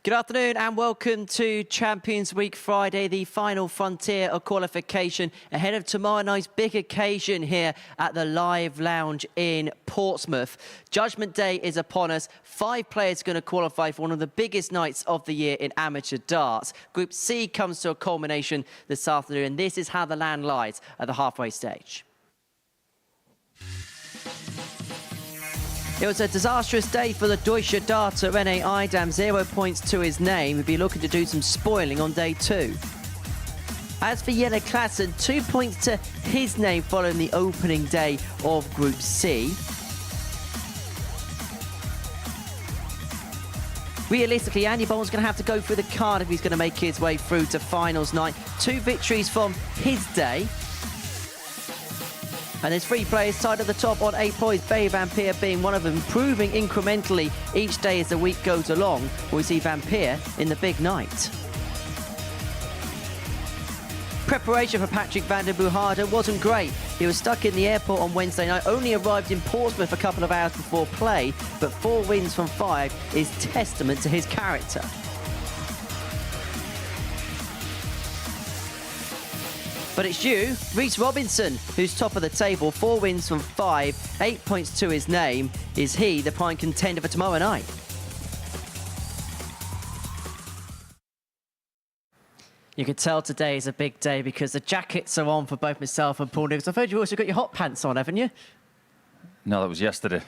Good afternoon and welcome to Champions Week Friday, the final frontier of qualification ahead of tomorrow night's big occasion here at the Live Lounge in Portsmouth. Judgment Day is upon us. 5 players are going to qualify for one of the biggest nights of the year in amateur darts. Group C comes to a culmination this afternoon, and this is how the land lies at the halfway stage. It was a disastrous day for the Deutsche Darter René Eidam, 0 points to his name. He'll be looking to do some spoiling on day 2. As for Jelle Klassen, 2 points to his name following the opening day of Group C. Realistically, Andy Boll's going to have to go through the card if he's going to make his way through to finals night. 2 victories from his day. And there's 3 players tied at the top on 8 points, Barry van Peer being one of them, improving incrementally each day as the week goes along. We see van Peer in the big night. Preparation for Patrick van den Boogaarden wasn't great. He was stuck in the airport on Wednesday night, only arrived in Portsmouth a couple of hours before play, but 4 wins from 5 is testament to his character. But it's you, Rhys Robinson, who's top of the table. 4 wins from 5, 8 points to his name. Is he the prime contender for tomorrow night? You can tell today is a big day because the jackets are on for both myself and Paul Nichols. I've heard you've also got your hot pants on, haven't you? No, that was yesterday.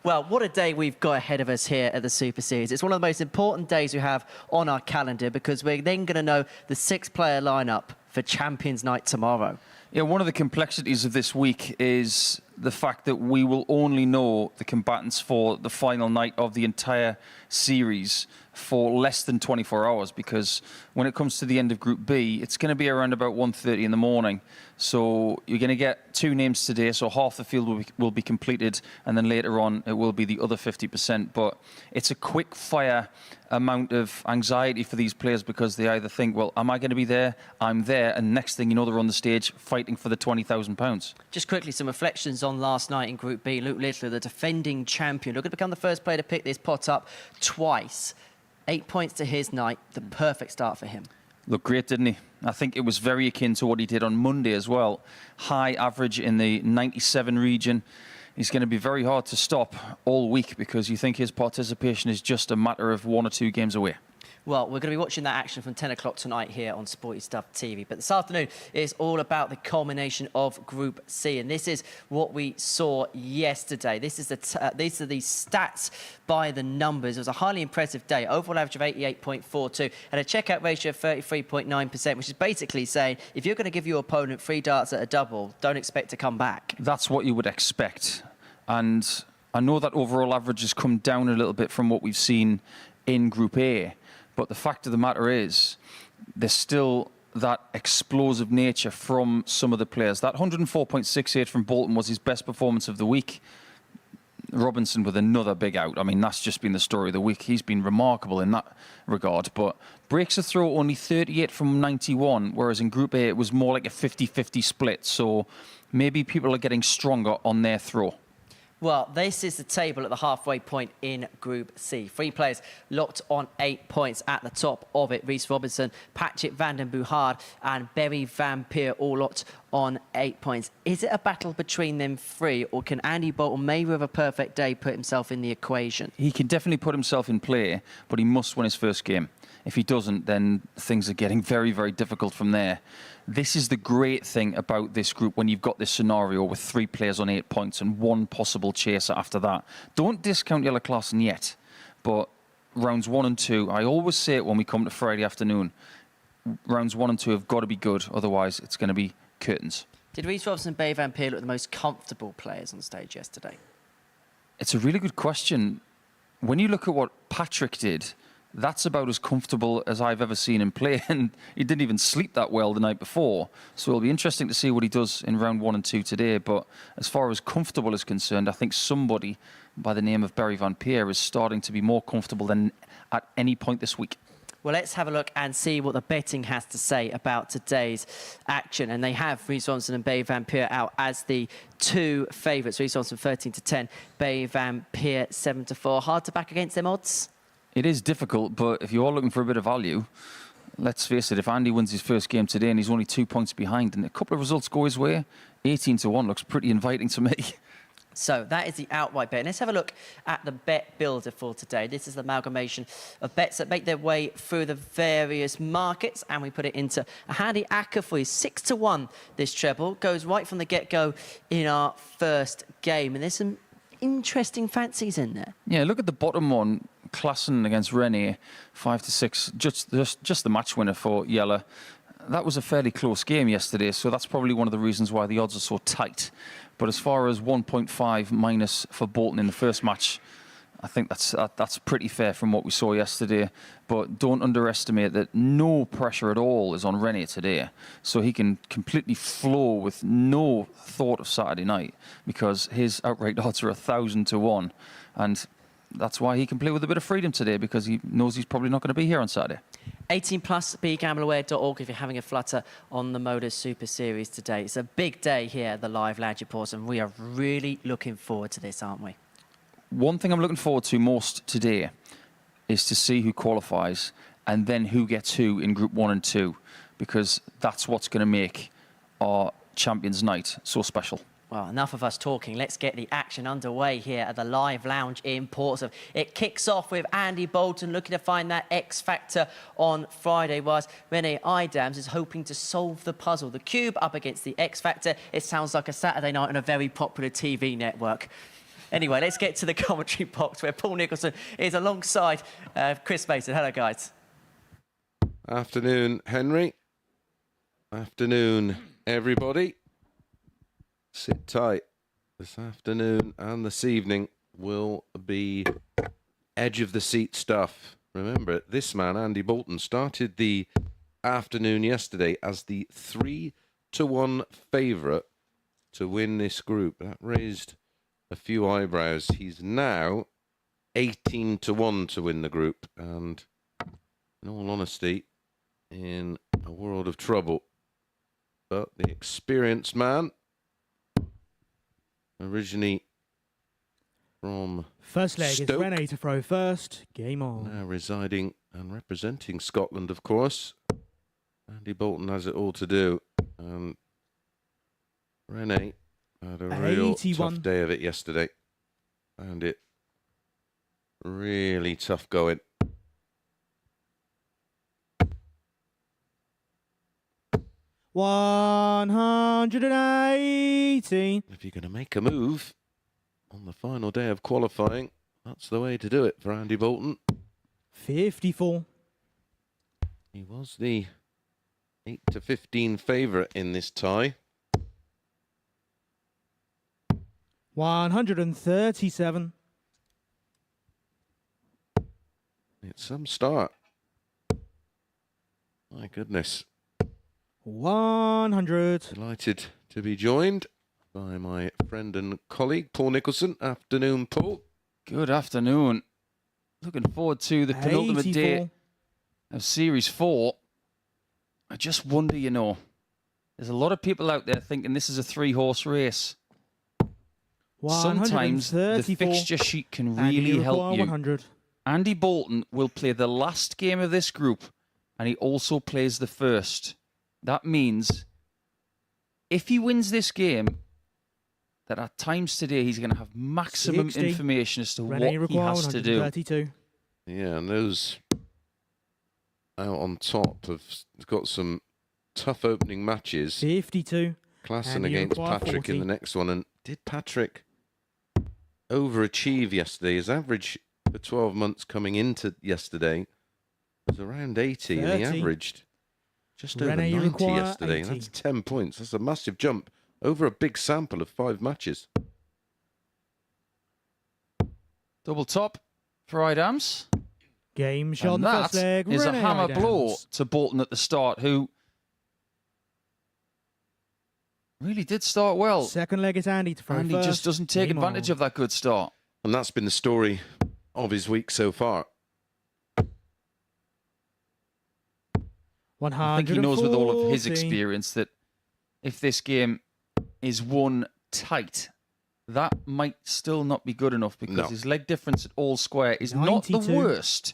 Well, what a day we've got ahead of us here at the Super Series. It's one of the most important days we have on our calendar because we're then going to know the 6-player lineup for Champions Night tomorrow. Yeah, one of the complexities of this week is the fact that we will only know the combatants for the final night of the entire series for less than 24 hours, because when it comes to the end of Group B, it's going to be around about 1:30 in the morning. So you're going to get 2 names today, so half the field will be completed, and then later on it will be the other 50%. But it's a quick fire amount of anxiety for these players because they either think, well, am I going to be there? I'm there. And next thing you know, they're on the stage fighting for the £20,000. Just quickly, some reflections on last night in Group B. Luke Littler, the defending champion, looking to become the first player to pick this pot up twice. 8 points to his night, the perfect start for him. Looked great, didn't he? I think it was very akin to what he did on Monday as well. High average in the 97 region. He's going to be very hard to stop all week because you think his participation is just a matter of 1 or 2 games away. Well, we're going to be watching that action from 10 o'clock tonight here on Sporty Stuff TV. But this afternoon is all about the culmination of Group C. And this is what we saw yesterday. This is these are the stats by the numbers. It was a highly impressive day. Overall average of 88.42 and a checkout ratio of 33.9%, which is basically saying if you're going to give your opponent 3 darts at a double, don't expect to come back. That's what you would expect. And I know that overall average has come down a little bit from what we've seen in Group A. But the fact of the matter is, there's still that explosive nature from some of the players. That 104.68 from Bolton was his best performance of the week. Robinson with another big out. I mean, that's just been the story of the week. He's been remarkable in that regard. But breaks a throw only 38 from 91, whereas in Group A it was more like a 50-50 split. So maybe people are getting stronger on their throw. Well, this is the table at the halfway point in Group C. 3 players locked on 8 points at the top of it. Rhys Robinson, Patrick van den Boogaarden and Barry van Peer all locked on 8 points. Is it a battle between them 3, or can Andy Bolton, maybe with a perfect day, put himself in the equation? He can definitely put himself in play, but he must win his first game. If he doesn't, then things are getting very, very difficult from there. This is the great thing about this group when you've got this scenario with 3 players on 8 points and 1 possible chaser after that. Don't discount Jelle Klassen yet, but rounds 1 and 2, I always say it when we come to Friday afternoon, rounds 1 and 2 have got to be good, otherwise it's going to be curtains. Did Rhys Robinson and Barry van Peer look the most comfortable players on stage yesterday? It's a really good question. When you look at what Patrick did, that's about as comfortable as I've ever seen him play, and he didn't even sleep that well the night before. So it'll be interesting to see what he does in round 1 and 2 today. But as far as comfortable is concerned, I think somebody by the name of Barry van Peer is starting to be more comfortable than at any point this week. Well, let's have a look and see what the betting has to say about today's action. And they have Rhys Robinson and Barry van Peer out as the 2 favourites. Rhys Robinson 13-10, Barry van Peer 7-4. Hard to back against them odds? It is difficult, but if you are looking for a bit of value, let's face it, if Andy wins his first game today and he's only 2 points behind and a couple of results go his way, 18-1 looks pretty inviting to me. So that is the outright bet. And let's have a look at the bet builder for today. This is the amalgamation of bets that make their way through the various markets, and we put it into a handy acca for you. 6-1 this treble. Goes right from the get-go in our first game. And there's some interesting fancies in there. Yeah, look at the bottom one. Klassen against Rene, 5-6, just the match winner for Yeller. That was a fairly close game yesterday, so that's probably one of the reasons why the odds are so tight. But as far as 1.5 minus for Bolton in the first match, I think that's pretty fair from what we saw yesterday. But don't underestimate that no pressure at all is on Rene today. So he can completely flow with no thought of Saturday night because his outright odds are 1,000-1. And that's why he can play with a bit of freedom today, because he knows he's probably not going to be here on Saturday. 18 plus, begambleaware.org if you're having a flutter on the MODUS Super Series today. It's a big day here at the Live Lounge Reports, and we are really looking forward to this, aren't we? One thing I'm looking forward to most today is to see who qualifies and then who gets who in Group 1 and 2, because that's what's going to make our Champions Night so special. Well, enough of us talking. Let's get the action underway here at the Live Lounge in Portsmouth. It kicks off with Andy Bolton looking to find that X factor on Friday, whilst Rene Idams is hoping to solve the puzzle. The cube up against the X factor. It sounds like a Saturday night on a very popular TV network. Anyway, let's get to the commentary box where Paul Nicholson is alongside Chris Mason. Hello, guys. Afternoon, Henry. Afternoon, everybody. Sit tight. This afternoon and this evening will be edge of the seat stuff. Remember, this man, Andy Bolton, started the afternoon yesterday as the 3-1 favourite to win this group. That raised a few eyebrows. He's now 18-1 to win the group, and in all honesty, in a world of trouble. But the experienced man, originally from First leg Stoke, is Rene to throw first. Game on. now residing and representing Scotland, of course. Andy Bolton has it all to do. And Rene had a real 81. tough day of it yesterday. Found it really tough going. $118. If you're going to make a move on the final day of qualifying, that's the way to do it for Andy Bolton. 54. He was the 8-15 favourite in this tie. 137. It's some start. My goodness. 100. Delighted to be joined by my friend and colleague, Paul Nicholson. Afternoon, Paul. Good afternoon. Looking forward to the penultimate 84. day of Series 4. I just wonder, you know, there's a lot of people out there thinking this is a 3-horse race. Sometimes the 134. fixture sheet can And you really help require you. 100. Andy Bolton will play the last game of this group, and he also plays the first. That means if he wins this game, that at times today he's going to have maximum 60. information as to Rene what he require has to do. 132. Yeah, and those out on top have got some tough opening matches. 52. Klassen And you against require Patrick in 40. the next one. And did Patrick overachieve yesterday? His average for 12 months coming into yesterday was around 80, and he 30. averaged just over Rene, you 90 require yesterday. 80. That's 10 points. That's a massive jump over a big sample of 5 matches. Double top for Idams. Game shot in And the that first leg. is a Rene hammer Idams. blow to Bolton at the start, who really did start well. Second leg is Andy to throw And first. he just doesn't take Game advantage on. of that good start. And that's been the story of his week so far. 140. I think he knows with all of his experience that if this game is won tight, that might still not be good enough because No. his leg difference at all square is not the 92. worst,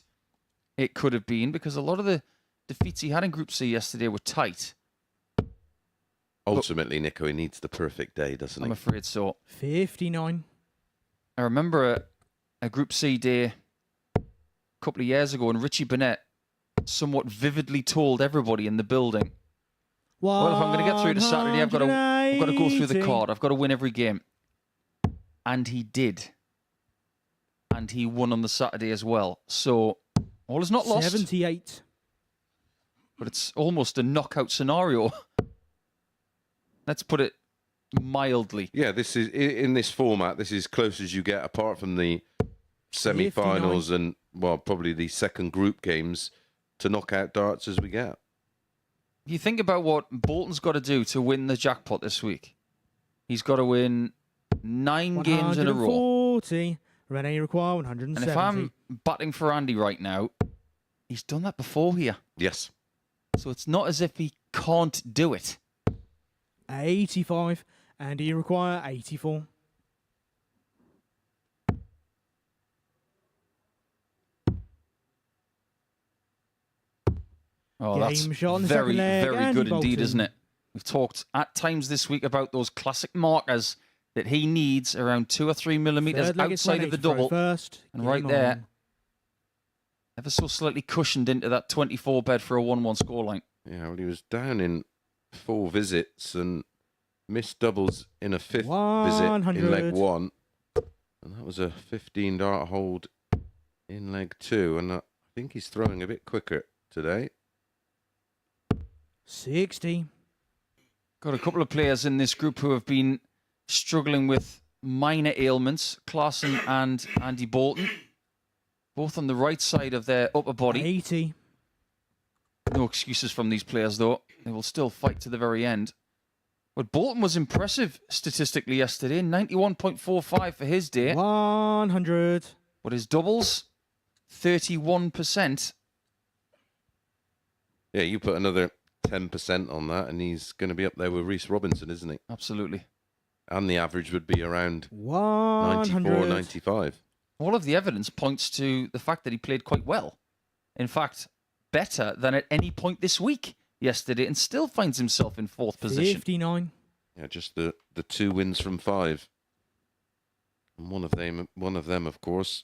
it could have been, because a lot of the defeats he had in Group C yesterday were tight. Ultimately, Nico, he needs the perfect day, doesn't he? I'm afraid so. 59. I remember a Group C day a couple of years ago, and Richie Burnett somewhat vividly told everybody in the building, well, if I'm going to get through to Saturday, I've got to go through the card. I've got to win every game. And he did. And he won on the Saturday as well. So, all is not lost. 78. But it's almost a knockout scenario. Let's put it mildly. Yeah, this is in this format. This is close as you get, apart from the semi-finals and probably the second group games, to knockout darts as we get. You think about what Bolton's got to do to win the jackpot this week. He's got to win 9 games in a row. 140. Rene require 170. And if I'm batting for Andy right now, he's done that before here. Yes. So it's not as if he can't do it. 85. And you require 84. Oh, that's Game shot in the very, second leg, very Andy good indeed, Bolton. isn't it? We've talked at times this week about those classic markers that he needs around 2 or 3 millimetres Third leg, it's outside of the 180 throw double. First. And Game right there, on. ever so slightly cushioned into that 24 bed for a 1-1 scoreline. Yeah, well, he was down in 4 visits and missed doubles in a 5th visit in leg 100. 1. And that was a 15 dart hold in leg 2. And I think he's throwing a bit quicker today. 60. Got a couple of players in this group who have been struggling with minor ailments. Klaassen and Andy Bolton. Both on the right side of their upper body. 80. No excuses from these players, though. They will still fight to the very end. But Bolton was impressive statistically yesterday. 91.45 for his day. 100. But his doubles, 31%. Yeah, you put another 10% on that, and he's going to be up there with Reece Robinson, isn't he? Absolutely. And the average would be around 100. 94, 95. All of the evidence points to the fact that he played quite well. In fact, better than at any point this week yesterday, and still finds himself in 4th position. 59. Yeah, just the 2 wins from 5. And one of them, of course,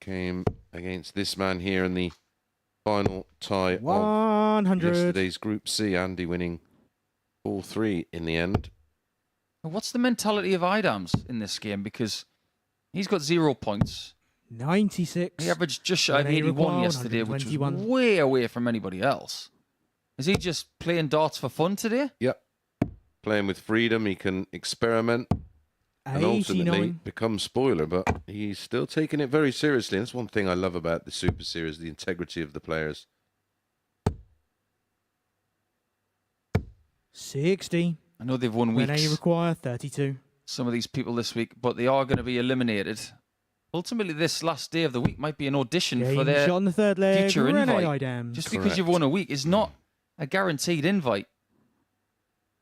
came against this man here in the final tie of 100. yesterday's Group C. Andy winning all 3 in the end. What's the mentality of Idams in this game? Because he's got 0 points. 96. He averaged just shy of Rene 81 Require, yesterday, which was 121. way away from anybody else. Is he just playing darts for fun today? Yep. Playing with freedom, he can experiment and ultimately 89. become spoiler, but he's still taking it very seriously. And that's one thing I love about the Super Series, the integrity of the players. 60. I know they've won weeks, Rene require 32. some of these people this week, but they are going to be eliminated. Ultimately, this last day of the week might be an audition for Game their shot in the third leg. future Rene invite. Idams. Just because you've won a week is not a guaranteed invite.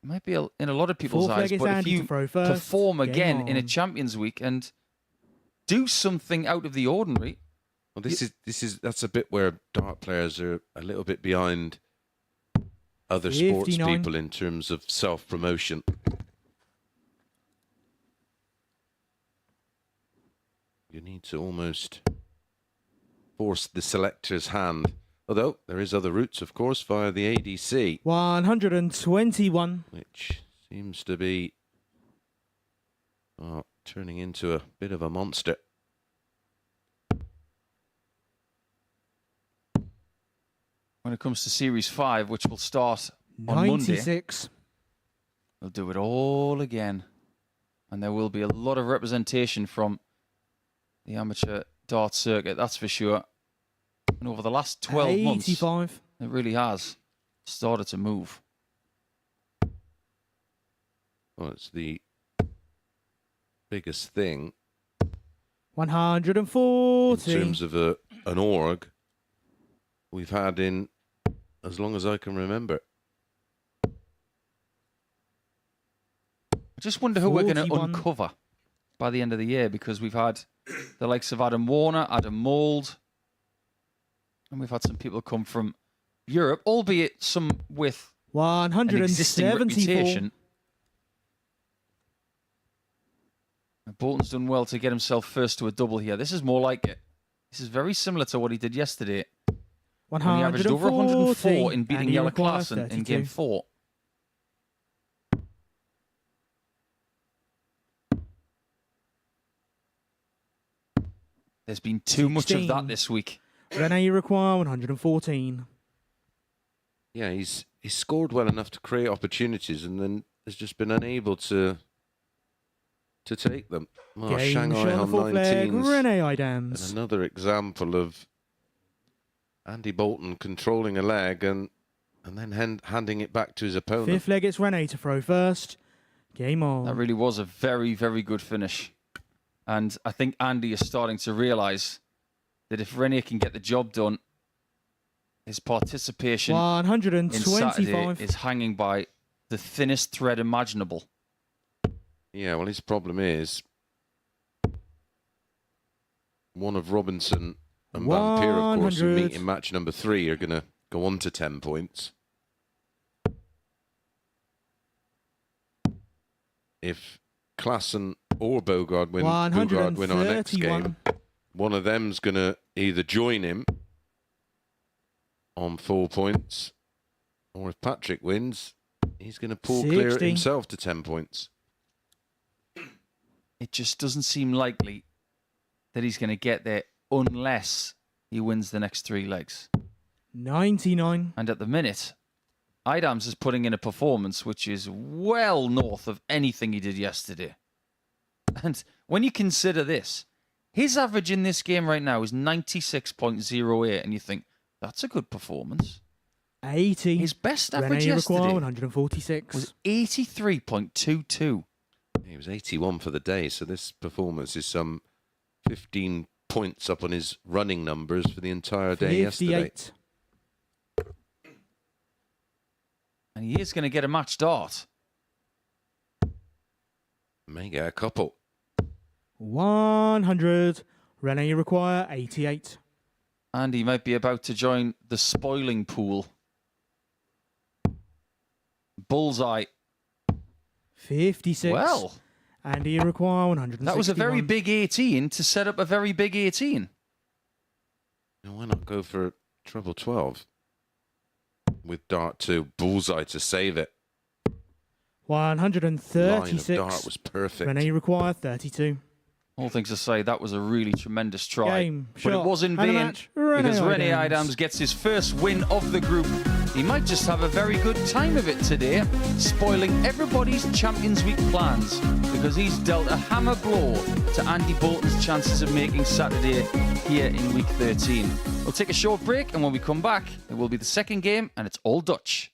It might be in a lot of people's Fourth eyes, leg is but if Andy you to throw first. perform Game again in a on. Champions Week and do something out of the ordinary, Well, that's a bit where dart players are a little bit behind other sports 59. people in terms of self-promotion. You need to almost force the selector's hand. Although there is other routes, of course, via the ADC, 121. which seems to be turning into a bit of a monster. when it comes to Series 5, which will start on Monday, 96. we'll do it all again. And there will be a lot of representation from the amateur dart circuit, that's for sure. And over the last 12 months, 85. it really has started to move. Well, it's the biggest thing 140. in terms of an org we've had in as long as I can remember. I just wonder who we're going to 41. uncover by the end of the year, because we've had the likes of Adam Warner, Adam Mould, And we've had some people come from Europe, albeit some with an existing 174. reputation. And Bolton's done well to get himself first to a double here. This is more like it. This is very similar to what he did yesterday. When he averaged over 104 in beating Jelle Klaassen in Game 4. There's been too much of that this week. Rene, you require 114. Yeah, he's scored well enough to create opportunities, and then has just been unable to take them. Oh, Game Shanghai shot on the on fourth leg, 19s. Rene And Idams. another example of Andy Bolton controlling a leg and then handing it back to his opponent. Fifth leg, it's Rene to throw first. Game on. That really was a very, very good finish. And I think Andy is starting to realise that if Rene can get the job done, his participation in Saturday 125. is hanging by the thinnest thread imaginable. Yeah, well, his problem is one of Robinson and Vampire, of course, who meet in match number 3, are going to go on to 10 points. If Klaassen or Bogard win our next game, one of them's going to either join him on 4 points, or if Patrick wins, he's going to pull clear it himself to 10 points. It just doesn't seem likely that he's going to get there unless he wins the next 3 legs. 99. And at the minute, Idams is putting in a performance which is well north of anything he did yesterday. And when you consider this, his average in this game right now is 96.08, and you think, that's a good performance. 80. His best average Rene yesterday require 146. was 83.22. He was 81 for the day, so this performance is some 15 points up on his running numbers for the entire day yesterday. 58. And he is going to get a match start. May get a couple. 100. Rene require 88. And he might be about to join the spoiling pool. Bullseye. 56. Well, Andy require 161. that was a very big 18 to set up a very big 18. Now, why not go for treble 12 with dart 2, bullseye to save it? 136. Line of dart was perfect. Rene require 32. All things aside, that was a really tremendous try. Game, but shot, it was in and a vain match. Rene because Rene Idams. Idams gets his first win of the group. He might just have a very good time of it today, spoiling everybody's Champions Week plans because he's dealt a hammer blow to Andy Bolton's chances of making Saturday here in Week 13. We'll take a short break, and when we come back, it will be the second game, and it's all Dutch.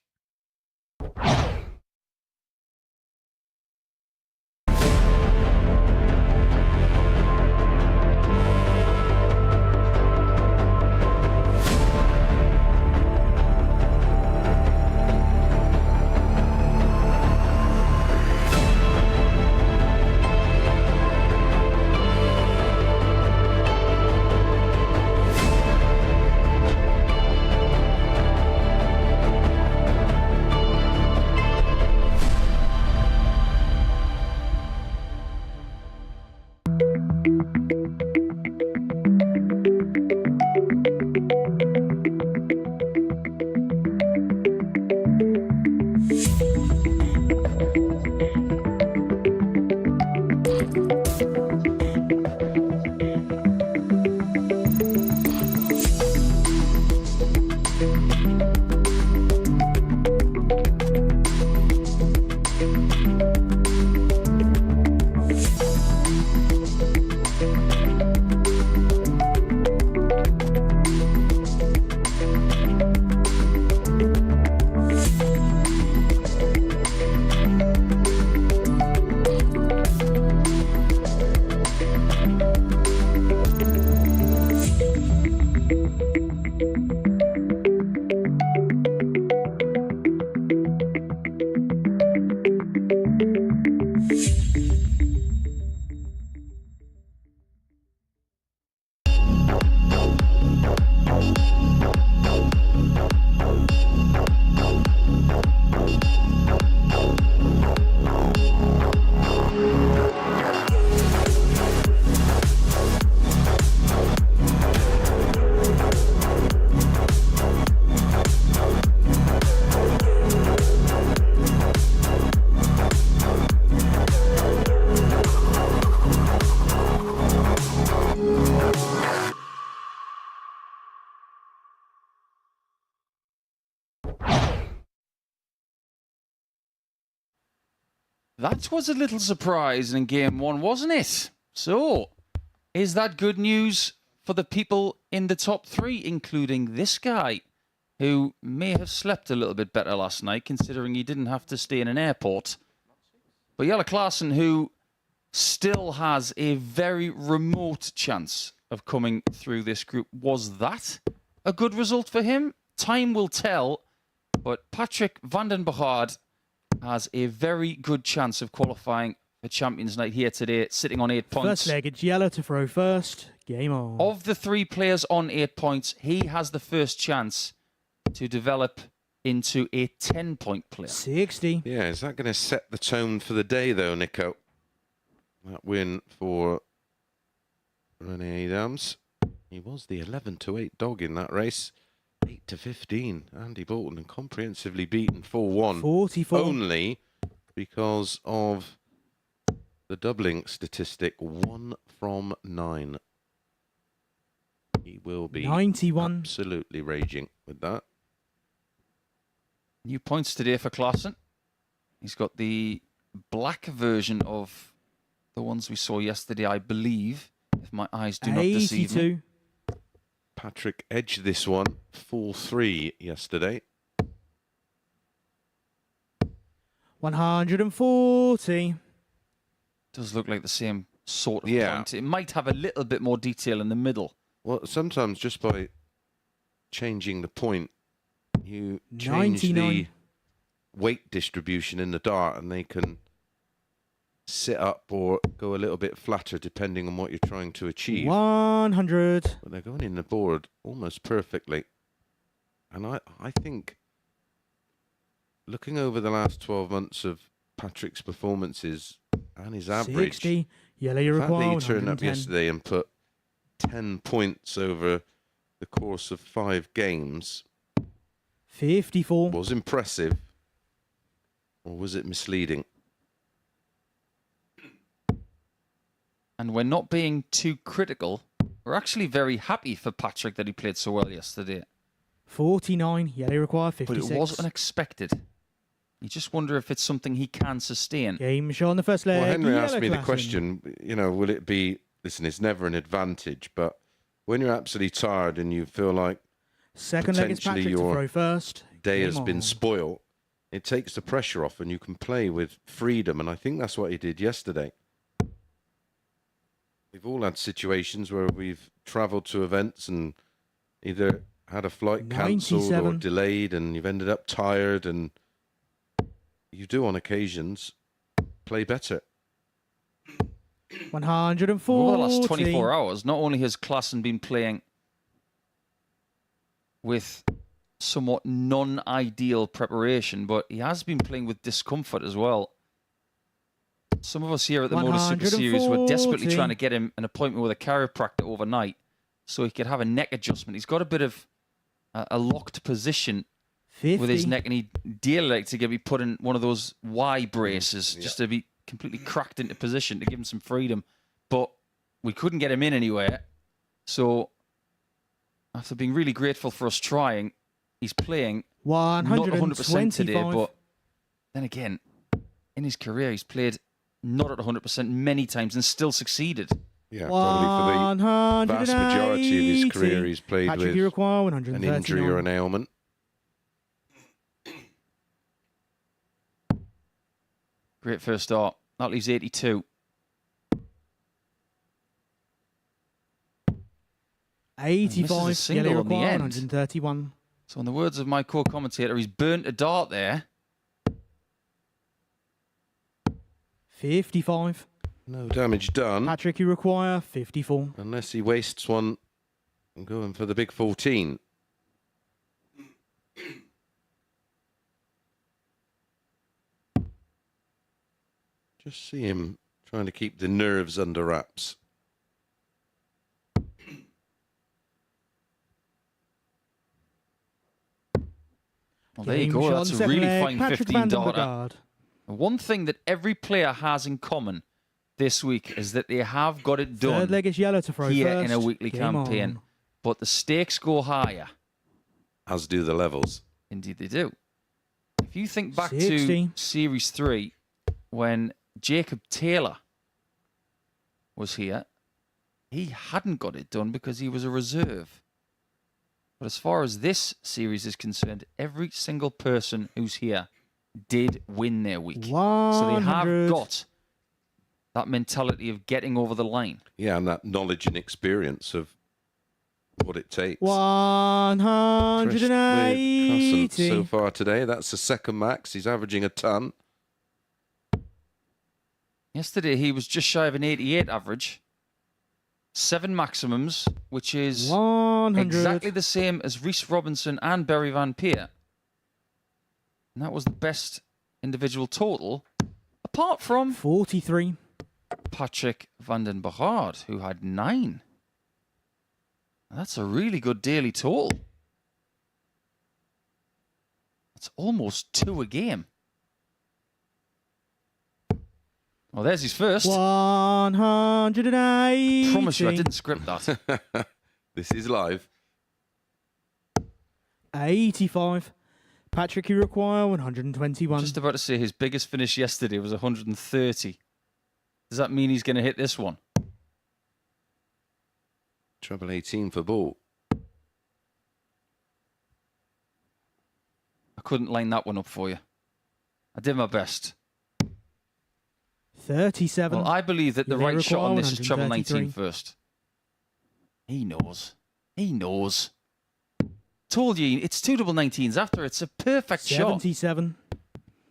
That was a little surprise in game one, wasn't it? So, is that good news for the people in the top three, including this guy, who may have slept a little bit better last night, considering he didn't have to stay in an airport? But Jelle Klaassen, who still has a very remote chance of coming through this group, was that a good result for him? Time will tell, but Patrick van den Bogaard has a very good chance of qualifying for Champions Night here today, sitting on 8 points. First leg, it's Jelle to throw first. Game on. Of the 3 players on 8 points, he has the first chance to develop into a 10-point player. 60. Yeah, is that going to set the tone for the day, though, Nico? That win for René Adams. He was the 11-8 dog in that race. 8-15. Andy Bolton, and comprehensively beaten 4-1. 44. Only because of the doubling statistic, 1 from 9. He will be 91. absolutely raging with that. New points today for Klaassen. He's got the black version of the ones we saw yesterday, I believe, if my eyes do not deceive me. 82. Patrick edged this one, 4-3 yesterday. 140. Does look like the same sort of Yeah. point. It might have a little bit more detail in the middle. Well, sometimes just by changing the point, you change 99. the weight distribution in the dart and they can sit up or go a little bit flatter depending on what you're trying to achieve. 100. But they're going in the board almost perfectly. And I think, looking over the last 12 months of Patrick's performances and his average, 60. Jelle, you the fact that require he turned up 110. yesterday and put 10 points over the course of 5 games 54. was impressive. Or was it misleading? And we're not being too critical. We're actually very happy for Patrick that he played so well yesterday. 49. Jelle require But 56. it was unexpected. You just wonder if it's something he can sustain. Game shot on the first leg. Well, Henry asked Jelle me the Klaassen. question, will it be, listen, it's never an advantage, but when you're absolutely tired and you feel like Second leg is potentially Patrick to your throw first. day Game has been on. spoiled, it takes the pressure off and you can play with freedom. And I think that's what he did yesterday. We've all had situations where we've travelled to events and either had a flight cancelled or 97. delayed and you've ended up tired, and you do on occasions play better. 140. Over the last 24 hours, not only has Klaassen been playing with somewhat non-ideal preparation, but he has been playing with discomfort as well. Some of us here at the MODUS Super Series were desperately 140. trying to get him an appointment with a chiropractor overnight so he could have a neck adjustment. He's got a bit of a locked position 50. with his neck, and he'd dearly like to be put in one of those Y braces just to be completely cracked into position to give him some freedom. But we couldn't get him in anywhere. So after being really grateful for us trying, he's playing not 100% today. 125. But then again, in his career, he's played not at 100% many times and still succeeded. Yeah, probably for the vast majority of his 180. career, he's played Patrick, with you require an 139. injury or an ailment. Great first start. That leaves 82. 85. single Jelle on the require end. 131. So in the words of my co-commentator, he's burnt a dart there. 55. No damage done, Patrick, you require 54. unless he wastes one and going for the big 14. Just see him trying to keep the nerves under wraps. Well, there you Game go. shot That's on a second really leg, fine Patrick 15 van den darter. Bogaard. One thing that every player has in common this week is that they have got it done Third leg is Jelle to throw here first. in a weekly Game campaign. on. But the stakes go higher. As do the levels. Indeed they do. If you think back 60. to Series 3, when Jacob Taylor was here, he hadn't got it done because he was a reserve. But as far as this series is concerned, every single person who's here did win their week. 100. So they have got that mentality of getting over the line. Yeah, and that knowledge and experience of what it takes. 180. So far today, that's the second max. He's averaging a ton. Yesterday, he was just shy of an 88 average. 7 maximums, which is 100. exactly the same as Rhys Robinson and Barry Van Peer. And that was the best individual total, apart from 43. Patrick van den Berghard, who had 9. That's a really good daily total. That's almost 2 a game. Well, there's his first. 180. Promise you, I didn't script that. This is live. 85. Patrick, you require 121. Just about to say his biggest finish yesterday was 130. Does that mean he's going to hit this one? Treble 18 for ball. I couldn't line that one up for you. I did my best. 37. Well, I believe that the They right shot on require this is treble 19 133. first. He knows. He knows. Told you, it's 2 double 19s after. It's a perfect shot. 77.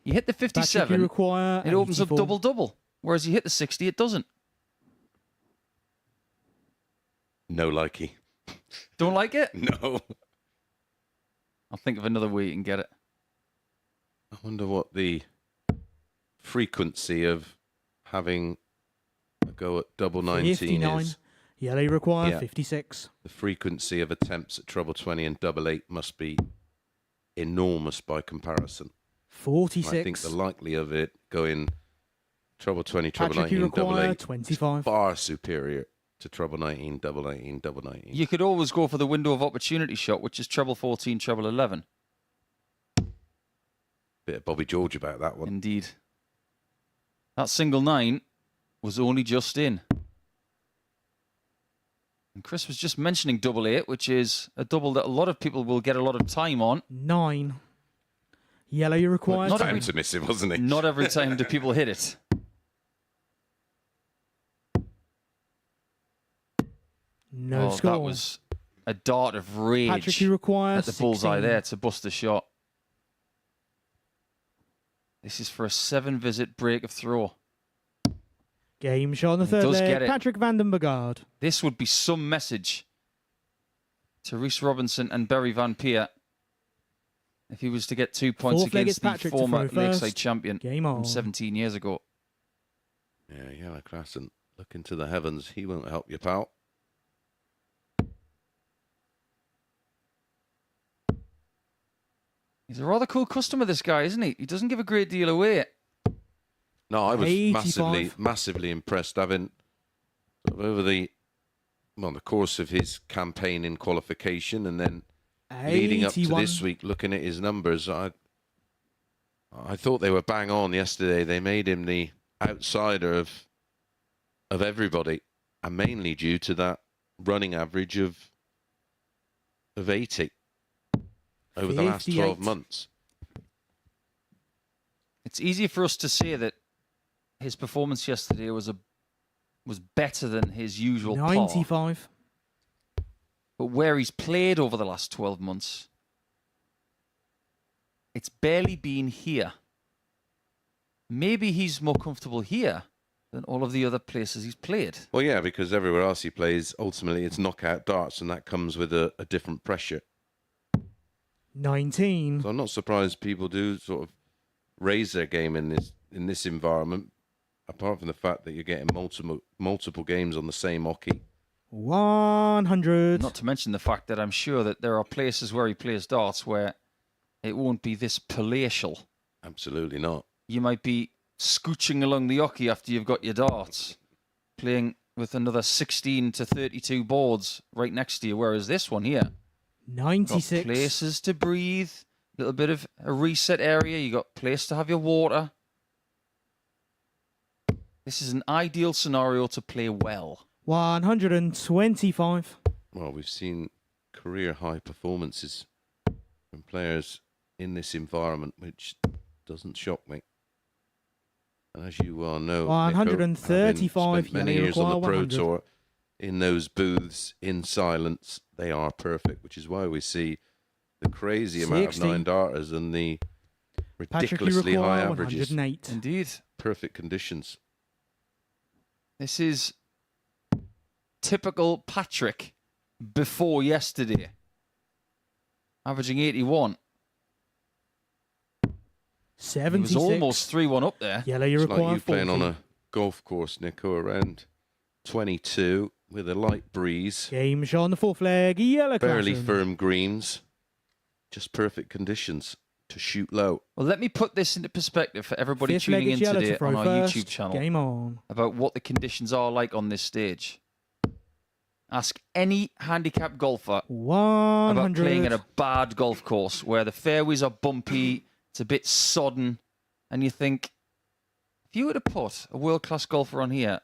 You hit the Patrick, you 57, require it opens up 84. double-double. Whereas you hit the 60, it doesn't. No likey. Don't like it? No. I'll think of another way you can get it. I wonder what the frequency of having a go at double 19 59. is. Yellow, you require Yeah. 56. The frequency of attempts at treble 20 and double 8 must be enormous by comparison. 46. I think the likely of it going treble 20, treble Patrick, you 19, double require 8 25. far superior to treble 19, double 19, double 19. You could always go for the window of opportunity shot, which is treble 14, treble 11. Bit of Bobby George about that one. Indeed. That single 9 was only just in. And Chris was just mentioning double 8, which is a double that a lot of people will get a lot of time on. 9. Yellow, you require Not 10. every- Time to miss it, wasn't he? Not every time do people hit it. No Oh, score. that was a dart of rage Patrick, you require at the bullseye 16. there to bust the shot. This is for a 7-visit break of throw. Game shot on the He third does leg. get it. Patrick van den Berghard. This would be some message to Rhys Robinson and Barry Van Peer if he was to get 2 points Fourth leg is against the Patrick to former throw Lakeside first. champion Game from on. 17 years ago. Yeah, Yellow Crescent. Look into the heavens. He won't help you, pal. He's a rather cool customer, this guy, isn't he? He doesn't give a great deal away. No, I was 85. massively impressed having over the course of his campaign in qualification and then leading up to 81. this week, looking at his numbers. I thought they were bang on yesterday. They made him the outsider of everybody, and mainly due to that running average of 80 over the last 12 58. months. It's easier for us to say that his performance yesterday was better than his usual par. 95. But where he's played over the last 12 months, it's barely been here. Maybe he's more comfortable here than all of the other places he's played. Well, yeah, because everywhere else he plays, ultimately it's knockout darts, and that comes with a different pressure. 19. So I'm not surprised people do sort of raise their game in this environment, apart from the fact that you're getting multiple games on the same hockey. 100. Not to mention the fact that I'm sure that there are places where he plays darts where it won't be this palatial. Absolutely not. You might be scooching along the hockey after you've got your darts, playing with another 16 to 32 boards right next to you, whereas this one here, got 96. places to breathe, a little bit of a reset area, you got place to have your water. This is an ideal scenario to play well. 125. Well, we've seen career high performances from players in this environment, which doesn't shock me. And as you well know, 135, Nico, having spent many you years on the require Pro 100. Tour, in those booths, in silence, they are perfect, which is why we see the crazy amount of 60. 9-darters and the Patrick, you ridiculously high require averages. 108. Indeed. Perfect conditions. This is typical Patrick before yesterday. Averaging 81. He 76. was almost 3-1 up there. Yellow, you It's require like you 40. playing on a golf course, Nico, around 22 with a light breeze, Game shot on the fourth leg. Yellow fairly Klassen. firm greens, just perfect conditions to shoot low. Well, let me put this into perspective for everybody Fifth leg, tuning in it's yellow today to throw on our first. YouTube channel Game on. about what the conditions are like on this stage. Ask any handicapped golfer 100. about playing at a bad golf course where the fairways are bumpy, it's a bit sodden, and you think, if you were to put a world-class golfer on here,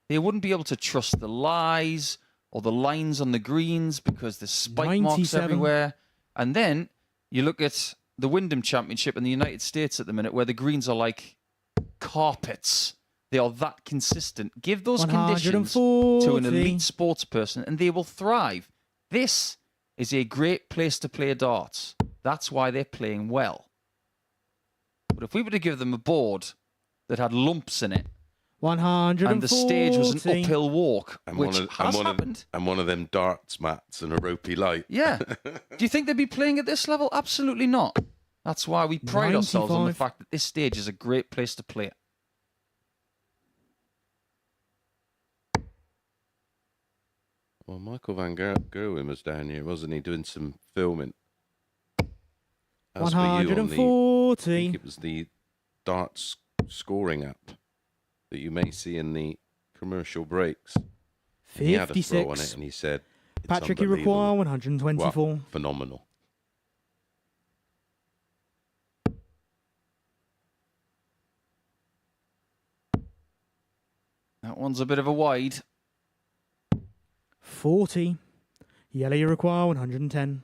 they wouldn't be able to trust the lies or the lines on the greens because there's spike marks 97. everywhere. And then you look at the Wyndham Championship in the United States at the minute where the greens are like carpets. They are that consistent. Give those conditions to an 140. elite sports person and they will thrive. This is a great place to play darts. That's why they're playing well. But if we were to give them a board that had lumps in it 140. and the stage was an uphill walk, And which has happened. And one of them darts mats and a ropey light. Yeah. Do you think they'd be playing at this level? Absolutely not. That's why we pride ourselves on the 95. fact that this stage is a great place to play it. Well, Michael van Gerwen was down here, wasn't he, doing some filming? As were you on the, I 140. think it was the darts scoring app that you may see in the commercial breaks. And he had a throw on it 56. and he said, it's Patrick, you unbelievable. require 124. Well, phenomenal. That one's a bit of a wide. 40. Yellow, you require 110.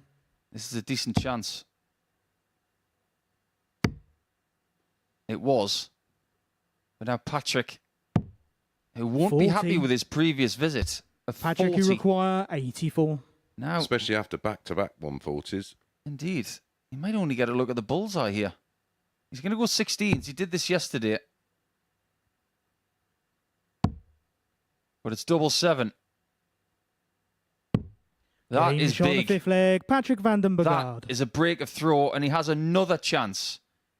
This is a decent chance. It was. But now Patrick, who won't be happy 40. with his previous visit, a Patrick, 40. you require 84. Now, Especially after back-to-back 140s. indeed, he might only get a look at the bullseye here. He's going to go 16s. He did this yesterday. But it's double 7. That Game is shot on the big. fifth leg. Patrick van den That Bogard. is a break of throw, and he has another chance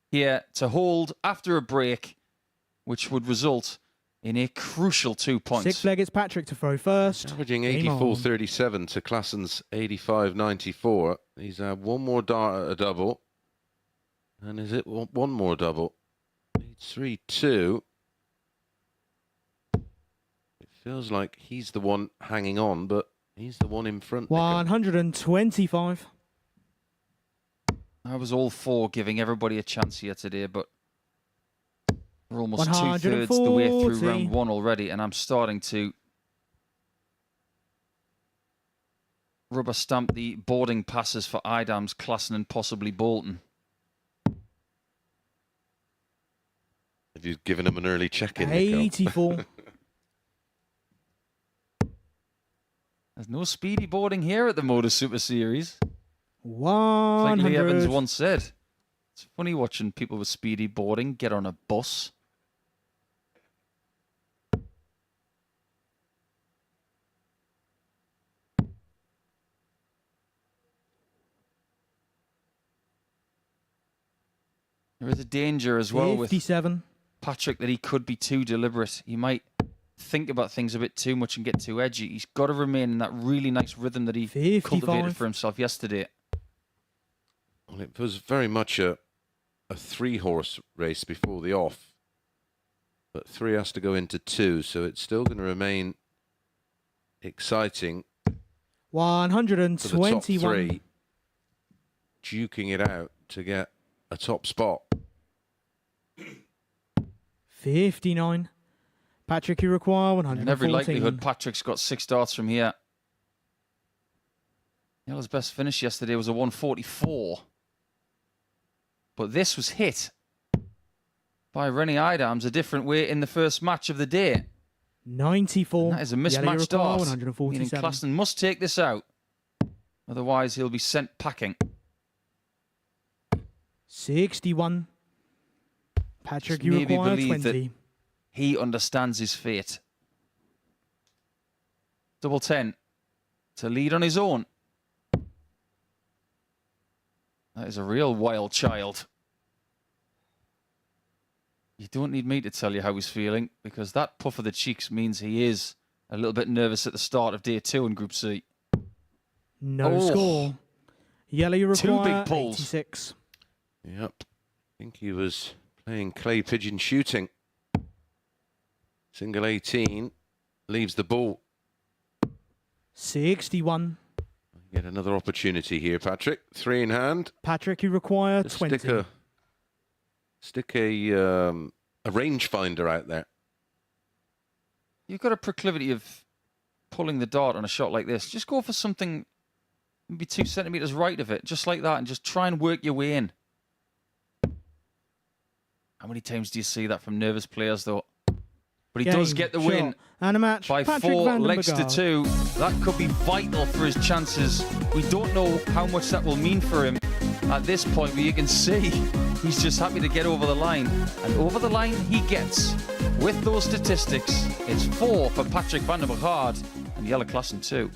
here to hold after a break, which would result in a crucial 2 points. Sixth leg, it's Patrick to throw first. Averaging Game on. 84.37 to Klassen's 85.94. He's had one more dart at a double. And is it one more double? Needs 3-2. It feels like he's the one hanging on, but he's the one in front. Nico. 125. I was all for giving everybody a chance here today, but we're almost 2/3 the way through 140. round 1 already, and I'm starting to rubber stamp the boarding passes for Idams, Klassen, and possibly Bolton. Have you given him an early check-in, Nico? 84. There's no speedy boarding here at the Modus Super Series. Like 100. Lee Evans once said, it's funny watching people with speedy boarding get on a bus. There is a danger as well with 57. Patrick that he could be too deliberate. He might think about things a bit too much and get too edgy. He's got to remain in that really nice rhythm that he 55. cultivated for himself yesterday. Well, it was very much a 3-horse race before the off. But 3 has to go into 2, so it's still going to remain exciting for the top 121. 3. Duking it out to get a top spot. 59. Patrick, you require 114. In every likelihood, Patrick's got 6 darts from here. Yellow's best finish yesterday was a 144. But this was hit by Rennie Idams a different way in the first match of the day. 94. And that is a Yellow, you mismatched require dart. 147. Meaning Klassen must take this out. Otherwise, he'll be sent packing. 61. Patrick, Just you maybe require believe that 20. he understands his fate. Double 10 to lead on his own. That is a real wild child. You don't need me to tell you how he's feeling, because that puff of the cheeks means he is a little bit nervous at the start of day 2 in Group C. No score. Yellow, you 2 require big pulls. 86. Yep. I think he was playing clay pigeon shooting. Single 18 leaves the ball. 61. Get another opportunity here, Patrick. 3 in hand. Patrick, you require Just 20. stick a rangefinder out there. You've got a proclivity of pulling the dart on a shot like this. Just go for something maybe 2 centimetres right of it, just like that, and just try and work your way in. How many times do you see that from nervous players, though? But he does get the win and a match. by Patrick 4 legs to Vandenberg. 2. That could be vital for his chances. We don't know how much that will mean for him at this point, but you can see he's just happy to get over the line. And over the line he gets. With those statistics, it's 4 for Patrick Vandenberg and Jelle Klassen 2.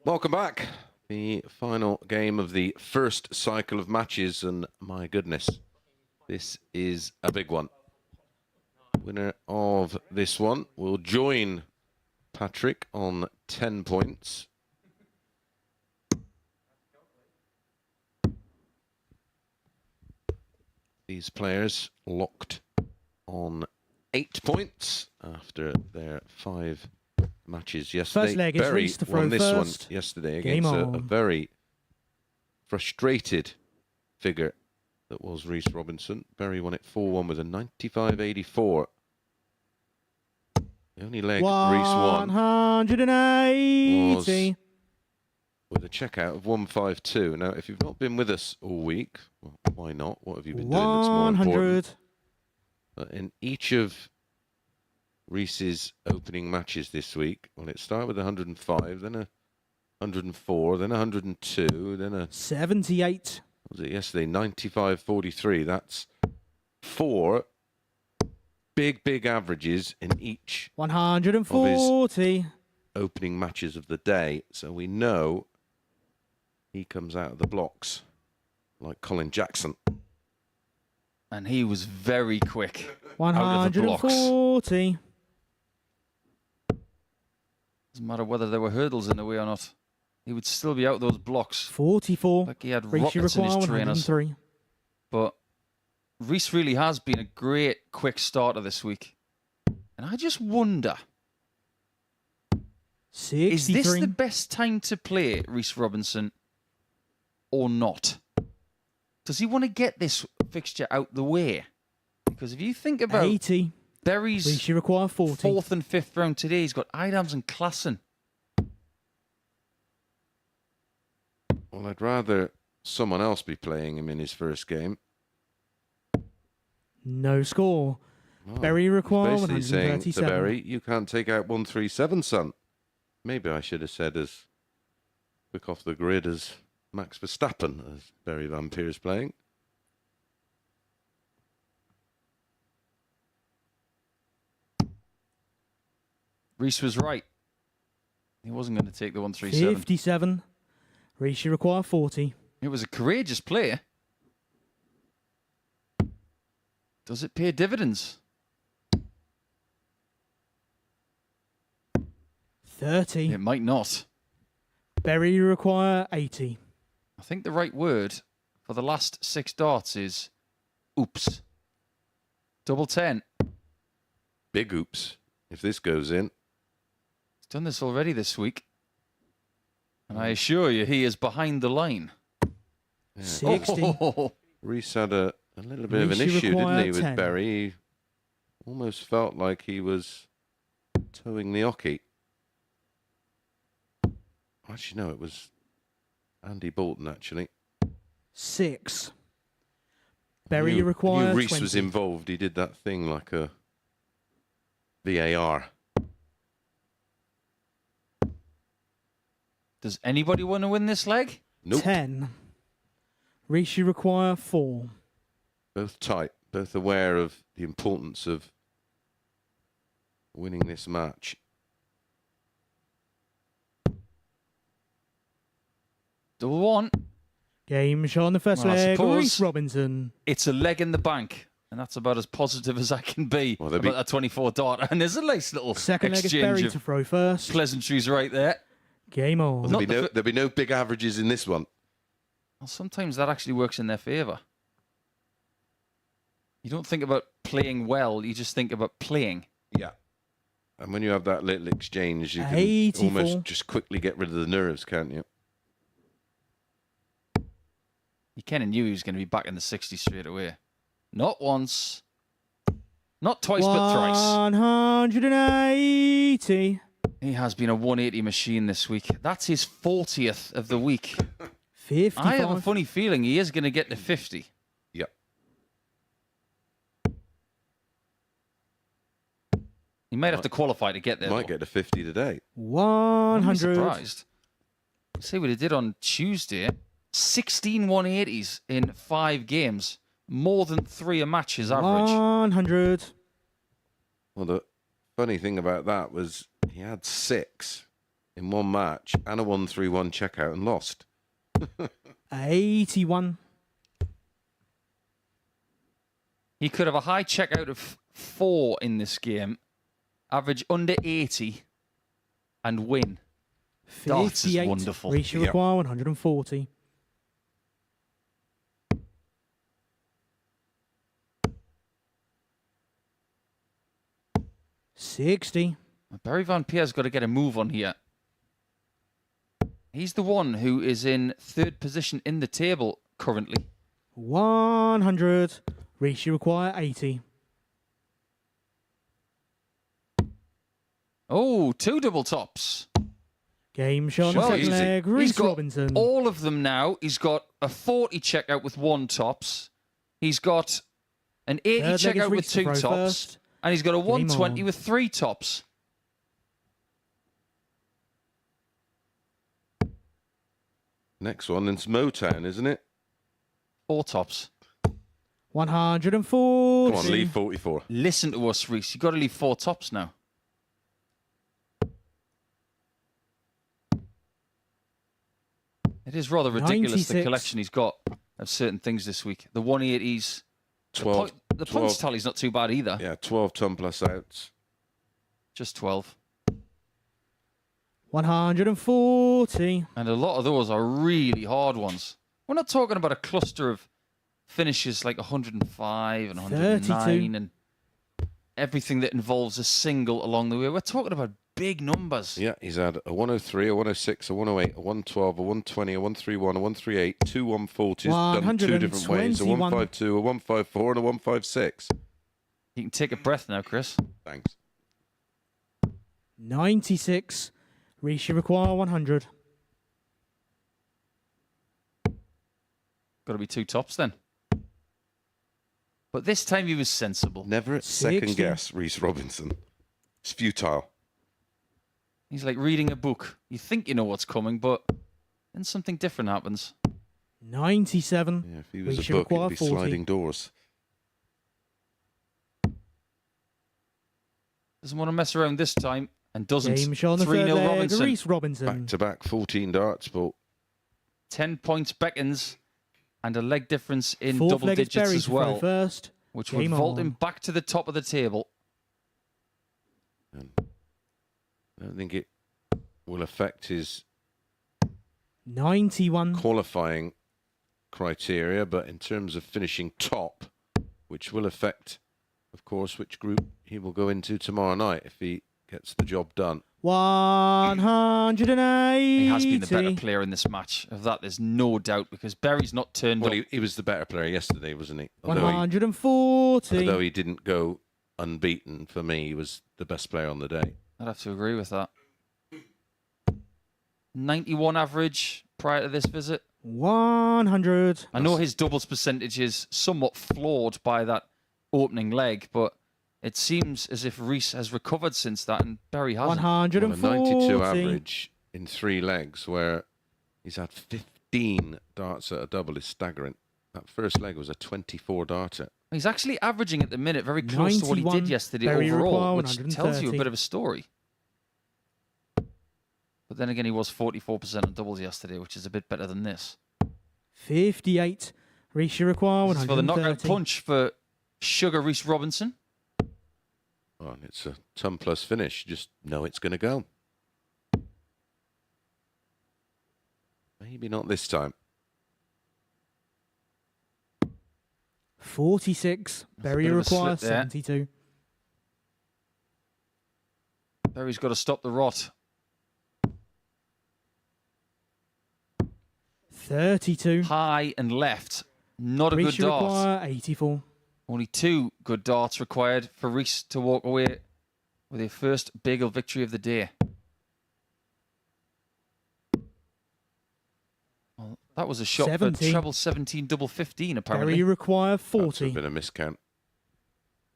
Welcome back. The final game of the first cycle of matches, and my goodness, this is a big one. Winner of this one will join Patrick on 10 points. These players locked on 8 points after their 5 matches yesterday. First leg is Berry Reese to throw won this first. one yesterday Game against a on. very frustrated figure that was Reese Robinson. Berry won it 4-1 with a 95.84. The only leg Reese won 180. was with a checkout of 152. Now, if you've not been with us all week, well, why not? What have you been doing that's more important? 100. In each of Reese's opening matches this week, well, it started with 105, then a 104, then 102, then a 78. what was it yesterday? 95.43. That's 4 big averages in each 140. opening matches of the day. So we know he comes out of the blocks like Colin Jackson. And he was very quick out of the blocks. 140. Doesn't matter whether there were hurdles in the way or not. He would still be out those blocks. 44. Like he had Reach your rockets in his require trainers. 103. But Reese really has been a great quick starter this week. And I just wonder, 63. is this the best time to play Reese Robinson or not? Does he want to get this fixture out the way? Because if you think about 80. Berry's Reach your require 40. 4th and 5th round today, he's got Idams and Klassen. Well, I'd rather someone else be playing him in his first game. No score. Oh, Berry require basically saying to 137. Berry, you can't take out 137, son. Maybe I should have said as quick off the grid as Max Verstappen, as Berry Van Peer's playing. Reese was right. He wasn't going to take the 137. 57. Reach your require 40. It was a courageous play. Does it pay dividends? 30. It might not. Berry require 80. I think the right word for the last 6 darts is oops. Double 10. Big oops. If this goes in. He's done this already this week. And I assure you, he is behind the line. Yeah. 60. Reese had a little bit of an Reese, you issue, didn't require he, with 10. Berry? He almost felt like he was towing the oche. Actually, no, it was Andy Bolton, actually. 6. Berry Knew require Reese 20. was involved. He did that thing like a VAR. Does anybody want to win this leg? Nope. 10. Reach you require 4. Both tight, both aware of the importance of winning this match. Double 1. Game shot on the first Well, I leg. suppose- Reese Robinson. It's a leg in the bank. And that's about as positive as I can be Well, about that 24 dart. And there's a nice little Second leg is exchange Berry of to throw first. pleasantries right there. Game on. Well, there'll be no big averages in this one. Well, sometimes that actually works in their favour. You don't think about playing well, you just think about playing. Yeah. And when you have that little exchange, you can 84. almost just quickly get rid of the nerves, can't you? You kind of knew he was going to be back in the 60s straight away. Not once, not twice, but thrice. 180. He has been a 180 machine this week. That's his 40th of the week. 55. I have a funny feeling he is going to get to 50. Yep. He might have to qualify to get there. Might though. get to 50 today. I'm 100. surprised. See what he did on Tuesday. 16 180s in 5 games. More than 3 a match his average. 100. Well, the funny thing about that was he had 6 in one match and a 1-3-1 checkout and lost. 81. He could have a high checkout of 4 in this game, average under 80, and win. Darts is 58. wonderful. Reach you Yep. require 140. $60. Barry Van Peer's got to get a move on here. He's the one who is in 3rd position in the table currently. 100. Reach you require 80. Oh, 2 double tops. Game shot on Well, the second easy. leg. He's Reece got Robinson. all of them now. He's got a 40 checkout with 1 tops. He's got an 80 Third leg is checkout with Reece to 2 throw tops. first. And he's got a 120 on. with 3 tops. Next one, it's Motown, isn't it? 4 tops. 140. Come on, leave 44. Listen to us, Reece. You've got to leave 4 tops now. It is rather ridiculous, the 96. collection he's got of certain things this week. The 180s. 12. The points tally's not too bad either. Yeah, 12 ton plus outs. Just 12. 140. And a lot of those are really hard ones. We're not talking about a cluster of finishes like 105 and 109 32. and everything that involves a single along the way. We're talking about big numbers. Yeah, he's had a 103, a 106, a 108, a 112, a 120, a 131, a 138, 2 140s done 2 different ways, a 152, a 154, and a 156. You can take a breath now, Chris. Thanks. 96. Reece, you require 100. Got to be 2 tops then. But this time he was sensible. Never 60. second guess Reece Robinson. It's futile. He's like reading a book. You think you know what's coming, but then something different happens. 97. Yeah, if he was Reece, a you book, it'd require be 40. sliding doors. Doesn't want to mess around this time and doesn't. Game shot on the 3-0 third leg. Robinson. Reece Robinson. Back-to-back 14 darts, but 10 points beckons and a leg difference in Fourth double leg is digits Berry as to throw well, first. which would Game vault on. him back to the top of the table. I don't think it will affect his 91. qualifying criteria, but in terms of finishing top, which will affect, of course, which group he will go into tomorrow night if he gets the job done. 180. He has been the better player in this match. Of that, there's no doubt, because Berry's not turned Well, up. he was the better player yesterday, wasn't he? Although 140. he didn't go unbeaten, for me, he was the best player on the day. I'd have to agree with that. 91 average prior to this visit. 100. I know his doubles percentage is somewhat flawed by that opening leg, but it seems as if Reece has recovered since that, and Berry hasn't. 140. Well, a 92 average in 3 legs, where he's had 15 darts at a double, is staggering. That first leg was a 24 darter. He's actually averaging at the minute very close to what he 91, did yesterday Berry overall, require which tells you a 130. bit of a story. But then again, he was 44% on doubles yesterday, which is a bit better than this. 58. Reece, you require This is for the 130. knockout punch for Sugar Reece Robinson. Oh, and it's a ton plus finish. You just know it's going to go. Maybe not this time. 46. Berry bit of a require slip there. 72. Berry's got to stop the rot. 32. High and left. Not a Reece, good you dart. require 84. Only 2 good darts required for Reece to walk away with a first bagel victory of the day. Well, that was a shot 70. for treble 17, double 15, Berry, apparently. you require That's 40. been a miscount.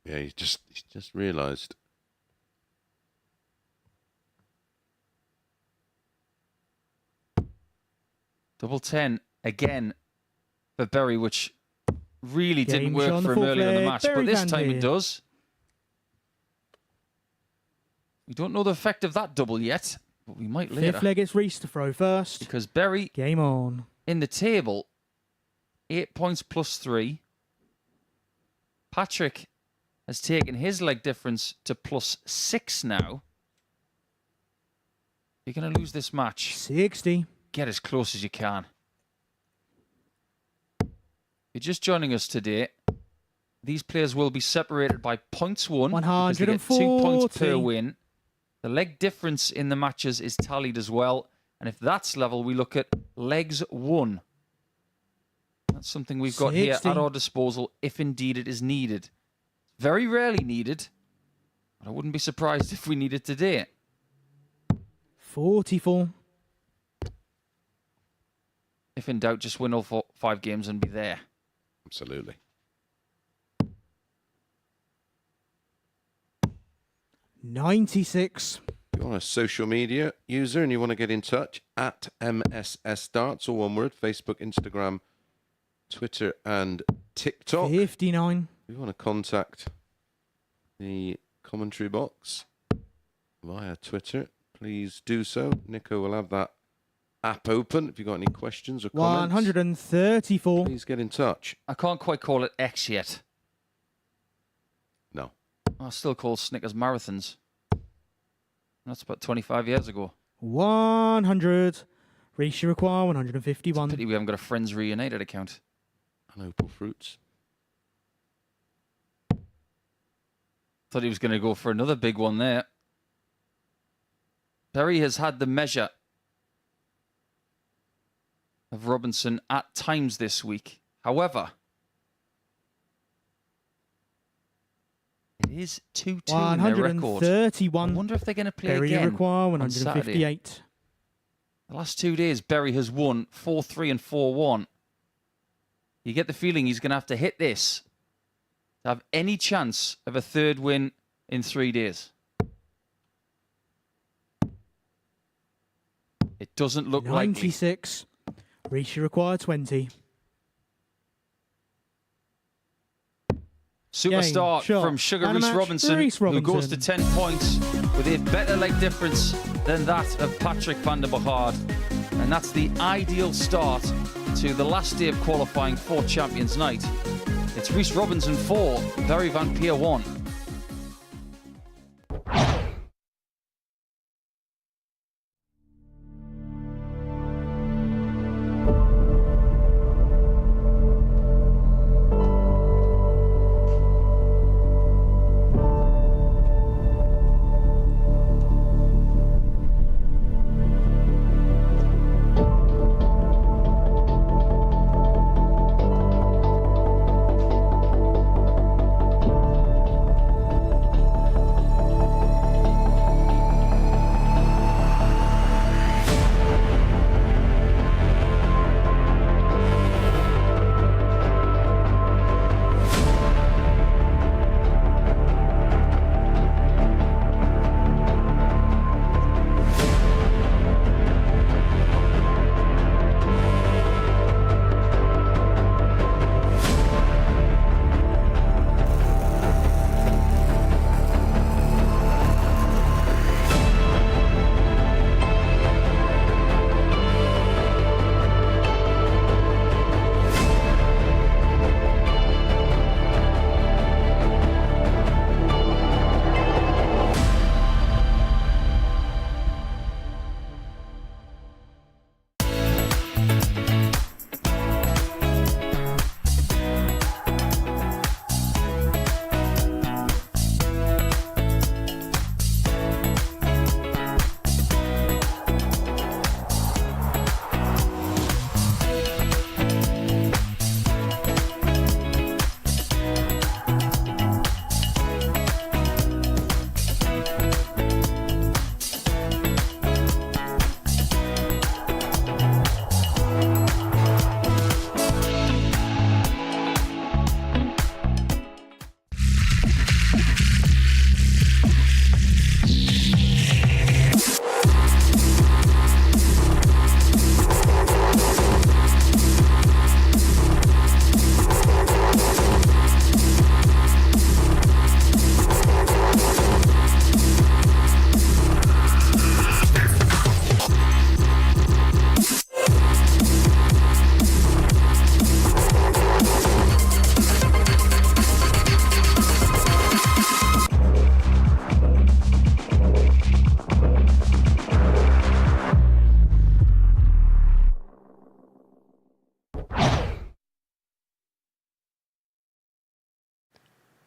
Yeah, he's just realised. Double 10 again for Berry, which really didn't Game work shot on the for him fourth earlier in the leg. match. Berry But this Van time it Deer. does. We don't know the effect of that double yet, but we might later. Fifth leg is Reece to throw first. Because Berry Game on. in the table, 8 points plus 3. Patrick has taken his leg difference to plus 6 now. You're going to lose this match. 60. Get as close as you can. If you're just joining us today, these players will be separated by points won. Because they get 2 points per 140. win. The leg difference in the matches is tallied as well. And if that's level, we look at legs won. That's something we've got here 60. at our disposal, if indeed it is needed. Very rarely needed, but I wouldn't be surprised if we need it today. 44. If in doubt, just win all 5 games and be there. Absolutely. 96. If you're a social media user and you want to get in touch, at MSS Darts, all one word, Facebook, Instagram, Twitter, and TikTok. 59. If you want to contact the commentary box via Twitter, please do so. Nico will have that app open. If you've got any questions or comments, 134. please get in touch. I can't quite call it X yet. No. I still call Snickers marathons. That's about 25 years ago. 100. Rishi require 151. Pity we haven't got a Friends Reunited account. And Opal Fruits. Thought he was going to go for another big one there. Berry has had the measure of Robinson at times this week. However, it is 2-2 in their record. 131. I wonder if they're going to play Berry again require on Saturday. 158. The last 2 days, Berry has won 4-3 and 4-1. You get the feeling he's going to have to hit this to have any chance of a third win in 3 days. It doesn't look likely. 96. Rishi require 20. Superstar Game, from shot, Sugar and a Reese match, Robinson, Reece who goes to Robinson. 10 points with a better leg difference than that of Patrick van der Behard. And that's the ideal start to the last day of qualifying for Champions Night. It's Reece Robinson 4, Barry Van Peer 1.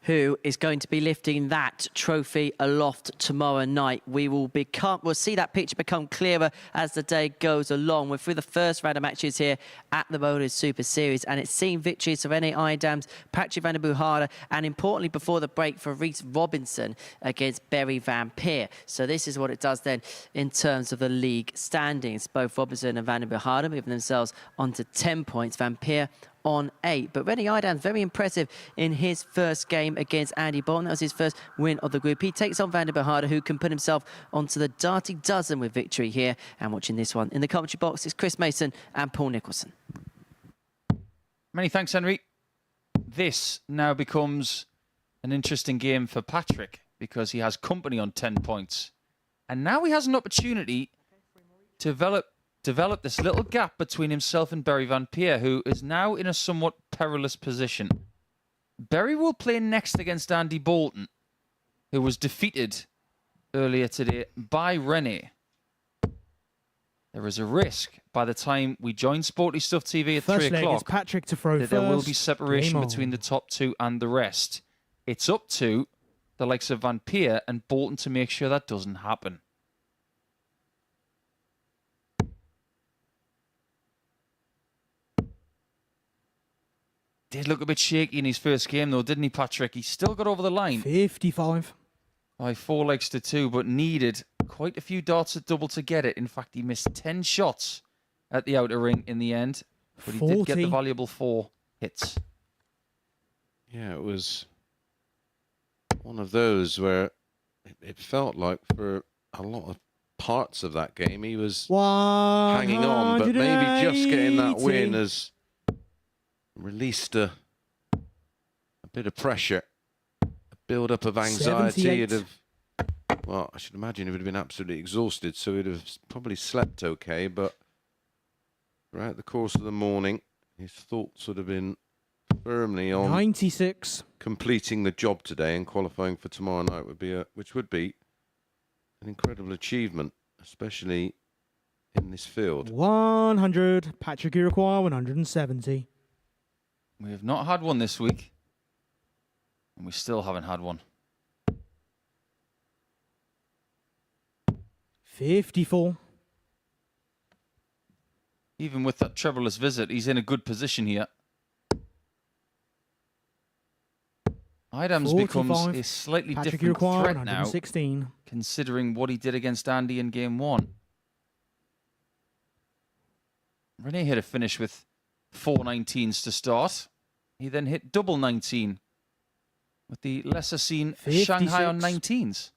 who is going to be lifting that trophy aloft tomorrow night. We'll see that picture become clearer as the day goes along. We're through the first round of matches here at the MODUS Super Series, and it's seen victories for Rene Idams, Patrick van der Buchade, and importantly before the break for Reece Robinson against Berry Van Peer. So this is what it does then in terms of the league standings. Both Robinson and van der Buchade moving themselves onto 10 points. Van Peer on 8. But Rene Idams, very impressive in his first game against Andy Bolton. That was his first win of the group. He takes on van der Buchade, who can put himself onto the Darty Dozen with victory here. And watching this one in the commentary box is Chris Mason and Paul Nicholson. Many thanks, Henry. This now becomes an interesting game for Patrick because he has company on 10 points. And now he has an opportunity to develop this little gap between himself and Berry Van Peer, who is now in a somewhat perilous position. Berry will play next against Andy Bolton, who was defeated earlier today by Rene. There is a risk by the time we join Sporty Stuff TV at 3 o'clock Patrick to throw that there will be separation between the top two and the rest. It's up to the likes of Van Peer and Bolton to make sure that doesn't happen. Did look a bit shaky in his first game, though, didn't he, Patrick? He still got over the line 55 by 4 legs to 2, but needed quite a few darts at double to get it. In fact, he missed 10 shots at the outer ring in the end, but he did get the valuable 4 hits. Yeah, it was one of those where it felt like for a lot of parts of that game he was hanging on, but maybe just getting that win has released a bit of pressure, a build-up of anxiety. It'd have, well, I should imagine he would have been absolutely exhausted, so he'd have probably slept okay, but throughout the course of the morning, his thoughts would have been firmly on 96, completing the job today and qualifying for tomorrow night, which would be an incredible achievement, especially in this field. 100. Patrick, you require 170. We have not had one this week, and we still haven't had one. 54. Even with that trebleless visit, he's in a good position here. Idams 45. becomes a slightly Patrick, different you require threat now, 116. considering what he did against Andy in game 1. Rene hit a finish with 4 19s to start. He then hit double 19 with the lesser seen 56. Shanghai on 19s.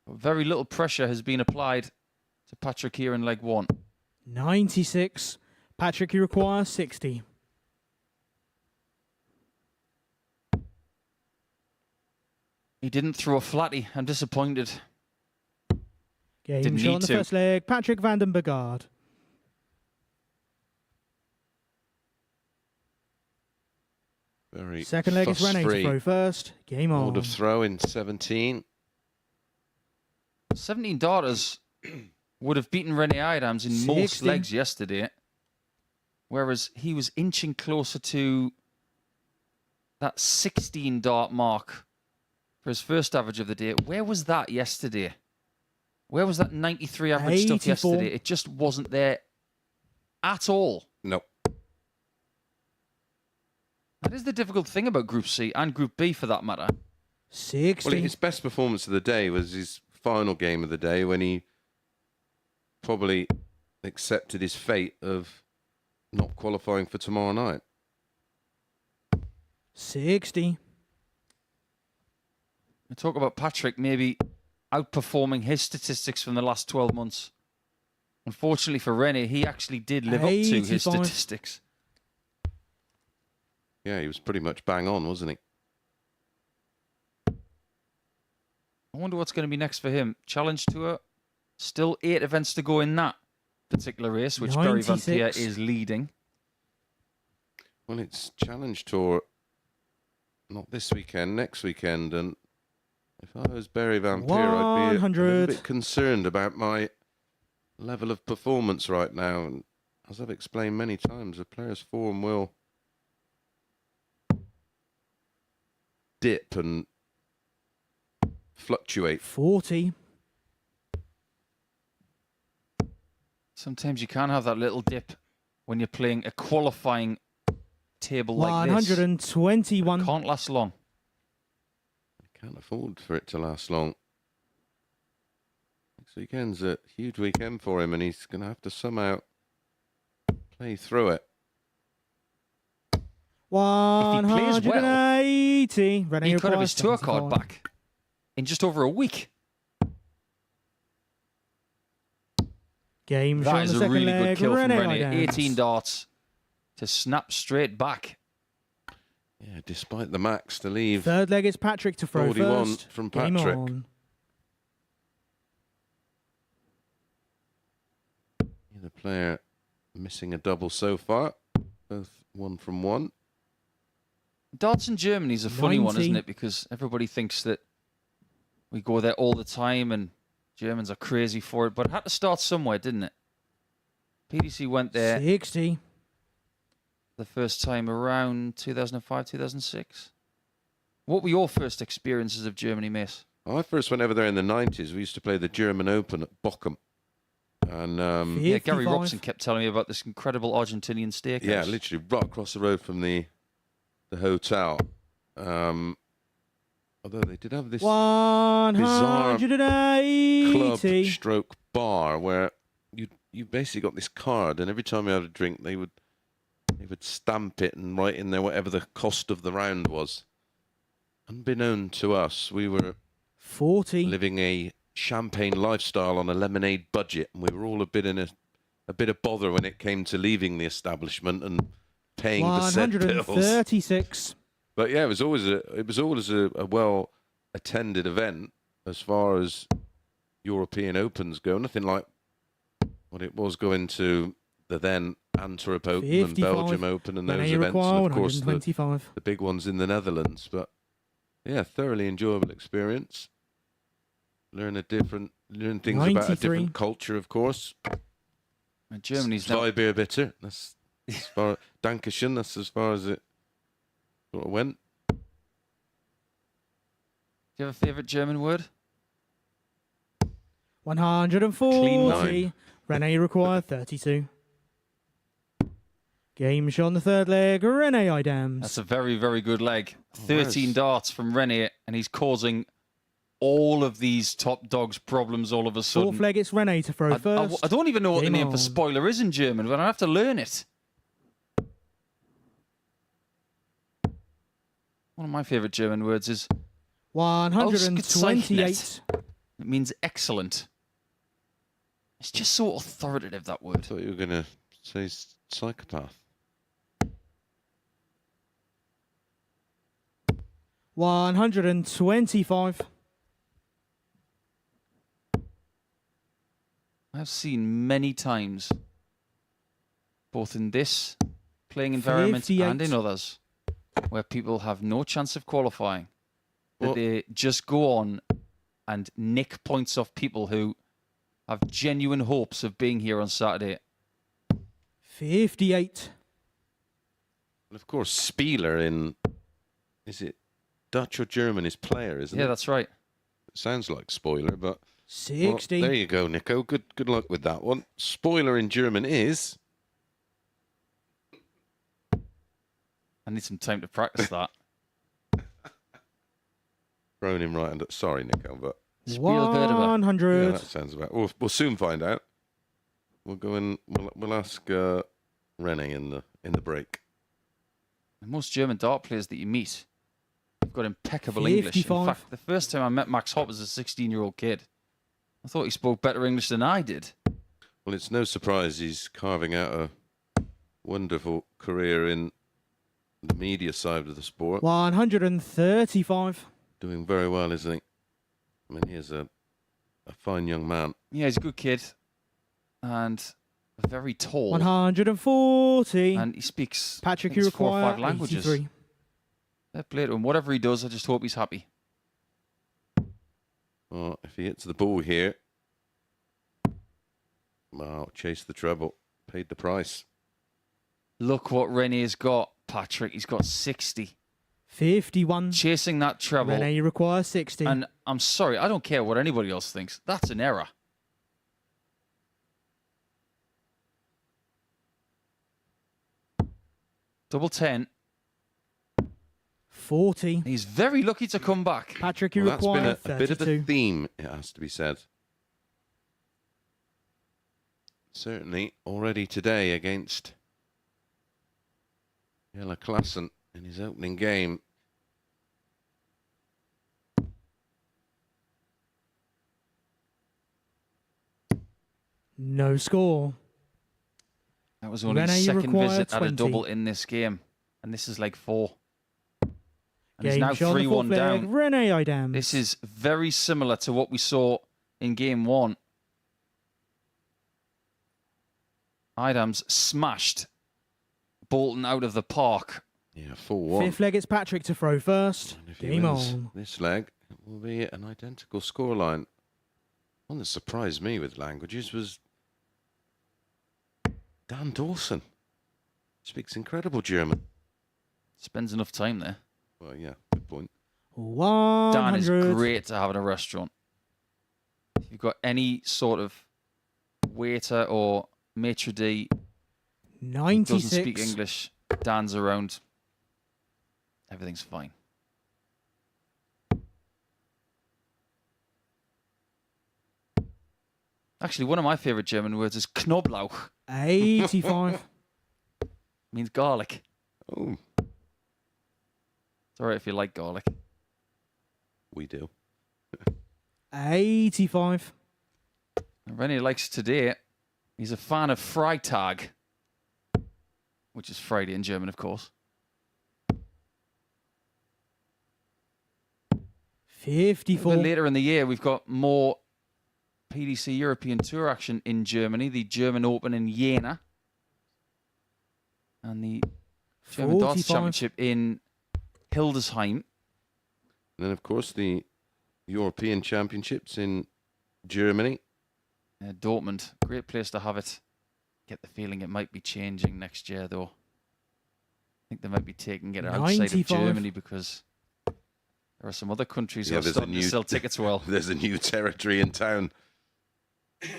Very little pressure has been applied to Patrick here in leg 1. 96. Patrick, you require 60. He didn't throw a flatty. I'm disappointed. Game Didn't shot on need the to. first leg. Patrick van den Bergard. Very Second leg is Rene to fuss-free throw first. Game on. mode of throw in 17. 17 darters would have beaten Rene Idams in most 60. legs yesterday, whereas he was inching closer to that 16 dart mark for his first average of the day. Where was that yesterday? Where was that 93 average stuff 84. yesterday? It just wasn't there at all. No. That is the difficult thing about Group C and Group B for that matter. 60. Well, his best performance of the day was his final game of the day when he probably accepted his fate of not qualifying for tomorrow night. 60. We talk about Patrick maybe outperforming his statistics from the last 12 months. Unfortunately for Rene, he actually did live up to his 85. statistics. Yeah, he was pretty much bang on, wasn't he? I wonder what's going to be next for him. Challenge Tour, still 8 events to go in that particular race, which Berry Van 96. Peer is leading. Well, it's Challenge Tour, not this weekend, next weekend. And if I was Berry Van Peer, I'd be a 100. little bit concerned about my level of performance right now. And as I've explained many times, the player's form will dip and fluctuate. 40. Sometimes you can have that little dip when you're playing a qualifying table like this. 121. Can't last long. Can't afford for it to last long. Next weekend's a huge weekend for him, and he's going to have to somehow play through it. 180. Rene He could have requires his tour card 75. back in just over a week. Game That shot is on the a second really good leg. kill from Rene Rene. Idams. 18 darts to snap straight back. Yeah, despite the max to leave. Third leg, it's Patrick to throw 41 first. from Game Patrick. on. The player missing a double so far. Both 1 from 1. Darts in Germany is a funny one, 90. isn't it? Because everybody thinks that we go there all the time and Germans are crazy for it. But it had to start somewhere, didn't it? PDC went there 60. the first time around 2005, 2006. What were your first experiences of Germany, Mace? I first went over there in the 90s. We used to play the German Open at Bochum. And Yeah, Gary 55. Robson kept telling me about this incredible Argentinian steakhouse. yeah, literally right across the road from the hotel. Although they did have this club 180. stroke bar where you basically got this card, and every time you had a drink, they would stamp it and write in there whatever the cost of the round was. Unbeknown to us, we were 40. living a champagne lifestyle on a lemonade budget, and we were all a bit of bother when it came to leaving the establishment and paying the said bills. 136. But yeah, it was always a well attended event as far as European Opens go. Nothing like what it was going to the then Antwerp Open 55. and Belgium Open and those Rene events, require and of course 125. the big ones in the Netherlands. But yeah, thoroughly enjoyable experience. Learn things about a 93. different culture, of course. And Germany's now... Zweibeer That's as far. Dankeschön. That's as far as it sort of went. Do you have a favourite German word? 140. Clean 9. Rene required 32. Game shot on the third leg. Rene Idams. That's a very, very good leg. 13 darts from Rene, and he's causing all of these top dogs problems all of a sudden. Fourth leg, it's Rene to throw first. I don't even know what the Game name on. for spoiler is in German, but I have to learn it. One of my favourite German words is 128. it means excellent. It's just so authoritative, that word. I thought you were going to say psychopath. 125. I've seen many times, both in this playing environment 58. and in others, where people have no chance of qualifying, that Well- they just go on and nick points off people who have genuine hopes of being here on Saturday. 58. And of course, Spieler is it Dutch or German is player, isn't Yeah, it? that's right. It sounds like spoiler, but 60. well, there you go, Nico. Good luck with that one. Spoiler in German is I need some time to practice that. thrown him right under. Sorry, Nico, but Spielberger. yeah, 100. that sounds about. We'll soon find out. We'll go in. We'll ask Rene in the break. Most German dart players that you meet have got impeccable English. In 55. fact, the first time I met Max Hopp as a 16-year-old kid, I thought he spoke better English than I did. Well, it's no surprise he's carving out a wonderful career in the media side of the sport. 135. Doing very well, isn't he? I mean, he is a fine young man. Yeah, he's a good kid and very tall. 140. And he speaks Patrick, I you think it's 4 or require 5 languages. 83. Fair play to him. Whatever he does, I just hope he's happy. Well, if he hits the ball here, well, chase the treble, paid the price. Look what Rene's got, Patrick. He's got 60. 51. chasing that treble. Rene, you require 60. And I'm sorry, I don't care what anybody else thinks. That's an error. Double 10. 40. He's very lucky to come back. Patrick, you Well, that's require been a bit of 32. a theme, it has to be said. Certainly already today against Jelle Klassen in his opening game. No score. That was only Rene, his you second require visit at a 20. double in this game. And this is like 4. And he's Game now shot on the 3-1 fourth leg. down. Rene Idams. This is very similar to what we saw in game 1. Idams smashed Bolton out of the park. Yeah, 4-1. Fifth leg, it's Patrick to throw first. And if he Game wins on. this leg, it will be an identical scoreline. One that surprised me with languages was Dan Dawson. Speaks incredible German. Spends enough time there. Well, yeah, good point. 100. Dan is great to have in a restaurant. If you've got any sort of waiter or maitre d' who 96. doesn't speak English, Dan's around. Everything's fine. Actually, one of my favourite German words is Knoblauch. 85. Means garlic. Oh, It's all right if you like garlic. we do. 85. And Rennie likes today. He's a fan of Freitag, which is Friday in German, of course. A 54. bit later in the year, we've got more PDC European Tour action in Germany, the German Open in Jena, and the German Darts 45. Championship in Hildesheim. And then, of course, the European Championships in Germany. Dortmund, great place to have it. Get the feeling it might be changing next year, though. I think they might be taking it outside 95. of Germany because there are some other countries that are starting to sell tickets well. There's a new territory in town. course,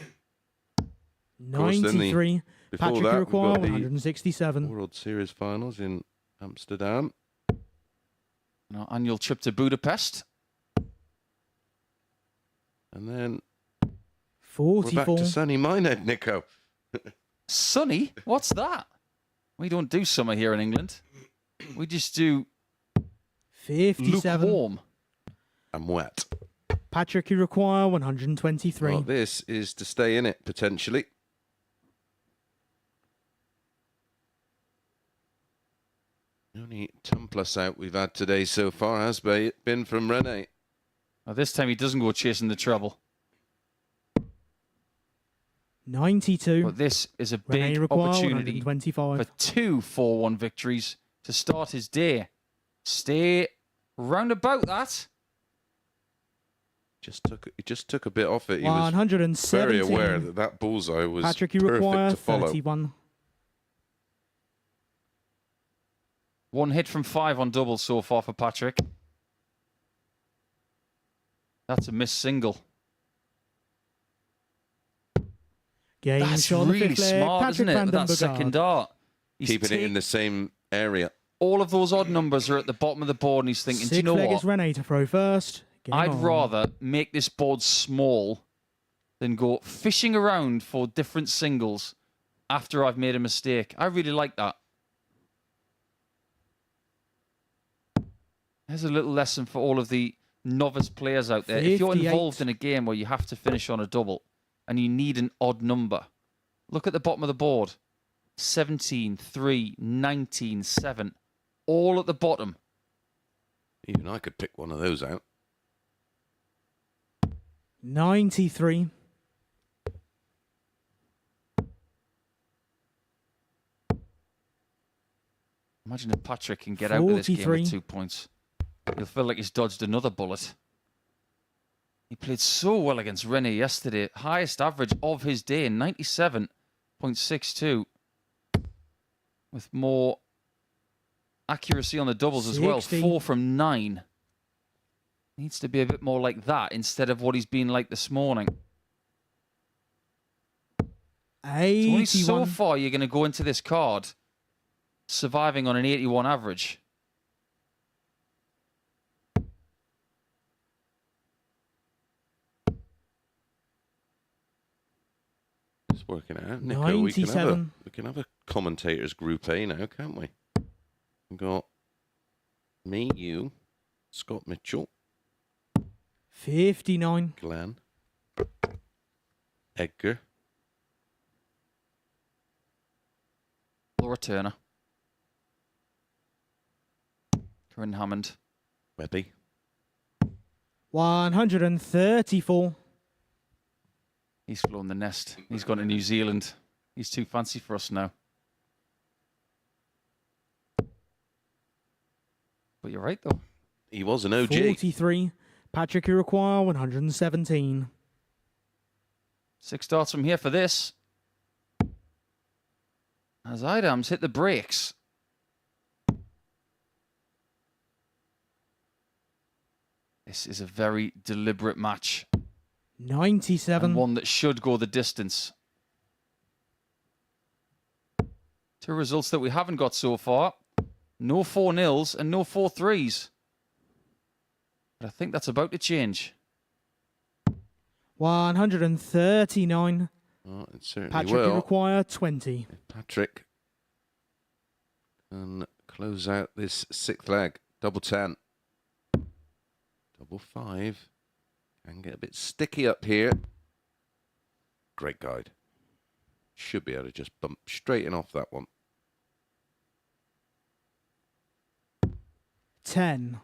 then the- 93. Before Patrick, that, you we've require got the 167. World Series finals in Amsterdam. And our annual trip to Budapest. And then we're back 44. to sunny Minehead, Nico. Sunny? What's that? We don't do summer here in England. We just do 57. lukewarm. I'm wet. Patrick, you require 123. Well, this is to stay in it, potentially. The only ton-plus out we've had today so far has been from Rene. Now, this time he doesn't go chasing the treble. 92. But this is a Rene, big you require opportunity 125. for 2 4-1 victories to start his day. Stay round about that. He just took a bit off it. He was 117. very aware that that bullseye was Patrick, you require perfect to follow. 31. One hit from 5 on double so far for Patrick. That's a missed single. Game That's shot on the really fifth leg. smart, Patrick isn't it? van With den that second dart. He's Keeping it in the same area. all of those odd numbers are at the bottom of the board, and he's thinking, do you Sixth know leg what? is Rene to throw first. Game I'd on. rather make this board small than go fishing around for different singles after I've made a mistake. I really like that. There's a little lesson for all of the novice players out there. If you're 58. involved in a game where you have to finish on a double and you need an odd number, look at the bottom of the board. 17, 3, 19, 7. All at the bottom. Even I could pick one of those out. 93. Imagine if Patrick can get out of this game 43. with 2 points. He'll feel like he's dodged another bullet. He played so well against Rene yesterday. Highest average of his day, 97.62. With more accuracy on the doubles as well. 60. 4 from 9. Needs to be a bit more like that instead of what he's been like this morning. So only 81. so far you're going to go into this card surviving on an 81 average. It's working out. Nico, we 97. can have a commentators group A now, can't we? We've got me, you, Scott Mitchell, 59. Glenn, Edgar, Laura Turner. Corinne Hammond. Webby. 134. He's flown the nest. He's gone to New Zealand. He's too fancy for us now. But you're right, though. He was an OG. 43. Patrick Iroquois, 117. 6 starts from here for this. As Idams hit the brakes. This is a very deliberate match. 97. And one that should go the distance. 2 results that we haven't got so far. No 4-0s and no 4-3s. But I think that's about to change. 139. Oh, it certainly Patrick will. Iroquois, 20. Patrick can close out this 6th leg. Double 10. Double 5. Can get a bit sticky up here. Great guide. Should be able to just bump straight in off that one. 10.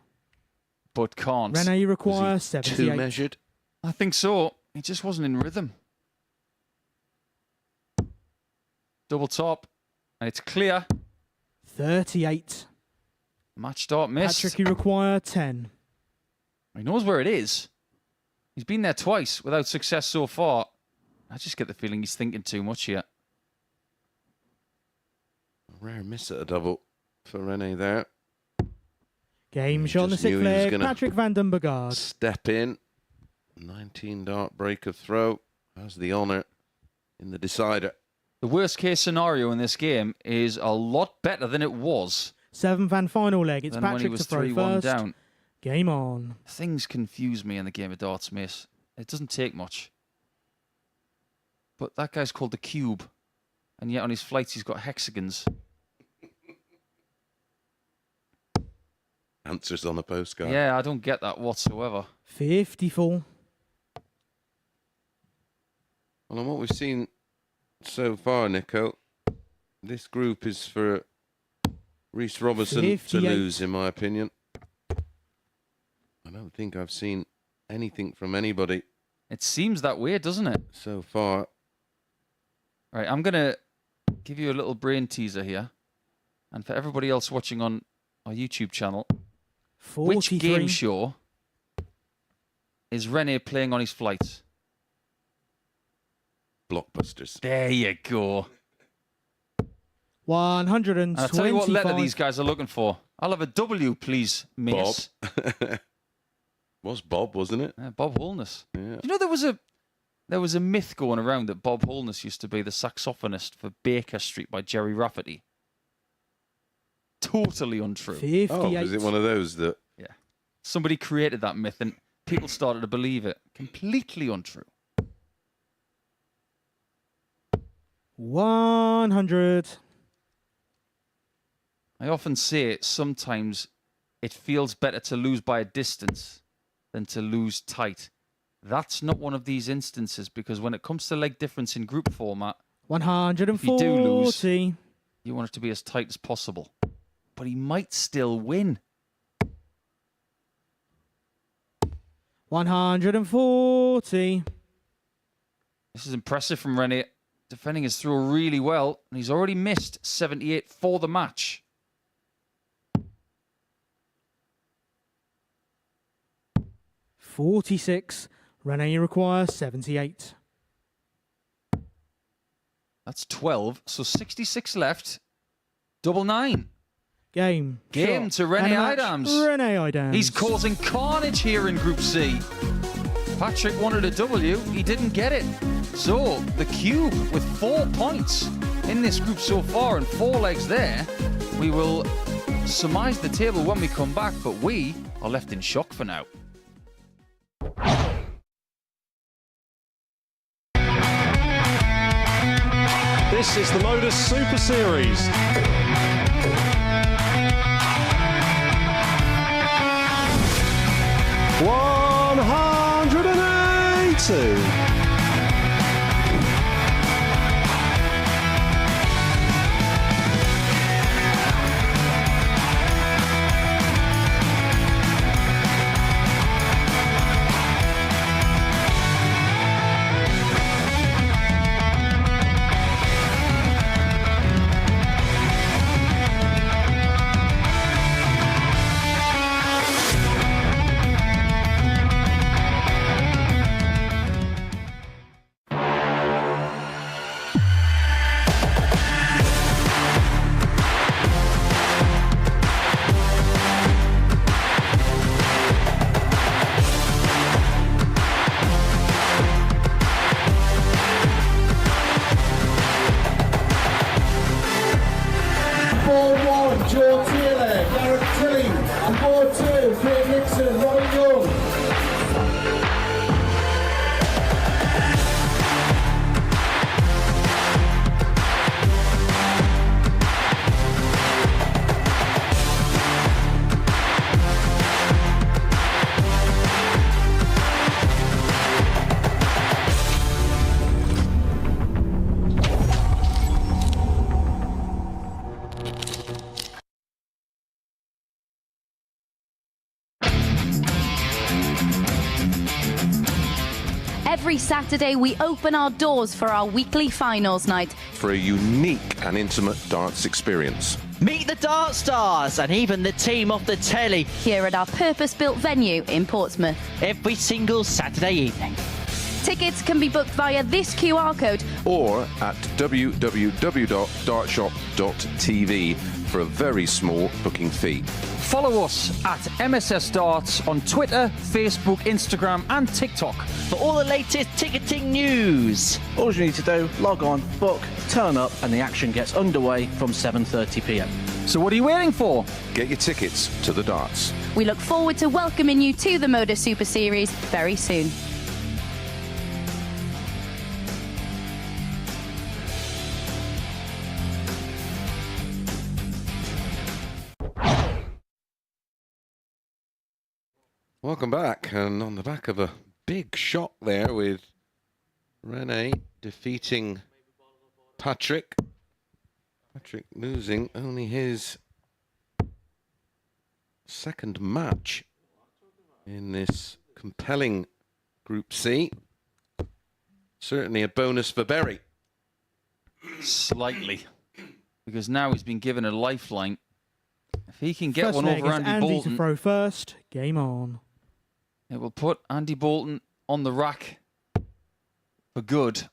But can't. Rene Iroquois, Was he 78. too measured? I think so. He just wasn't in rhythm. Double top. And it's clear. 38. Match start missed. Patrick Iroquois, 10. He knows where it is. He's been there twice without success so far. I just get the feeling he's thinking too much here. A rare miss at a double for Rene there. Game shot on the Just knew 6th he was leg. gonna Patrick van den Bergard. Step in. 19 dart break of throw. Has the honour in the decider. The worst case scenario in this game is a lot better than it was 7th and final leg. It's than when he Patrick was to throw 3-1 first. down. Game on. Things confuse me in the game of darts, mate. It doesn't take much. But that guy's called the Cube. And yet on his flights he's got hexagons. Answers on the postcard. Yeah, I don't get that whatsoever. 54. Well, on what we've seen so far, Nico, this group is for Reece Robertson 58. to lose, in my opinion. I don't think I've seen anything from anybody It seems that way, doesn't it? so far. Right, I'm going to give you a little brain teaser here. And for everybody else watching on our YouTube channel, 43. which game show is Rene playing on his flights? Blockbusters. There you go. 125. And I'll tell you what letter these guys are looking for. I'll have a W, please, miss. Bob. Was Bob, wasn't it? Bob Holness. Yeah. You know, there was a myth going around that Bob Holness used to be the saxophonist for Baker Street by Jerry Rafferty. Totally untrue. 58. Oh, is it one of those that... Yeah. Somebody created that myth and people started to believe it. Completely untrue. 100. I often say sometimes it feels better to lose by a distance than to lose tight. That's not one of these instances because when it comes to leg difference in group format, 140. if you do lose, you want it to be as tight as possible. But he might still win. 140. This is impressive from Rene. Defending his throw really well, and he's already missed 78 for the match. .46. Rene requires 78. That's 12, so 66 left. Double 9. Game. Game Shot. to Rene And a match, Idams. Rene Idams. He's causing carnage here in Group C. Patrick wanted a W, he didn't get it. So, the Cube with 4 points in this group so far and 4 legs there. We will surmise the table when we come back, but we are left in shock for now. This is the MODUS Super Series. $180. Every Saturday, we open our doors for our weekly finals night. For a unique and intimate darts experience. Meet the Dart Stars and even the team off the telly Here at our purpose-built venue in Portsmouth. every single Saturday evening. Tickets can be booked via this QR code. Or at www.dartshop.tv for a very small booking fee. Follow us at MSS Darts on Twitter, Facebook, Instagram and TikTok. For all the latest ticketing news. All you need to do, log on, book, turn up, and the action gets underway from 7:30 p.m. So what are you waiting for? Get your tickets to the darts. We look forward to welcoming you to the MODUS Super Series very soon. Welcome back, and on the back of a big shock there with Rene defeating Patrick. Patrick losing only his second match in this compelling Group C. Certainly a bonus for Berry. Slightly. Because now he's been given a lifeline. If he can get First one leg over is Andy Andy Bolton, to throw first. Game on. it will put Andy Bolton on the rack for good.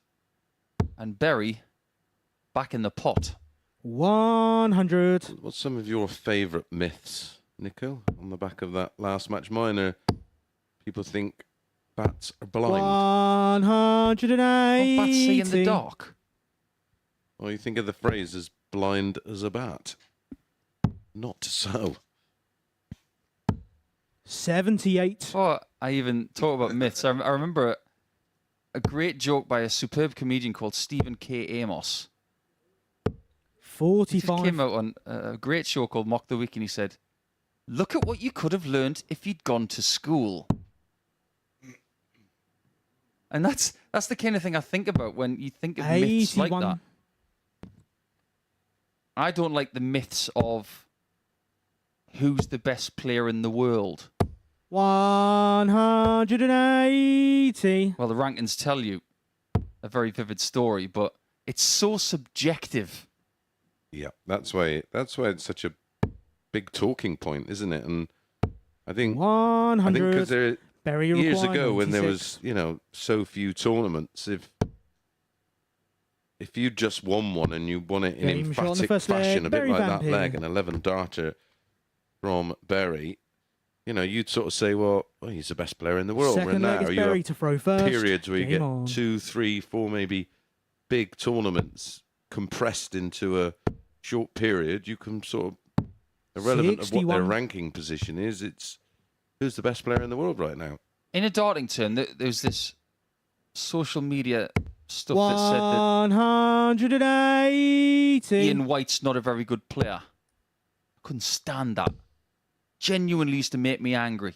And Berry back in the pot. 100. What's some of your favourite myths, Nico, on the back of that last match? Mine are people think bats are blind. 180. Oh, bats see in the dark. Or you think of the phrase as blind as a bat. Not so. 78. Oh, I even talk about myths. I remember a great joke by a superb comedian called Stephen K. Amos. He just 45. came out on a great show called Mock the Week, and he said, "Look at what you could have learned if you'd gone to school." And that's the kind of thing I think about when you think of myths like 81. that. I don't like the myths of who's the best player in the world. 180. Well, the rankings tell you a very vivid story, but it's so subjective. Yeah, that's why it's such a big talking point, isn't it? And I think 100. because there Berry years required ago when there 96. was so few tournaments, if if you just won one and you won it in Game shot on the emphatic first fashion, leg, a bit Berry like that Vampire. leg, an 11 darter from Berry, you know, you'd sort of say, well, he's the best player in the world. Second leg now is you Berry have to throw first. periods where you Game get on. 2, 3, 4 maybe big tournaments compressed into a short period. You can sort of, irrelevant of what their 61. ranking position is, it's who's the best player in the world right now. In a Dartington, there's this social media stuff that said that 180. Ian White's not a very good player. I couldn't stand that. Genuinely used to make me angry.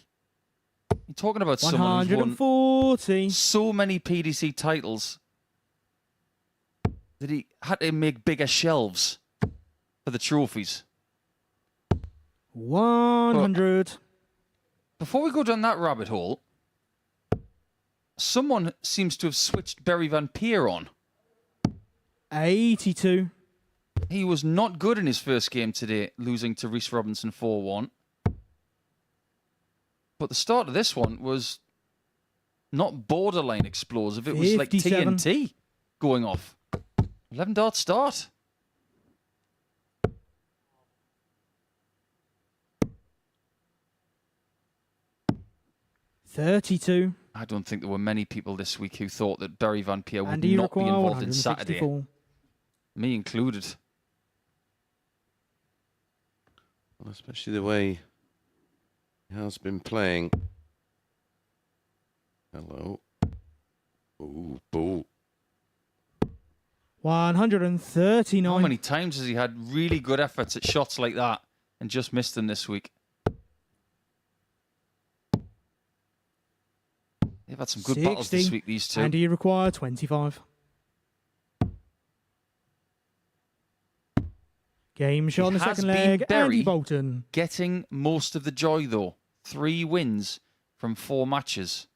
You're talking about someone who's won 140. so many PDC titles that he had to make bigger shelves for the trophies. 100. Before we go down that rabbit hole, someone seems to have switched Berry Van Peer on. 82. He was not good in his first game today, losing to Rhys Robinson 4-1. But the start of this one was not borderline explosive. It was like 57. TNT going off. 11 dart start. $32. I don't think there were many people this week who thought that Berry Van Peer would Andy not be require involved in Saturday. 164. Me included. Well, especially the way he has been playing. Hello. Ooh, boo. 139. How many times has he had really good efforts at shots like that and just missed them this week? They've had some good battles this 60. week, these two. And you require 25. Game shot on the It has second been leg. Berry Andy Bolton. getting most of the joy, though. 3 wins from 4 matches.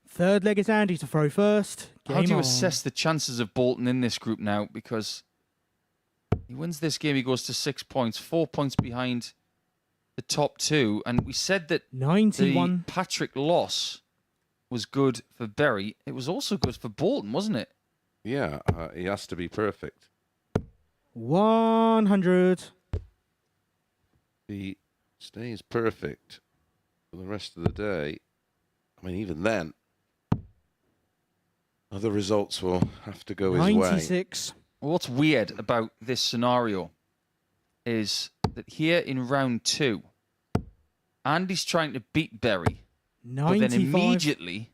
Third leg is Andy to throw first. Game How do you on. assess the chances of Bolton in this group now? Because he wins this game, he goes to 6 points, 4 points behind the top 2. And we said that 91. the Patrick loss was good for Berry. It was also good for Bolton, wasn't it? Yeah, he has to be perfect. 100. He stays perfect for the rest of the day. I mean, even then, other results will have to go his way. 96. What's weird about this scenario is that here in round 2, Andy's trying to beat Berry, but then 95. immediately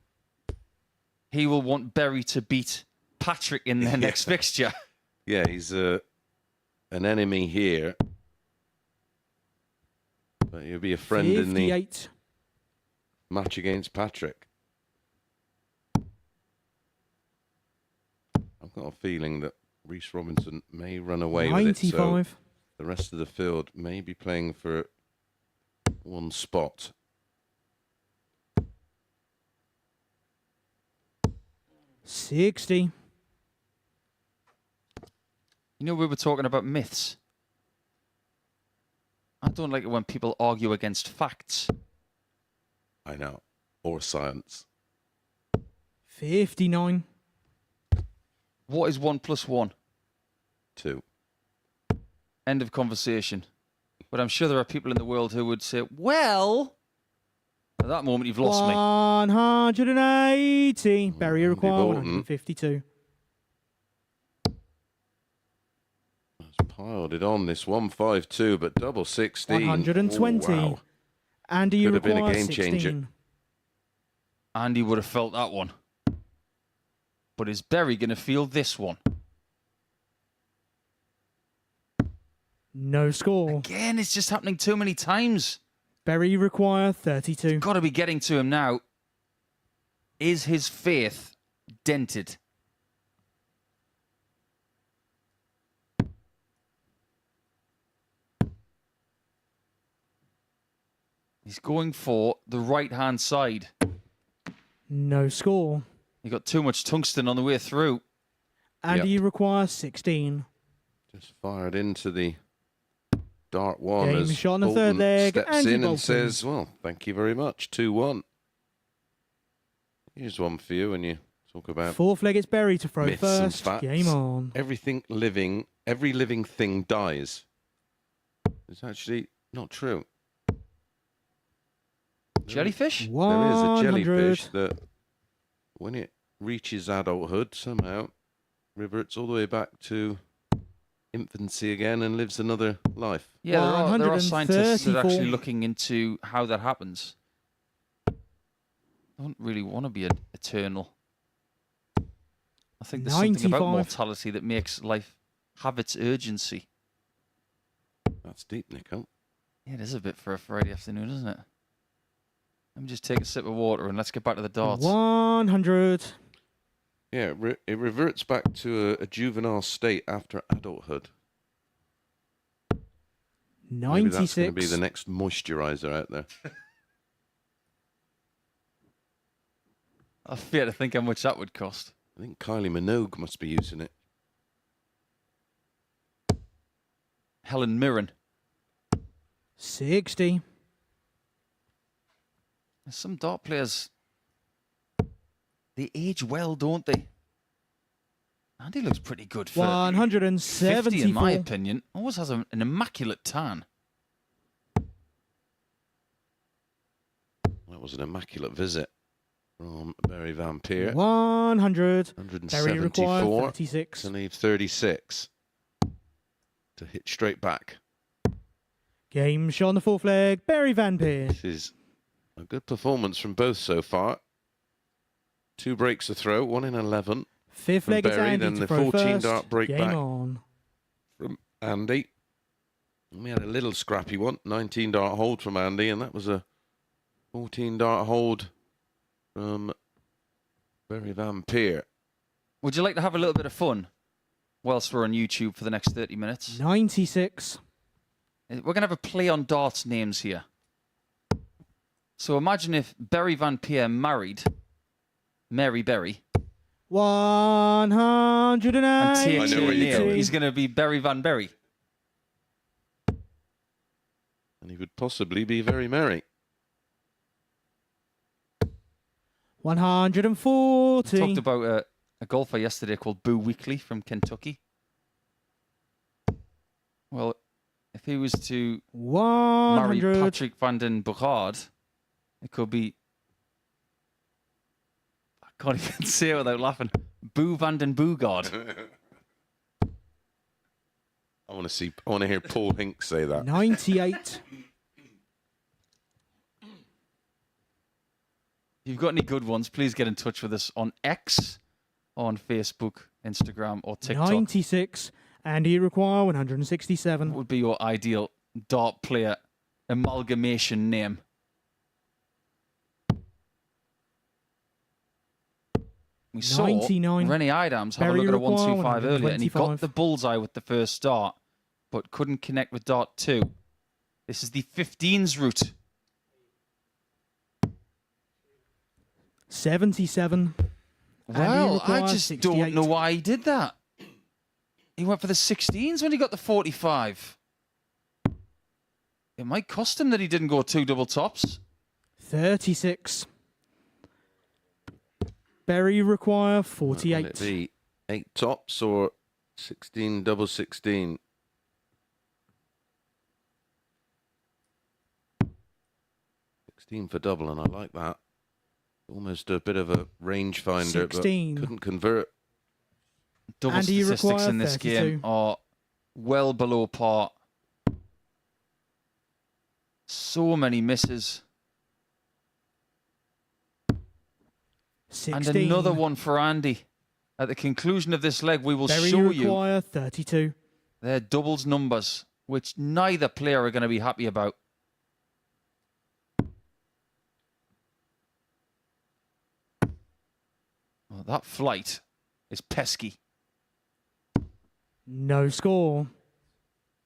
he will want Berry to beat Patrick in their next fixture. Yeah, he's an enemy here. But he'll be a friend in the 58. match against Patrick. I've got a feeling that Rhys Robinson may run away with it. So 95. the rest of the field may be playing for one spot. $60. You know, we were talking about myths. I don't like it when people argue against facts. I know. Or science. 59. What is 1 + 1? 2. End of conversation. But I'm sure there are people in the world who would say, well, at that moment you've lost me. 180. Berry Andy require Bolton. 152. Has piled it on this 152, but double 16. 120. Oh, wow. Andy, you Could have been a require game 16. changer. Andy would have felt that one. But is Berry going to feel this one? No score. Again, it's just happening too many times. Berry require 32. Got to be getting to him now. Is his faith dented? He's going for the right-hand side. No score. He got too much tungsten on the way through. Andy, you require 16. Just fired into the dart one Game as shot on the Bolton third leg, steps Andy in Bolton. and says, well, thank you very much. 2-1. Here's one for you, and you Talk about Fourth leg, it's Berry to throw myths and first. facts. Game on. Everything living, every living thing dies. It's actually not true. Jellyfish? There is a 100. jellyfish that, when it reaches adulthood, somehow reverts all the way back to infancy again and lives another life. Yeah, there are scientists that are 134. actually looking into how that happens. I don't really want to be eternal. I think there's something about 95. mortality that makes life have its urgency. That's deep, Nico. Yeah, it is a bit for a Friday afternoon, isn't it? Let me just take a sip of water and let's get back to the darts. 100. Yeah, it reverts back to a juvenile state after adulthood. Maybe that's going to be 96. the next moisturizer out there. I fear to think how much that would cost. I think Kylie Minogue must be using it. Helen Mirren. 60. Some dart players, they age well, don't they? Andy looks pretty good for 174. 50, in my opinion. Always has an immaculate tan. That was an immaculate visit from Barry Van Peer. 100. Berry required 174 36. to leave 36 to hit straight back. Game shot on the fourth leg. Berry Van Peer. This is a good performance from both so far. 2 breaks a throw, 1 in 11 Fifth from leg, it's Berry, Andy then to the throw 14 first. dart break Game back on. from Andy. And we had a little scrappy one, 19 dart hold from Andy, and that was a 14 dart hold from Barry Van Peer. Would you like to have a little bit of fun whilst we're on YouTube for the next 30 minutes? 96. We're going to have a play on darts names here. So imagine if Barry Van Peer married Mary Berry. 180. And I know where you're going. he's going to be Barry Van Berry. And he would possibly be very merry. 140. Talked about a golfer yesterday called Boo Weekly from Kentucky. Well, if he was to marry 100. Patrick van den Bogaard, it could be... I can't even say it without laughing. Boo van den Bogaard. I want to hear Paul Hinks say that. 98. If you've got any good ones, please get in touch with us on X, on Facebook, Instagram, or TikTok. 96. Andy require What 167. would be your ideal dart player amalgamation name? We saw 99. Rennie Idams have a Berry look at a require 125 earlier, and he got 125. the bullseye with the first dart, but couldn't connect with dart 2. This is the 15s route. 77. Well, I requires just 68. don't know why he did that. He went for the 16s when he got the 45. It might cost him that he didn't go 2 double tops. 36. Berry require Will 48. it be 8 tops or 16 double 16? 16 for double, and I like that. Almost a bit of a rangefinder, 16. but couldn't convert. Double And he statistics require in this 32. game are well below par. So many misses. 16. And another one for Andy. At the conclusion of this leg, we will Berry show you require 32. their doubles numbers, which neither player are going to be happy about. Well, that flight is pesky. No score.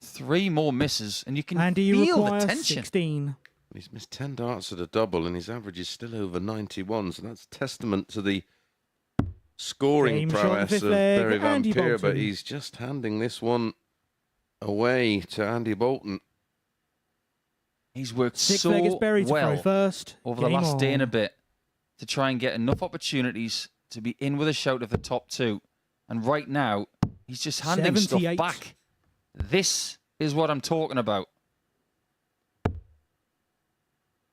3 more misses, and you can Andy feel the require tension. 16. He's missed 10 darts at a double, and his average is still over 91, so that's testament to the scoring Game shot, prowess fifth of leg, Barry Van Andy Peer, but Bolton. he's just handing this one away to Andy Bolton. He's worked Sixth so leg is Berry to throw well first. over the Game last day and a on. bit to try and get enough opportunities to be in with a shout of the top two. And right now, he's just handing stuff 78. back. This is what I'm talking about.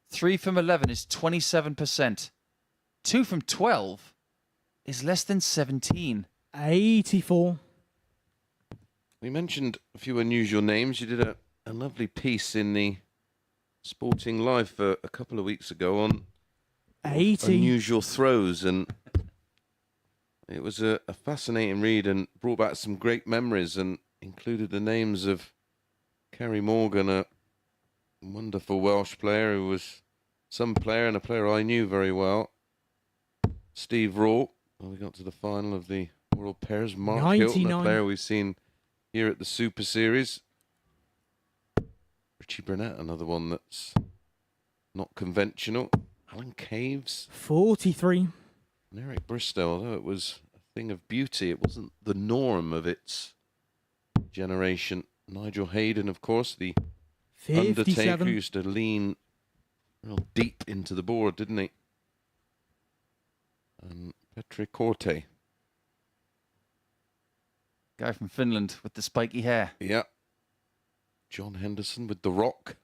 3 from 11 is 27%. 2 from 12 is less than 17. 84. We mentioned a few unusual names. You did a lovely piece in the Sporting Life a couple of weeks ago on 80. unusual throws, and it was a fascinating read and brought back some great memories and included the names of Kerry Morgan, a wonderful Welsh player who was some player and a player I knew very well. Steve Raw, we got to the final of the World Pairs. Mark Hilton, a 99. player we've seen here at the Super Series. Richie Burnett, another one that's not conventional. Alan Caves. 43. And Eric Bristow, although it was a thing of beauty, it wasn't the norm of its generation. Nigel Hayden, of course, the Undertaker, 57. used to lean real deep into the board, didn't he? And Petri Korte. Guy from Finland with the spiky hair. Yeah. John Henderson with The Rock.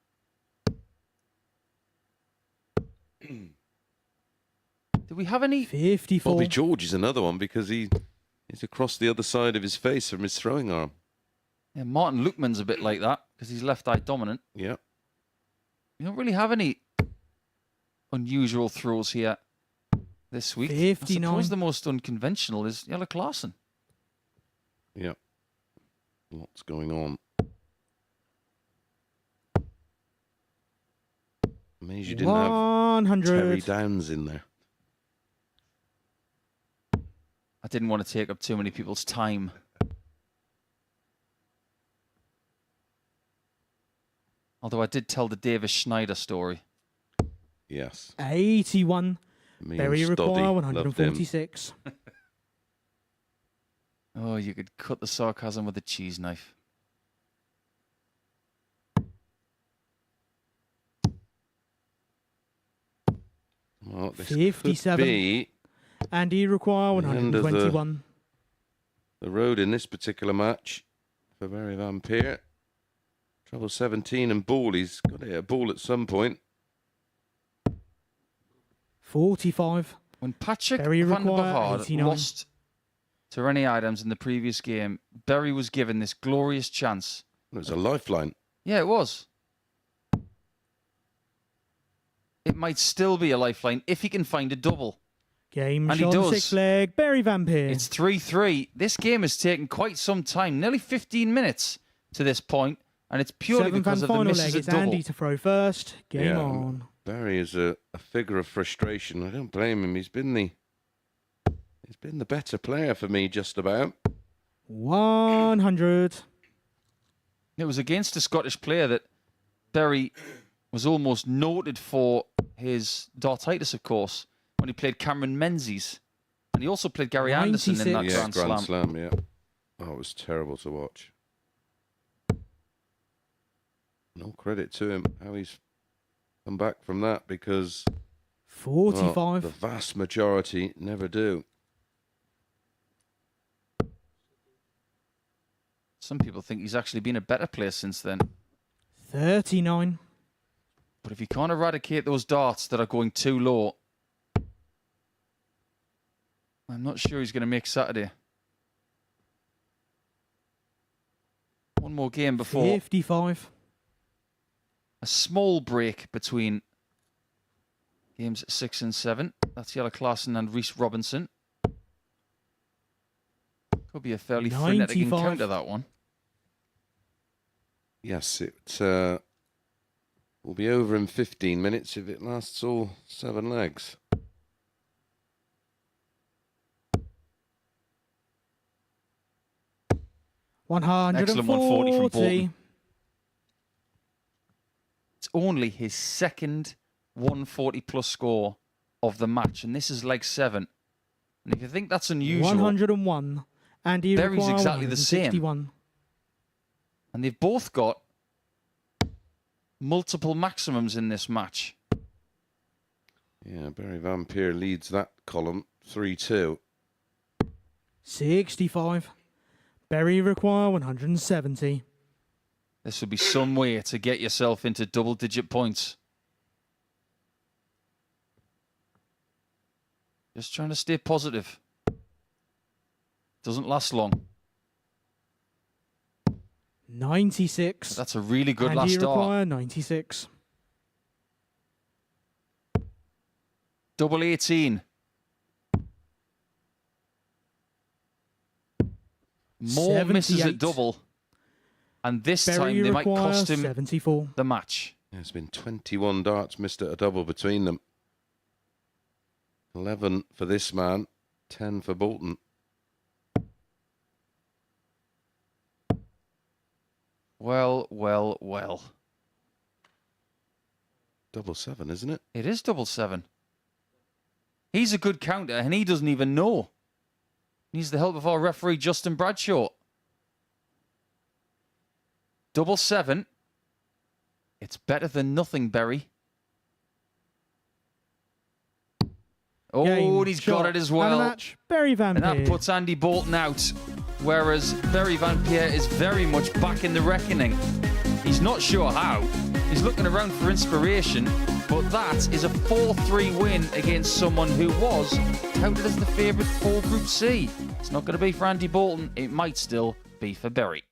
Do we have any? 54. Bobby George is another one because he's across the other side of his face from his throwing arm. Yeah, Martin Lukeman's a bit like that because he's left eye dominant. Yeah. We don't really have any unusual throws here this week. I 59. suppose the most unconventional is Jelle Klaassen. Yeah. Lots going on. Amazed you didn't have 100. Terry Downs in there. I didn't want to take up too many people's time. Although I did tell the Davis Schneider story. Yes. 81. Me Barry and Stoddy require loved him. 146. Oh, you could cut the sarcasm with a cheese knife. Well, this 57. could be Andy require The end of the- 121. the road in this particular match for Barry Van Peer. Trouble 17 and ball. He's got to hit a ball at some point. 45. When Patrick Barry van der require Bavaard 89. lost to Rennie Adams in the previous game, Barry was given this glorious chance. It was a lifeline. Yeah, it was. It might still be a lifeline if he can find a double. Game And he shot does. sixth leg. Barry Van Peer. It's 3-3. This game has taken quite some time, nearly 15 minutes to this point, and it's purely Seventh because and of the final leg. misses at It's double. Andy to throw first. Game Yeah. on. Barry is a figure of frustration. I don't blame him. He's been the better player for me, just about. 100. It was against a Scottish player that Barry was almost noted for his dartitis, of course, when he played Cameron Menzies. And he also played Gary Anderson in that 96. Yeah, Grand Slam. Yeah. Oh, it was terrible to watch. No credit to him, how he's come back from that, because 45. well, the vast majority never do. Some people think he's actually been a better player since then. 39. But if you can't eradicate those darts that are going too low, I'm not sure he's going to make Saturday. One more game before 55. a small break between games 6 and 7. That's Jelle Klaassen and Rhys Robinson. Could be a fairly frenetic 95. encounter, that one. Yes, it will be over in 15 minutes if it lasts all 7 legs. Excellent 140 from 140. Bolton. It's only his second 140 plus score of the match, and this is leg 7. And if you think that's unusual, 101. Andy Barry's require exactly the same. 161. and they've both got multiple maximums in this match. Yeah, Barry Van Peer leads that column 3-2. 65. Berry require 170. This would be some way to get yourself into double-digit points. Just trying to stay positive. Doesn't last long. 96. That's a really good and last you start. require 96. Double 18. More misses at 78. double. And this Berry time they might require cost him 74. the match. There's been 21 darts missed at a double between them. 11 for this man, 10 for Bolton. Well, well, well. Double 7, isn't it? It is double 7. He's a good counter and he doesn't even know. Needs the help of our referee, Justin Bradshaw. Double 7. It's better than nothing, Berry. Oh, Game, and he's shot, got it as and a well. match. Berry Van And that Peer. puts Andy Bolton out. Whereas Berry Van Peer is very much back in the reckoning. He's not sure how. He's looking around for inspiration. But that is a 4-3 win against someone who was touted as the favourite for Group C. It's not going to be for Andy Bolton. It might still be for Berry.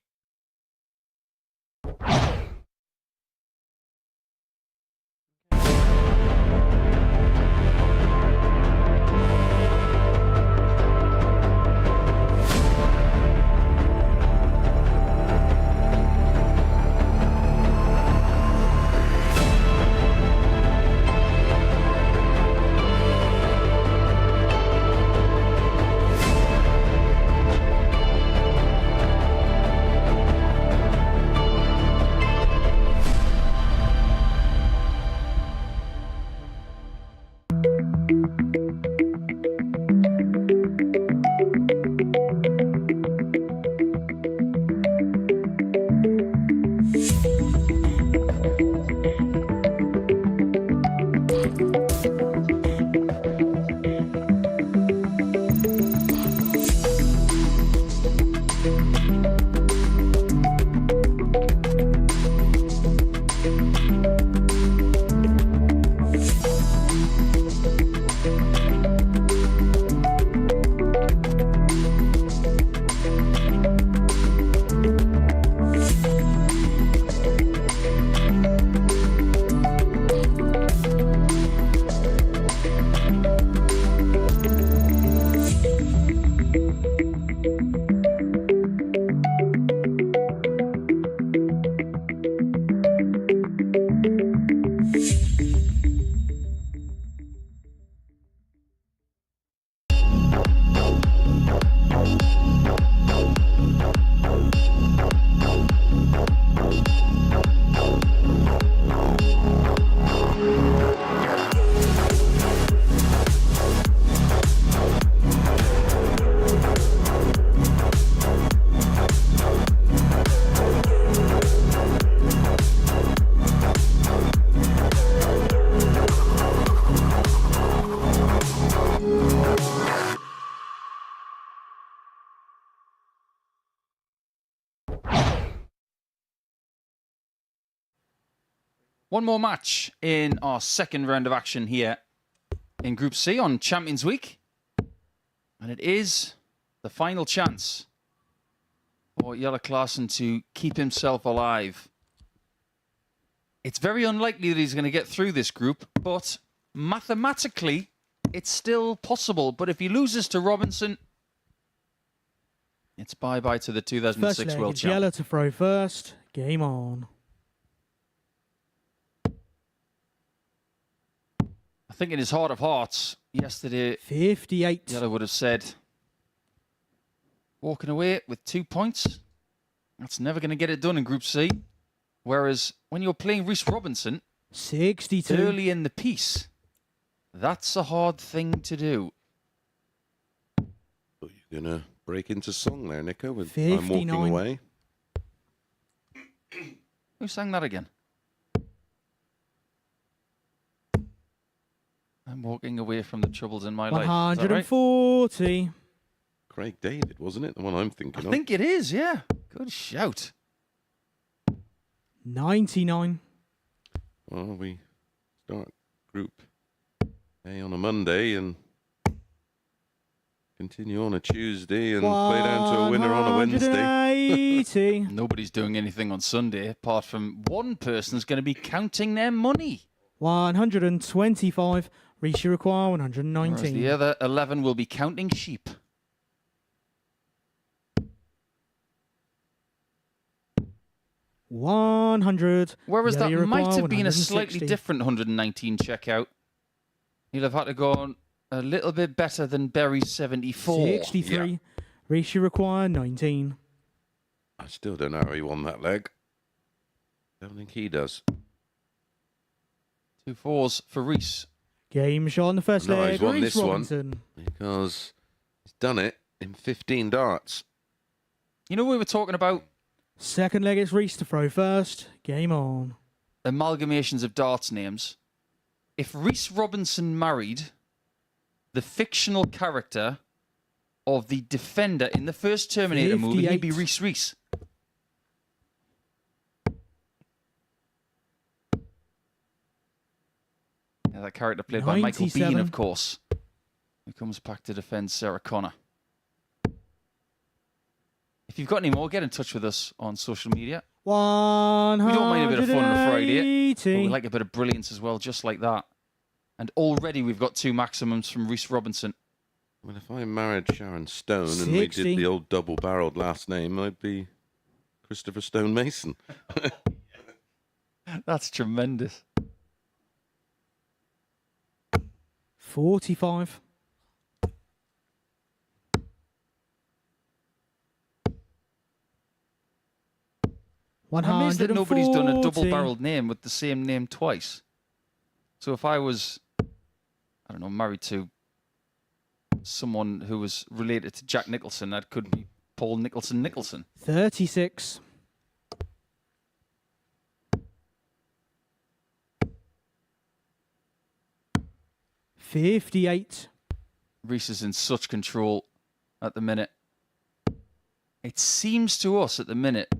One more match in our second round of action here in Group C on Champions Week. And it is the final chance for Jelle Klaassen to keep himself alive. It's very unlikely that he's going to get through this group, but mathematically, it's still possible. But if he loses to Robinson, it's bye-bye to the First 2006 leg, World it's Champ. Jelle to throw first. Game on. I think in his heart of hearts, yesterday, 58. Jelle would have said, walking away with 2 points, that's never going to get it done in Group C. Whereas when you're playing Reece Robinson 62. early in the piece, that's a hard thing to do. Oh, you're going to break into song there, Nico, with I'm 59. Walking Away. Who sang that again? I'm walking away from the troubles in my life. Is that right? 140. Craig David, wasn't it? The one I'm thinking I of. think it is, yeah. Good shout. 99. Well, we start Group A on a Monday and continue on a Tuesday and play down to a winner on a Wednesday. 180. Nobody's doing anything on Sunday apart from one person's going to be counting their money. 125. Reese, you require Whereas 119. the other 11 will be counting sheep. $100. Whereas Yellow, you that might require have been a slightly 160. different 119 checkout. You'll have had to go on a little bit better than Berry's 74. 63. Reese, you require 19. I still don't know how he won that leg. Don't think he does. 2 4s for Reese. Game shot on the first No, leg. he's won Reese this one. Robinson. Because he's done it in 15 darts. You know, we were talking about Second leg, it's Reese to throw first. Game on. amalgamations of darts names. If Reese Robinson married the fictional character of the Defender in the first Terminator movie, he'd be 58. Reese Reese. Yeah, that character played by Michael Biehn, 97. of course, who comes back to defend Sarah Connor. If you've got any more, get in touch with us on social media. 180. We don't mind a bit of fun on a Friday, but we like a bit of brilliance as well, just like that. And already we've got 2 maximums from Reese Robinson. Well, if I married Sharon Stone and we 60. did the old double-barreled last name, I'd be Christopher Stone Mason. That's tremendous. 45. I'm amazed that nobody's done a 140. double-barreled name with the same name twice. So if I was, I don't know, married to someone who was related to Jack Nicholson, that could be Paul Nicholson. 36. $58. Reese is in such control at the minute. It seems to us at the minute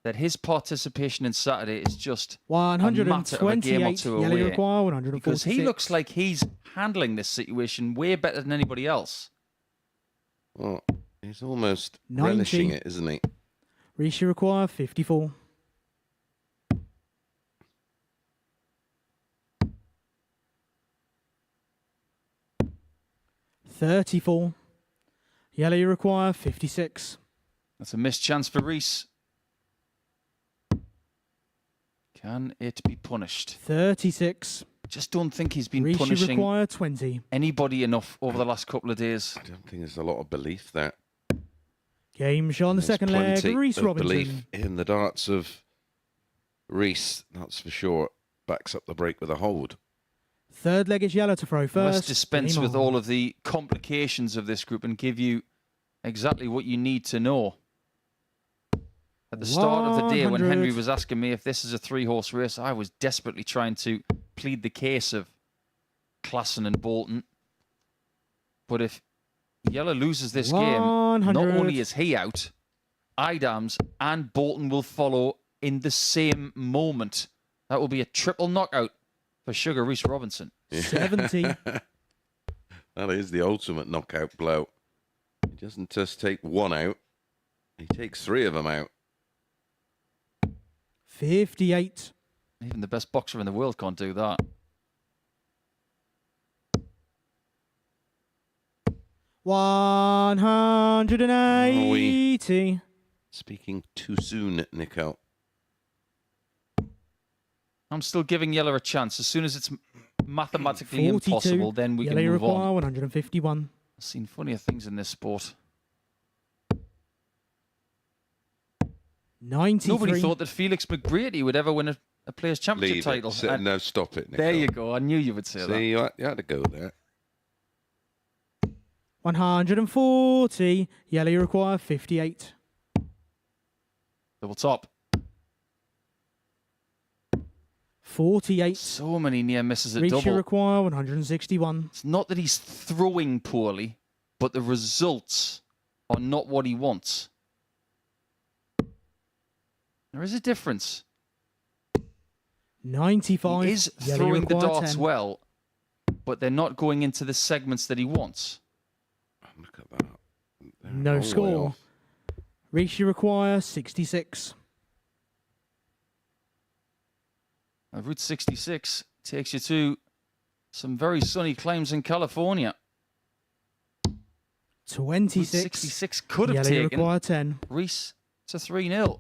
that his participation in Saturday is just a matter of a game or 128. two Yellow, you away. require 146. Because he looks like he's handling this situation way better than anybody else. Well, he's almost 90. relishing it, isn't he? Reese, you require 54. $34. Yellow, you require 56. That's a missed chance for Reese. Can it be punished? 36. Just don't think he's been Reese, you punishing require 20. anybody enough over the last couple of days. I don't think there's a lot of belief there. Game shot on the There's second leg. plenty Reese of Robinson. belief in the darts of Reese, that's for sure. Backs up the break with a hold. Third leg is Yellow to throw first. Let's dispense Game with on. all of the complications of this group and give you exactly what you need to know. At the start of the day, when 100. Henry was asking me if this is a 3-horse race, I was desperately trying to plead the case of Klassen and Bolton. But if Yellow loses this game, not 100. only is he out, Idams and Bolton will follow in the same moment. That will be a triple knockout for Sugar Reese Robinson. 70. That is the ultimate knockout blow. He doesn't just take one out, he takes 3 of them out. 58. Even the best boxer in the world can't do that. $180. Speaking too soon, Nico. I'm still giving Yellow a chance. As soon as it's mathematically 42. impossible, then we Yellow, can you move require on. 151. I've seen funnier things in this sport. 93. Nobody thought that Felix McBrady would ever win a Players' Championship Leave title. it. And No, stop it, Nico. there you go. I knew you would say that. See, you had to go there. 140. Yellow, you require 58. Double top. 48. So many near misses at Reach, you double. require 161. It's not that he's throwing poorly, but the results are not what he wants. There is a difference. 95. He is Yellow throwing the require darts 10. well, but they're not going into the segments that he wants. Look at that. They're a No long way score. off. Rishi require 66. Route 66 takes you to some very sunny claims in California. 26. Route 66 could have Yellow taken require 10. Reese to 3-0.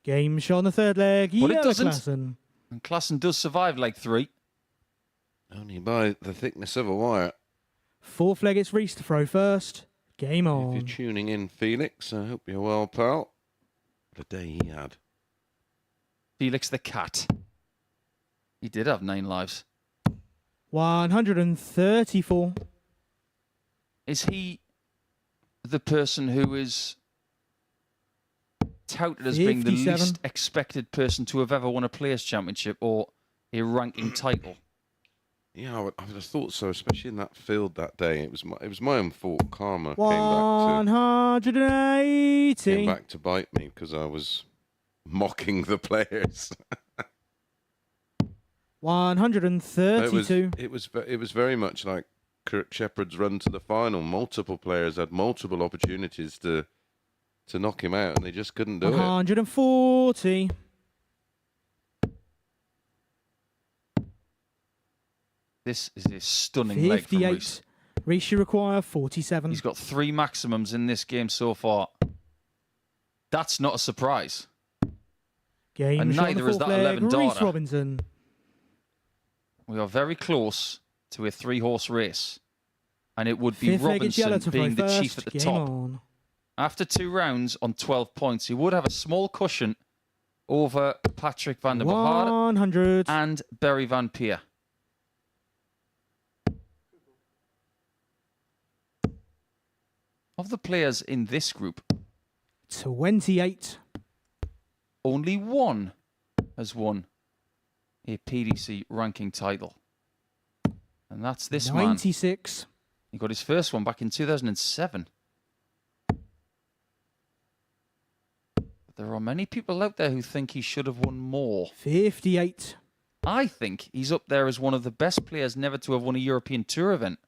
Game shot on the third leg. But it Yellow doesn't. Klassen. And Klassen does survive leg 3. Only by the thickness of a wire. Fourth leg, it's Reese to throw first. Game If on. you're tuning in, Felix, I hope you're well, pal. The day he had. Felix the cat. He did have 9 lives. 134. Is he the person who is touted as being the 57. least expected person to have ever won a Players' Championship or a ranking title? Yeah, I would have thought so, especially in that field that day. It was my own fault. Karma 180. came back to bite me because I was mocking the players. 132. It was very much like Kirk Shepherd's run to the final. Multiple players had multiple opportunities to knock him out, and they just couldn't do it. 140. This is a stunning leg from Reese. 58. Rishi require 47. He's got 3 maximums in this game so far. That's not a surprise. Game and shot on the neither is fourth that leg. 11 Reese darter. Robinson. We are very close to a 3-horse race. And it would be Fifth leg, it's Yellow Robinson to throw being the first. chief at the Game top. on. After 2 rounds on 12 points, he would have a small cushion over Patrick van der Behar 100. and Barry Van Peer. Of the players in this group, 28. only one has won a PDC ranking title. And that's this man. 96. He got his first one back in 2007. But there are many people out there who think he should have won more. 58. I think he's up there as one of the best players never to have won a European Tour event.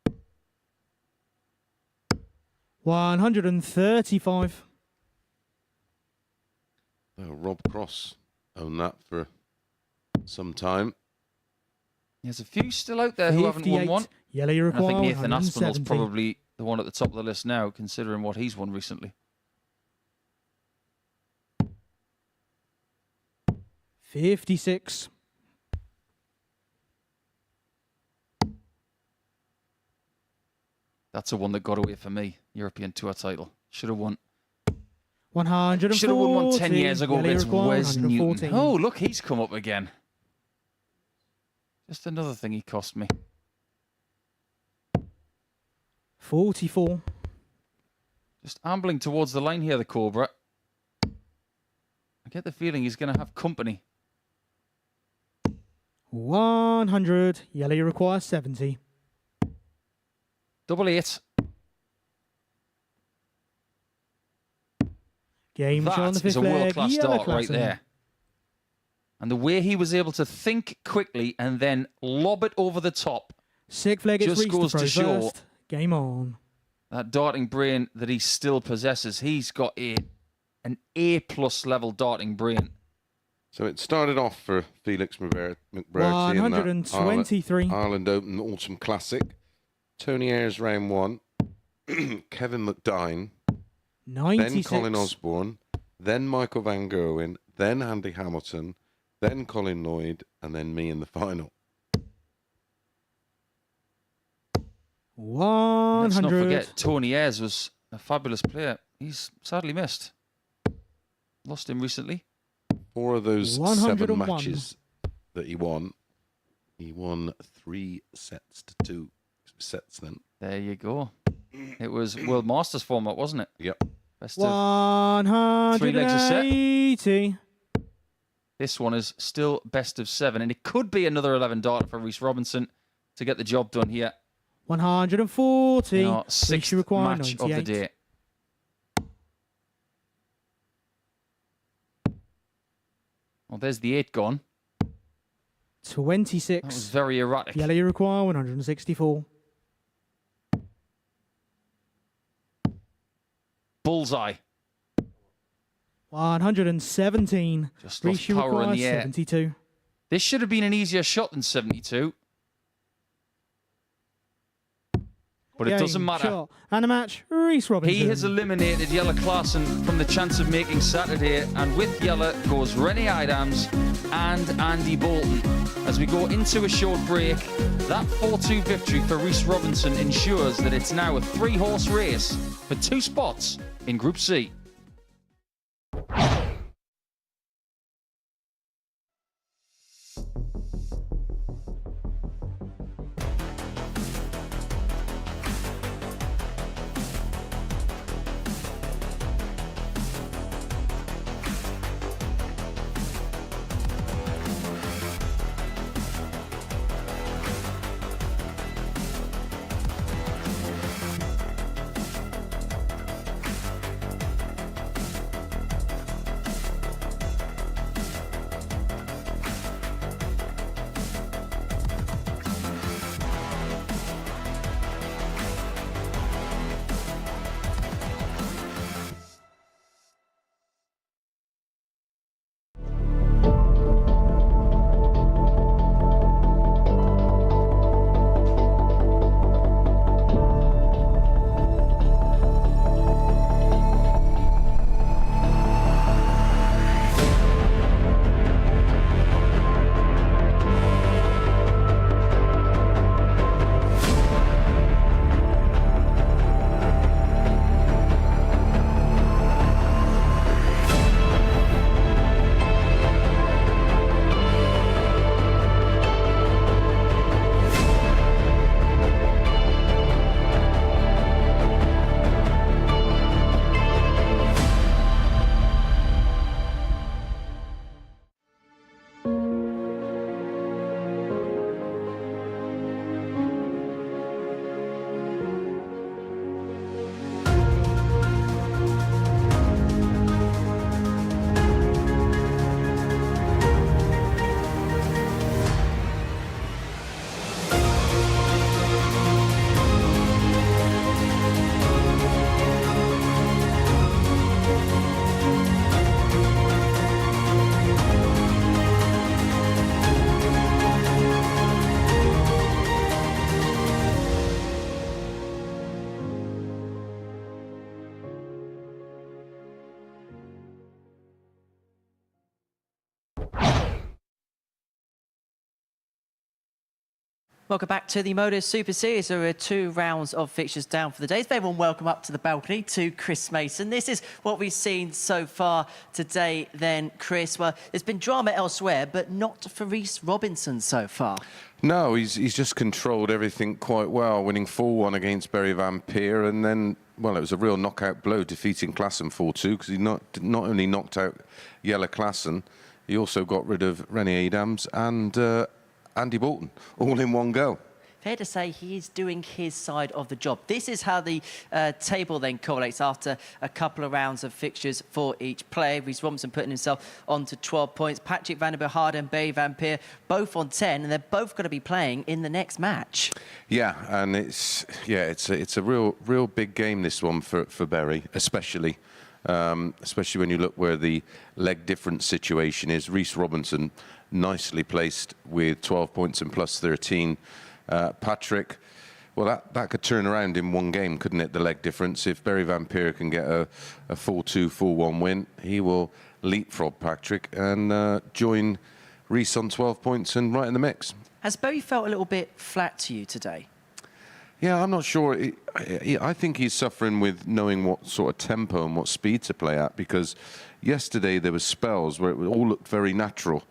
135. Rob Cross owned that for some time. There's a few still out there who haven't won 58. one. Yellow And I require think Nathan Aspinall's 170. probably the one at the top of the list now, considering what he's won recently. 56. That's the one that got away for me. European Tour title. Should have won. 140. Should have won one 10 years ago Yellow against require Wes Newton. 114. Oh, look, he's come up again. Just another thing he cost me. 44. Just ambling towards the line here, the Cobra. I get the feeling he's going to have company. 100. Yellow require 70. 88. Game shot on the That is fifth a leg. world-class Yellow start right Klassen. there. And the way he was able to think quickly and then lob it over the top, Sixth leg, it's just Reese goes to to throw show first. Game on. that darting brain that he still possesses. He's got an A+ level darting brain. So it started off for Felix McBurty in that 123. Ireland Open Autumn Classic. Tony Ayres round 1. Kevin McDine. 96. Then Colin Osborne. Then Michael Van Gerwen. Then Andy Hamilton. Then Colin Lloyd. And then me in the final. 100. Let's not forget, Tony Ayres was a fabulous player. He's sadly missed. Lost him recently. 4 of those 7 101. matches that he won 3 sets to 2 sets then. There you go. It was World Masters format, wasn't it? Yep. Best of 180. 3 legs a set. This one is still best of 7, and it could be another 11 darter for Reese Robinson to get the job done here. 140. In our Reese 6th require match 98. of the day. Well, there's the 8 gone. 26. That was very erratic. Yellow you require 164. Bullseye. 117. Just lost Reese you power in require the air. 72. This should have been an easier shot than 72. But it Game, doesn't matter. Shot. And a match, Reese Robinson. He has eliminated Jelle Klaassen from the chance of making Saturday, and with Jelle goes Rennie Idams and Andy Bolton. As we go into a short break, that 4-2 victory for Reese Robinson ensures that it's now a 3-horse race for 2 spots in Group C. Welcome back to the MODUS Super Series. There are 2 rounds of fixtures down for the day. So everyone welcome up to the balcony to Chris Mason. This is what we've seen so far today then, Chris. Well, there's been drama elsewhere, but not for Reese Robinson so far. No, he's just controlled everything quite well, winning 4-1 against Barry Van Peer, and then, well, it was a real knockout blow defeating Klaassen 4-2, because he not only knocked out Jelle Klaassen, he also got rid of Rennie Idams and Andy Bolton, all in one go. Fair to say he is doing his side of the job. This is how the table then correlates after a couple of rounds of fixtures for each player. Reese Robinson putting himself on to 12 points. Patrick Van der Behard and Barry Van Peer both on 10, and they're both going to be playing in the next match. Yeah, and it's a real big game, this one for Barry, especially when you look where the leg difference situation is. Reese Robinson nicely placed with 12 points and plus 13. Patrick, well, that could turn around in one game, couldn't it, the leg difference? If Barry Van Peer can get a 4-2, 4-1 win, he will leapfrog Patrick and join Reese on 12 points and right in the mix. Has Barry felt a little bit flat to you today? Yeah, I'm not sure. I think he's suffering with knowing what sort of tempo and what speed to play at, because yesterday there were spells where it all looked very natural.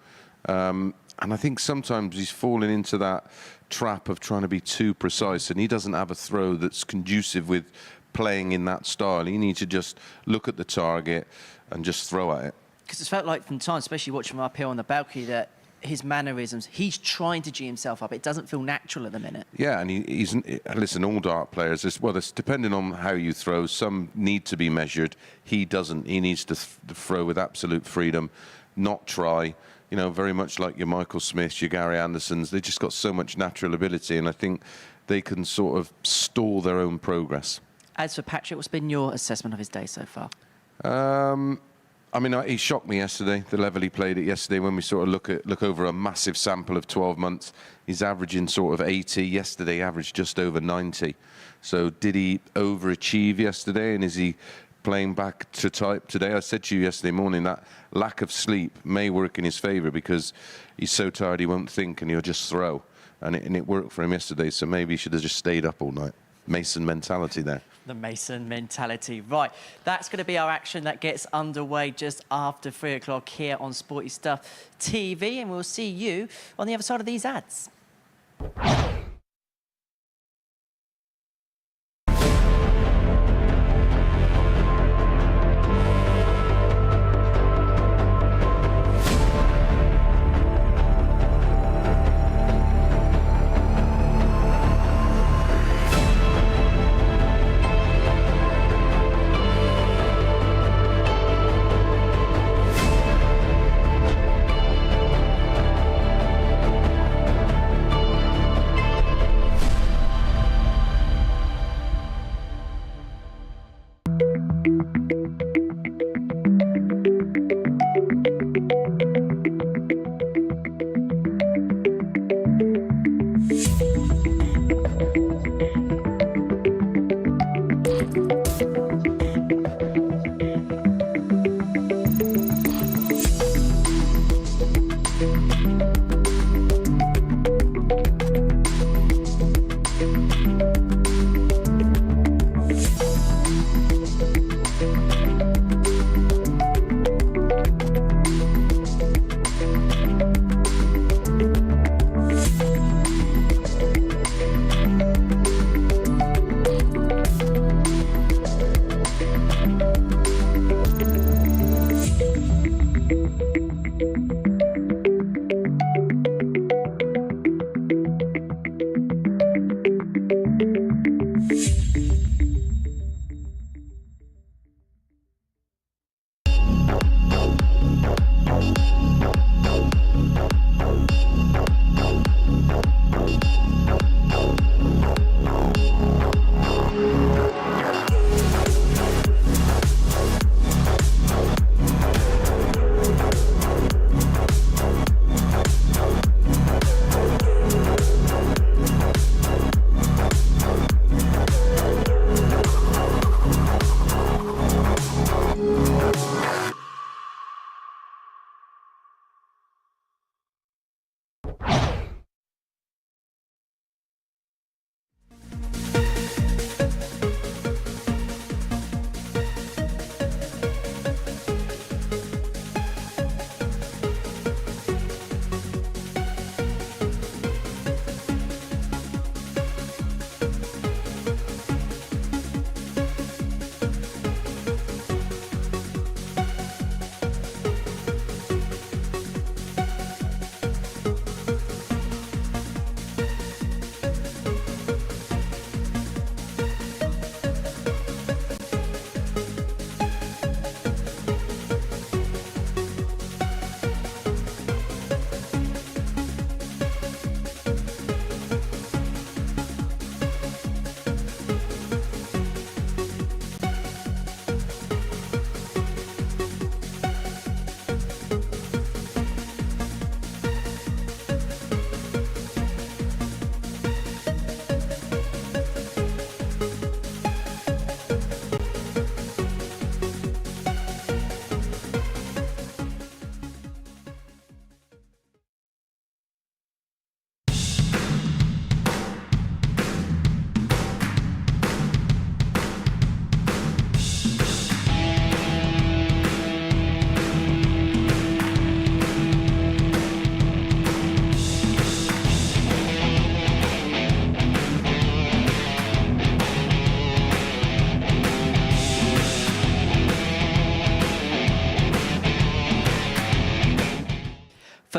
And I think sometimes he's fallen into that trap of trying to be too precise, and he doesn't have a throw that's conducive with playing in that style. He needs to just look at the target and just throw at it. Because it's felt like from time, especially watching him up here on the balcony, that his mannerisms, he's trying to G himself up. It doesn't feel natural at the minute. Yeah, and he's listen, all dart players, it's depending on how you throw. Some need to be measured. He doesn't. He needs to throw with absolute freedom. not try. You know, very much like your Michael Smiths, your Gary Andersons. They just got so much natural ability, and I think they can sort of stall their own progress. As for Patrick, what's been your assessment of his day so far? I mean, he shocked me yesterday, the level he played at yesterday. When we sort of look over a massive sample of 12 months, he's averaging sort of 80. Yesterday, he averaged just over 90. So did he overachieve yesterday, and is he playing back to type today? I said to you yesterday morning that lack of sleep may work in his favour because he's so tired he won't think and he'll just throw. And it worked for him yesterday, so maybe he should have just stayed up all night. Mason mentality there. The Mason mentality. Right, that's going to be our action that gets underway just after 3 o'clock here on Sporty Stuff TV, and we'll see you on the other side of these ads.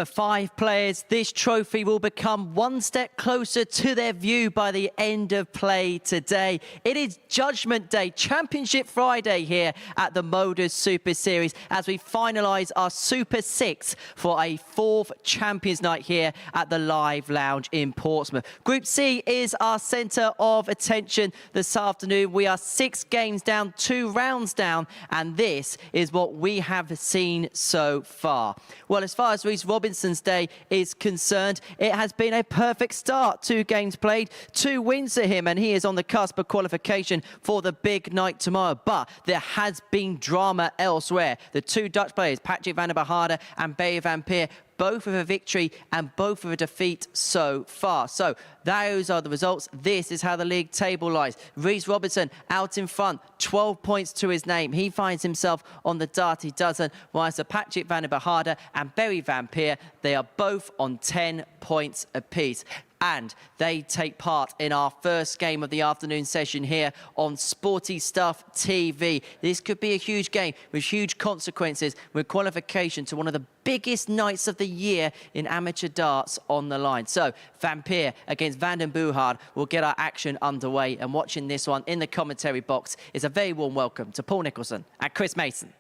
For 5 players, this trophy will become one step closer to their view by the end of play today. It is Judgment Day, Championship Friday here at the MODUS Super Series as we finalise our Super 6 for a 4th Champions Night here at the Live Lounge in Portsmouth. Group C is our centre of attention this afternoon. We are 6 games down, 2 rounds down, and this is what we have seen so far. Well, as far as Reece Robinson's day is concerned, it has been a perfect start. 2 games played, 2 wins for him, and he is on the cusp of qualification for the big night tomorrow. But there has been drama elsewhere. The 2 Dutch players, Patrick van der Behaarde and Barry van Peer, both with a victory and both with a defeat so far. So those are the results. This is how the league table lies. Reece Robinson out in front, 12 points to his name. He finds himself on the Darty dozen, whilst Patrick van der Behaarde and Barry van Peer, they are both on 10 points apiece. And they take part in our first game of the afternoon session here on Sporty Stuff TV. This could be a huge game with huge consequences, with qualification to one of the biggest nights of the year in amateur darts on the line. So Van Peer against Van den Boehaard will get our action underway. And watching this one in the commentary box is a very warm welcome to Paul Nicholson and Chris Mason.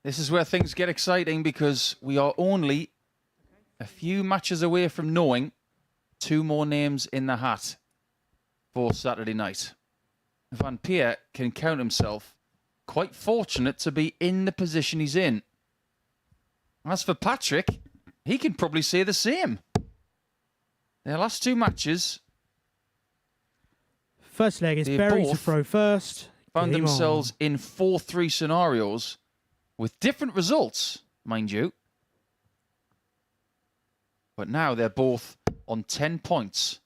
This is where things get exciting because we are only a few matches away from knowing 2 more names in the hat for Saturday night. Van Peer can count himself quite fortunate to be in the position he's in. As for Patrick, he can probably say the same. Their last 2 matches, First leg is Barry to throw first. found Game themselves on. in 4-3 scenarios with different results, mind you. But now they're both on 10 points.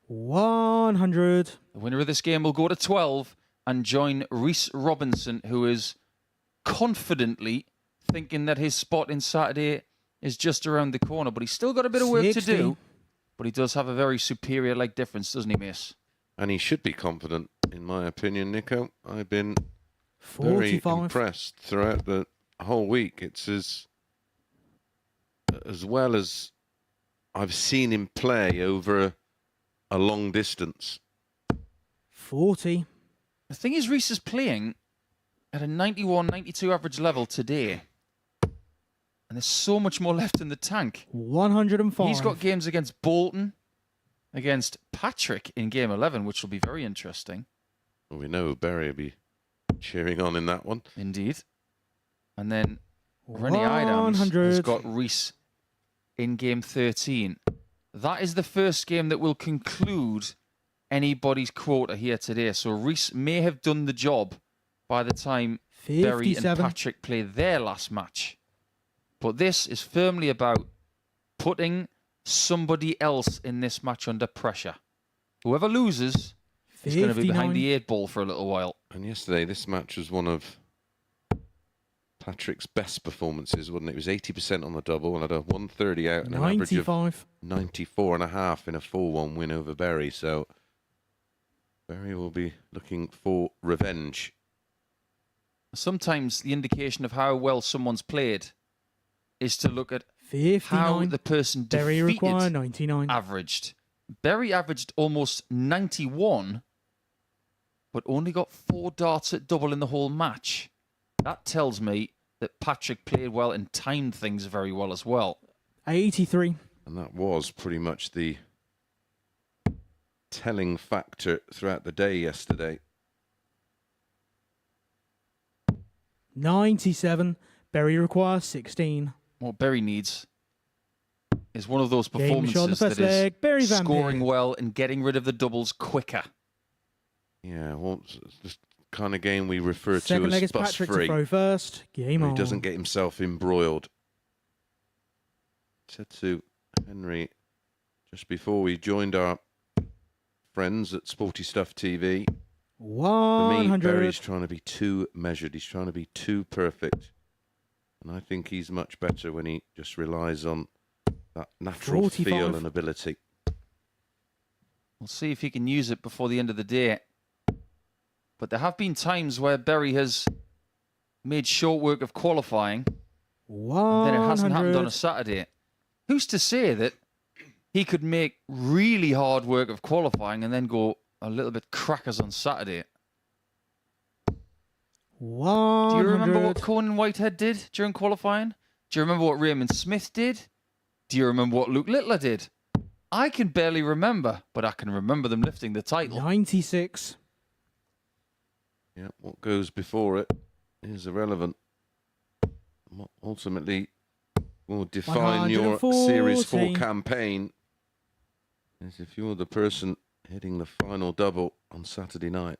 100. The winner of this game will go to 12 and join Reece Robinson, who is confidently thinking that his spot in Saturday is just around the corner. But he's still got a bit of work 60. to do. But he does have a very superior leg difference, doesn't he, Mace? And he should be confident, in my opinion, Nico. I've been very 45. impressed throughout the whole week. It's as well as I've seen him play over a long distance. 40. The thing is, Reece is playing at a 91, 92 average level today. And there's so much more left in the tank. 105. He's got games against Bolton, against Patrick in game 11, which will be very interesting. Well, we know Barry will be cheering on in that one. Indeed. And then Rennie Idams has 100. got Reece in game 13. That is the first game that will conclude anybody's quota here today. So Reece may have done the job by the time Barry and 57. Patrick play their last match. But this is firmly about putting somebody else in this match under pressure. Whoever loses is going to be 59. behind the 8 ball for a little while. And yesterday, this match was one of Patrick's best performances, wasn't it? It was 80% on the double and had a 130 out and an average of 95. 94.5 in a 4-1 win over Barry. So Barry will be looking for revenge. Sometimes the indication of how well someone's played is to look at 59. how the person Barry require defeated 99. averaged. Barry averaged almost 91, but only got 4 darts at double in the whole match. That tells me that Patrick played well and timed things very well as well. 83. And that was pretty much the telling factor throughout the day yesterday. 97. Barry requires 16. What Barry needs is one of those Game shot on the performances first that is leg. Barry van scoring Peer. well and getting rid of the doubles quicker. Yeah, well, it's this kind of game we refer Second to leg as is Patrick to bus-free. throw first. Game He on. doesn't get himself embroiled. Said to Henry just before we joined our friends at Sporty Stuff TV. For me, 100. Barry's trying to be too measured. He's trying to be too perfect. And I think he's much better when he just relies on that natural 45. feel and ability. We'll see if he can use it before the end of the day. But there have been times where Barry has made short work of qualifying, and 100. then it hasn't happened on a Saturday. Who's to say that he could make really hard work of qualifying and then go a little bit crackers on Saturday? 100. Do you remember what Conan Whitehead did during qualifying? Do you remember what Raymond Smith did? Do you remember what Luke Littler did? I can barely remember, but I can remember them lifting the title. 96. Yeah, what goes before it is irrelevant. What ultimately will define your Series 4 140. campaign is if you're the person hitting the final double on Saturday night.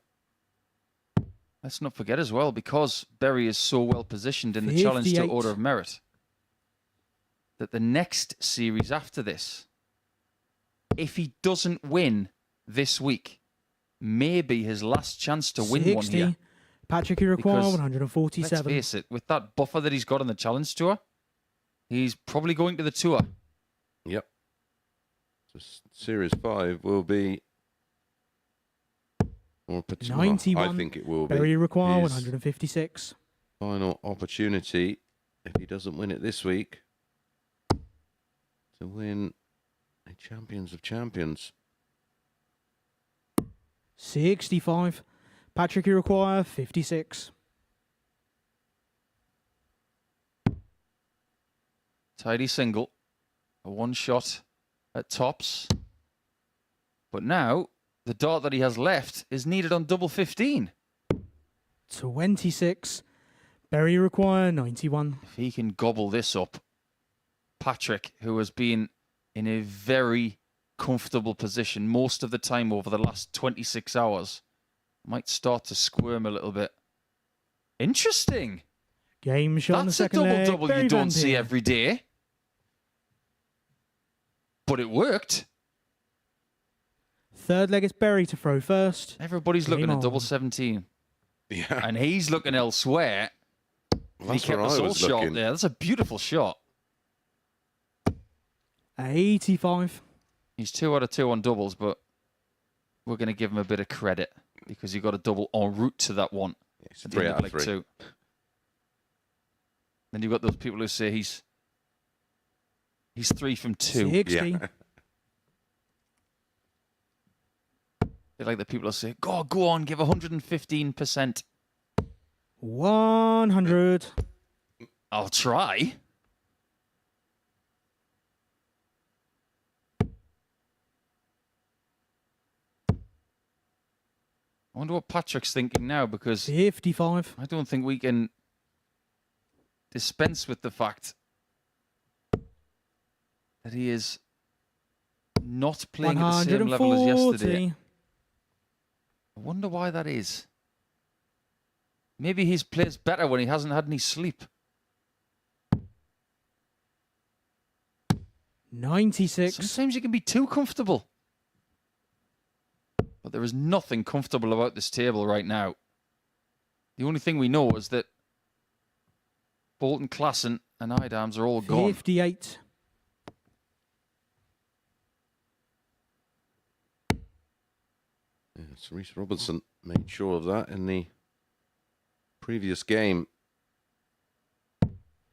Let's not forget as well, because Berry is so well positioned in the challenge to 58. Order of Merit, that the next series after this, if he doesn't win this week, may be his last chance to win one 60. here. Patrick Iroquois, Because, Let's 147. face it, with that buffer that he's got on the Challenge Tour, he's probably going to the Tour. Yep. So Series 5 will be, or well, 91. I think it will Berry be, Iroquois, his 156. final opportunity, if he doesn't win it this week, to win a Champions of Champions. 65. Patrick Iroquois, 56. Tidy single, a one shot at tops. But now, the dart that he has left is needed on double 15. 26. Berry Iroquois, 91. If he can gobble this up, Patrick, who has been in a very comfortable position most of the time over the last 26 hours, might start to squirm a little bit. Interesting. Game shot on the That's a second leg. double-double Berry you Van don't see Peer. every day. But it worked. Third leg is Berry to throw first. Everybody's Game looking on. at double 17. Yeah, And he's looking elsewhere. He that's kept where us I all was shot looking. there. That's a beautiful shot. 85. He's 2 out of 2 on doubles, but we're going to give him a bit of credit because he got a double en route to that one. It's At the 3 end out of of leg 3. 2. Then you've got those people who say he's 3 from 2. 60. Yeah. They're like the people who say, go on, give 115%. 100. I'll try. I wonder what Patrick's thinking now, because 55. I don't think we can dispense with the fact that he is not playing at the same level as yesterday. 140. I wonder why that is. Maybe he plays better when he hasn't had any sleep. 96. Sometimes you can be too comfortable. But there is nothing comfortable about this table right now. The only thing we know is that Bolton, Klassen and Idams are all gone. 58. Yes, Reece Robinson made sure of that in the previous game.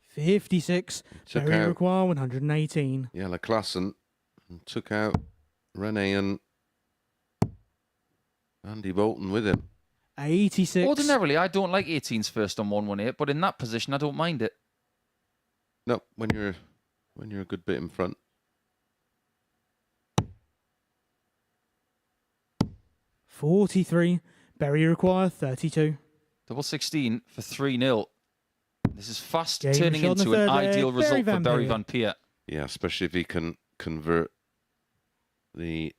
56. Took Berry out Iroquois, 118. Jelle Klassen and took out Rene and Andy Bolton with him. 86. Ordinarily, I don't like 18s first on 118, but in that position, I don't mind it. No, when you're a good bit in front. 43. Berry Iroquois, 32. Double 16 for 3-0. This is fast Game turning shot on the into an third leg. ideal Barry result for Van Barry Peer. Van Peer. Yeah, especially if he can convert the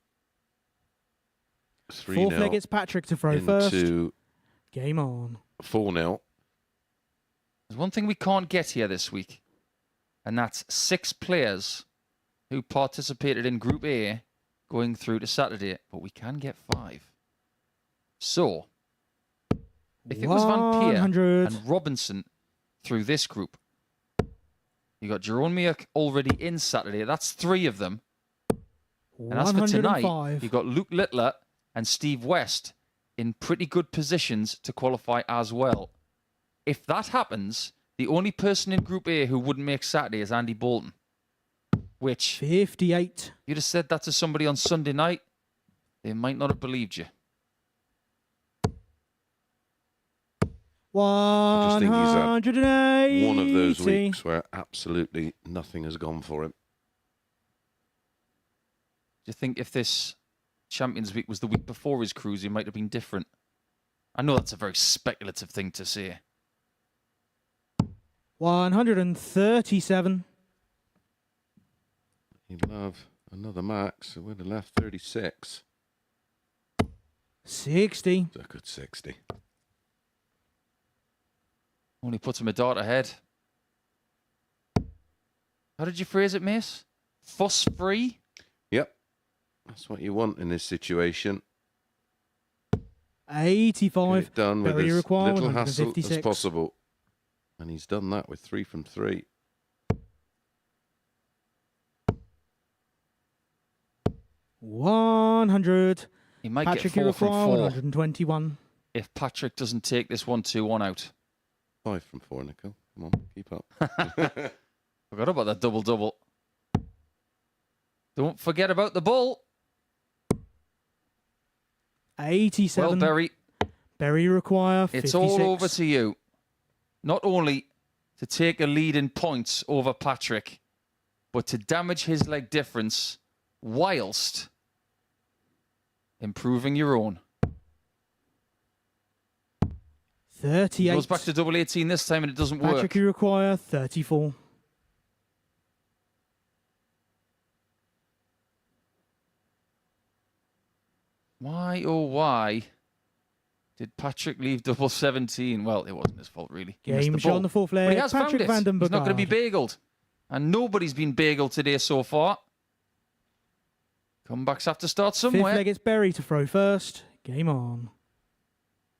3-0 Fourth leg, it's Patrick to throw first. into Game on. 4-0. There's one thing we can't get here this week, and that's 6 players who participated in Group A going through to Saturday, but we can get 5. So, if it was Van Peer 100. and Robinson through this group, you got Jerome Meek already in Saturday. That's 3 of them. And as for tonight, 105. you've got Luke Littler and Steve West in pretty good positions to qualify as well. If that happens, the only person in Group A who wouldn't make Saturday is Andy Bolton. Which, 58. you'd have said that to somebody on Sunday night, they might not have believed you. I just think he's had 180. one of those weeks where absolutely nothing has gone for him. Do you think if this Champions Week was the week before his cruise, he might have been different? I know that's a very speculative thing to say. 137. He'd love another max. It would have left 36. 60. It's a good 60. Only puts him a dart ahead. How did you phrase it, Mace? Fuss-free? Yep. That's what you want in this situation. 85. Get it done with Barrier as required, little hassle 156. as possible. And he's done that with 3 from 3. $100. He might Patrick get 4 from Iroquois, 4 121. if Patrick doesn't take this 1-2-1 out. 5 from 4, Nicole. Come on, keep up. Forgot about that double-double. Don't forget about the bull. 87. Well, Berry, Berry require 56. it's all over to you. Not only to take a lead in points over Patrick, but to damage his leg difference whilst improving your own. 38. Goes back to double 18 this time and it doesn't work. Patrick require 34. Why, oh why, did Patrick leave double 17? Well, it wasn't his fault, really. He missed Game the shot ball. on the fourth But he leg. has Patrick found it. van den He's not going to be Burgaard. bageled. And nobody's been bageled today so far. Comebacks have to start Fifth somewhere. leg, it's Berry to throw first. Game on.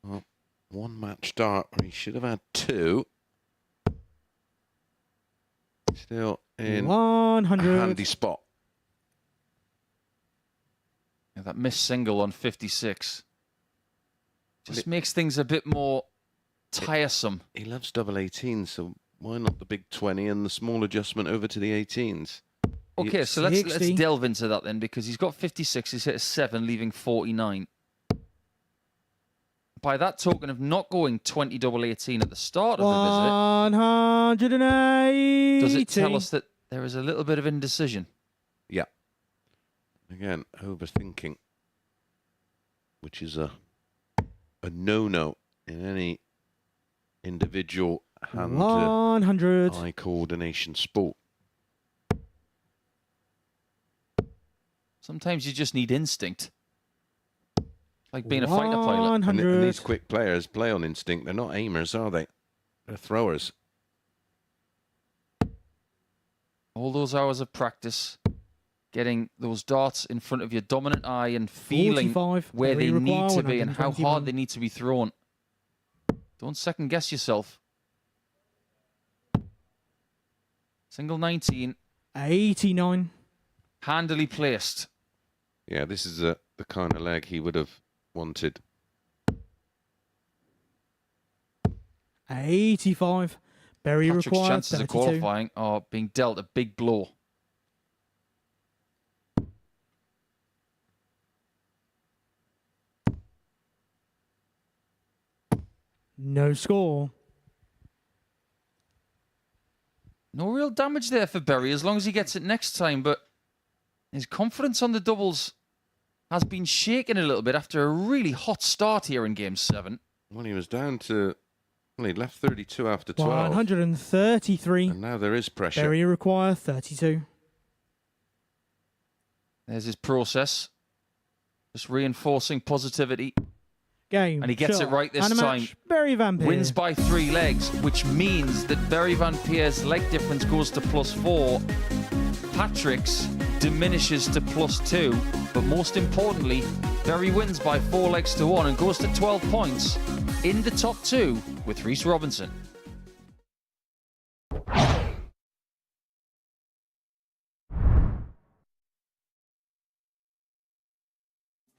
Well, one match start where he should have had 2. Still in a 100. handy spot. Yeah, that missed single on 56 just it- makes things a bit more tiresome. He loves double 18, so why not the big 20 and the small adjustment over to the 18s? Okay, so let's 60. delve into that then, because he's got 56, he's hit a 7, leaving 49. By that token of not going 20 double 18 at the start of the 180. visit, does it tell us that there is a little bit of indecision? Yeah. Again, overthinking, which is a no-no in any individual 100. hand-eye coordination sport. Sometimes you just need instinct. Like being a fighter pilot. And 100. these quick players play on instinct. They're not aimers, are they? They're throwers. All those hours of practice, getting those darts in front of your dominant eye and feeling 45. where they Barrier need required, to be and how 121. hard they need to be thrown. Don't second guess yourself. Single 19, 89. handily placed. Yeah, this is the kind of leg he would have wanted. 85. Berry Patrick's required chances 32. of qualifying are being dealt a big blow. No score. No real damage there for Berry as long as he gets it next time, but his confidence on the doubles has been shaken a little bit after a really hot start here in Game 7. Well, he was down to... Well, he left 32 after 12. 133. And now there is pressure. Berry require 32. There's his process. Just reinforcing positivity. Game. And he gets shot, it right this and a time. match. Berry Van Peer. Wins by 3 legs, which means that Berry Van Peer's leg difference goes to +4. Patrick's diminishes to +2. But most importantly, Berry wins by 4 legs to 1 and goes to 12 points in the top 2 with Rhys Robinson.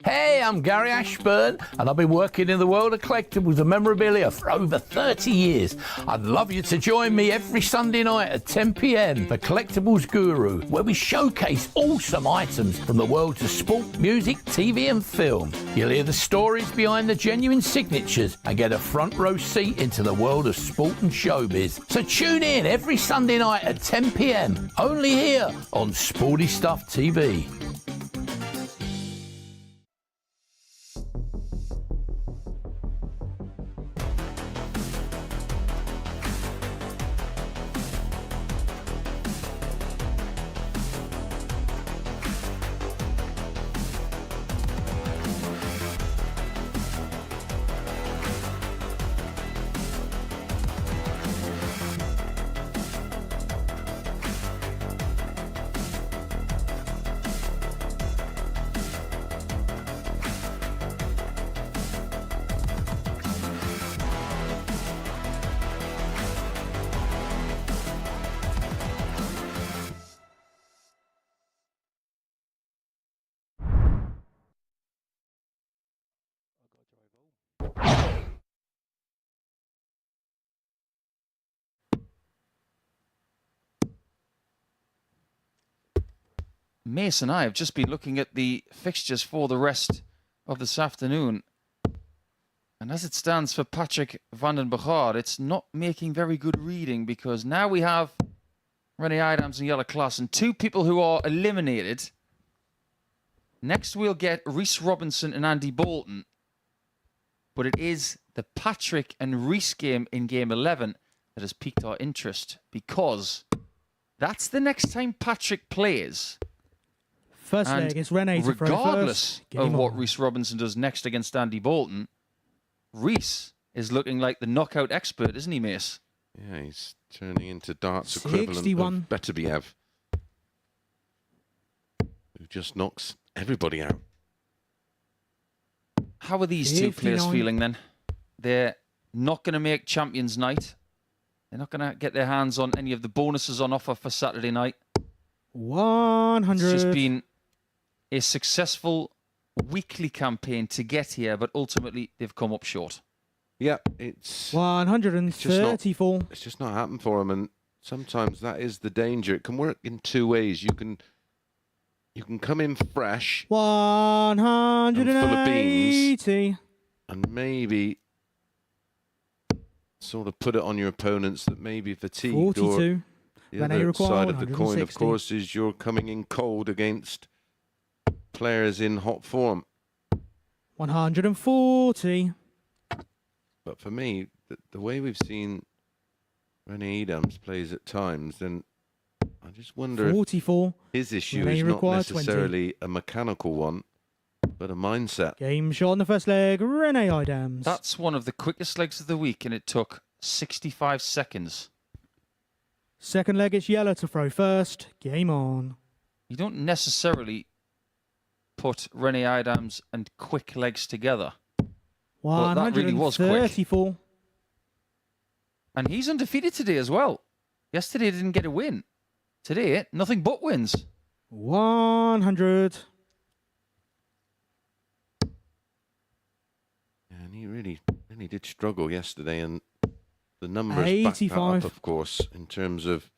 Hey, I'm Gary Ashburn, and I've been working in the world of collectibles and memorabilia for over 30 years. I'd love you to join me every Sunday night at 10 p.m. for Collectibles Guru, where we showcase awesome items from the worlds of sport, music, TV and film. You'll hear the stories behind the genuine signatures and get a front row seat into the world of sport and showbiz. So tune in every Sunday night at 10 p.m. only here on Sporty Stuff TV. Mace and I have just been looking at the fixtures for the rest of this afternoon. And as it stands for Patrick van den Begaard, it's not making very good reading, because now we have Rene Adams and Jelle Klassen, two people who are eliminated. Next we'll get Rhys Robinson and Andy Bolton. But it is the Patrick and Rhys game in Game 11 that has piqued our interest, because that's the next time Patrick plays. First And leg is Rene to throw regardless first. of Game what on. Rhys Robinson does next against Andy Bolton, Rhys is looking like the knockout expert, isn't he, Mace? Yeah, he's turning into darts equivalent 61. of Beterbiev, who just knocks everybody out. How are these two players 59. feeling then? They're not going to make Champions Night. They're not going to get their hands on any of the bonuses on offer for Saturday night. 100. It's just been a successful weekly campaign to get here, but ultimately they've come up short. Yeah, it's 134. it's just not happened for him, and sometimes that is the danger. It can work in two ways. You can come in fresh 180. and maybe sort of put it on your opponents that may be fatigued. 42. Or the Rene other require side of the coin, of 160. course, is you're coming in cold against players in hot form. 140. But for me, the way we've seen Rene Adams plays at times, then I just wonder if 44. his issue Rene is not require 20. necessarily a mechanical one, but a mindset. Game shot on the first leg. Rene Adams. That's one of the quickest legs of the week, and it took 65 seconds. Second leg, it's Jelle to throw first. Game on. You don't necessarily put Rene Adams and quick legs together. But that really was quick. 134. And he's undefeated today as well. Yesterday he didn't get a win. Today, nothing but wins. 100. And he really did struggle yesterday, and the numbers back that 85. up, of course, in terms of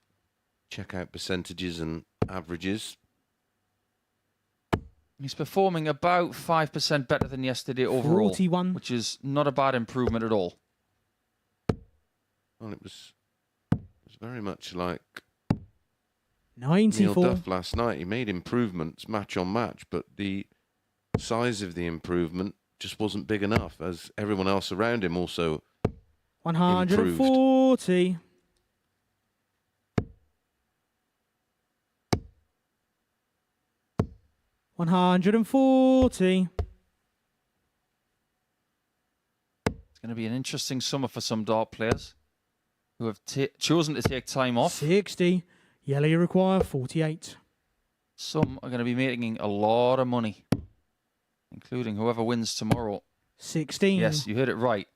checkout percentages and averages. He's performing about 5% better than yesterday overall, 41. which is not a bad improvement at all. Well, it was very much like 94. Neil Duff last night. He made improvements match on match, but the size of the improvement just wasn't big enough, as everyone else around him also 140. $140. It's going to be an interesting summer for some dart players who have chosen to take time off. 60. Yellow you require 48. Some are going to be making a lot of money, including whoever wins tomorrow. 16. Yes, you heard it right.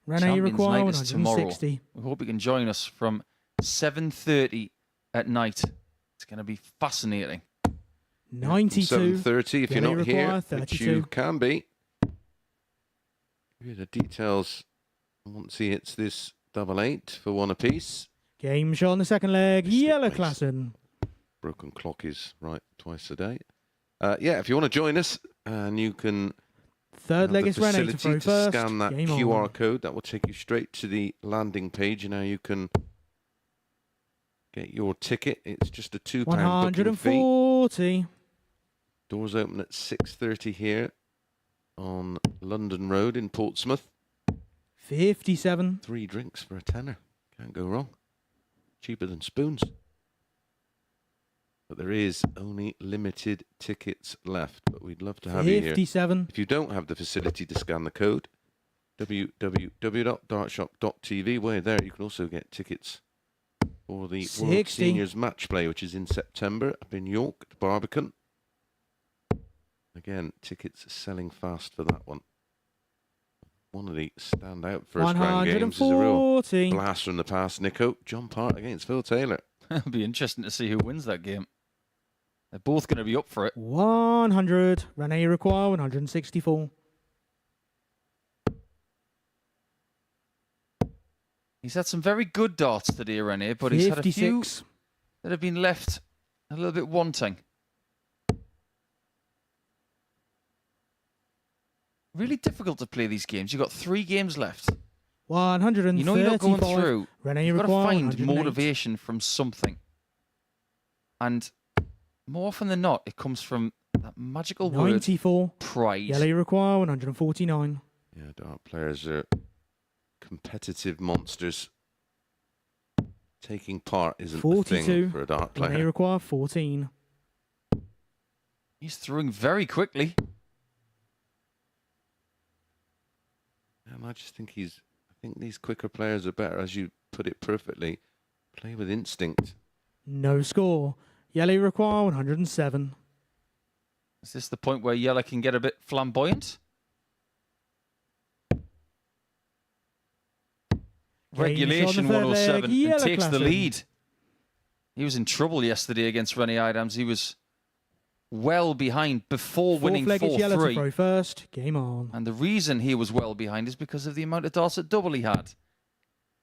Rene you Champions require Night is tomorrow. 160. We hope you can join us from 7:30 at night. It's going to be fascinating. 92. 7:30 if you're Yellow not here, require which 32. you can be. Here are the details once he hits this 8-8 for one apiece. Game shot on the second leg. Mystic Yellow place. Klassen. Broken clock is right twice a day. Yeah, if you want to join us, and you can Third have leg the is Rene to facility throw to first. scan that Game QR on. code. That will take you straight to the landing page, and now you can get your ticket. It's just a £2 booking fee. 140. Doors open at 6:30 here on London Road in Portsmouth. 57. 3 drinks for a tenner. Can't go wrong. Cheaper than spoons. But there is only limited tickets left. But we'd love to have you here. 57. If you don't have the facility to scan the code, www.dartshop.tv. Where there you can also get tickets for the World 60. Seniors Match Play, which is in September up in York at Barbican. Again, tickets selling fast for that one. One of the standout first round games is a real 140. blast from the past. Nico, John Part against Phil Taylor. It'll be interesting to see who wins that game. They're both going to be up for it. 100. Rene require 164. He's had some very good darts today, Rene, but he's had a few 56. that have been left a little bit wanting. Really difficult to play these games. You've got 3 games left. 135. You know you're not going through. Rene You've got to require find 108. motivation from something. And more often than not, it comes from that magical word, 94. pride. Yellow require 149. Yeah, dart players are competitive monsters. Taking part isn't a 42. thing for a dart Rene player. require 14. He's throwing very quickly. And I just think I think these quicker players are better, as you put it perfectly. Play with instinct. No score. Yellow require 107. Is this the point where Yella can get a bit flamboyant? Regulation on the third 107 leg, and Yella takes the Klassen. lead. He was in trouble yesterday against Rene Idams. He was well behind before winning Fourth leg is Yellow to 4-3. throw first. Game on. And the reason he was well behind is because of the amount of darts at double he had.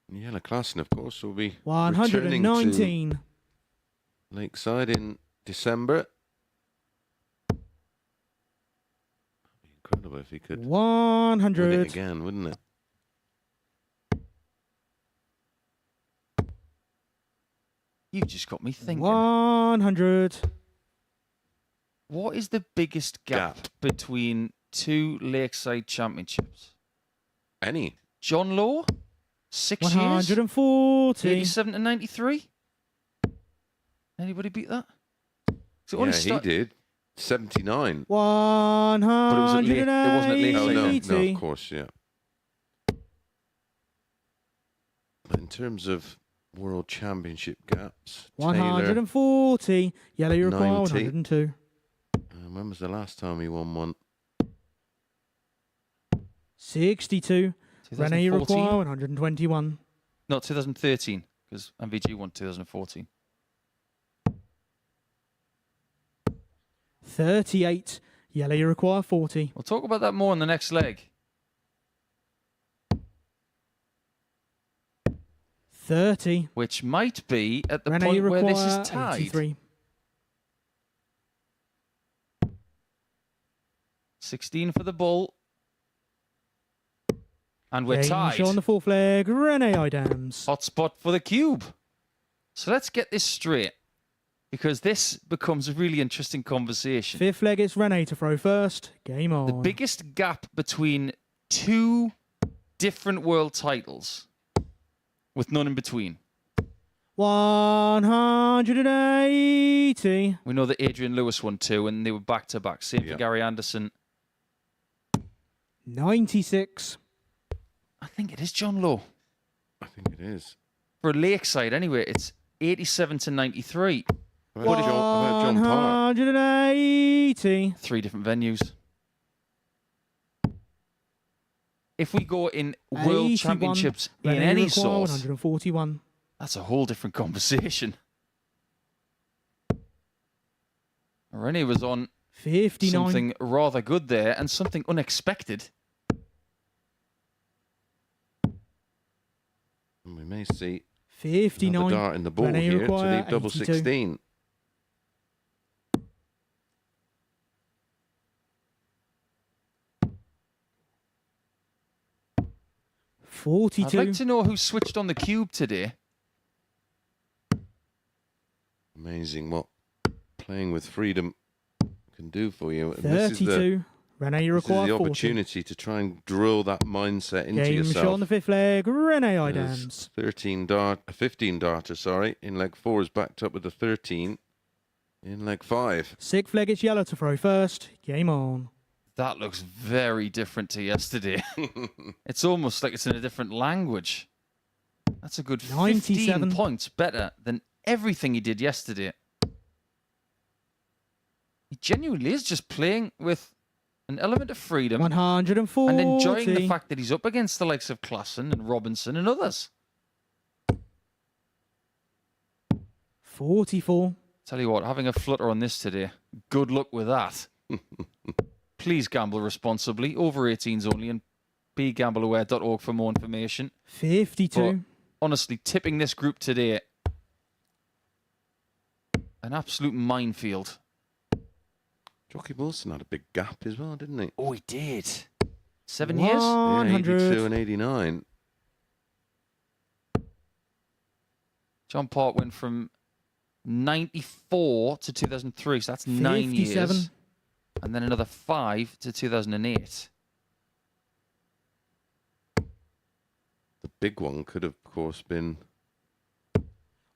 Yella Klassen, of course, will be returning to 119. Lakeside in December. That'd be incredible if he could win it 100. again, wouldn't it? You've just got me thinking. 100. What is the biggest gap between 2 Lakeside championships? Any. John Law, 6 years, 140. 87 to 93. Anybody beat that? So it only Yeah, he did. 79. 180. it wasn't at Lakeside. No, of course, yeah. But in terms of World Championship gaps, Taylor, 140. Yellow you require 90. 102. when was the last time he won one? 62. Rene you 2014? require 121. No, 2013, because MVG won 2014. 38. Yellow you require 40. We'll talk about that more in the next leg. 30. Which might be at the Rene you point where require this is tied. 83. 16 for the bull. And we're Game tied. show on the fourth leg. Rene Idams. Hot spot for the cube. So let's get this straight, because this becomes a really interesting conversation. Fifth leg it's Rene to throw first. Game on. The biggest gap between 2 different world titles, with none in between. 180. We know that Adrian Lewis won 2, and they were back-to-back. Same for Yeah. Gary Anderson. 96. I think it is John Lowe. I think it is. For Lakeside, anyway, it's 87 to 93. How about John Parr? 180. 3 different venues. If we go in World 81. Championships in Rene any require sort, Rennie was on 59. something rather good there and something unexpected. And we may see 59. another dart in the ball Renee here to require leave double 82. 16. I'd 42. like to know who switched on the cube today. Amazing what playing with freedom can do for you. And this is 32. Renee this is require the 40. opportunity to try and drill that mindset into Game yourself. shot on the 5th leg. Renee There's Idams. 15 darter, sorry. In leg 4 is backed up with a 13 in leg 5. 6th leg, it's yellow to throw first. Game on. That looks very different to yesterday. It's almost like it's in a different language. That's a good 15 97. points better than everything he did yesterday. He genuinely is just playing with an element of freedom 140. and enjoying the fact that he's up against the likes of Klassen and Robinson and others. 44. Tell you what, having a flutter on this today, good luck with that. Please gamble responsibly, over 18s only, and begambleaware.org for more information. 52. But honestly, tipping this group today, an absolute minefield. Jockey Wilson had a big gap as well, didn't he? Oh, he did. 7 years? Yeah, 100. 82 and 89. John Park went from 94 to 2003, so that's 9 57. years. And then another 5 to 2008. The big one could have, of course, been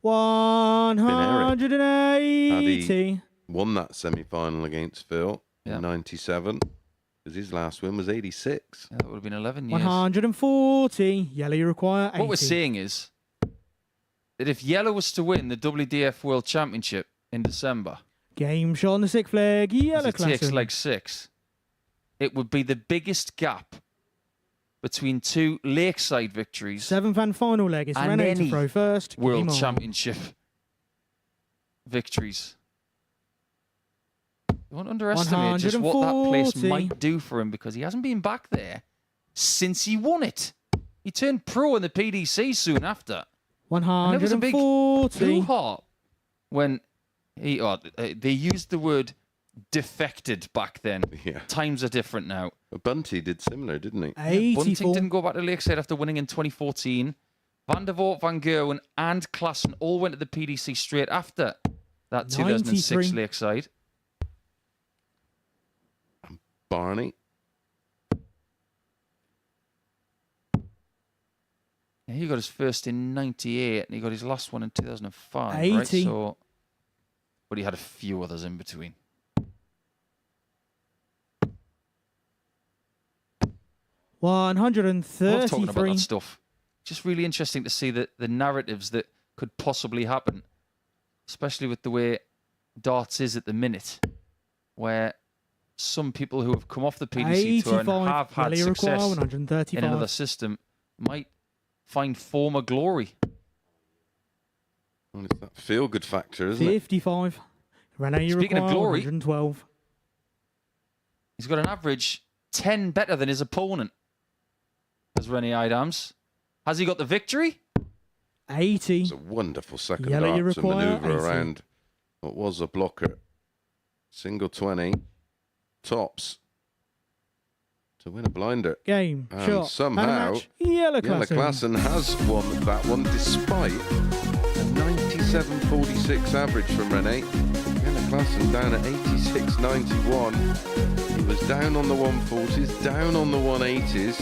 180. won that semi-final against Phil Yeah. in 97, because his last win was 86. Yeah, that would have been 11 years. 140. Yellow, you require 80. What we're saying is that if Yellow was to win the WDF World Championship in December, Game shot on the 6th leg. as Yellow it takes class. leg 6, it would be the biggest gap between two Lakeside victories, 7th and final leg. It's and Renee to any throw first. World Game on. Championship victories. Don't underestimate just what that place 140. might do for him, because he hasn't been back there since he won it. He turned pro in the PDC soon after. And there was a big 140. hoo-ha when they used the word defected back then. Yeah. Times are different now. But Bunty did similar, didn't he? 84. Bunting didn't go back to Lakeside after winning in 2014. Van der Voort, Van Gerwen and Klassen all went to the PDC straight after that 2006 93. Lakeside. Barney. Yeah, he got his first in 98 and he got his last one in 2005. 80. Right? So, but he had a few others in between. I love talking about 133. that stuff. Just really interesting to see the narratives that could possibly happen, especially with the way darts is at the minute, where some people who have come off the PDC tour and 85. have had Yellow, you require success 135. in another system might find former glory. Well, it's that feel-good factor, isn't it? 55. Renee, you Speaking of require glory- 112. He's got an average 10 better than his opponent, as Rennie Idams. Has he got the victory? 80. It's a wonderful second Yellow, you dart to require manoeuvre 80. around what was a blocker. Single 20. Tops. To win a blinder. Game, And shot, somehow, and a match. Yellow Yellow Klassen. Klassen has won that one despite a 97.46 average from Renee. Yellow Klassen down at 86.91. He was down on the 140s, down on the 180s.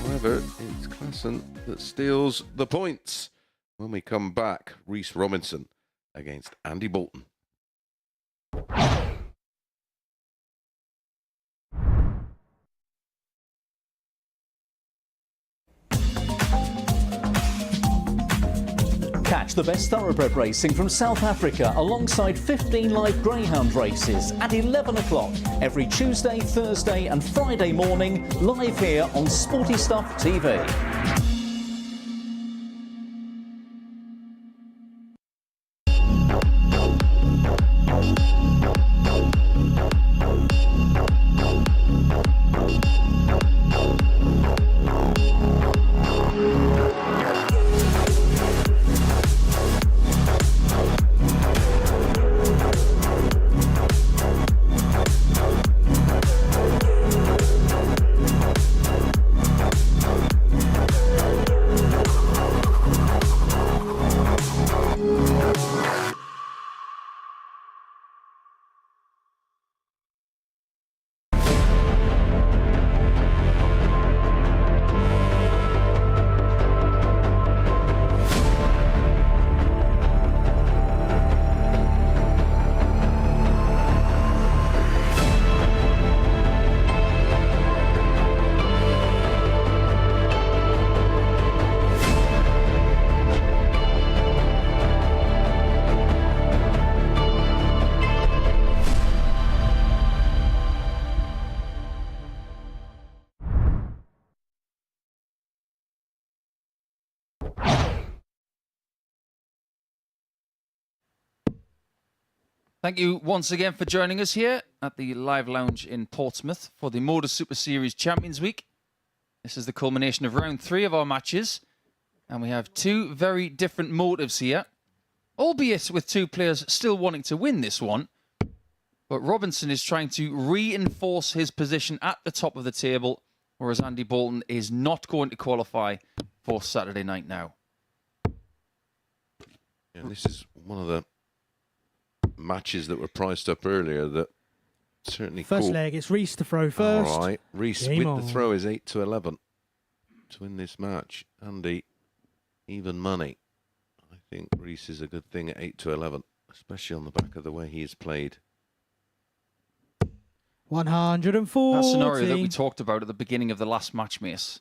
However, it's Klassen that steals the points. When we come back, Reese Robinson against Andy Bolton. Catch the best thoroughbred racing from South Africa alongside 15 live greyhound races at 11 o'clock every Tuesday, Thursday and Friday morning, live here on Sporty Stuff TV. Thank you once again for joining us here at the Live Lounge in Portsmouth for the MODUS Super Series Champions Week. This is the culmination of round 3 of our matches. And we have 2 very different motives here, albeit with 2 players still wanting to win this one. But Robinson is trying to reinforce his position at the top of the table, whereas Andy Bolton is not going to qualify for Saturday night now. And this is one of the matches that were priced up earlier that certainly First caught. leg, it's Reese to throw first. All right, Reese Game with on. the throw is 8-11 to win this match. Andy, even money. I think Reese is a good thing at 8-11, especially on the back of the way he has played. 140. That scenario that we talked about at the beginning of the last match, Mace,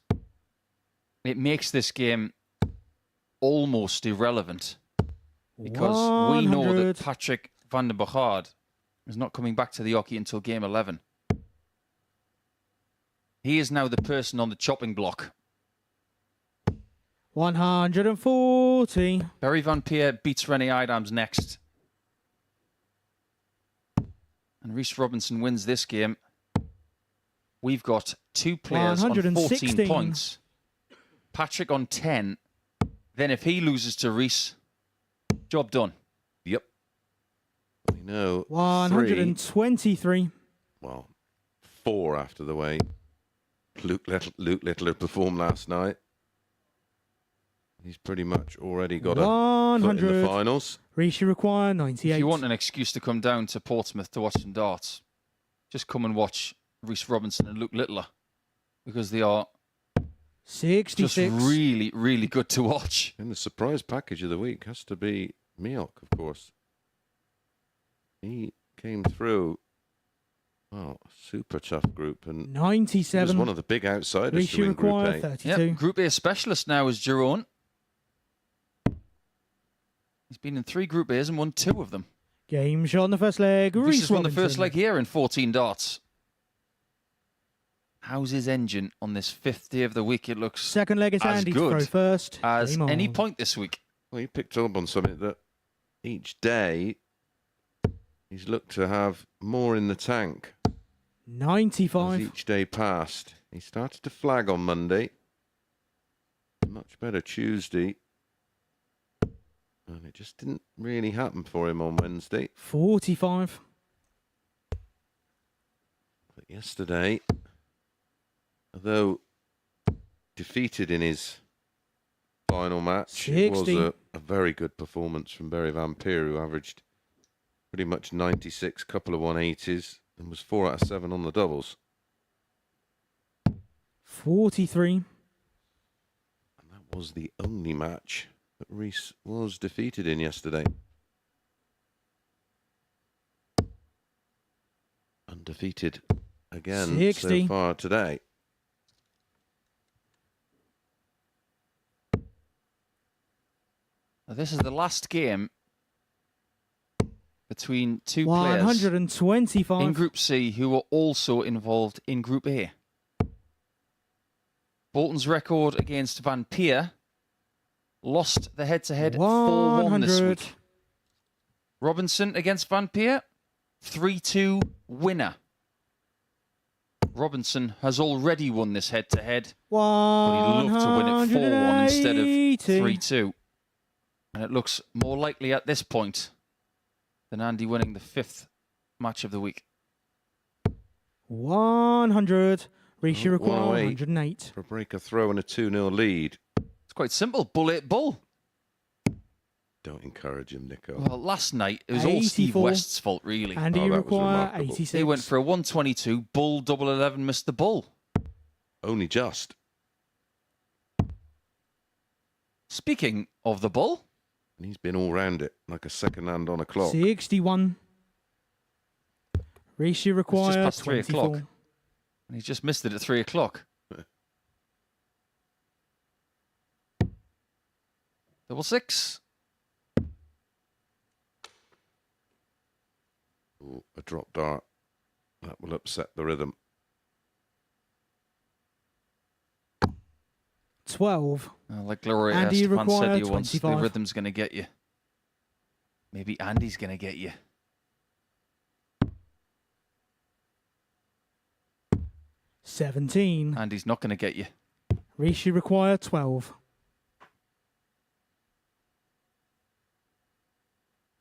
it makes this game almost irrelevant because we know 100. that Patrick van der Bogaard is not coming back to the hockey until game 11. He is now the person on the chopping block. 140. Barry Van Peer beats Rene Idams next. And Reese Robinson wins this game. We've got 2 players on 14 116. points. Patrick on 10. Then if he loses to Reese, job done. Yep. We know 123. well, 4 after the way Luke Littler performed last night. He's pretty much already got a foot in the 100. finals. Reese, you require 98. If you want an excuse to come down to Portsmouth to watch some darts, just come and watch Reese Robinson and Luke Littler, because they are 66. just really, really good to watch. And the surprise package of the week has to be Miok, of course. He came through, well, super tough group, and he was 97. one of the big outsiders Reese, to you win Group require A. 32. Yep, Group A specialist now is Jerome. He's been in 3 Group A's and won 2 of them. Game shot on the first leg. Reese Reese has won the Robinson. first leg here in 14 darts. How's his engine on this 5th day of the week? It looks Second leg is as Andy to good throw first. as Game any on. point this week. Well, he picked up on something that each day he's looked to have more in the tank. As 95. each day passed, he started to flag on Monday. Much better Tuesday. And it just didn't really happen for him on Wednesday. 45. But yesterday, although defeated in his final match, it was 60. a very good performance from Barry Van Peer, who averaged pretty much 96, couple of 180s, and was 4 out of 7 on the doubles. 43. And that was the only match that Reese was defeated in yesterday. Undefeated again 60. so far today. Now, this is the last game between 2 players 125. in Group C who are also involved in Group A. Bolton's record against Van Peer lost the head-to-head 4-1 this 100. week. Robinson against Van Peer, 3-2 winner. Robinson has already won this head-to-head, but he'd love to win it 4-1 instead of 3-2. And it looks more likely at this point than Andy winning the 5th match of the week. 100. Reese, you require 108 108. for a breaker throw and a 2-0 lead. It's quite simple. Bull ate bull. Don't encourage him, Nico. Well, last night, it was all Steve 84. West's fault, really. Andy, Oh, you that was require remarkable. 86. He went for a 122. Bull, double 11, missed the bull. Only just. Speaking of the bull, And he's been all round it, like a second hand on a clock. 61. Reese, you require past 3 24. o'clock. and he just missed it at 3 o'clock. Double 6. Ooh, a drop dart. That will upset the rhythm. 12. Like Gloria Andy, you Estefan said require to you once, the 25. rhythm's going to get you. Maybe Andy's going to get you. 17. And he's not going to get you. Rishi require 12.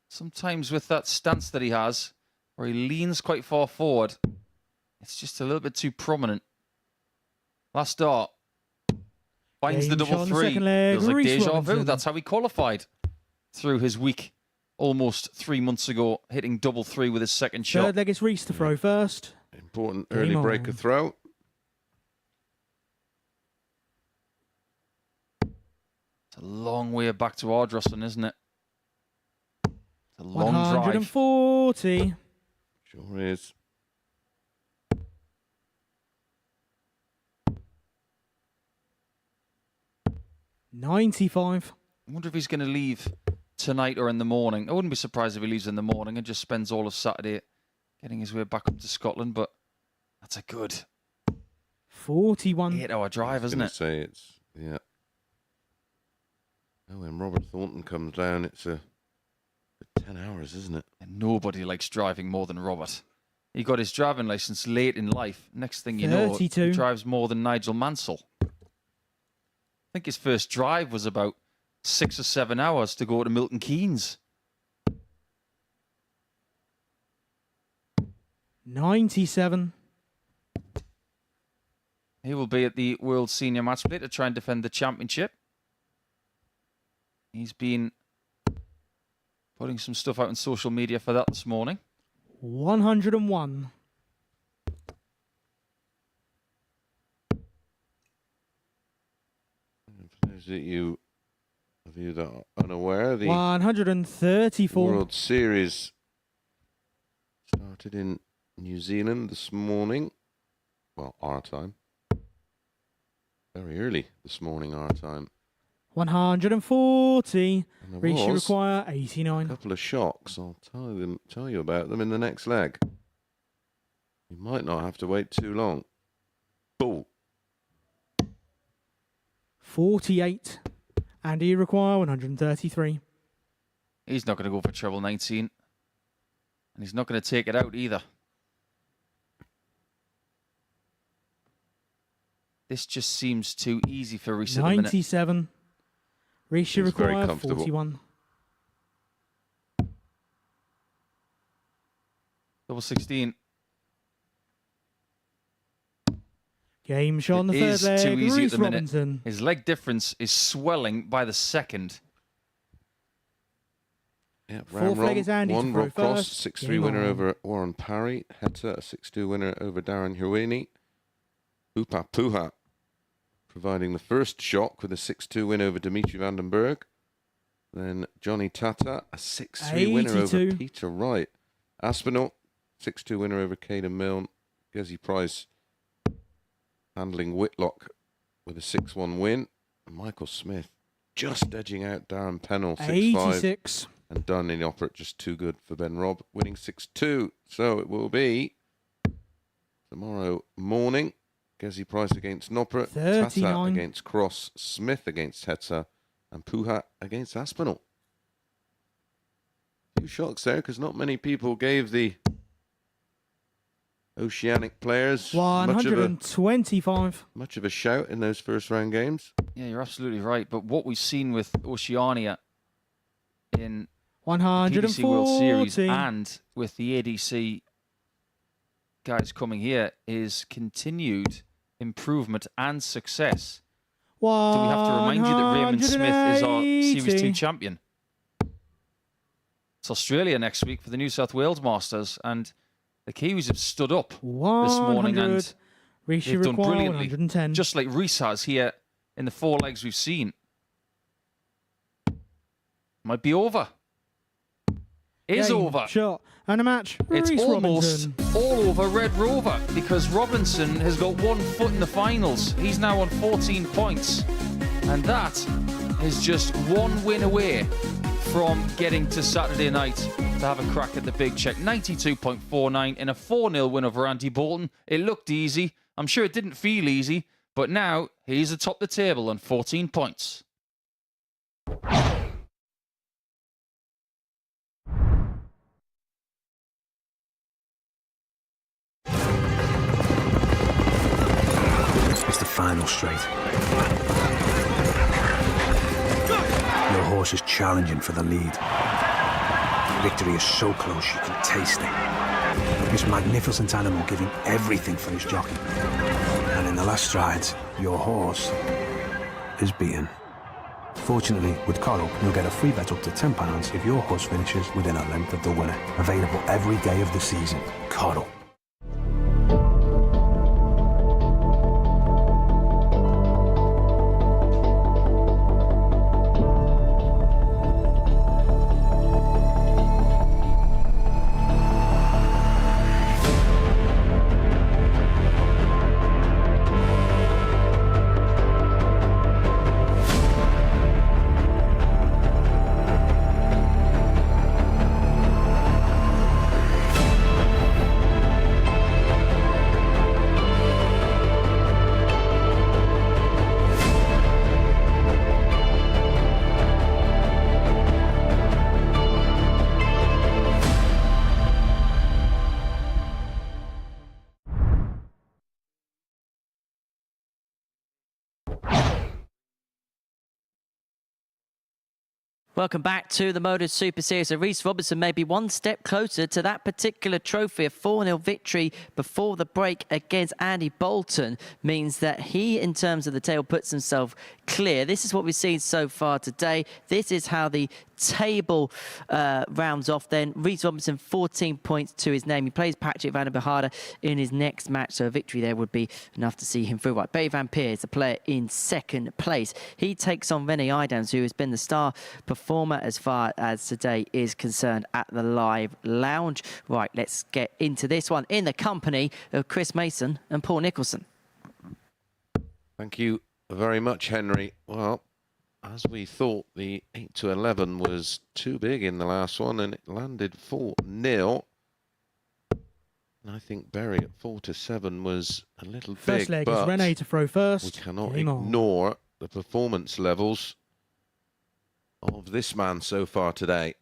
Sometimes with that stance that he has, where he leans quite far forward, it's just a little bit too prominent. Last start. Finds the Game double shot on the three. second leg, Feels like Reece deja vu. Robinson. That's how he qualified through his week almost 3 months ago, hitting double three with his second shot. Third leg is Reece to throw first. Important Game early on. breaker throw. It's a long way back to Ardrossan, isn't it? It's a long drive. 140. Sure is. $95. I wonder if he's going to leave tonight or in the morning. I wouldn't be surprised if he leaves in the morning and just spends all of Saturday getting his way back up to Scotland, but that's a good 41. 8-hour drive, isn't Gonna it? say it's, yeah. Oh, when Robert Thornton comes down, it's a 10 hours, isn't it? And nobody likes driving more than Robert. He got his driving license late in life. Next thing you know, 32. he drives more than Nigel Mansell. I think his first drive was about 6 or 7 hours to go to Milton Keynes. 97. He will be at the World Senior Match Play to try and defend the championship. He's been putting some stuff out on social media for that this morning. 101. For those of you that are unaware, the 134. World Series started in New Zealand this morning. Well, our time. Very early this morning, our time. 140. And there Rishi was require a 89. couple of shocks. I'll tell you about them in the next leg. You might not have to wait too long. Ball. 48. Andy require 133. He's not going to go for treble 19. And he's not going to take it out either. This just seems too easy for Reece at the minute. 97. Rishi He's very require comfortable. 41. Double 16. Game shot on the It third is leg. too easy at Reece the minute. Robinson. His leg difference is swelling by the second. Yeah, Fourth leg is Andy to one throw Rob Cross, first. 6-3 Game winner on. over Warren Parry. Heta, a 6-2 winner over Darren Hueni. Hoopa Puha providing the first shock with a 6-2 win over Dimitri Vandenberg. Then Johnny Tata, a 6-3 winner over 82. Peter Wright. Aspinall, 6-2 winner over Caden Milne. Gezi Price handling Whitlock with a 6-1 win. And Michael Smith just edging out Darren Pennell, 6-5. 86. And Dunn in the opposite, just too good for Ben Robb, winning 6-2. So it will be tomorrow morning. Gezi Price against Noppert, Tata 39. against Cross, Smith against Hetzer, and Puha against Aspinall. Few shocks there, because not many people gave the Oceanic players much of 125. a shout in those first round games. Yeah, you're absolutely right. But what we've seen with Oceania in the PDC World Series 140. and with the ADC guys coming here is continued improvement and success. Do we have to remind you that Raymond Smith is our Series 2 champion? It's Australia next week for the New South Wales Masters, and the Kiwis have stood up this morning and Rishi they've done require brilliantly, 110. just like Reece has here in the 4 legs we've seen. Might be over. Is Game, over. Shot and a match. It's Reece almost Robinson. all over Red Rover because Robinson has got 1 foot in the finals. He's now on 14 points. And that is just 1 win away from getting to Saturday night to have a crack at the big check. 92.49 in a 4-0 win over Andy Bolton. It looked easy. I'm sure it didn't feel easy, but now he's atop the table on 14 points. final straight. Your horse is challenging for the lead. Victory is so close you can taste it. This magnificent animal giving everything for his jockey. And in the last strides, your horse is beaten. Fortunately, with Coral, you'll get a free bet up to £10 if your horse finishes within a length of the winner. Available every day of the season. Coral. Welcome back to the MODUS Super Series. So Reece Robinson may be one step closer to that particular trophy. A 4-0 victory before the break against Andy Bolton means that he, in terms of the table, puts himself clear. This is what we've seen so far today. This is how the table rounds off then. Reece Robinson, 14 points to his name. He plays Patrick Van der Behade in his next match, so a victory there would be enough to see him through. Right, Bay Van Peer is the player in second place. He takes on Rene Idams, who has been the star performer as far as today is concerned at the Live Lounge. Right, let's get into this one in the company of Chris Mason and Paul Nicholson. Thank you very much, Henry. Well, as we thought, the 8-11 was too big in the last one, and it landed 4-0. And I think Berry at 4-7 was a little First big, leg but is Rene to throw first. we cannot Game on. ignore the performance levels of this man so far today.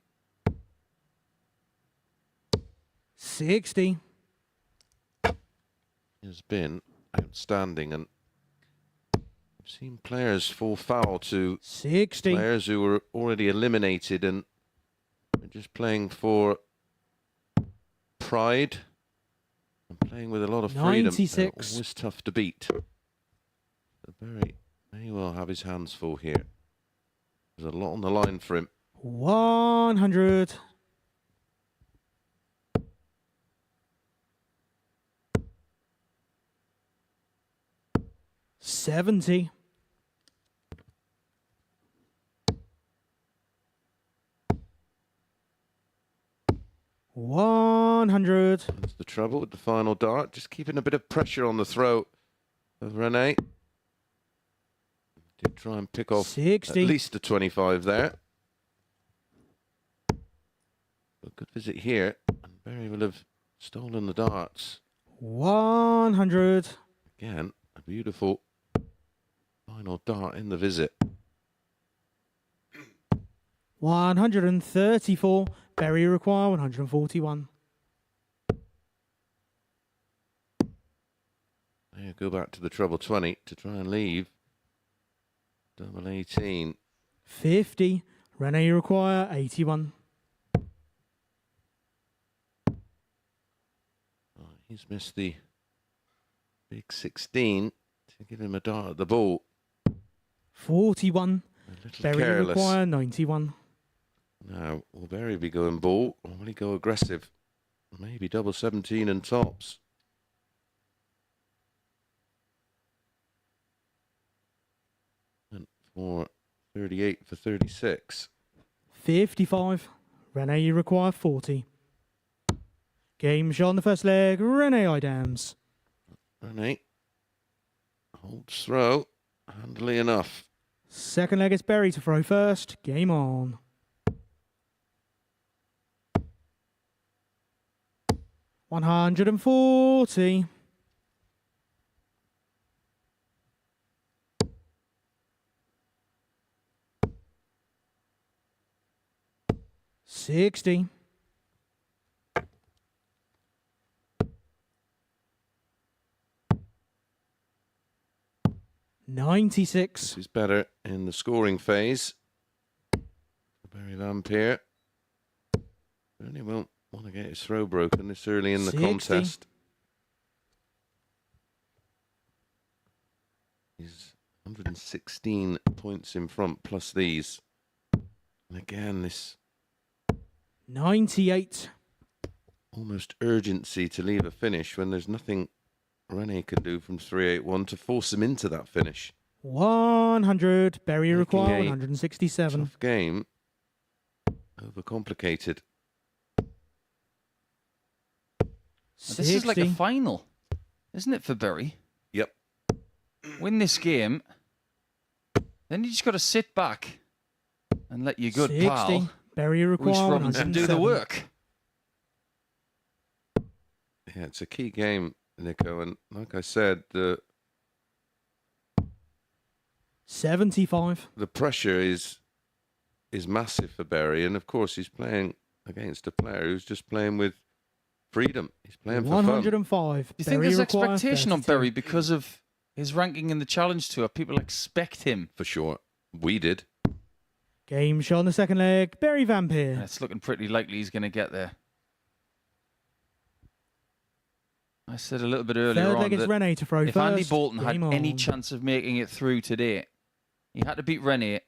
60. He has been outstanding, and I've seen players fall foul to 60. players who were already eliminated and are just playing for pride and playing with a lot of freedom. 96. They're always tough to beat. So Berry may well have his hands full here. There's a lot on the line for him. 100. $70. 100. That's the trouble with the final dart. Just keeping a bit of pressure on the throat of Rene. Did try and pick off 60. at least a 25 there. A good visit here. And Berry will have stolen the darts. 100. Again, a beautiful final dart in the visit. 134. Berry require 141. There, go back to the treble 20 to try and leave. Double 18. 50. Rene require 81. Oh, he's missed the big 16 to give him a dart at the ball. 41. A little Berry careless. require 91. Now, will Berry be going ball or will he go aggressive? Maybe double 17 and tops. And for 38 for 36. 55. Rene, you require 40. Game shot on the first leg. Rene Idams. Rene holds throw handily enough. Second leg is Berry to throw first. Game on. $140. 60. 96. This is better in the scoring phase. Barry Van Peer. Really won't want to get his throw broken this early in the 60. contest. He's 116 points in front plus these. And again, this 98. almost urgency to leave a finish when there's nothing Rene can do from 381 to force him into that finish. 100. Berry Making require a 167. Tough game. Overcomplicated. This is like a final, isn't it, for Berry? Yep. Win this game, then you just got to sit back and let your good 60. pal, Berry Reece require Robinson, do the 107. work. Yeah, it's a key game, Nico. And like I said, the 75. pressure is massive for Berry. And of course, he's playing against a player who's just playing with freedom. He's playing for fun. 105. Do you think Berry there's require expectation on 32. Berry because of his ranking in the Challenge Tour? People expect him. For sure. We did. Game shot on the second leg. Berry Van And Peer. it's looking pretty likely he's going to get there. I said a little bit earlier Third on leg is that Rene to throw if first. Andy Bolton had Game any on. chance of making it through today, he had to beat Rene,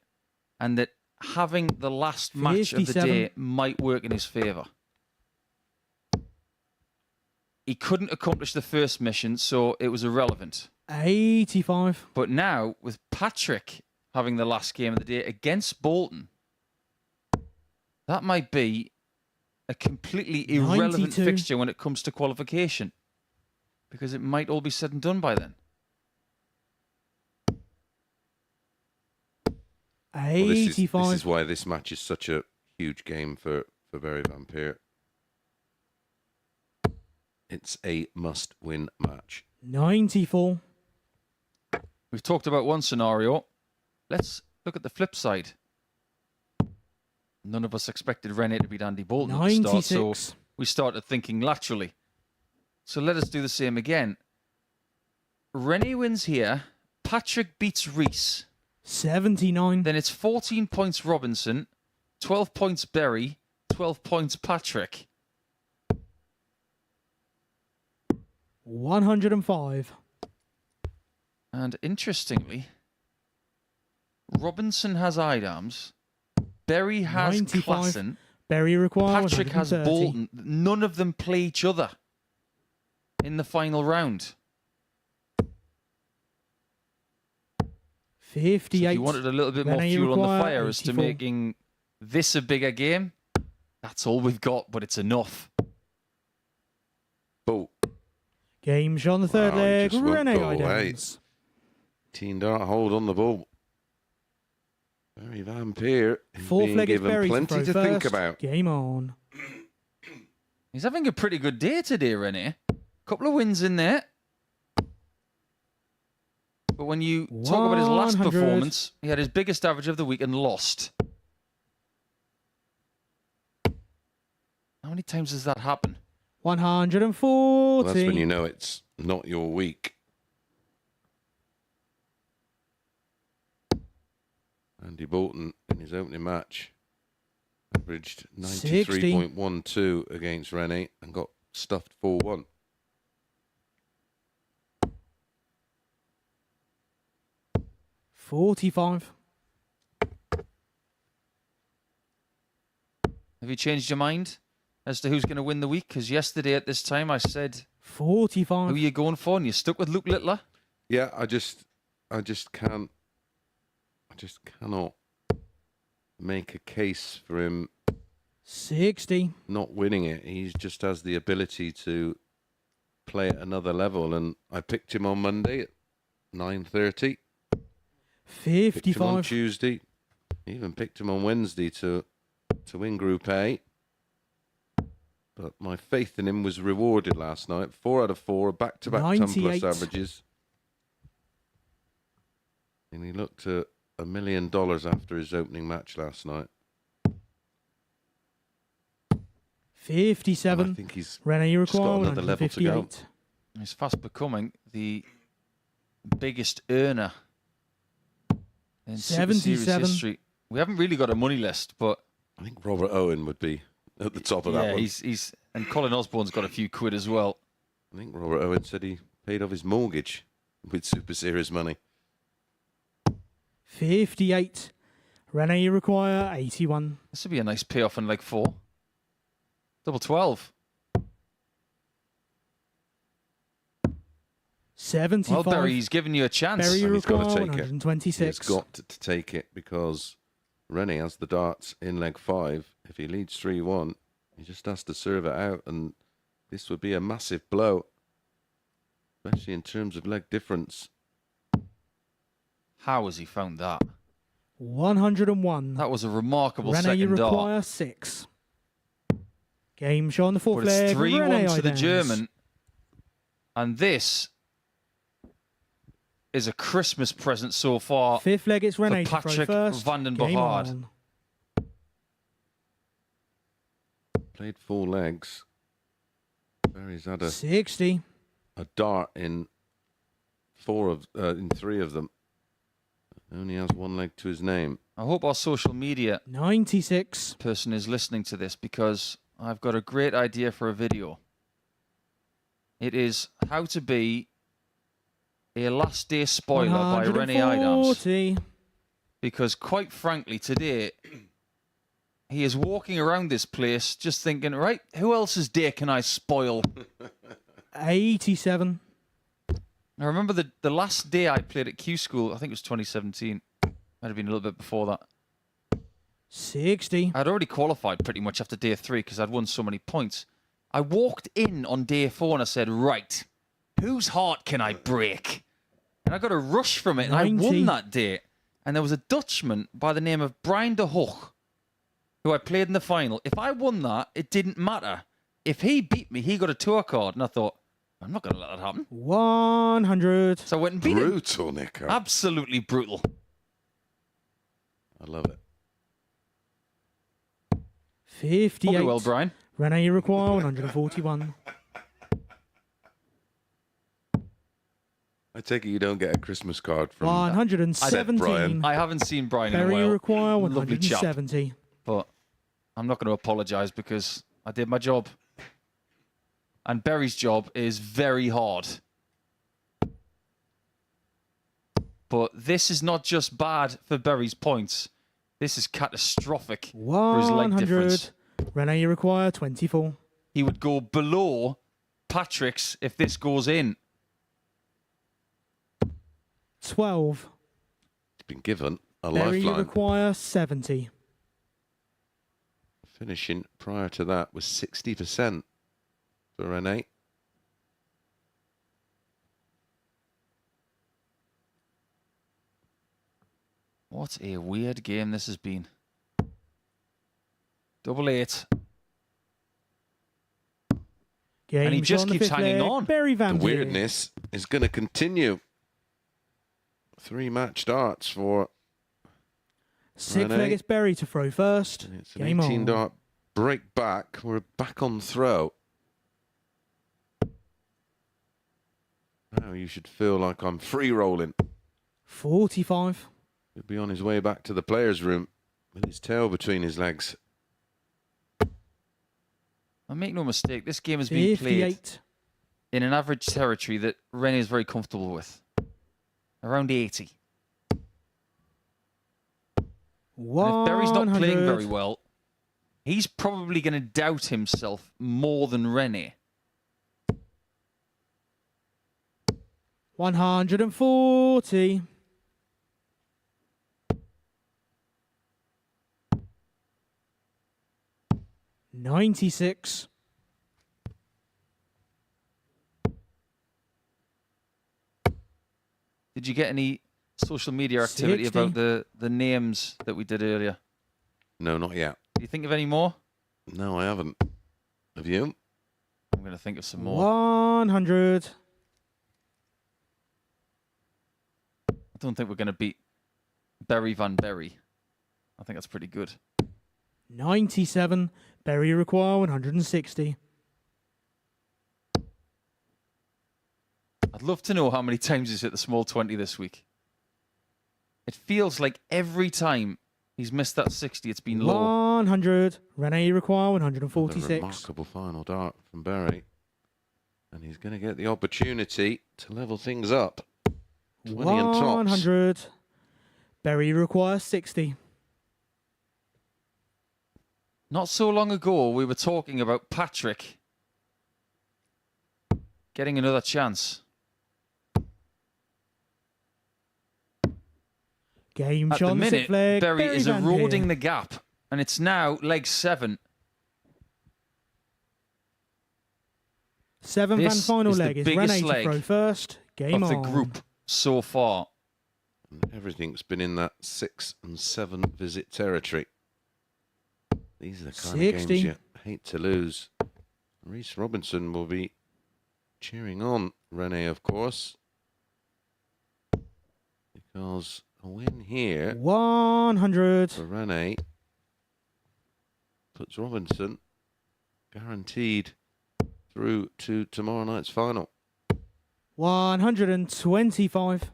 and that having the last match of the 57. day might work in his favour. He couldn't accomplish the first mission, so it was irrelevant. 85. But now, with Patrick having the last game of the day against Bolton, that might be a completely irrelevant 92. fixture when it comes to qualification, because it might all be said and done by then. 85. Well, this is why this match is such a huge game for Barry Van Peer. It's a must-win match. 94. We've talked about one scenario. Let's look at the flip side. None of us expected Rene to beat Andy Bolton at the start, so 96. we started thinking laterally. So let us do the same again. Rene wins here. Patrick beats Reese. 79. Then it's 14 points Robinson, 12 points Berry, 12 points Patrick. 105. And interestingly, Robinson has Idams, Berry has 95. Klassen, Berry require Patrick has 130. Bolton. None of them play each other in the final round. 58. So if you wanted a little bit more Rene fuel on the require fire as to 84. making this a bigger game, that's all we've got, but it's enough. Oh, Game shot on the third Wow, he leg. just won't Rene go away. Idams. Teen Dart hold on the ball. Barry Van Peer is Fourth being leg is given Berry plenty to to throw think first. about. Game on. He's having a pretty good day today, Rene. Couple of wins in there. But when you talk about his last 100. performance, he had his biggest average of the week and lost. How many times does that happen? 140. Well, that's when you know it's not your week. Andy Bolton in his opening match averaged 93.12 against Rene and got stuffed 4-1. $45. Have you changed your mind as to who's going to win the week? Because yesterday at this time I said, 45. who are you going for? And you stuck with Luke Littler. Yeah, I just cannot make a case for him 60. not winning it. He just has the ability to play at another level, and I picked him on Monday at 9:30. Picked him on 55. Tuesday. Even picked him on Wednesday to win Group A. But my faith in him was rewarded last night. 4 out of 4, back-to-back ton plus 98. averages. And he looked at $1 million after his opening match last night. 57. And I think he's Rene just got require another level to go. 158. He's fast becoming the biggest earner in Super Series 77. history. We haven't really got a money list, but I think Robert Owen would be at the top of that yeah, one. he's and Colin Osborne's got a few quid as well. I think Robert Owen said he paid off his mortgage with Super Series money. 58. Rene, you require 81. This would be a nice payoff in leg 4. Double 12. 75. Well, Barry, he's giving you a chance. Barry, you And he's got require to take it. 126. He's got to take it because Rennie has the darts in leg 5. If he leads 3-1, he just has to serve it out, and this would be a massive blow, especially in terms of leg difference. How has he found that? 101. That was a remarkable Rene, you second dart. require 6. Game show on the fourth But it's leg. Rene 3-1 to the Idens. German. And this is a Christmas present so far Fifth leg, it's Rene for to throw Patrick first. van den Game Behard. on. Played 4 legs. Barry's had 60. a dart in 3 of them. Only has 1 leg to his name. I hope our social media 96. person is listening to this, because I've got a great idea for a video. It is how to be a last day spoiler by Rene Idams. 140. Because quite frankly, today, he is walking around this place just thinking, right, who else's day can I spoil? 87. I remember the last day I played at Q School, I think it was 2017. Might have been a little bit before that. 60. I'd already qualified pretty much after day 3 because I'd won so many points. I walked in on day 4 and I said, right, whose heart can I break? And I got a rush from it, and 90. I won that day. And there was a Dutchman by the name of Brian de Hoog, who I played in the final. If I won that, it didn't matter. If he beat me, he got a tour card. And I thought, I'm not going to let that happen. 100. So I went and beat him. Brutal, Nico. Absolutely brutal. I love it. 58. Probably well, Brian. Rene, you require 141. I take it you don't get a Christmas card from 117. I haven't seen Brian in a Barry, while. you require Lovely chap. 170. But I'm not going to apologise because I did my job. And Barry's job is very hard. But this is not just bad for Barry's points. This is catastrophic for his leg 100. difference. Rene, you require 24. He would go below Patrick's if this goes in. 12. He's been given a Barry, you lifeline. require 70. Finishing prior to that was 60% for Rene. What a weird game this has been. 88. Game And he just on the keeps fifth hanging leg. on. Barry Van The Deer. weirdness is going to continue. 3 match darts for Sixth Rene. leg, it's Barry to throw first. It's an Game 18 on. dart break back. We're back on throw. Now you should feel like I'm free rolling. 45. He'll be on his way back to the players' room with his tail between his legs. And make no mistake, this game has been played 58. in an average territory that Rene is very comfortable with. Around 80. And if Barry's not playing 100. very well, he's probably going to doubt himself more than Rene. 140. $96. Did you get any social media activity 60. about the names that we did earlier? No, not yet. Do you think of any more? No, I haven't. Have you? I'm going to think of some more. 100. I don't think we're going to beat Barry Van Berry. I think that's pretty good. 97. Barry require 160. I'd love to know how many times he's hit the small 20 this week. It feels like every time he's missed that 60, it's been low. 100. Rene, you require A 146. remarkable final dart from Berry. And he's going to get the opportunity to level things up. 20 and tops. 100. Berry requires 60. Not so long ago, we were talking about Patrick getting another chance. Game At shot the on the minute, sixth leg. Berry is Van eroding Peer. the gap, and it's now leg 7. 7th and This final is the leg is biggest Rene to leg throw first. Game of the on. group so far. And everything's been in that 6 and 7 visit territory. These are the kind of 60. games you hate to lose. Reece Robinson will be cheering on Rene, of course. Because a win here 100. for Rene puts Robinson guaranteed through to tomorrow night's final. 125.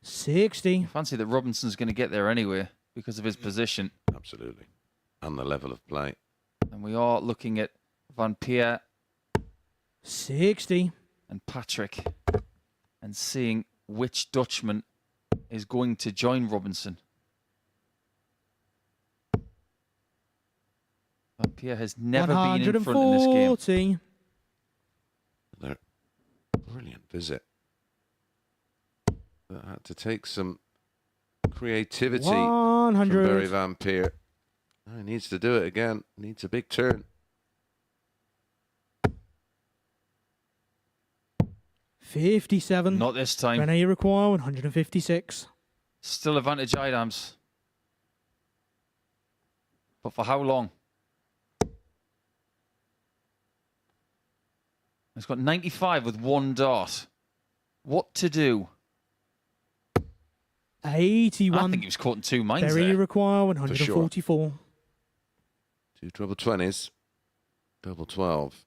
$60. I fancy that Robinson's going to get there anyway because of his position. Absolutely. And the level of play. And we are looking at Van Peer 60. and Patrick and seeing which Dutchman is going to join Robinson. Van Peer has never been in front in this game. 140. Their brilliant visit. That had to take some creativity from 100. Berry Van Peer. Now he needs to do it again. Needs a big turn. 57. Not this time. Rene, you require 156. Still advantage Idams. But for how long? He's got 95 with 1 dart. What to do? 81. I think he was caught in 2 minds Berry, you there. require 144. 2 treble 20s. Double 12.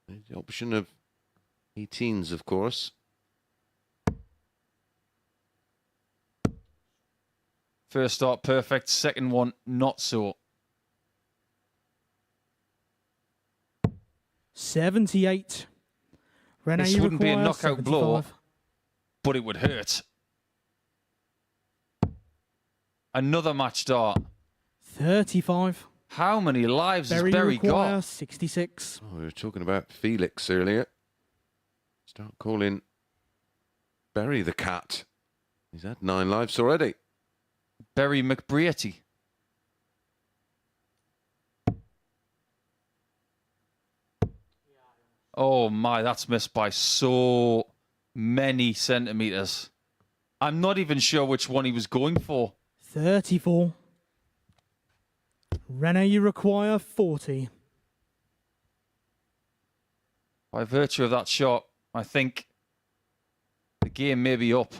There's the option of 18s, of course. First start perfect, second one not so. 78. Rene, This you wouldn't be a require knockout blow, 75. but it would hurt. Another match dart. 35. How many lives Berry, has Berry you require got? 66. Oh, we were talking about Felix earlier. Start calling Berry the cat. He's had 9 lives already. Berry McBrearty. Oh my, that's missed by so many centimetres. I'm not even sure which one he was going for. 34. Rene, you require 40. By virtue of that shot, I think the game may be up.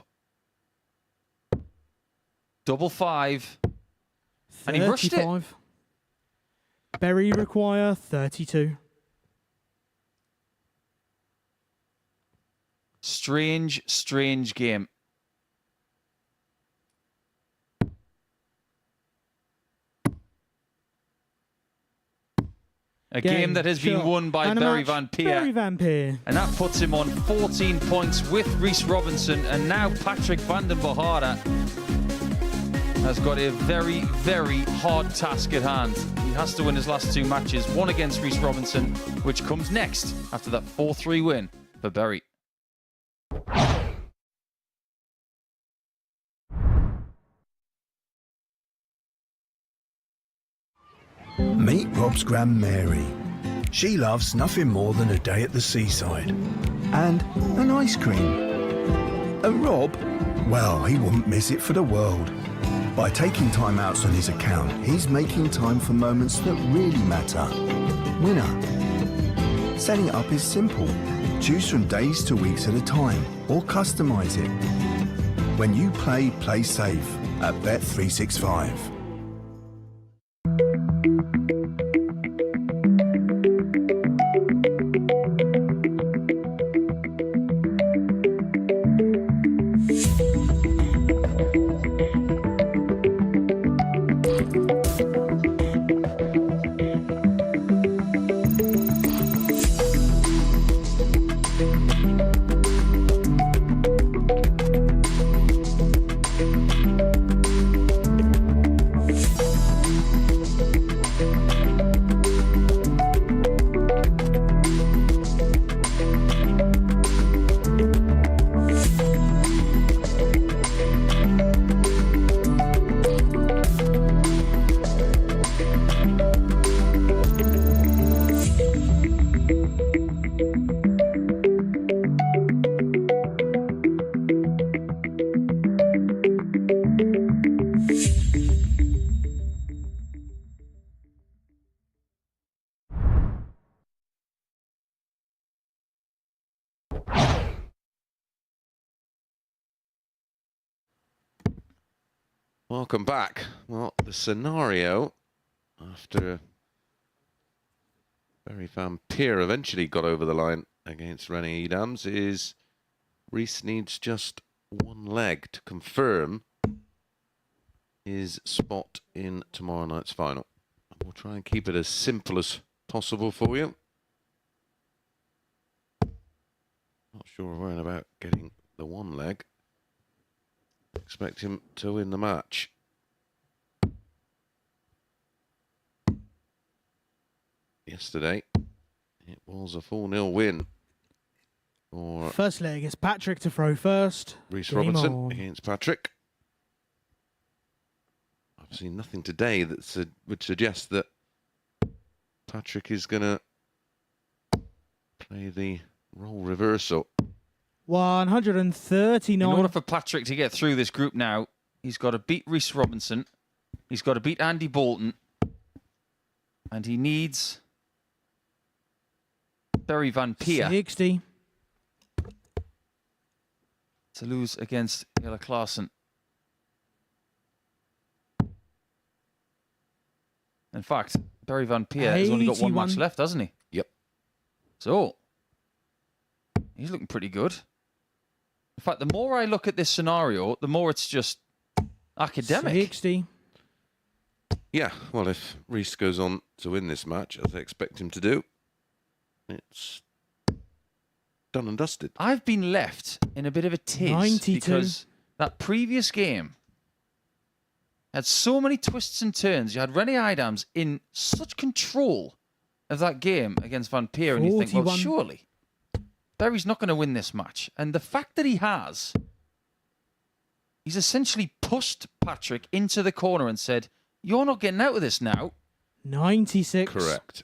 Double 5. And he rushed it. 35. Berry, you require 32. Strange, strange game. A game that has been won by And a Berry match, Van Peer. Berry Van Peer. And that puts him on 14 points with Reece Robinson. And now Patrick van den Bohara has got a very, very hard task at hand. He has to win his last 2 matches, one against Reece Robinson, which comes next after that 4-3 win for Berry. Meet Rob's Gran Mary. She loves nothing more than a day at the seaside. And an ice cream. And Rob, well, he wouldn't miss it for the world. By taking time outs on his account, he's making time for moments that really matter. Winner. Setting it up is simple. Choose from days to weeks at a time, or customize it. When you play safe at Bet365. Welcome back. Well, the scenario after Barry Van Peer eventually got over the line against Rene Edams is Reese needs just one leg to confirm his spot in tomorrow night's final. We'll try and keep it as simple as possible for you. Not sure we're worrying about getting the one leg. Expect him to win the match. Yesterday, it was a 4-0 win for First leg is Patrick to throw first. Reese Game Robinson on. against Patrick. I've seen nothing today that would suggest that Patrick is going to play the role reversal. 139. In order for Patrick to get through this group now, he's got to beat Reese Robinson. He's got to beat Andy Bolton. And he needs Barry Van Peer 60. to lose against Ella Clarkson. In fact, Barry Van Peer has only got one 81. match left, hasn't he? Yep. So, he's looking pretty good. In fact, the more I look at this scenario, the more it's just academic. 60. Yeah, well, if Reese goes on to win this match, as I expect him to do, it's done and dusted. I've been left in a bit of a tiz 92. because that previous game had so many twists and turns. You had Rene Idams in such control of that game against Van Peer, and you think, well, 41. surely Barry's not going to win this match. And the fact that he has, he's essentially pushed Patrick into the corner and said, you're not getting out of this now. 96. Correct.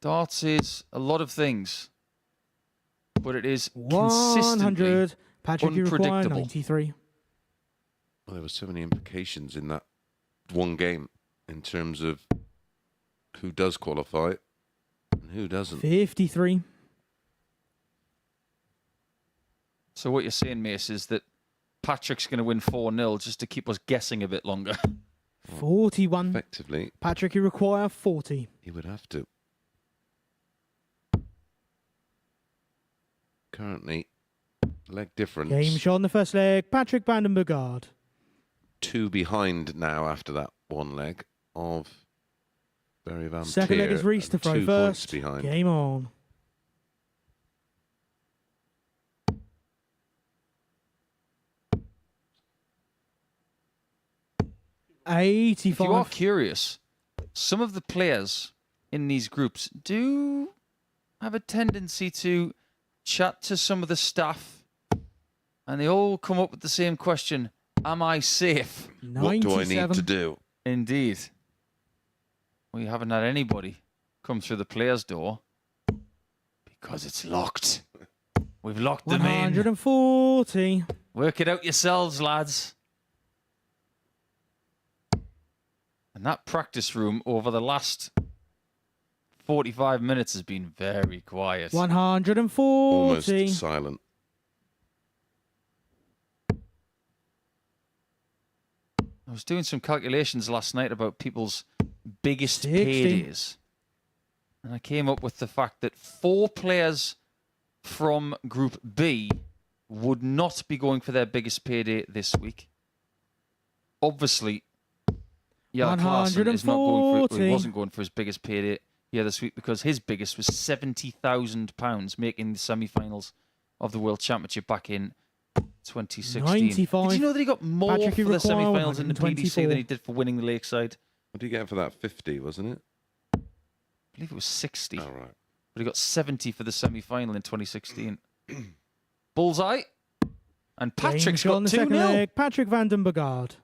Darts is a lot of things, but it is consistently 100. Patrick, you require unpredictable. 93. Well, there were so many implications in that one game in terms of who does qualify and who doesn't. 53. So what you're saying, Mace, is that Patrick's going to win 4-0 just to keep us guessing a bit longer. 41. Effectively, Patrick, you require 40. he would have to. Currently, leg difference. Game shot on the first leg. Patrick Vandenbergard. 2 behind now after that one leg of Barry Van Second leg Peer, is Reese to and throw 2 points first. behind. Game on. If you are 85. curious, some of the players in these groups do have a tendency to chat to some of the staff, and they all come up with the same question: am I safe? What do I need 97. to do? Indeed. We haven't had anybody come through the players' door because it's locked. We've locked them in. 140. Work it out yourselves, lads. And that practice room over the last 45 minutes has been very quiet. 140. Almost silent. I was doing some calculations last night about people's biggest 60. paydays. And I came up with the fact that 4 players from Group B would not be going for their biggest payday this week. Obviously, Jan Klaassen is not going for, he 140. wasn't going for his biggest payday here this week because his biggest was £70,000, making the semi-finals of the World Championship back in 2016. 95. Did you know that he got more Patrick, you for the require semi-finals in the PDC 124. than he did for winning the Lakeside? What did you get for that? 50, wasn't it? I believe it was 60. All right. But he got 70 for the semi-final in 2016. Bullseye. And Game Patrick's shot got on the second 2-0. leg. Patrick Vandenbergard.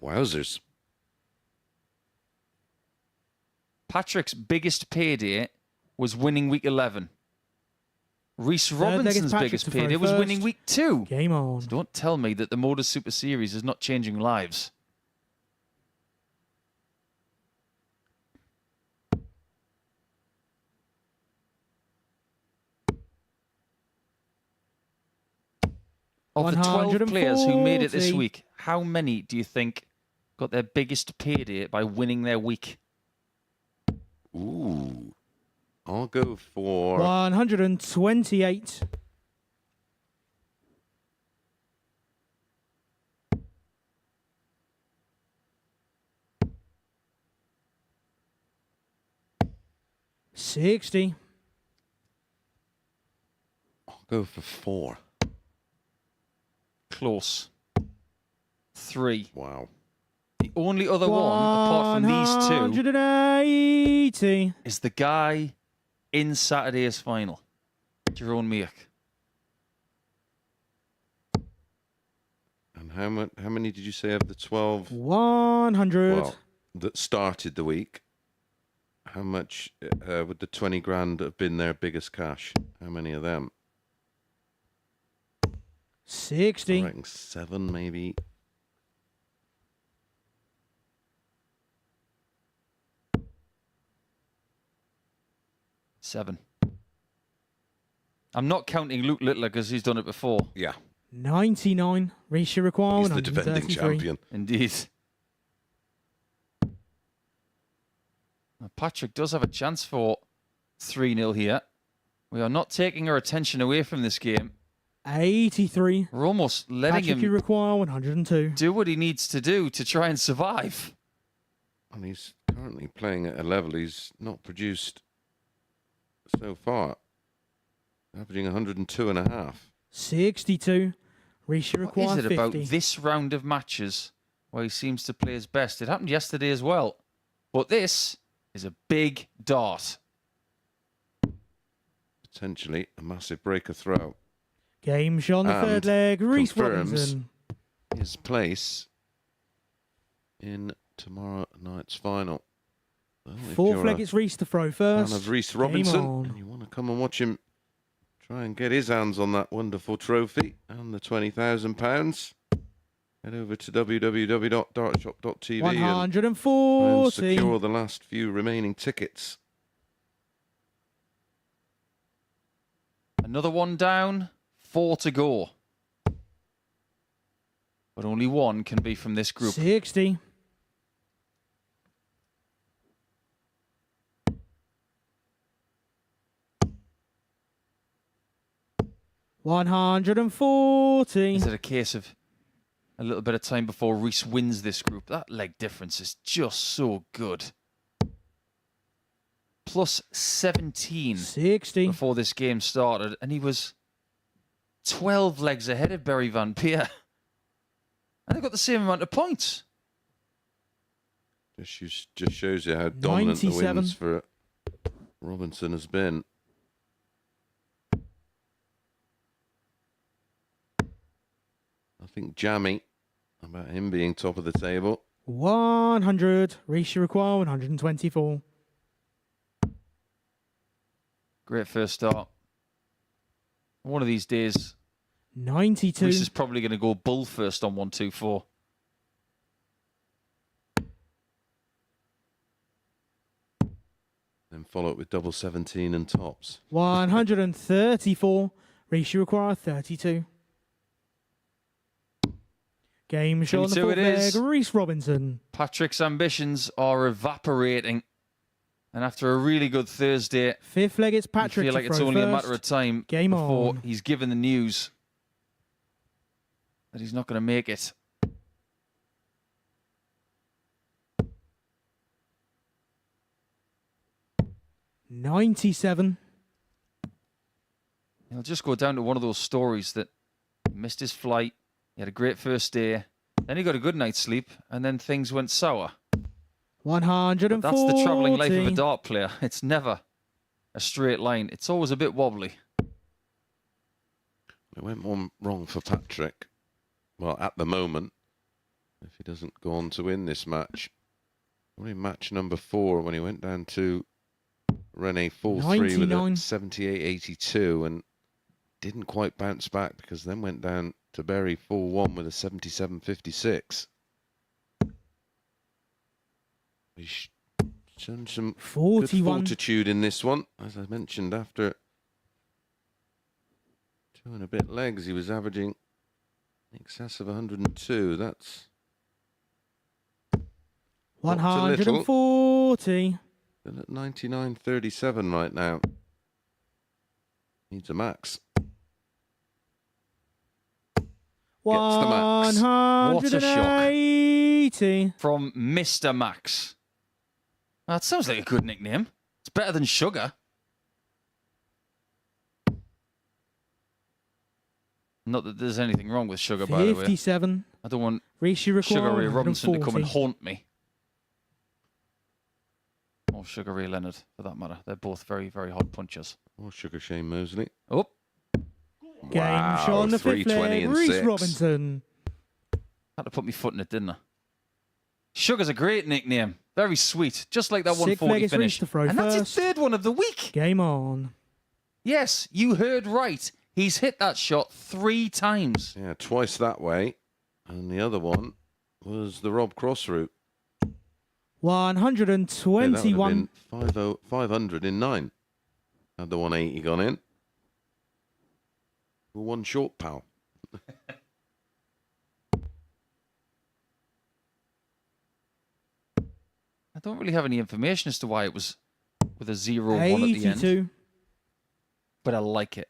Wowzers. Patrick's biggest payday was winning week 11. Reese leg is Robinson's Patrick biggest to throw payday was first. winning week 2. Game on. So don't tell me that the MODUS Super Series is not changing lives. Of the 12 players who made it this 140. week, how many do you think got their biggest payday by winning their week? Ooh. I'll go for 128. $60. I'll go for 4. Close. 3. Wow. The only other one, apart from these two, 180. is the guy in Saturday's final, Jerome Meek. And how many did you say of the 12? 100. Well, that started the week. How much would the 20 grand have been their biggest cash? How many of them? 60. I reckon 7, maybe. Seven. I'm not counting Luke Littler because he's done it before. Yeah. 99. Reach your requirement. He's the defending 133. champion. Indeed. Now, Patrick does have a chance for 3-0 here. We are not taking our attention away from this game. 83. We're almost letting Patrick, you him require 102. do what he needs to do to try and survive. And he's currently playing at a level he's not produced so far. Averaging 102.5. 62. Reach your What require is it 50. about this round of matches where he seems to play his best? It happened yesterday as well. But this is a big dart. Potentially a massive breaker throw. Game shot on the And third leg. Reese confirms Robinson. his place in tomorrow night's final. Well, if Fourth you're leg, a it's Reese to throw fan first. of Reese Game Robinson, on. and you want to come and watch him try and get his hands on that wonderful trophy and the £20,000, head over to www.dartshop.tv and 140. secure the last few remaining tickets. Another one down, 4 to go. But only one can be from this group. 60. $140. Is it a case of a little bit of time before Reese wins this group? That leg difference is just so good. Plus 17 60. before this game started, and he was 12 legs ahead of Barry Van Peer. And they got the same amount of points. Just shows you how dominant the 97. wins for Robinson has been. I think jammy about him being top of the table. 100. Reach your require 124. Great first start. One of these days, 92. Reese is probably going to go bull first on 124. Then follow it with double 17 and tops. 134. Reach your require 32. Game shot on the 22 fourth it is. leg. Reese Robinson. Patrick's ambitions are evaporating. And after a really good Thursday, Fifth leg, it's I Patrick. feel to like it's throw only a first. matter of time Game before on. he's given the news that he's not going to make it. $97. He'll just go down to one of those stories that he missed his flight, he had a great first day, then he got a good night's sleep, and then things went sour. 140. But that's the travelling life of a dart player. It's never a straight line. It's always a bit wobbly. It went one wrong for Patrick. Well, at the moment, if he doesn't go on to win this match. Probably match number 4 when he went down to Rene 4-3 with a 99. 78.82 and didn't quite bounce back because then went down to Berry 4-1 with a 77.56. He's shown some good 41. fortitude in this one. As I mentioned, after 2 and a bit legs, he was averaging In excess of 102. That's 140. still at 99.37 right now. Needs a max. Gets the max. 180. From Mr. Max. That sounds like a good nickname. It's better than Sugar. Not that there's anything wrong with Sugar, by the way. 57. I don't want Rishi require Sugar Ray Robinson to come and 140. haunt me. Or Sugar Ray Leonard, for that matter. They're both very, very hot punchers. Or Sugar Shane Mosley. Oh. Game Wow, shot on the fifth 320 leg. and Reece 6. Robinson. Had to put my foot in it, didn't I? Sugar's a great nickname. Very sweet. Just like that Sixth 140 leg is finish. Reece to throw And that's his first. third one of the week. Game on. Yes, you heard right. He's hit that shot 3 times. Yeah, twice that way. And the other one was the Rob Cross route. 121. 500 in 9. Had the 180 gone in. We're one short, pal. I don't really have any information as to why it was with a 0-1 at the end. 82. But I like it.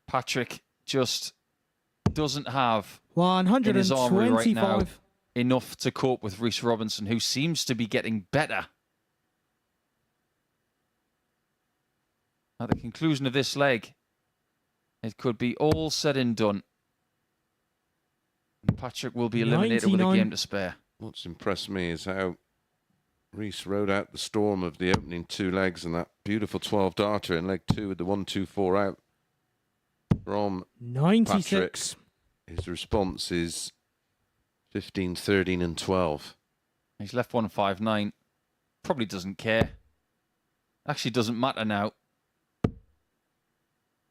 Patrick just doesn't have in his armory right now 125. enough to cope with Reece Robinson, who seems to be getting better. At the conclusion of this leg, it could be all said and done. And Patrick will be eliminated with a 99. game to spare. What's impressed me is how Reece rode out the storm of the opening 2 legs and that beautiful 12 darter in leg 2 with the 1-2-4 out from 96. Patrick. His response is 15, 13 and 12. He's left 159. Probably doesn't care. Actually doesn't matter now.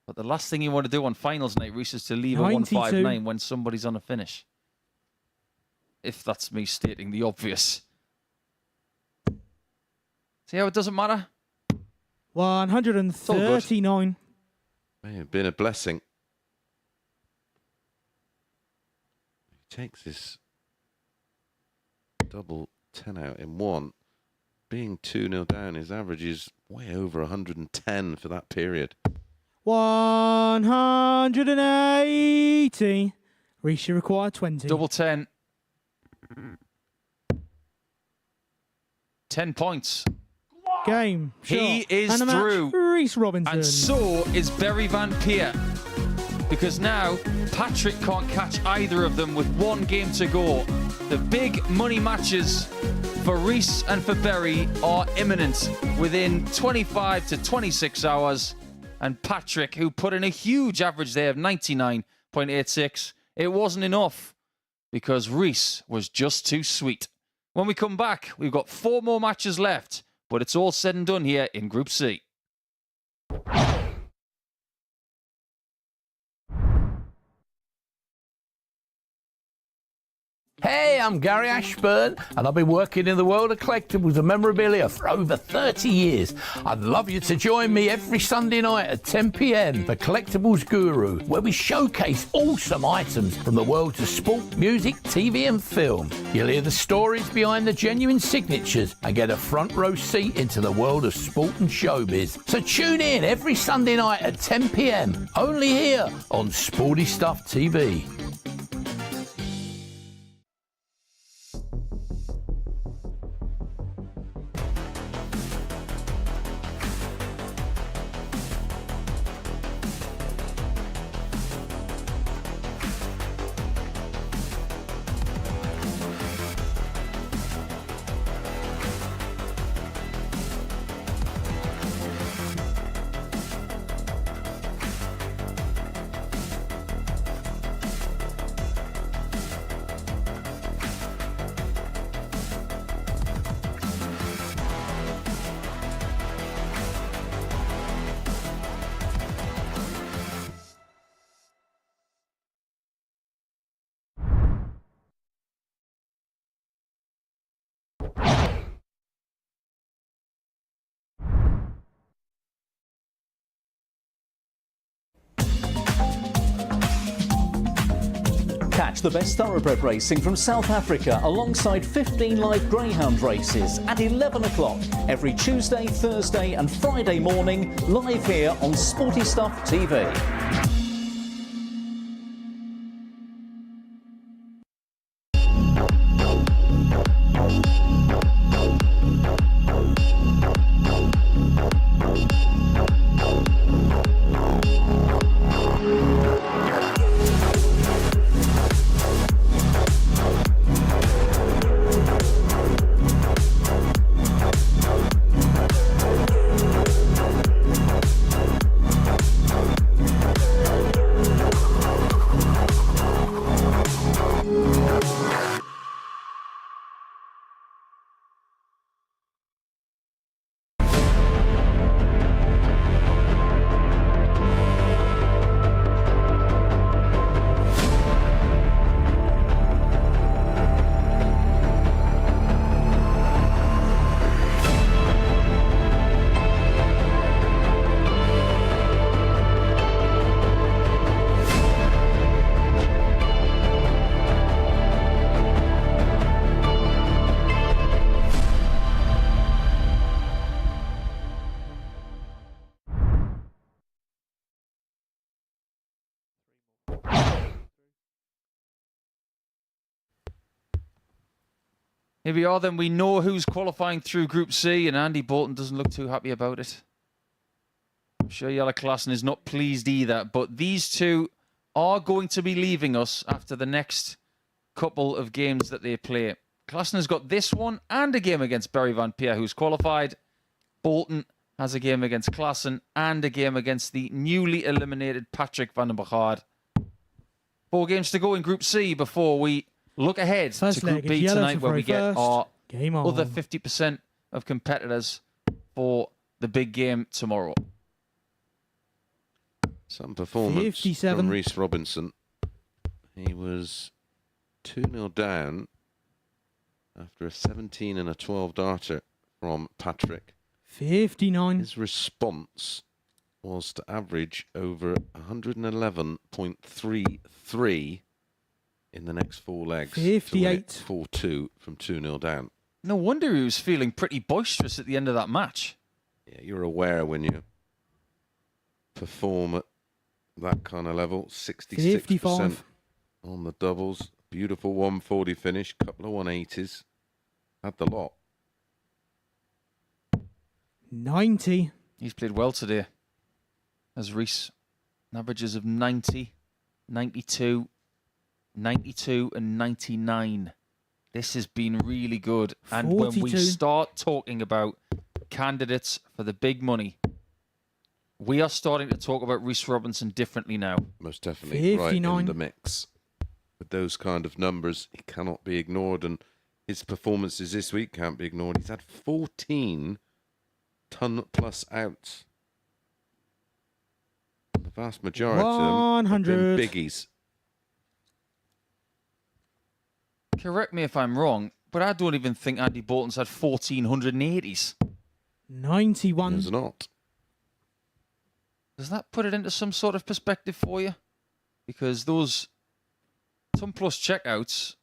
But the last thing you want to do on finals night, Reece, is to leave a 92. 159 when somebody's on a finish. If that's me stating the obvious. See how it doesn't matter? 139. May have been a blessing. He takes his double 10 out in 1. Being 2-0 down, his average is way over 110 for that period. 180. Rishi required 20. Double 10. 10 points. Game. He shot, is and a match, through. Reece Robinson. And so is Berry Van Peer. Because now Patrick can't catch either of them with 1 game to go. The big money matches for Reece and for Berry are imminent within 25 to 26 hours. And Patrick, who put in a huge average there of 99.86, it wasn't enough because Reece was just too sweet. When we come back, we've got 4 more matches left, but it's all said and done here in Group C. Hey, I'm Gary Ashburn, and I've been working in the world of collectibles and memorabilia for over 30 years. I'd love you to join me every Sunday night at 10 p.m. for Collectibles Guru, where we showcase awesome items from the worlds of sport, music, TV and film. You'll hear the stories behind the genuine signatures and get a front row seat into the world of sport and showbiz. So tune in every Sunday night at 10 p.m. only here on Sporty Stuff TV. Catch the best thoroughbred racing from South Africa alongside 15 live greyhound races at 11 o'clock every Tuesday, Thursday and Friday morning, live here on Sporty Stuff TV. Here we are then. We know who's qualifying through Group C, and Andy Bolton doesn't look too happy about it. I'm sure Jelle Klassen is not pleased either, but these two are going to be leaving us after the next couple of games that they play. Klassen has got this one and a game against Barry Van Peer, who's qualified. Bolton has a game against Klassen and a game against the newly eliminated Patrick van den Bagaard. 4 games to go in Group C before we look ahead to Group B tonight, where we get our other 50% of competitors for the big game tomorrow. Some performance 57. from Rhys Robinson. He was 2-0 down after a 17 and a 12 darter from Patrick. 59. His response was to average over 111.33 in the next 4 legs. 58. 4-2 from 2-0 down. No wonder he was feeling pretty boisterous at the end of that match. Yeah, you're aware when you perform at that kind of level. 66% 55. on the doubles. Beautiful 140 finish. Couple of 180s. Had the lot. 90. He's played well today. As Rhys, averages of 90, 92, 92 and 99. This has been really good. And 42. when we start talking about candidates for the big money, we are starting to talk about Rhys Robinson differently now. Most definitely 59. right in the mix. With those kind of numbers, he cannot be ignored. And his performances this week can't be ignored. He's had 14 ton-plus outs. The vast majority of them have been 100. biggies. Correct me if I'm wrong, but I don't even think Andy Bolton's had 1,480s. 91. There's not. Does that put it into some sort of perspective for you? Because those ton-plus checkouts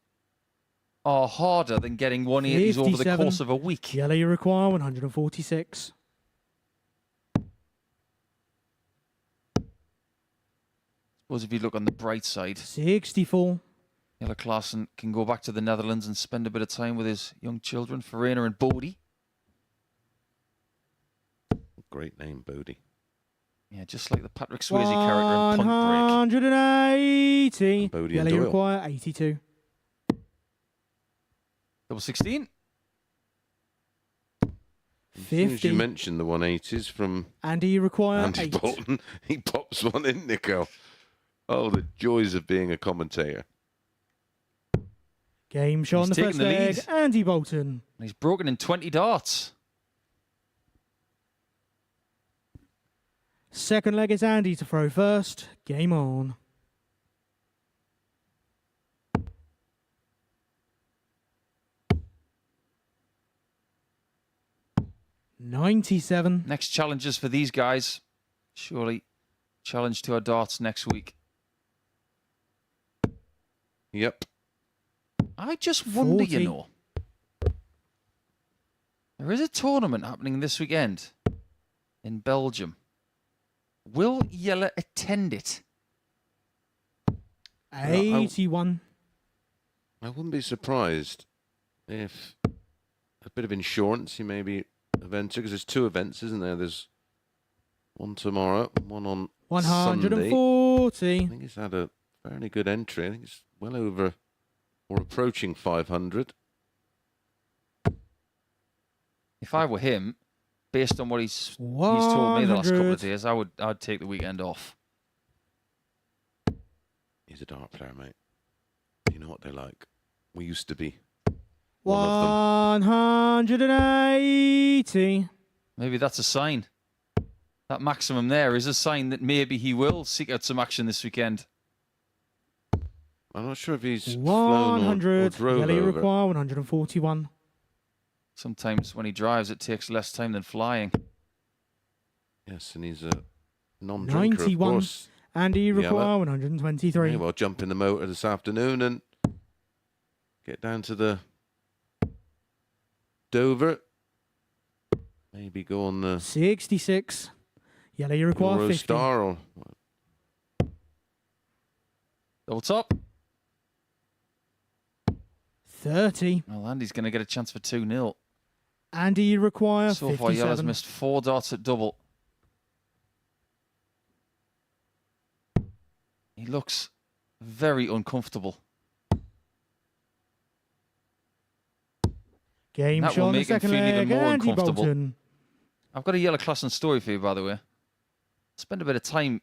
are harder than getting 180s over the 57. course of a week. Yellow, you require 146. Suppose if you look on the bright side, 64. Jelle Klassen can go back to the Netherlands and spend a bit of time with his young children, Verena and Bodie. Great name, Bodie. Yeah, just like the Patrick Swayze character in Point Break. 180. Bodie Yellow, and you Doyle. require 82. Double 16. As soon as 50. you mention the 180s from Andy, you require Andy 8. Bolton, he pops one in, Nico. Oh, the joys of being a commentator. Game shot on He's the taking first the leg. lead. Andy Bolton. And he's broken in 20 darts. Second leg is Andy to throw first. Game on. $97. Next challenges for these guys. Surely challenge to our darts next week. Yep. I just wonder, 40. you know. There is a tournament happening this weekend in Belgium. Will Jelle attend it? 81. I wouldn't be surprised if a bit of insurance, he may be eventer, because there's 2 events, isn't there? There's one tomorrow, one on Sunday. 140. I think he's had a fairly good entry. I think it's well over or approaching 500. If I were him, based on what he's told me the last couple of 100. days, I'd take the weekend off. He's a dart player, mate. You know what they're like. We used to be one of them. 180. Maybe that's a sign. That maximum there is a sign that maybe he will seek out some action this weekend. I'm not sure if he's flown or 100. drove Yellow over. require 141. Sometimes when he drives, it takes less time than flying. Yes, and he's a non-drinker, of 91. course. Andy require Yellow. 123. May well jump in the motor this afternoon and get down to the Dover. Maybe go on the 66. Yellow, you require 50. Eurostar or Double top. 30. Well, Andy's going to get a chance for 2-0. Andy, you require So far, Jelle's 57. missed 4 darts at double. He looks very uncomfortable. Game That shot will on the make him second feel even leg. more Andy uncomfortable. Bolton. I've got a Jelle Klassen story for you, by the way. Spent a bit of time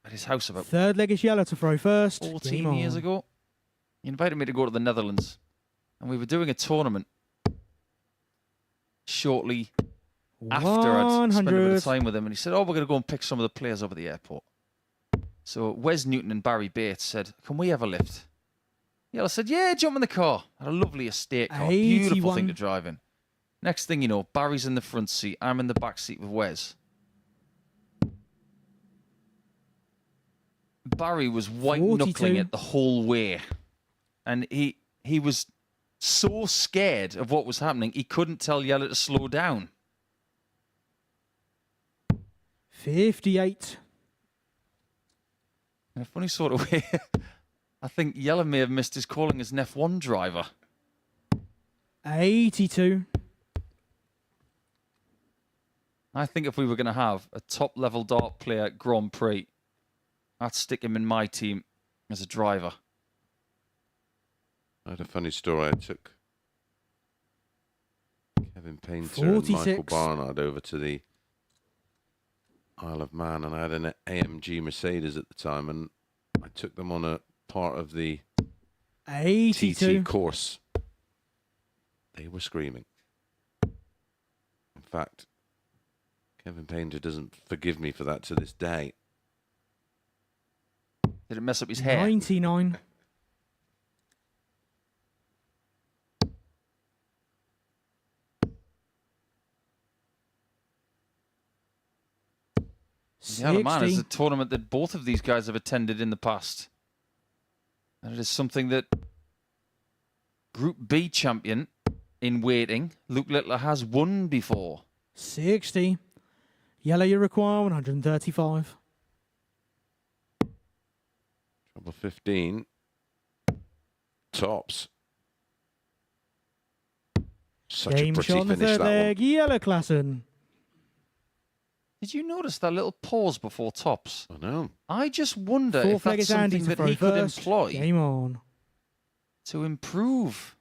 at his house about Third leg is Yellow to throw first. 14 Game years on. ago. He invited me to go to the Netherlands. And we were doing a tournament shortly after I'd spent a bit of 100. time with him. And he said, oh, we're going to go and pick some of the players over the airport. So Wes Newton and Barry Bates said, can we have a lift? Jelle said, yeah, jump in the car. Had a lovely estate car. Beautiful 81. thing to drive in. Next thing you know, Barry's in the front seat. I'm in the back seat with Wes. Barry was white-knuckling 42. it the whole way. And he was so scared of what was happening, he couldn't tell Jelle to slow down. 58. In a funny sort of way, I think Jelle may have missed his calling as an F1 driver. 82. I think if we were going to have a top-level dart player Grand Prix, I'd stick him in my team as a driver. I had a funny story. I took Kevin Painter and Michael 46. Barnard over to the Isle of Man, and I had an AMG Mercedes at the time, and I took them on a part of the 82. TT course. They were screaming. In fact, Kevin Painter doesn't forgive me for that to this day. Did it mess up his hair? 99. The Isle of Man is 60. a tournament that both of these guys have attended in the past. And it is something that Group B champion in waiting, Luke Littler, has won before. 60. Yellow, you require 135. Trouble 15. Tops. Such Game a pretty shot on the finish, third that leg. one. Yellow Klassen. Did you notice that little pause before tops? I know. I just wonder Fourth if leg that's is Andy something to that throw he could first. employ Game on. to improve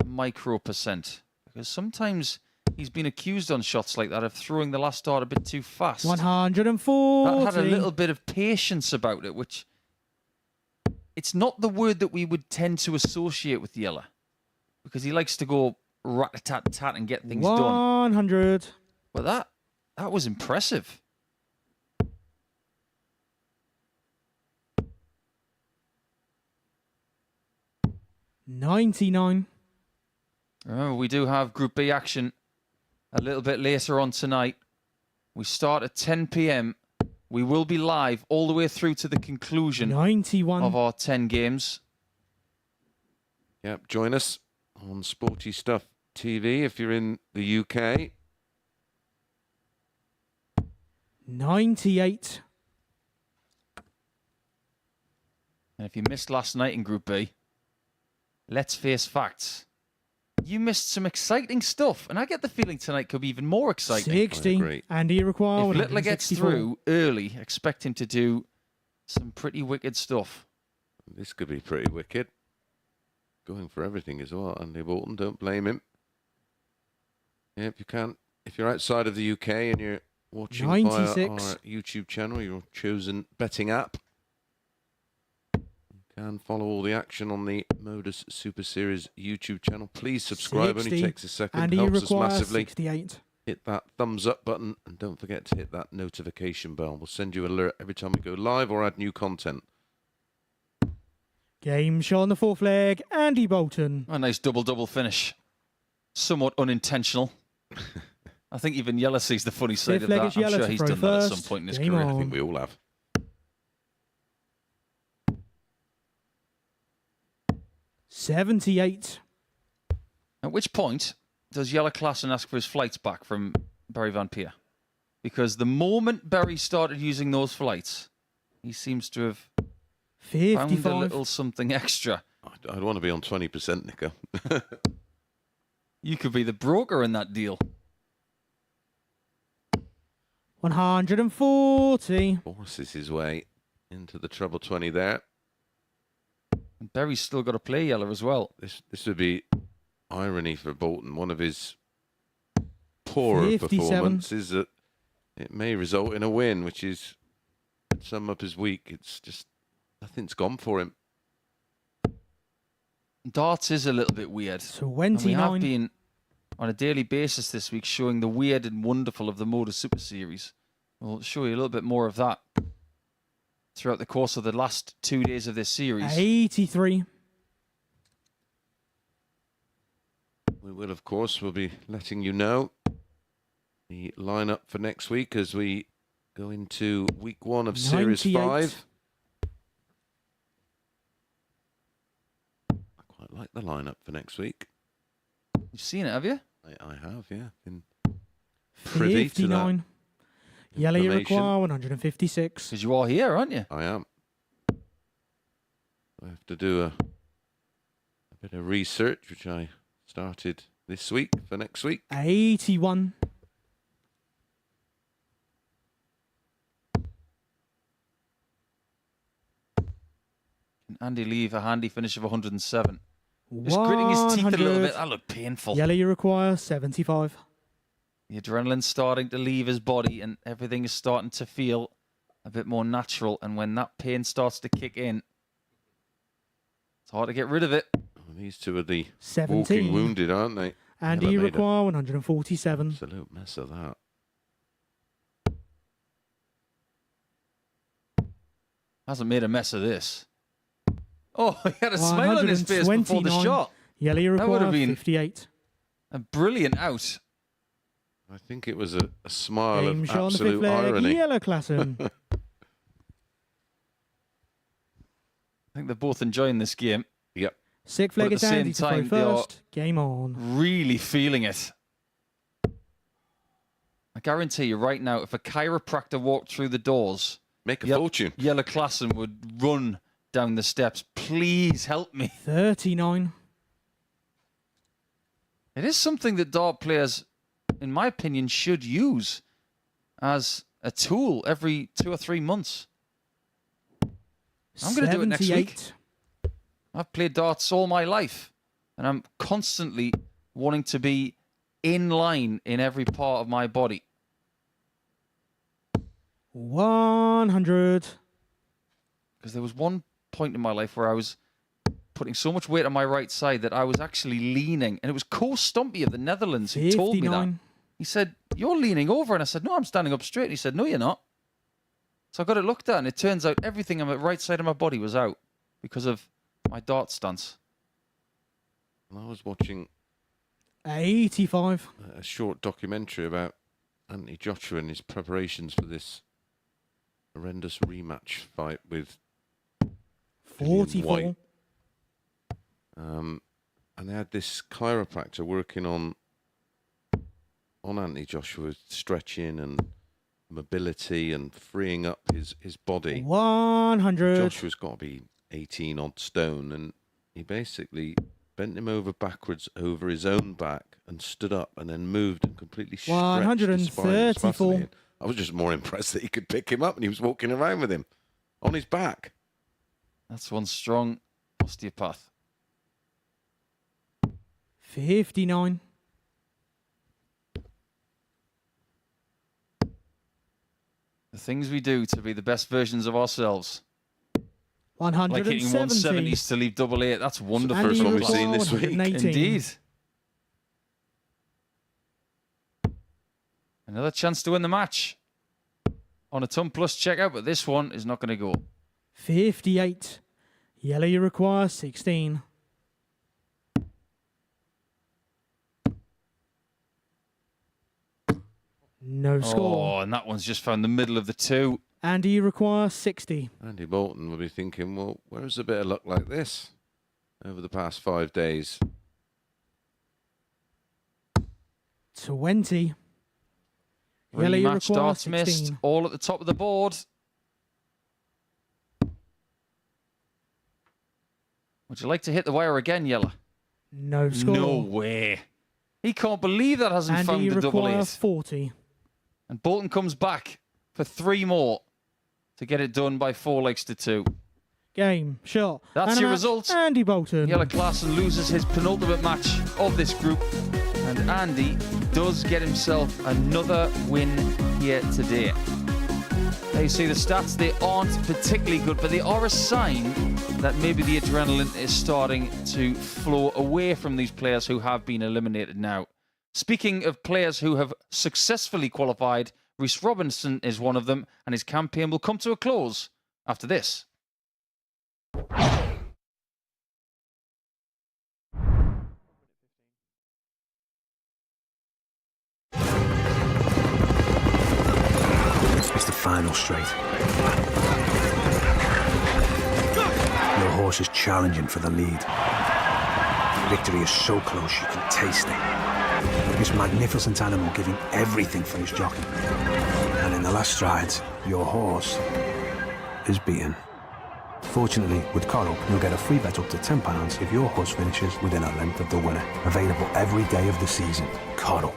a micro percent. Because sometimes he's been accused on shots like that of throwing the last dart a bit too fast. 140. That had a little bit of patience about it, which it's not the word that we would tend to associate with Jelle, because he likes to go rat-a-tat-tat and get things done. 100. But that was impressive. $99. Remember, we do have Group B action a little bit later on tonight. We start at 10 p.m. We will be live all the way through to the conclusion 91. of our 10 games. Yep, join us on Sporty Stuff TV if you're in the UK. 98. And if you missed last night in Group B, let's face facts. You missed some exciting stuff, and I get the feeling tonight could be even more exciting. 60. Andy Require. If Littler gets through early, expect him to do some pretty wicked stuff. This could be pretty wicked. Going for everything as well, Andy Bolton. Don't blame him. Yeah, if you're outside of the UK and you're watching 96. via our YouTube channel, your chosen betting app, you can follow all the action on the Modus Super Series YouTube channel. Please subscribe. 60. Only takes a second. Andy Helps us Require. massively. 68. Hit that thumbs up button and don't forget to hit that notification bell. We'll send you an alert every time we go live or add new content. Game shot on the fourth leg. Andy Bolton. A nice double-double finish. Somewhat unintentional. I think even Yeller sees the funny side of that. I'm sure he's done that at some point in his career. I think we all have. 78. At which point does Yeller Klassen ask for his flights back from Barry Van Peer? Because the moment Barry started using those flights, he seems to have 55. found a little something extra. I'd want to be on 20%, Nico. You could be the broker in that deal. 140. Forces his way into the treble 20 there. And Barry's still got to play Yeller as well. This would be irony for Bolton. One of his poorer 57. performances that it may result in a win, which is sum up his week. It's just nothing's gone for him. Darts is a little bit weird. 29. And we have been on a daily basis this week showing the weird and wonderful of the Modus Super Series. We'll show you a little bit more of that throughout the course of the last 2 days of this series. 83. We will, of course, we'll be letting you know the lineup for next week as we go into week 1 of Series 5. I quite like the lineup for next week. You've seen it, have you? I have, yeah. Been privy to that. 59. Yeller information. Require. 156. Because you are here, aren't you? I am. I have to do a bit of research, which I started this week for next week. 81. Can Andy leave a handy finish of 107? Just gritting his teeth a little bit. That looked painful. Yeller Require. 75. The adrenaline's starting to leave his body and everything is starting to feel a bit more natural. And when that pain starts to kick in, it's hard to get rid of it. Well, these two are the 17. walking wounded, aren't they? Andy Require. 147. Absolute mess of that. Hasn't made a mess of this. Oh, he had a smile on his face before the shot. Yeller That would Require. have been 58. a brilliant out. I think it was a smile Game of shot on the fifth absolute leg. irony. Yeller Klassen. I think they're both enjoying this game. Yep. Sixth But leg at is the same Andy to throw time, they are first. Game on. really feeling it. I guarantee you right now, if a chiropractor walked through the doors, make a fortune. Yeller Klassen would run down the steps. Please help me. 39. It is something that dart players, in my opinion, should use as a tool every 2 or 3 months. I'm going to do it next week. 78. I've played darts all my life, and I'm constantly wanting to be in line in every part of my body. 100. Because there was one point in my life where I was putting so much weight on my right side that I was actually leaning. And it was Ko Stumpy of the Netherlands who told me that. 59. He said, "You're leaning over." And I said, "No, I'm standing up straight." And he said, "No, you're not." So I got it looked at, and it turns out everything on the right side of my body was out because of my dart stance. I was watching 85. a short documentary about Anthony Joshua and his preparations for this horrendous rematch fight with 44. White. and they had this chiropractor working on Anthony Joshua, stretching and mobility and freeing up his body. 100. Joshua's got to be 18 odd stone, and he basically bent him over backwards over his own back and stood up and then moved and completely stretched his spine. It was 134. fascinating. I was just more impressed that he could pick him up and he was walking around with him on his back. That's one strong osteopath. 59. The things we do to be the best versions of ourselves. 170. Like hitting 170s to leave double eight. That's wonderful. First one we've seen this week. 118. Indeed. Another chance to win the match on a ton plus checkout, but this one is not going to go. 58. Yellow, you require 16. No score. Oh, and that one's just found the middle of the two. Andy, you require 60. Andy Bolton will be thinking, well, where's a bit of luck like this over the past 5 days? 20. Yellow, you Rematch require darts missed. 16. All at the top of the board. Would you like to hit the wire again, Yellow? No score. No way. He can't believe that hasn't Andy, found you the double require eight. 40. And Bolton comes back for 3 more to get it done by 4 legs to 2. Game, shot. That's and a your match, result. Andy Bolton. Yellow Klassen loses his penultimate match of this group. And Andy does get himself another win here today. Now you see the stats, they aren't particularly good, but they are a sign that maybe the adrenaline is starting to flow away from these players who have been eliminated now. Speaking of players who have successfully qualified, Rhys Robinson is one of them, and his campaign will come to a close after this. It's the final straight. Your horse is challenging for the lead. Victory is so close you can taste it. This magnificent animal giving everything for his jockey. And in the last strides, your horse is beaten. Fortunately, with Coral, you'll get a free bet up to £10 if your horse finishes within a length of the winner. Available every day of the season. Coral.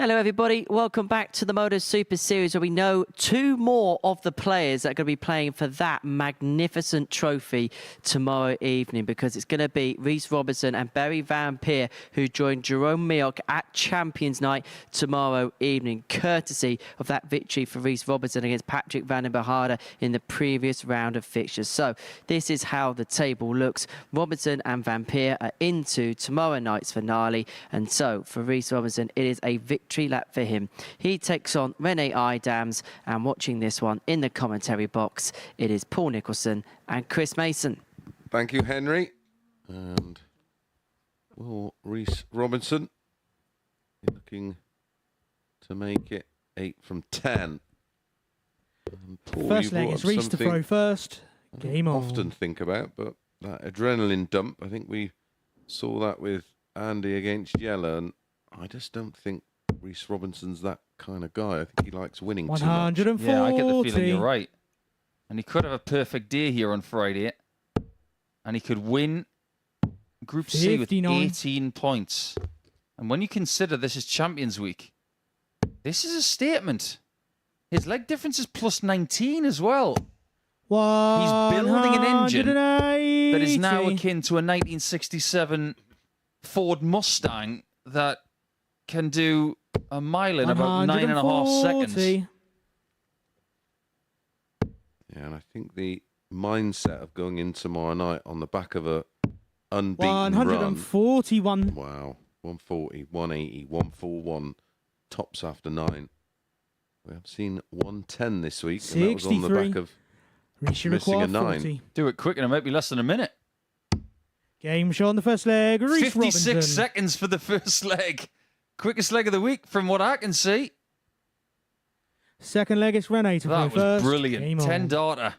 Hello everybody, welcome back to the MODUS Super Series where we know 2 more of the players that are going to be playing for that magnificent trophy tomorrow evening, because it's going to be Rhys Robinson and Barry Van Peer who join Jerome Mioch at Champions Night tomorrow evening, courtesy of that victory for Rhys Robinson against Patrick Van den Berhade in the previous round of fixtures. So this is how the table looks. Robinson and Van Peer are into tomorrow night's finale, and so for Rhys Robinson it is a victory lap for him. He takes on Rene Idams, and watching this one in the commentary box, it is Paul Nicholson and Chris Mason. Thank you, Henry. And well, Rhys Robinson looking to make it 8 from 10. And Paul, First you leg brought is up Rhys to something throw first. I Game don't on. often think about, but that adrenaline dump, I think we saw that with Andy against Yella, and I just don't think Rhys Robinson's that kind of guy. I think he likes winning too much. 140. Yeah, I get the feeling you're right. And he could have a perfect day here on Friday. And he could win Group C with 59. 18 points. And when you consider this is Champions Week, this is a statement. His leg difference is plus 19 as well. He's building an engine that is now akin to a 1967 Ford Mustang that can do a mile in about 9.5 seconds. Yeah, and I think the mindset of going in tomorrow night on the back of a unbeaten 141. run. Wow. 140, 180, 141. Tops after 9. We have seen 110 this week, and that was on the back of missing a 9. 40. Do it quick and it might be less than a minute. Game show on the first leg. Reece 56 Robinson. seconds for the first leg. Quickest leg of the week from what I can see. Second leg, it's Rene to play That was first. brilliant. Game 10 on. darter.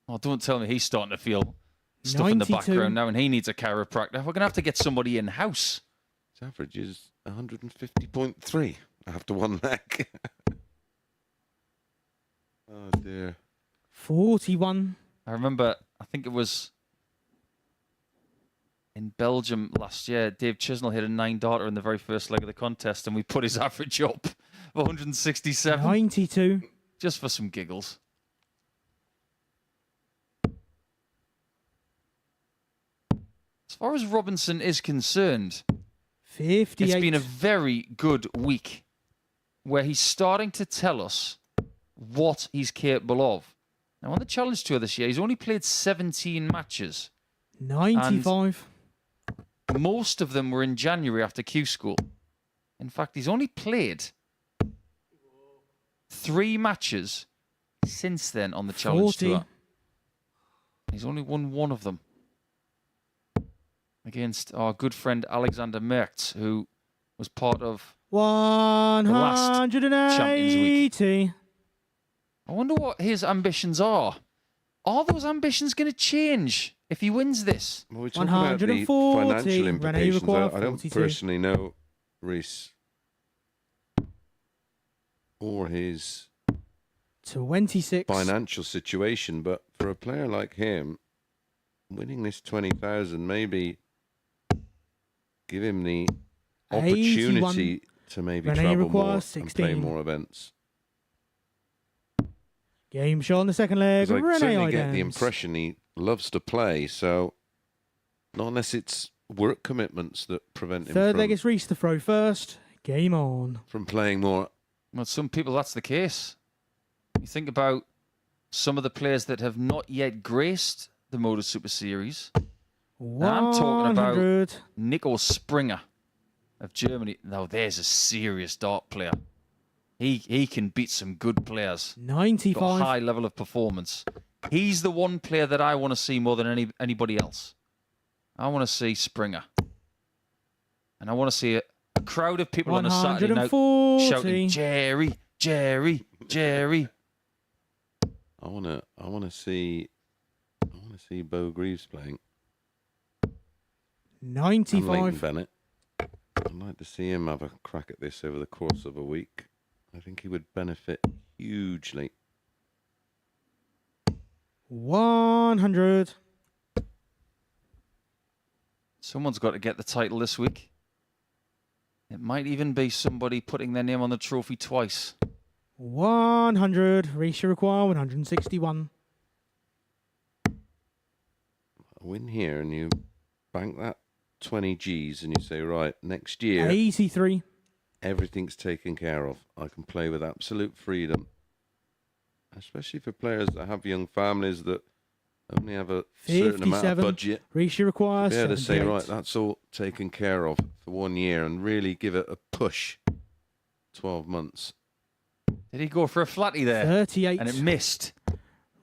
Oh, don't tell me he's starting to feel stuff in the 92. background now and he needs a chiropractor. We're going to have to get somebody in-house. His average is 150.3 after one leg. Oh, dear. 41. I remember, I think it was in Belgium last year, Dave Chisnell hit a 9 darter in the very first leg of the contest and we put his average up of 167. 92. Just for some giggles. As far as Robinson is concerned, 58. it's been a very good week where he's starting to tell us what he's capable of. Now, on the Challenge Tour this year, he's only played 17 matches. 95. Most of them were in January after Q School. In fact, he's only played 3 matches since then on the Challenge 40. Tour. He's only won 1 of them. Against our good friend Alexander Mertz, who was part of 180. I wonder what his ambitions are. Are those ambitions going to change if he wins this? Well, we talk about the 140. financial implications. I don't 42. personally know Reece or his 26. financial situation, but for a player like him, winning this 20,000 maybe give him the opportunity 81. to maybe Rene travel more requires and play 16. more events. Game show on the second leg. 'Cause I Rene certainly get the Idams. impression he loves to play, so not unless it's work commitments that prevent him Third from, leg is Reece to throw first. Game on. from playing more. Well, some people, that's the case. You think about some of the players that have not yet graced the MODUS Super Series. Now, I'm talking about 100. Nico Springer of Germany. Now, there's a serious dart player. He can beat some good players. Got a 95. high level of performance. He's the one player that I want to see more than anybody else. I want to see Springer. And I want to see a crowd of people on a Saturday night 140. shouting, Jerry, Jerry, Jerry. I want to see Bo Greaves playing. And Leighton 95. Bennett. I'd like to see him have a crack at this over the course of a week. I think he would benefit hugely. 100. Someone's got to get the title this week. It might even be somebody putting their name on the trophy twice. 100. Reece require 161. A win here and you bank that 20 G's and you say, right, next year 83. everything's taken care of. I can play with absolute freedom. Especially for players that have young families that only have a certain amount of 57. budget. Reece requires Be able to say, 78. right, that's all taken care of for 1 year and really give it a push. 12 months. Did he go for a flatty there? 38. And it missed.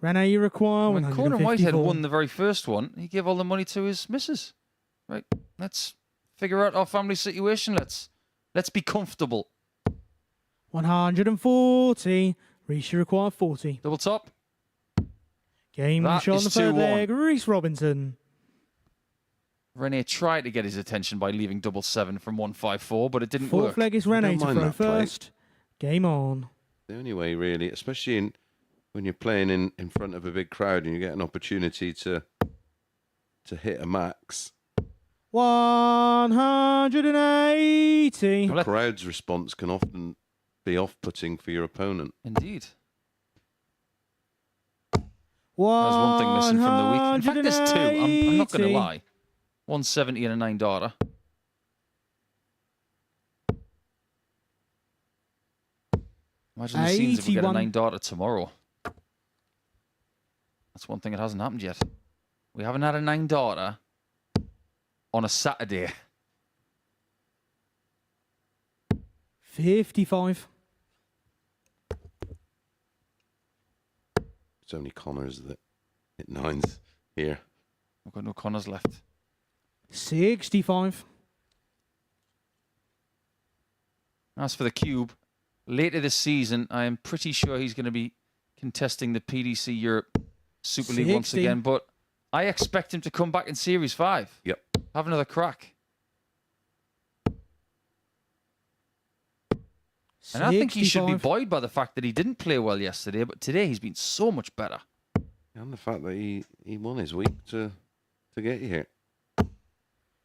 Rene require When Conan Whitehead 154. won the very first one, he gave all the money to his missus. Right, let's figure out our family situation. Let's be comfortable. 140. Reece require 40. Double top. Game That shot on is the third 2-1. leg. Reece Robinson. Rene tried to get his attention by leaving double 7 from 154, but it didn't Fourth work. leg is Rene don't to mind throw that play. first. Game on. The only way, really, especially when you're playing in front of a big crowd and you get an opportunity to hit a max, 180. The crowd's response can often be off-putting for your opponent. Indeed. There's one thing missing from the week. In fact, there's two. I'm not going to lie. 170 and a 9-darter. Imagine the scenes if we get a 9-darter tomorrow. That's one thing that hasn't happened yet. We haven't had a 9-darter on a Saturday. 55. It's only Connors that hit 9s here. We've got no Connors left. 65. As for the Cube, later this season, I am pretty sure he's going to be contesting the PDC Europe Super League once again. But I expect him to come back in Series 5. Yep. Have another crack. And I think he should be buoyed by the fact that he didn't play well yesterday, but today he's been so much better. And the fact that he won his week to get you here.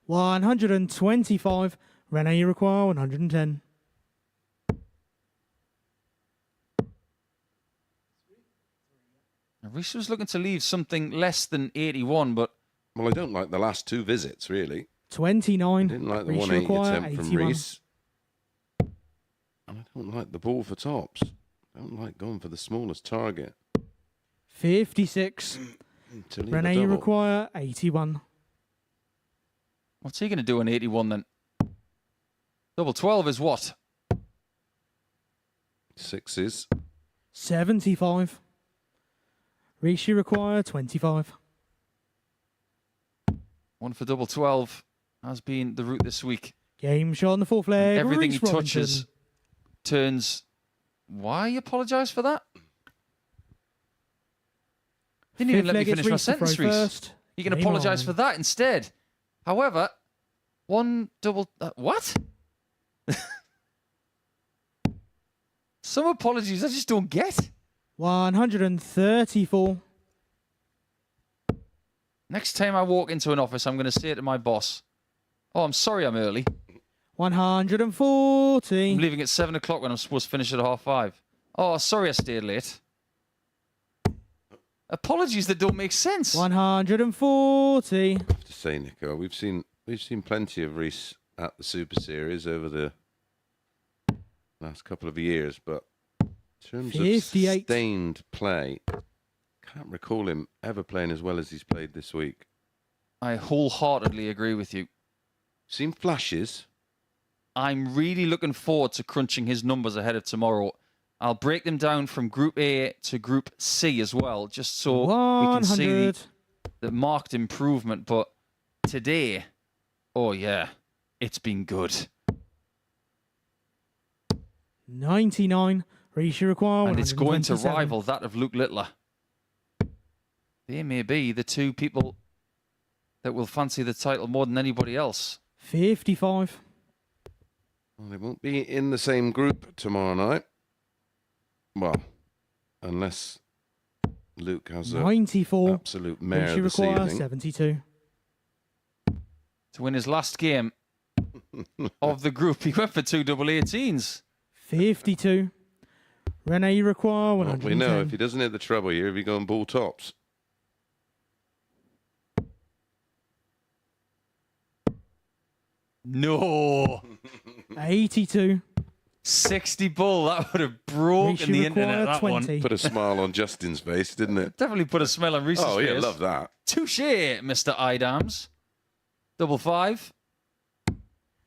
125. Rene, you require 110. Reese was looking to leave something less than 81, but... Well, I don't like the last two visits, really. 29. I didn't like the 180 attempt from Reese. And I don't like the ball for tops. I don't like going for the smallest target. 56. Rene, you require 81. What's he going to do on 81 then? Double 12 is what? 6s. 75. Reese, you require 25. One for double 12 has been the route this week. Game shot on the fourth leg. Everything Reese he touches turns... Why apologise for that? Didn't even let me finish my sentence, Reese. You can apologise for that instead. However, one double... what? Some apologies I just don't get. 134. Next time I walk into an office, I'm going to say to my boss, "Oh, I'm sorry I'm early. 140. I'm leaving at 7 o'clock when I'm supposed to finish at 5:30. Oh, sorry I stayed late." Apologies that don't make sense. 140. I have to say, Nico, we've seen plenty of Reese at the Super Series over the last couple of years, but in terms 58. of sustained play, can't recall him ever playing as well as he's played this week. I wholeheartedly agree with you. Seen flashes. I'm really looking forward to crunching his numbers ahead of tomorrow. I'll break them down from Group A to Group C as well, just so we can see the marked improvement. But today, oh yeah, it's been good. 99. Reese, you require 127. And it's going to rival that of Luke Littler. They may be the two people that will fancy the title more than anybody else. 55. Well, they won't be in the same group tomorrow night. Well, unless Luke has a 94. Absolute mare Reese, this require evening. 72. To win his last game of the group, he went for 2 double 18s. 52. Rene, you require 110. We know if he doesn't hit the treble here, he'll be going bull tops. No. 82. 60 bull. That would have broken the internet, that 20. one. Put a smile on Justin's face, didn't it? Definitely put a smile on Reese's face. Oh, yeah, love that. Touche, Mr. Idams. Double 5.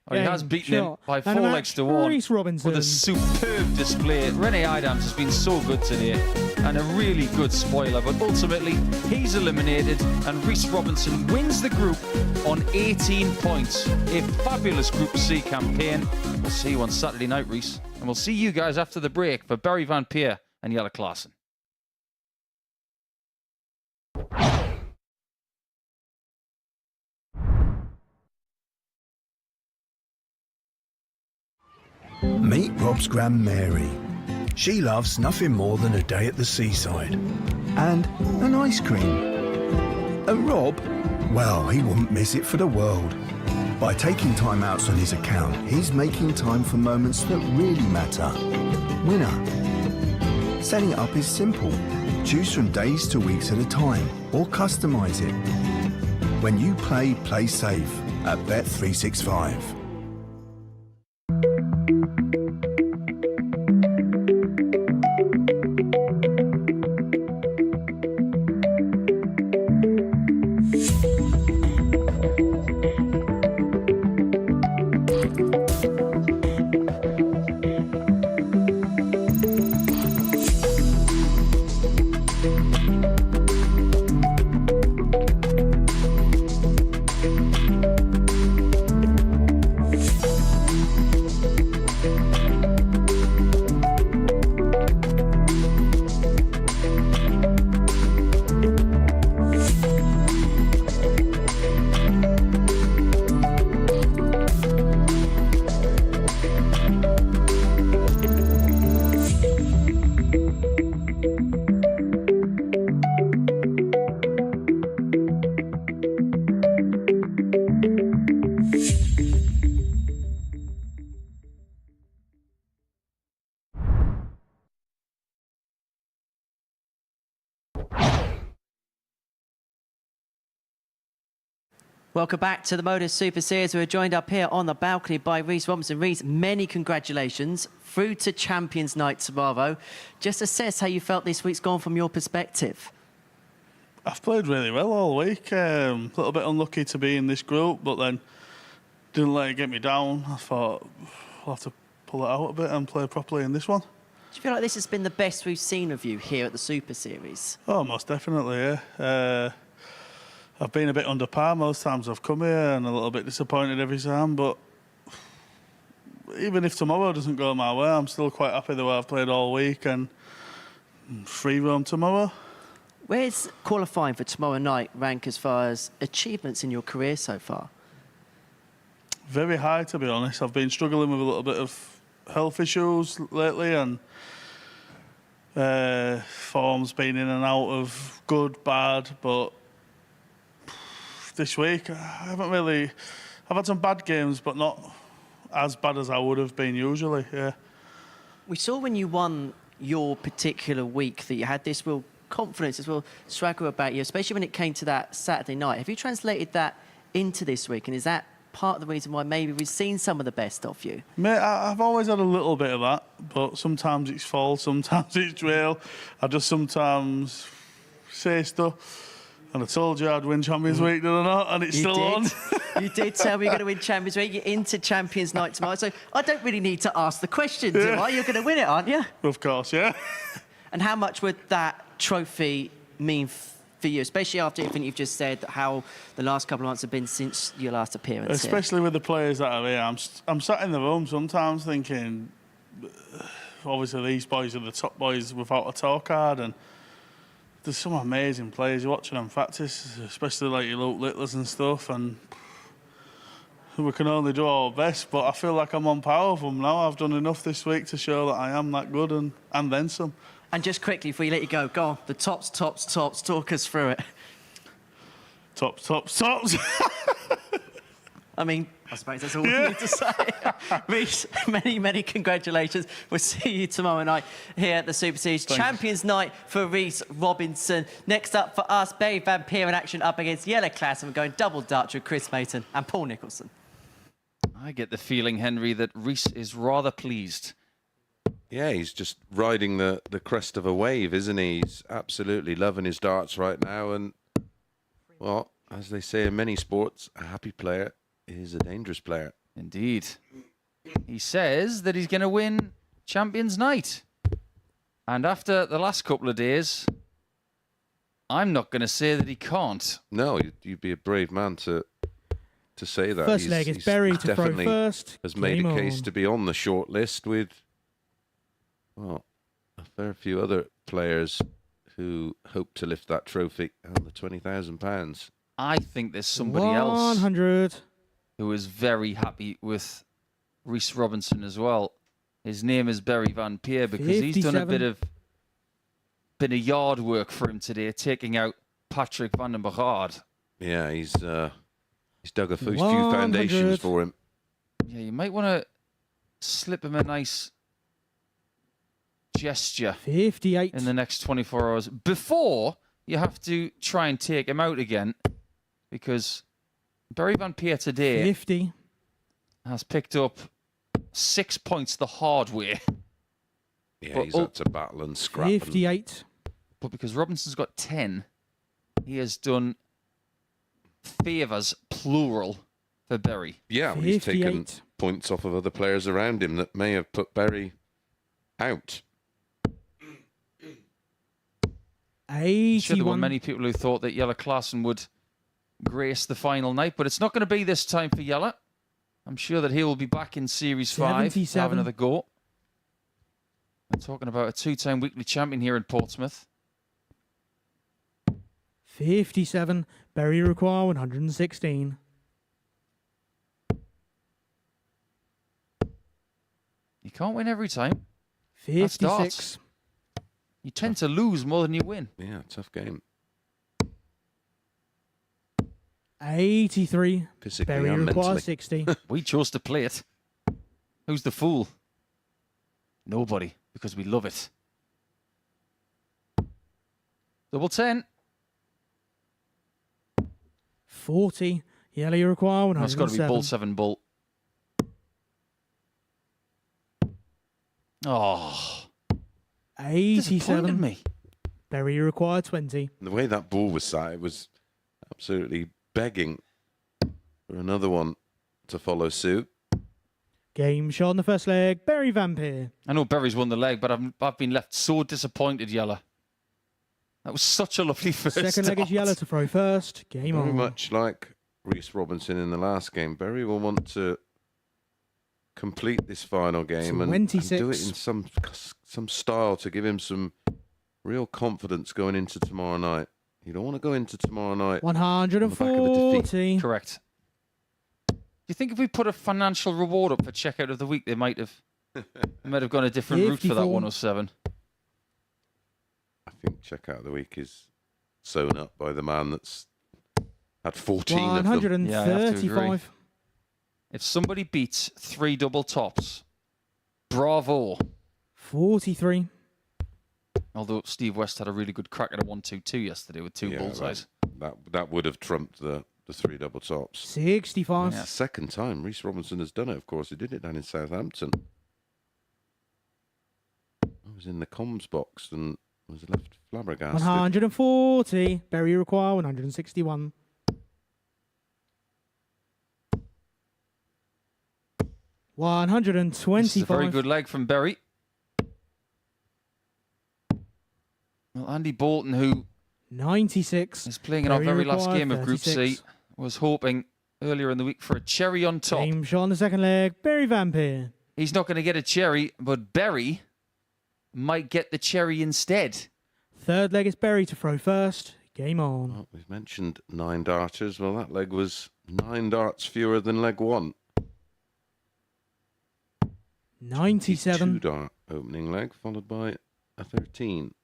Oh, he has beaten him by 4 legs to 1 Reese Robinson. with a superb display. Rene Idams has been so good today and a really good spoiler, but ultimately he's eliminated and Reese Robinson wins the group on 18 points. A fabulous Group C campaign. We'll see you on Saturday night, Reese, and we'll see you guys after the break for Barry Van Peer and Jelle Klaassen. Meet Rob's Gran Mary. She loves nothing more than a day at the seaside. And an ice cream. And Rob, well, he wouldn't miss it for the world. By taking time outs on his account, he's making time for moments that really matter. Winner. Setting it up is simple. Choose from days to weeks at a time, or customize it. When you play, play safe at Bet365. Welcome back to the MODUS Super Series. We're joined up here on the balcony by Rhys Robinson. Rhys, many congratulations. Through to Champions Night tomorrow. Just assess how you felt this week's gone from your perspective. I've played really well all week. A little bit unlucky to be in this group, but then didn't let it get me down. I thought I'll have to pull it out a bit and play properly in this one. Do you feel like this has been the best we've seen of you here at the Super Series? Oh, most definitely, yeah. I've been a bit under par most times I've come here and a little bit disappointed every time, but even if tomorrow doesn't go my way, I'm still quite happy the way I've played all week and free roam tomorrow. Where's qualifying for tomorrow night rank as far as achievements in your career so far? Very high, to be honest. I've been struggling with a little bit of health issues lately, and form's been in and out of good, bad, but this week I've had some bad games, but not as bad as I would have been usually, yeah. We saw when you won your particular week that you had this real confidence, this real swagger about you, especially when it came to that Saturday night. Have you translated that into this week, and is that part of the reason why maybe we've seen some of the best of you? Mate, I've always had a little bit of that, but sometimes it's false, sometimes it's real. I just sometimes say stuff. And I told you I'd win Champions Week, did I not? And it's still on. You did tell me you're going to win Champions Week. You're into Champions Night tomorrow. So I don't really need to ask the question, do I? You're going to win it, aren't you? Of course, yeah. And how much would that trophy mean for you, especially after everything you've just said, how the last couple of months have been since your last appearance Especially here? with the players that are here. I'm sat in the room sometimes thinking, obviously these boys are the top boys without a tour card, and there's some amazing players. You're watching them practice, especially like your Luke Littlers and stuff, and we can only do our best, but I feel like I'm on par with them now. I've done enough this week to show that I am that good, and then some. And just quickly, before you let you go on, the tops, talk us through it. Tops. I mean, I suppose that's all we need to say. Rhys, many congratulations. We'll see you tomorrow night here at the Super Series. Thanks. Champions Night for Rhys Robinson. Next up for us, Barry Van Peer in action up against Yellow Class, and we're going double Dutch with Chris Mayton and Paul Nicholson. I get the feeling, Henry, that Rhys is rather pleased. Yeah, he's just riding the crest of a wave, isn't he? He's absolutely loving his darts right now. And, well, as they say in many sports, a happy player is a dangerous player. Indeed. He says that he's going to win Champions Night. And after the last couple of days, I'm not going to say that he can't. No, you'd be a brave man to say that. First leg is Berry to throw definitely first. has made a case on. to be on the short list with, well, a fair few other players who hope to lift that trophy and the £20,000. I think there's somebody else 100. who is very happy with Rhys Robinson as well. His name is Barry Van Peer, because he's done a 57. bit of yard work for him today, taking out Patrick van den Bergard. Yeah, he's He's dug a few foundations 100. for him. Yeah, you might want to slip him a nice gesture 58. in the next 24 hours before you have to try and take him out again, because Barry Van Peer today 50. has picked up 6 points the hard way. Yeah, But he's had to battle and scrap. 58. But because Robinson's got 10, he has done favours, plural, for Berry. Yeah, well, he's taken 58. points off of other players around him that may have put Berry out. I'm sure there were 81. many people who thought that Jelle Klaassen would grace the final night, but it's not going to be this time for Jelle. I'm sure that he will be back in Series 5 to have 77. another go. I'm talking about a 2-time weekly champion here in Portsmouth. 57. Berry require 116. You can't win every time. That's darts. 56. You tend to lose more than you win. Yeah, tough game. 83. Physically Berry and require mentally. 60. We chose to play it. Who's the fool? Nobody, because we love it. Double 10. 40. Yellow you require That's got to be 107. bull 7 bull. Oh, disappointed 87. me. Berry require 20. And the way that ball was sat, it was absolutely begging for another one to follow suit. Game shot on the first leg. Berry Vampire. I know Berry's won the leg, but I've been left so disappointed, Jelle. That was such a lovely first Second leg is start. Yellow to throw first. Game Very on. much like Reece Robinson in the last game. Berry will want to complete this final game and do it 26. in some style to give him some real confidence going into tomorrow night. You don't want to go into tomorrow night on the back of a defeat. 140. Correct. Do you think if we put a financial reward up for checkout of the week, they might have gone a different route for that 54. 107? I think checkout of the week is sewn up by the man that's had 14 of them. Yeah, I have to agree. 135. If somebody beats 3 double tops, bravo. 43. Although Steve West had a really good crack at a 1-2-2 yesterday with 2 bullseyes. That would have trumped the 3 double tops. 65. It's the second time Reece Robinson has done it, of course. He did it down in Southampton. I was in the comms box and was left flabbergasted. 140. Berry require 161. This is a very 125. good leg from Berry. Well, Andy Bolton, who 96. is playing in our Berry very last require game of Group 36. C, was hoping earlier in the week for a cherry on top. Game shot on the second leg. Berry Vampire. He's not going to get a cherry, but Berry might get the cherry instead. Third leg is Berry to throw first. Game on. Well, we've mentioned 9 darters. Well, that leg was 9 darts fewer than leg 1. 97. 2-dart opening leg, followed by a 13.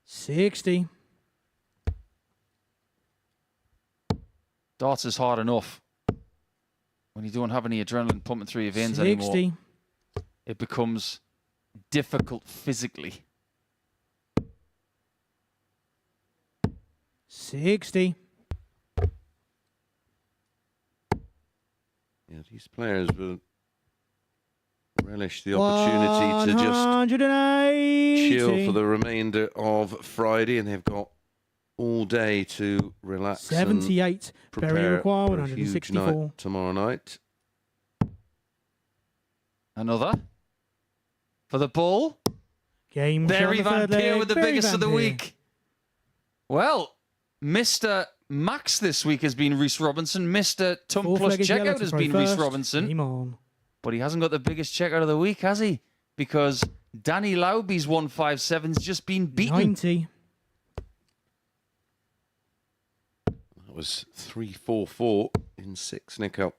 60. Darts is hard enough. When you don't have any adrenaline pumping through your veins 60. anymore, it becomes difficult physically. 60. Yeah, these players will relish the opportunity to just 180. chill for the remainder of Friday, and they've got all day to relax 78. and Berry prepare require for a huge 164. night tomorrow night. Another. For the ball. Game shot on Berry the Van third Peer leg. with the Berry biggest of the Vampire. week. Well, Mr. Max this week has been Reece Robinson. Mr. Tum Fourth Plus leg is Yellow checkout to has throw been Reece first. Robinson. Game on. But he hasn't got the biggest checkout of the week, has he? Because Danny Lauby's 157's just been beaten. 90. That was 3-4-4 in 6, Nico.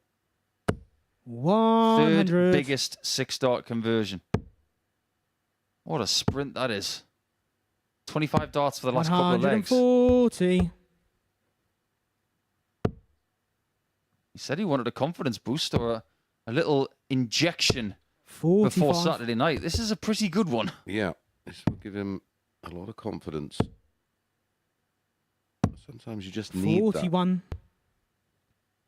100. Third biggest 6-dart conversion. What a sprint that is. 25 darts for the last couple of legs. 140. He said he wanted a confidence boost or a little injection 45. before Saturday night. This is a pretty good one. Yeah, this will give him a lot of confidence. Sometimes you just need 41.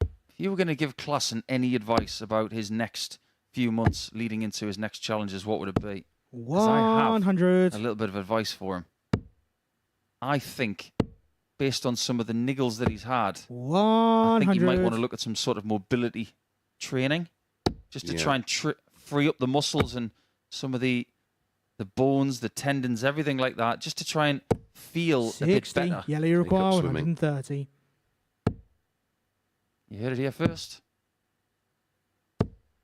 If you were going to give Klassen any advice about his next few months leading into his next challenges, what would it be? 'Cause I have 100. a little bit of advice for him. I think, based on some of the niggles that he's had, 100. I think you might want to look at some sort of mobility training, just to try and free up the muscles and some of the bones, the tendons, everything like that, just to try and feel 60. a bit better. Yellow, you require swimming. 130. You heard it here first.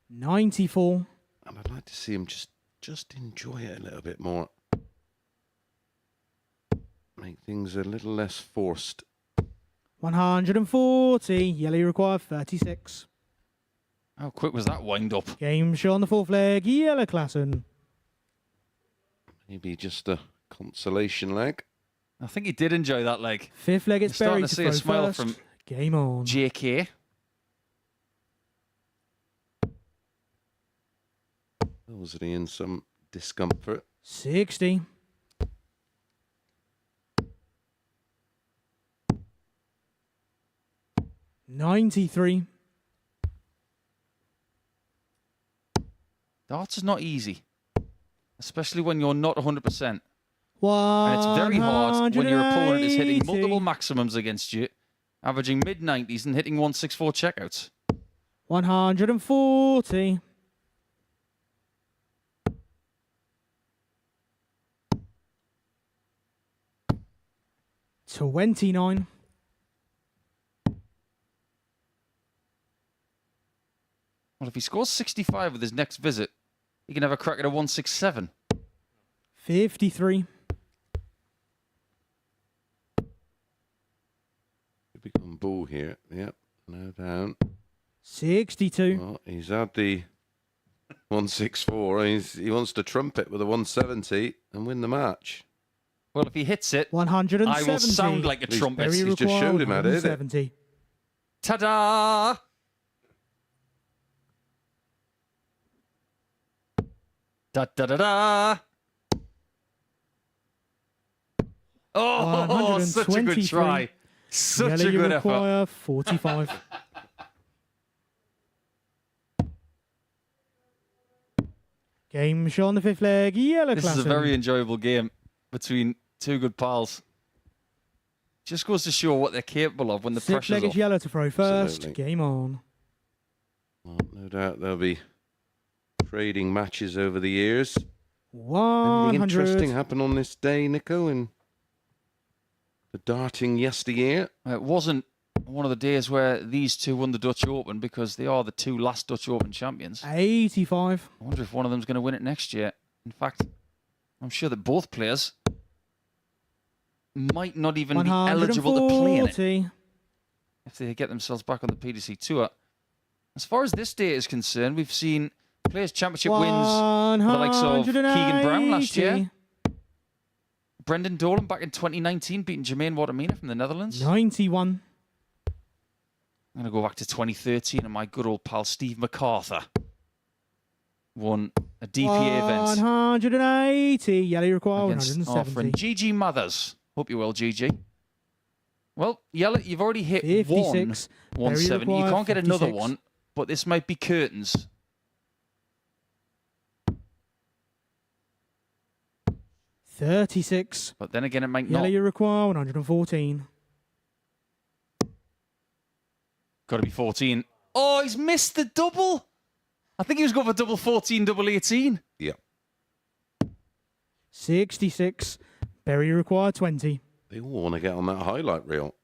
94. And I'd like to see him just enjoy it a little bit more. Make things a little less forced. 140. Yellow, you require 36. How quick was that wind up? Game show on the fourth leg. Yellow Klassen. Maybe just a consolation leg. I think he did enjoy that leg. Fifth leg, it's You're starting buried to to see a throw smile first. from Game on. JK. Was he in some discomfort? 60. $93. Darts is not easy, especially when you're not 100%. 180. And it's very hard when your opponent is hitting multiple maximums against you, averaging mid-90s and hitting 164 checkouts. 140. $29. Well, if he scores 65 with his next visit, he can have a crack at a 167. 53. Become bull here. Yep, no down. 62. Well, he's had the 164. He wants to trumpet with a 170 and win the match. Well, if he hits it, 170. I will sound like a trumpet. Very He's just showed him at it, isn't it? 170. Ta-da! Da-da-da-da! Oh, such a good try. Such Yellow, a you good effort. require 45. Game show on the fifth leg. Yellow This Klassen. is a very enjoyable game between two good pals. Just goes to show what they're capable of when the Sixth pressure's leg is off. yellow to throw first. Absolutely. Game on. Well, no doubt there'll be trading matches over the years. 100. Anything interesting happen on this day, Nico, in the darting yesteryear? It wasn't one of the days where these two won the Dutch Open because they are the two last Dutch Open champions. 85. I wonder if one of them's going to win it next year. In fact, I'm sure that both players might not even be eligible to play in it 140. if they get themselves back on the PDC Tour. As far as this day is concerned, we've seen Players' Championship wins for the likes of Keegan Brown last year. Brendan Dolan back in 2019 beating Jermaine Watermina from the Netherlands. 91. I'm going to go back to 2013 and my good old pal Steve MacArthur won a DPA event 180. Yellow, you require against our friend 170. GG Mothers. Hope you're well, GG. Well, Yellow, you've already hit 56. one 170. You require can't get another 56. one, but this might be curtains. $36. But then again, it might Yellow, not. you require 114. Got to be 14. Oh, he's missed the double. I think he was going for double 14, double 18. Yeah. 66. Berry, you require 20. They all want to get on that highlight reel.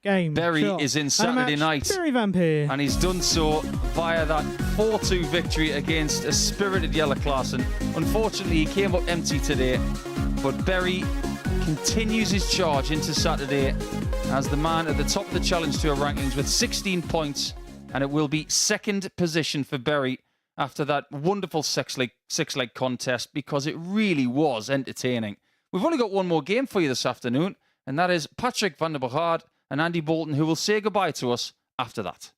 Game. Berry shot. is in And a Saturday match, night. Berry Vampire. And he's done so via that 4-2 victory against a spirited Yellow Klassen. Unfortunately, he came up empty today. But Berry continues his charge into Saturday as the man at the top of the Challenge Tour rankings with 16 points. And it will be second position for Berry after that wonderful six-leg contest because it really was entertaining. We've only got one more game for you this afternoon, and that is Patrick van der Bogaard and Andy Bolton, who will say goodbye to us after that.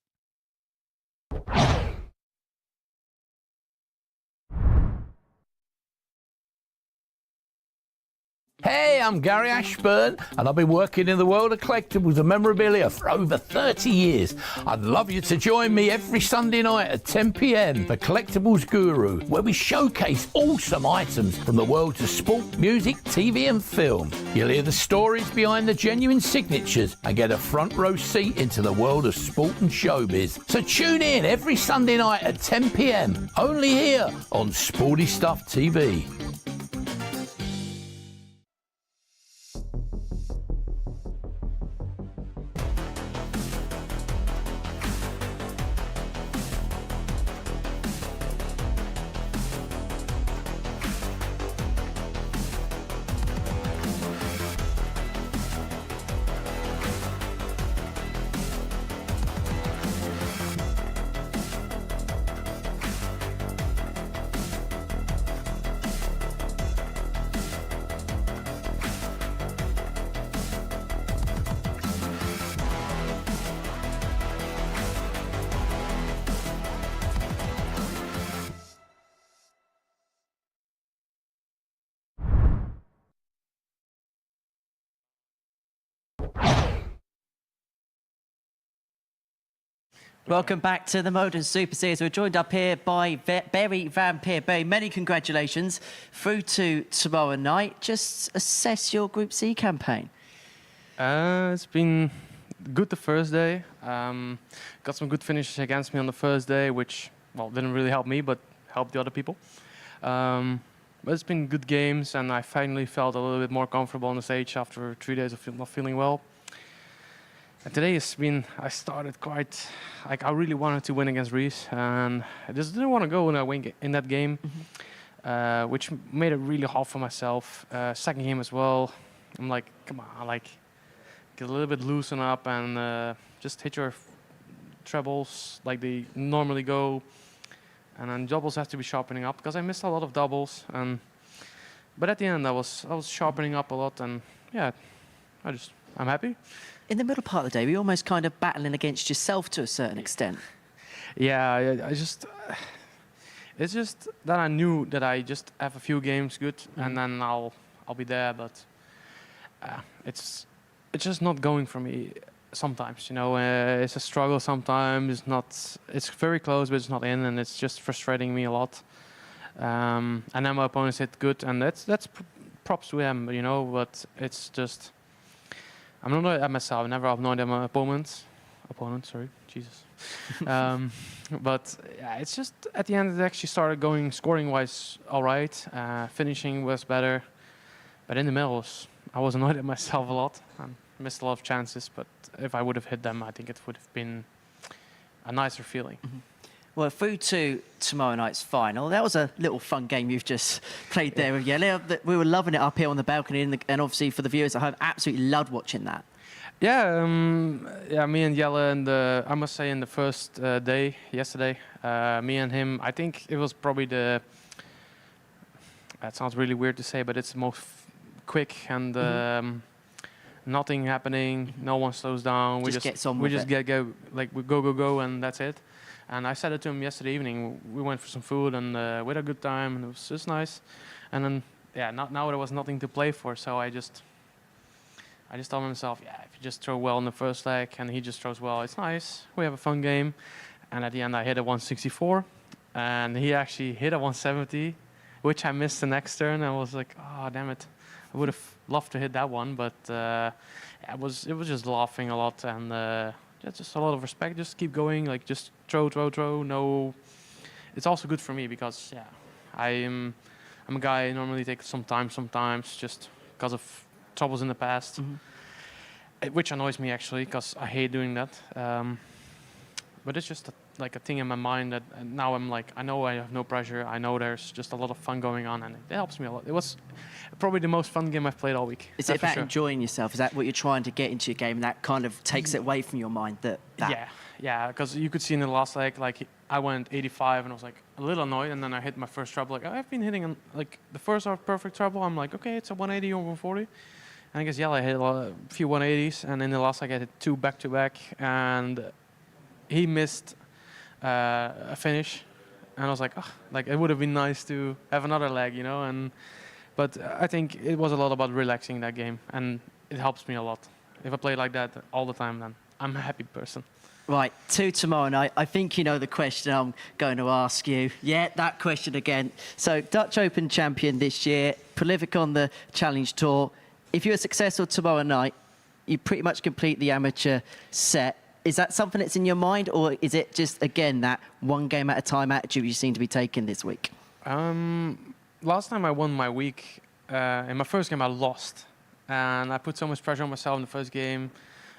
Hey, I'm Gary Ashburn, and I've been working in the world of collectibles and memorabilia for over 30 years. I'd love you to join me every Sunday night at 10 p.m. for Collectibles Guru, where we showcase awesome items from the worlds of sport, music, TV and film. You'll hear the stories behind the genuine signatures and get a front row seat into the world of sport and showbiz. So tune in every Sunday night at 10 p.m. only here on Sporty Stuff TV. Welcome back to the MODUS Super Series. We're joined up here by Barry Vampire. Barry, many congratulations through to tomorrow night. Just assess your Group C campaign. It's been good the first day. Got some good finishes against me on the first day, which, well, didn't really help me, but helped the other people. But it's been good games, and I finally felt a little bit more comfortable on the stage after 3 days of not feeling well. And today has been, I started quite, like I really wanted to win against Reese, and I just didn't want to go in that game, which made it really hard for myself. Second game as well, I'm like, come on, like, get a little bit loosen up and just hit your trebles like they normally go. And then doubles have to be sharpening up, because I missed a lot of doubles. But at the end, I was sharpening up a lot, and yeah, I'm happy. In the middle part of the day, were you almost kind of battling against yourself to a certain extent? Yeah, it's just that I knew that I just have a few games good, and then I'll be there. But it's just not going for me sometimes. You know, it's a struggle sometimes. It's very close, but it's not in, and it's just frustrating me a lot. And then my opponents hit good, and that's props to them, you know. But it's just, I'm not annoyed at myself. I never annoyed at my opponents. Sorry, Jesus. But yeah, it's just at the end it actually started going scoring-wise all right. Finishing was better, but in the middle I was annoyed at myself a lot. Missed a lot of chances, but if I would have hit them, I think it would have been a nicer feeling. Well, through to tomorrow night's final. That was a little fun game you've just played there with Yele. We were loving it up here on the balcony, and obviously for the viewers at home, absolutely loved watching that. Yeah, me and Jelle, I must say in the first day, yesterday, me and him, I think it was probably that sounds really weird to say, but it's the most quick and nothing happening, no one slows down. We just go, and that's it. And I said it to him yesterday evening. We went for some food and we had a good time, and it was just nice. And then, yeah, now there was nothing to play for, so I just told myself, yeah, if you just throw well in the first leg and he just throws well, it's nice. We have a fun game. And at the end, I hit a 164, and he actually hit a 170, which I missed the next turn. I was like, oh, damn it. I would have loved to hit that one, but it was just laughing a lot, and just a lot of respect. Just keep going, like just throw. No, it's also good for me because I'm a guy who normally takes some time sometimes just because of troubles in the past, which annoys me actually because I hate doing that. But it's just like a thing in my mind that now I'm like, I know I have no pressure. I know there's just a lot of fun going on, and it helps me a lot. It was probably the most fun game I've played all week. Is it about enjoying yourself? Is that what you're trying to get into your game, and that kind of takes it away from your mind? Yeah, because you could see in the last leg, like I went 85 and I was like a little annoyed, and then I hit my first treble. Like I've been hitting like the first perfect treble. I'm like, okay, it's a 180 or 140, And against Yale, I hit a few 180s, and in the last I hit 2 back-to-back, and he missed a finish. And I was like, oh, like it would have been nice to have another leg, you know. But I think it was a lot about relaxing that game, and it helps me a lot. If I play like that all the time, then I'm a happy person. Right, 2 tomorrow night. I think you know the question I'm going to ask you. Yeah, that question again. So, Dutch Open champion this year, prolific on the Challenge Tour. If you're successful tomorrow night, you pretty much complete the amateur set. Is that something that's in your mind, or is it just, again, that one game at a time attitude you seem to be taking this week? Last time I won my week, in my first game I lost. And I put so much pressure on myself in the first game.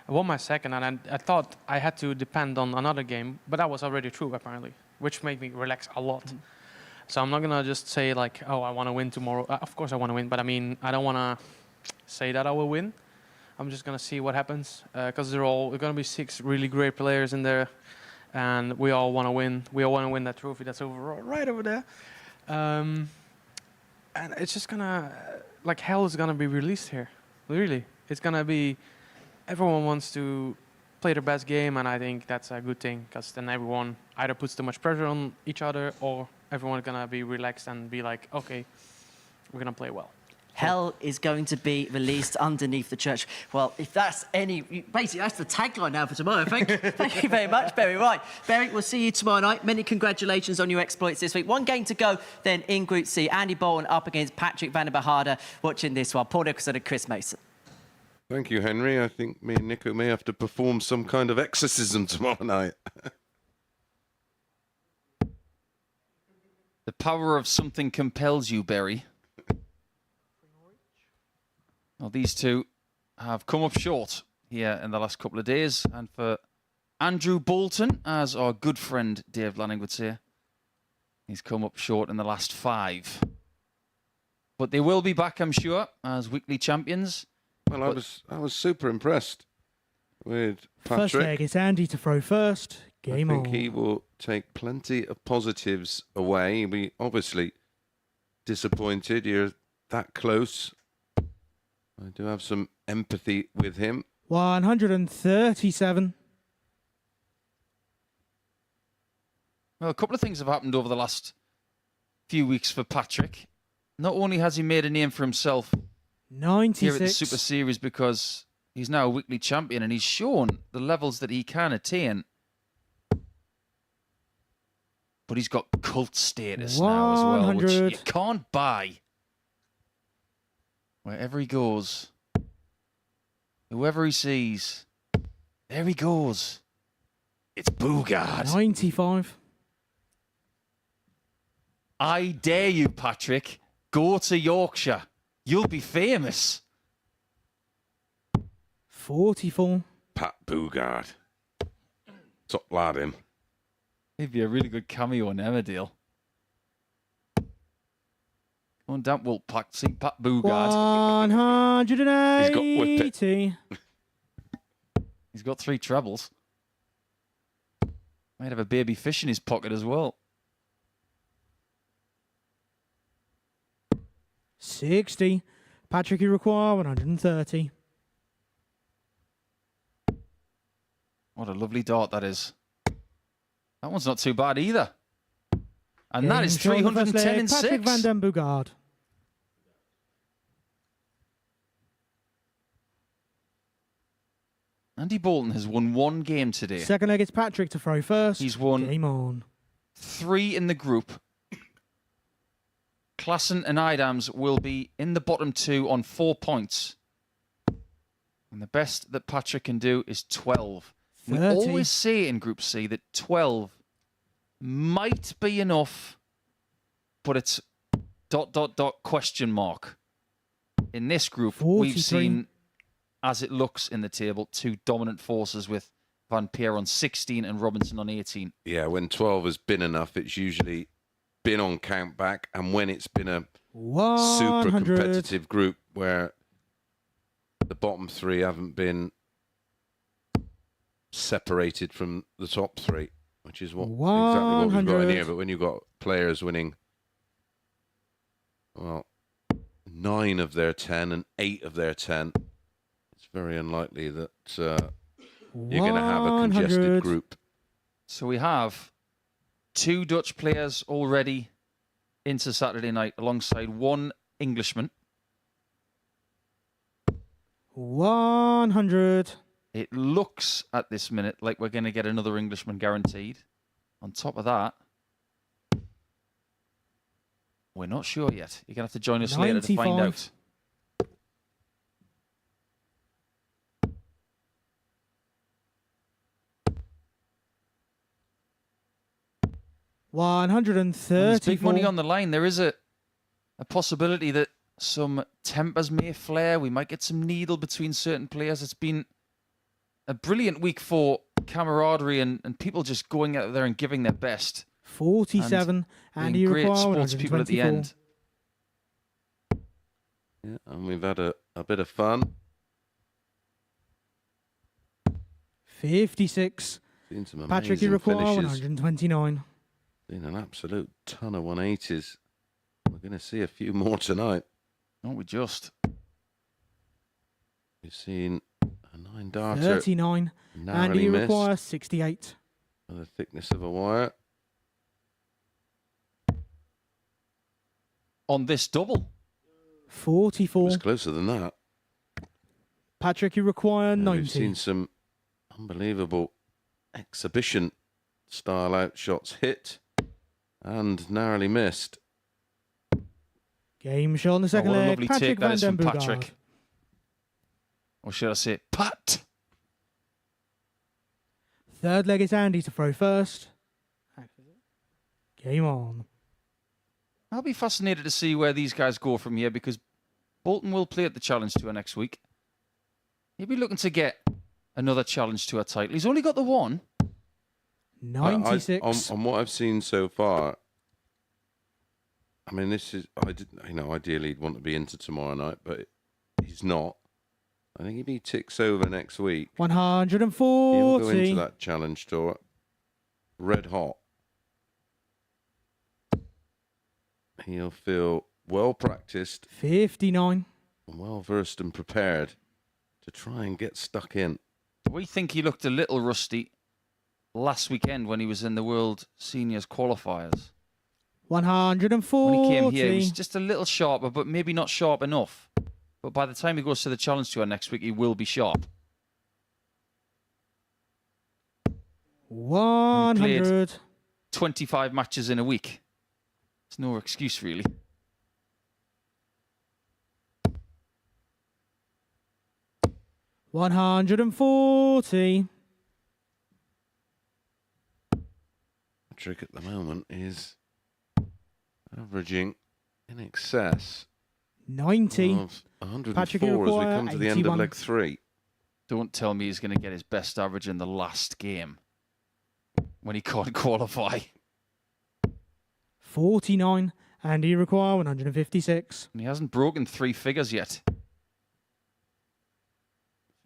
I won my second, and I thought I had to depend on another game, but that was already true, apparently, which made me relax a lot. So I'm not going to just say, like, oh, I want to win tomorrow. Of course I want to win, but I mean, I don't want to say that I will win. I'm just going to see what happens, because they're going to be 6 really great players in there, and we all want to win. We all want to win that trophy that's right over there. And it's just going to, like, hell is going to be released here. Really. It's going to be, everyone wants to play their best game, and I think that's a good thing, because then everyone either puts too much pressure on each other, or everyone's going to be relaxed and be like, okay, we're going to play well. Hell is going to be released underneath the church. Well, if that's any... Basically, that's the tagline now for tomorrow. Thank you very much, Berry. Right, Berry, we'll see you tomorrow night. Many congratulations on your exploits this week. 1 game to go then in Group C. Andy Bolton up against Patrick van der Behade watching this one. Paul Nicholson and Chris Mason. Thank you, Henry. I think me and Nico may have to perform some kind of exorcism tomorrow night. The power of something compels you, Berry. Well, these two have come up short here in the last couple of days. And for Andrew Bolton, as our good friend Dave Lanning would say, he's come up short in the last 5. But they will be back, I'm sure, as weekly champions. Well, I was super impressed with Patrick. First leg, it's Andy to throw first. Game on. I think he will take plenty of positives away. He'll be obviously disappointed. You're that close. I do have some empathy with him. 137. Well, a couple of things have happened over the last few weeks for Patrick. Not only has he made a name for himself 96. here at the Super Series because he's now a weekly champion and he's shown the levels that he can attain. But he's got cult status now as well, which you can't buy. Wherever he goes, whoever he sees, there he goes. It's Bugard. 95. I dare you, Patrick. Go to Yorkshire. You'll be famous. 44. Pat Bugard. Top lad, him. He'd be a really good cameo on Emmerdale. Come on, damn Wolfpack, sing Pat Bugard. 180. He's got Whippet. He's got 3 trebles. Might have a baby fish in his pocket as well. 60. Patrick, you require 130. What a lovely dart that is. That one's not too bad either. And that is 310 in 6. Patrick van den Bugard. Andy Bolton has won 1 game today. Second leg, it's Patrick to throw first. He's won Game on. 3 in the group. Klassen and Idams will be in the bottom 2 on 4 points. And the best that Patrick can do is 12. 30. We always say in Group C that 12 might be enough, but it's ... question mark. In this group, 43. we've seen, as it looks in the table, 2 dominant forces with Van Peer on 16 and Robinson on 18. Yeah, when 12 has been enough, it's usually been on count back. And when it's been a 100. super competitive group where the bottom 3 haven't been separated from the top 3, which is what exactly what we've got in here. But when you've got players winning, well, 9 of their 10 and 8 of their 10, very unlikely that you're going to have a congested 100. group. So we have 2 Dutch players already into Saturday night alongside 1 Englishman. 100. It looks at this minute like we're going to get another Englishman guaranteed. On top of that, we're not sure yet. You're going to have to join us later to find 95. out. 130. There's big money on the line. There is a possibility that some tempers may flare. We might get some needle between certain players. It's been a brilliant week for camaraderie and people just going out there and giving their best. 47. And you great require sports people at the 124. end. Yeah, and we've had a bit of fun. 56. Seen some amazing Patrick, you require finishes. 129. Seen an absolute ton of 180s. We're going to see a few more tonight. Aren't we just? We've seen a 9-darter 39. And narrowly you missed require 68. by the thickness of a wire. On this double. 44. It was closer than that. Patrick, you require 90. We've seen some unbelievable exhibition style outshots hit and narrowly missed. Game shot on the second what a leg. lovely Patrick take that van is den from Boogaard. Patrick. Or should I say Pat? Third leg is Andy to throw first. Game on. I'll be fascinated to see where these guys go from here because Bolton will play at the Challenge Tour next week. He'll be looking to get another Challenge Tour title. He's only got the one. 96. On what I've seen so far, I mean, this is ideally he'd want to be into tomorrow night, but he's not. I think if he ticks over next week, 140. he'll go into that Challenge Tour red hot. He'll feel well practiced, 59. well versed and prepared to try and get stuck in. We think he looked a little rusty last weekend when he was in the World Seniors qualifiers. 140. When he came here, he was just a little sharper, but maybe not sharp enough. But by the time he goes to the Challenge Tour next week, he will be sharp. 100. 25 matches in a week. It's no excuse, really. $140. Patrick at the moment is averaging in excess 90. of 104 Patrick, as you we require come to the end of 81. leg 3. Don't tell me he's going to get his best average in the last game when he can't qualify. 49. And you require 156. And he hasn't broken 3 figures yet.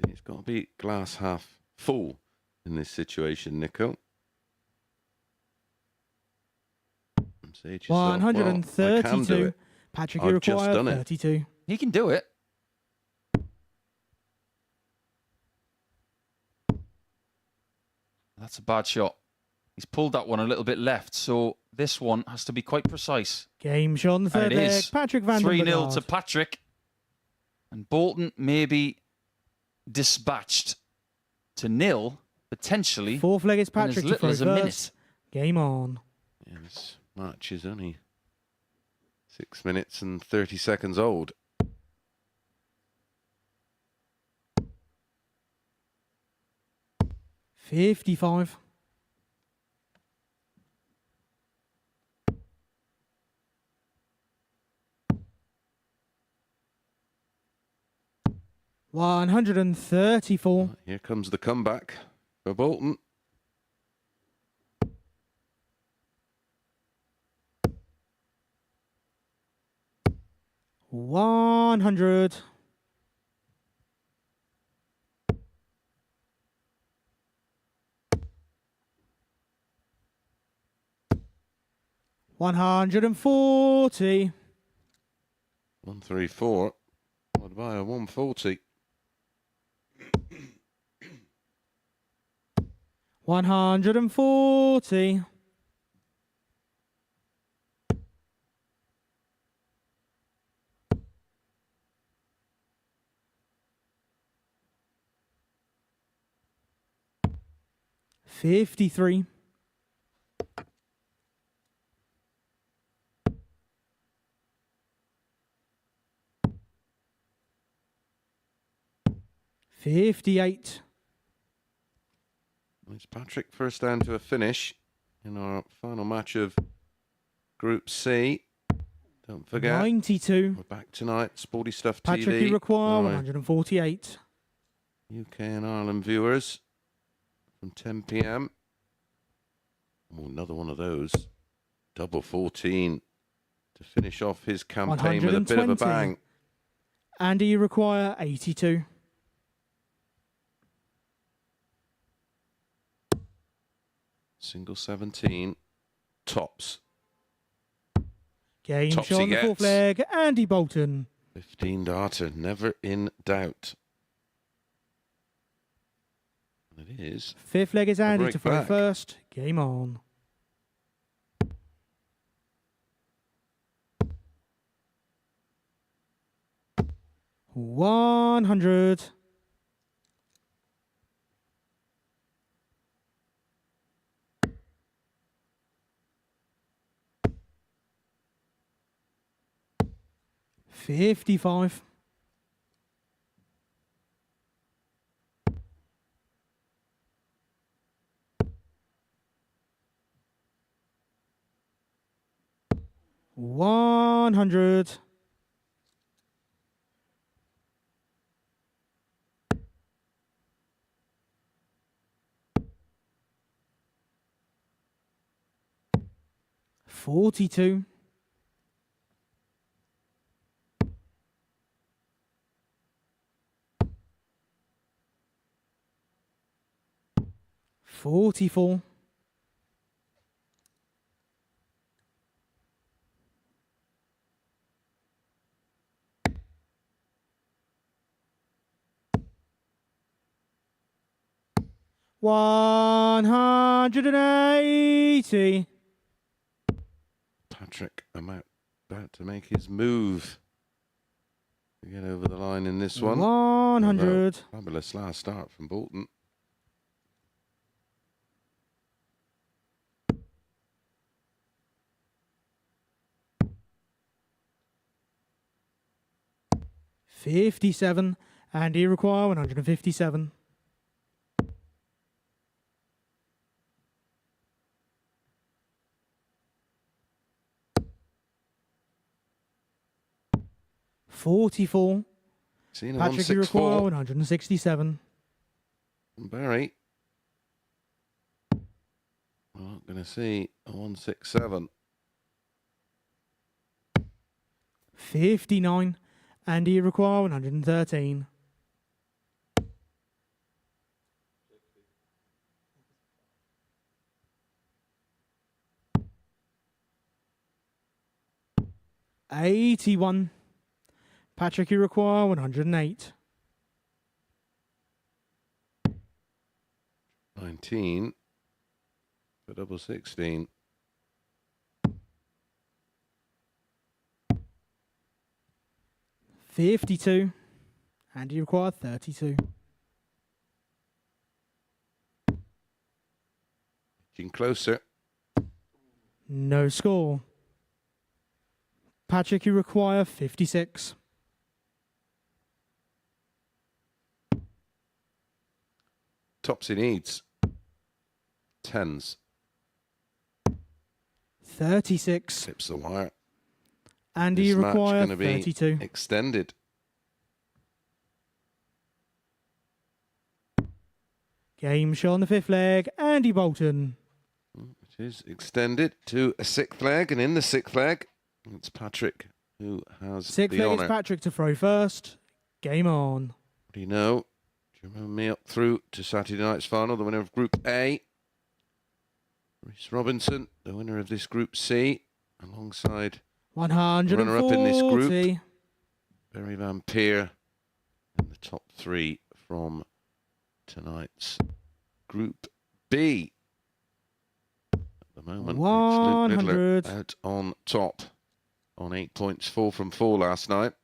It's got to be glass half full in this situation, Nico. And say to yourself, well, I can do 132. it. Patrick, you I've just require done it. 32. He can do it. That's a bad shot. He's pulled that one a little bit left, so this one has to be quite precise. Game shot on the And third it leg. is Patrick van den 3-0 Boogaard. to Patrick. And Bolton may be dispatched to 0, potentially. Fourth leg is in Patrick as to little throw as a first. minute. Game on. Yeah, this match is only 6 minutes and 30 seconds old. $55. $134. Here comes the comeback for Bolton. $100. $140. 134. What about a 140? 140. $53. 58. It's Patrick first down to a finish in our final match of Group C. Don't forget, 92. we're back tonight, Sporty Stuff Patrick, TV. you require Our 148. UK and Ireland viewers from 10 p.m. Oh, another one of those. Double 14 to finish off his campaign with a bit of a 120. bang. Andy, you require 82. Single 17. Tops. Game Tops shot he on the fourth gets. leg. Andy Bolton. 15 darter, never in doubt. And it is. Fifth leg is Andy break to throw back. first. Game on. $100. $55. $100. $42. $44. $180. Patrick about to make his move to get over the line in this one. 100. Fabulous last start from Bolton. $57. Andy require 157. $44. Seen a Patrick, you require 164. 167. And Barry. We're not going to see a 167. 59. Andy require 113. $81. Patrick, you require 108. 19 for double 16. $52. Andy require 32. Getting closer. No score. Patrick, you require 56. Tops he needs. Tens. 36. Tips the wire. Andy, This you match require gonna be 32. extended. Game shot on the fifth leg. Andy Bolton. It is extended to a sixth leg, and in the sixth leg, it's Patrick who has Sixth the leg honour. is Patrick to throw first. Game on. What do you know? Do you remember me up through to Saturday night's final? The winner of Group A, Rhys Robinson, the winner of this Group C, alongside 140. runner-up in this group, Barry Van Peer, and the top three from tonight's Group B. At the moment, 100. it's Luke Midler out on top on 8 points, 4 from 4 last night.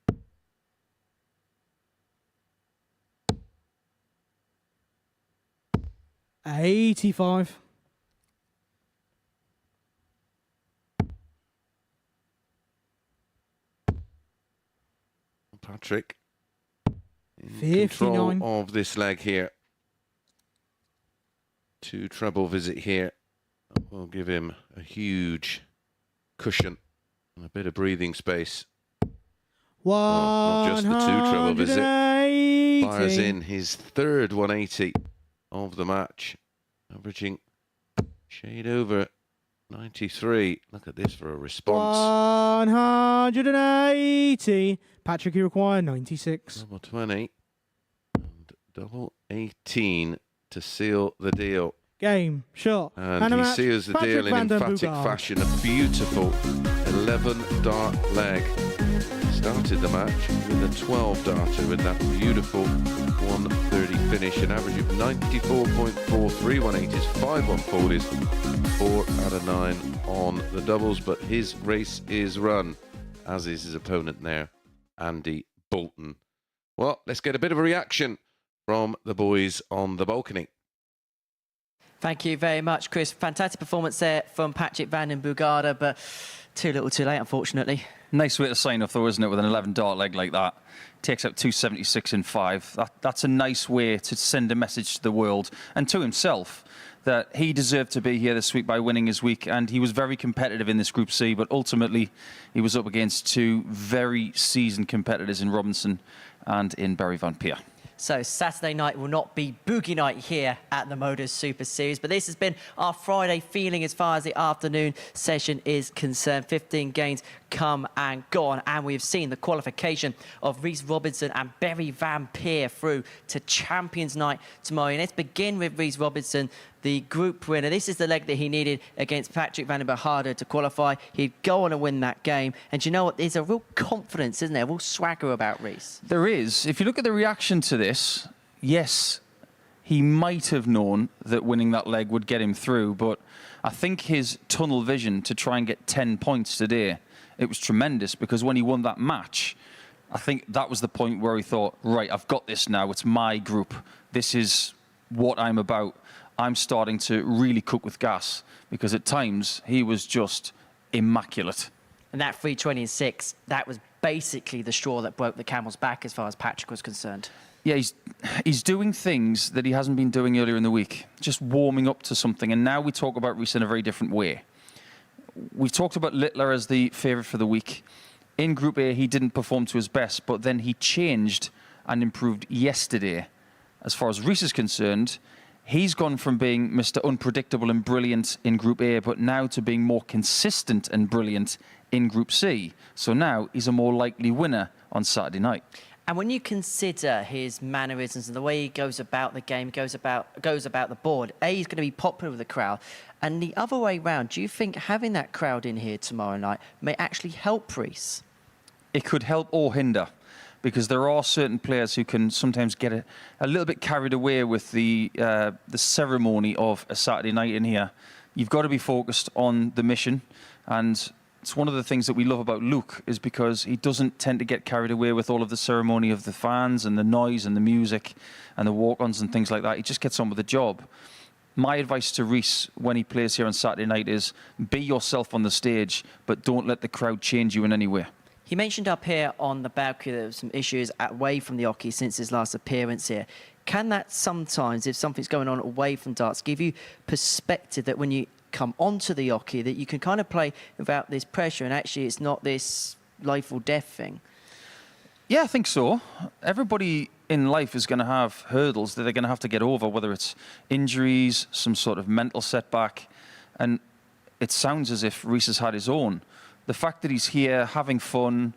$85. Patrick in 59. control of this leg here. 2 treble visit here. We'll give him a huge cushion and a bit of breathing space. Not just the 2 treble visit. Fires in his 3rd 180 of the match, averaging shade over 93. Look at this for a response. 180. Patrick, you require 96. Double 20 and double 18 to seal the deal. Game, shot. And he seals the deal in emphatic fashion. A beautiful 11-dart leg. Started the match with a 12-darter with that beautiful 130 finish, an average of 94.4, 3 180s, 5 140s, 4 out of 9 on the doubles. But his race is run, as is his opponent there, Andy Bolton. Well, let's get a bit of a reaction from the boys on the balcony. Thank you very much, Chris. Fantastic performance there from Patrick van den Boegarde, but too little too late, unfortunately. Nice way to sign off, though, isn't it, with an 11-dart leg like that? Takes out 276 in 5. That's a nice way to send a message to the world and to himself that he deserved to be here this week by winning his week, and he was very competitive in this Group C, but ultimately he was up against 2 very seasoned competitors in Robinson and in Barry Van Peer. So Saturday night will not be boogie night here at the MODUS Super Series, but this has been our Friday feeling as far as the afternoon session is concerned. 15 games come and gone, and we've seen the qualification of Reece Robinson and Barry Van Peer through to Champions Night tomorrow. And let's begin with Reece Robinson, the group winner. This is the leg that he needed against Patrick van den Boegarde to qualify. He'd go on and win that game. And you know what? There's a real confidence, isn't there? A real swagger about Reece. There is. If you look at the reaction to this, yes, he might have known that winning that leg would get him through, but I think his tunnel vision to try and get 10 points today, it was tremendous, because when he won that match, I think that was the point where he thought, right, I've got this now. It's my group. This is what I'm about. I'm starting to really cook with gas, because at times he was just immaculate. And that 320-6, that was basically the straw that broke the camel's back as far as Patrick was concerned. Yeah, he's doing things that he hasn't been doing earlier in the week, just warming up to something. And now we talk about Reece in a very different way. We've talked about Littler as the favourite for the week. In Group A, he didn't perform to his best, but then he changed and improved yesterday. As far as Reece is concerned, he's gone from being Mr. Unpredictable and brilliant in Group A, but now to being more consistent and brilliant in Group C. So now he's a more likely winner on Saturday night. And when you consider his mannerisms and the way he goes about the game, goes about the board, A, he's going to be popular with the crowd. And the other way round, do you think having that crowd in here tomorrow night may actually help Reece? It could help or hinder, because there are certain players who can sometimes get a little bit carried away with the ceremony of a Saturday night in here. You've got to be focused on the mission, and it's one of the things that we love about Luke, is because he doesn't tend to get carried away with all of the ceremony of the fans and the noise and the music and the walk-ons and things like that. He just gets on with the job. My advice to Reece when he plays here on Saturday night is be yourself on the stage, but don't let the crowd change you in any way. He mentioned up here on the balcony there were some issues away from the hockey since his last appearance here. Can that sometimes, if something's going on away from darts, give you perspective that when you come onto the hockey that you can kind of play without this pressure, and actually it's not this life or death thing? Yeah, I think so. Everybody in life is going to have hurdles that they're going to have to get over, whether it's injuries, some sort of mental setback. And it sounds as if Reece has had his own. The fact that he's here having fun,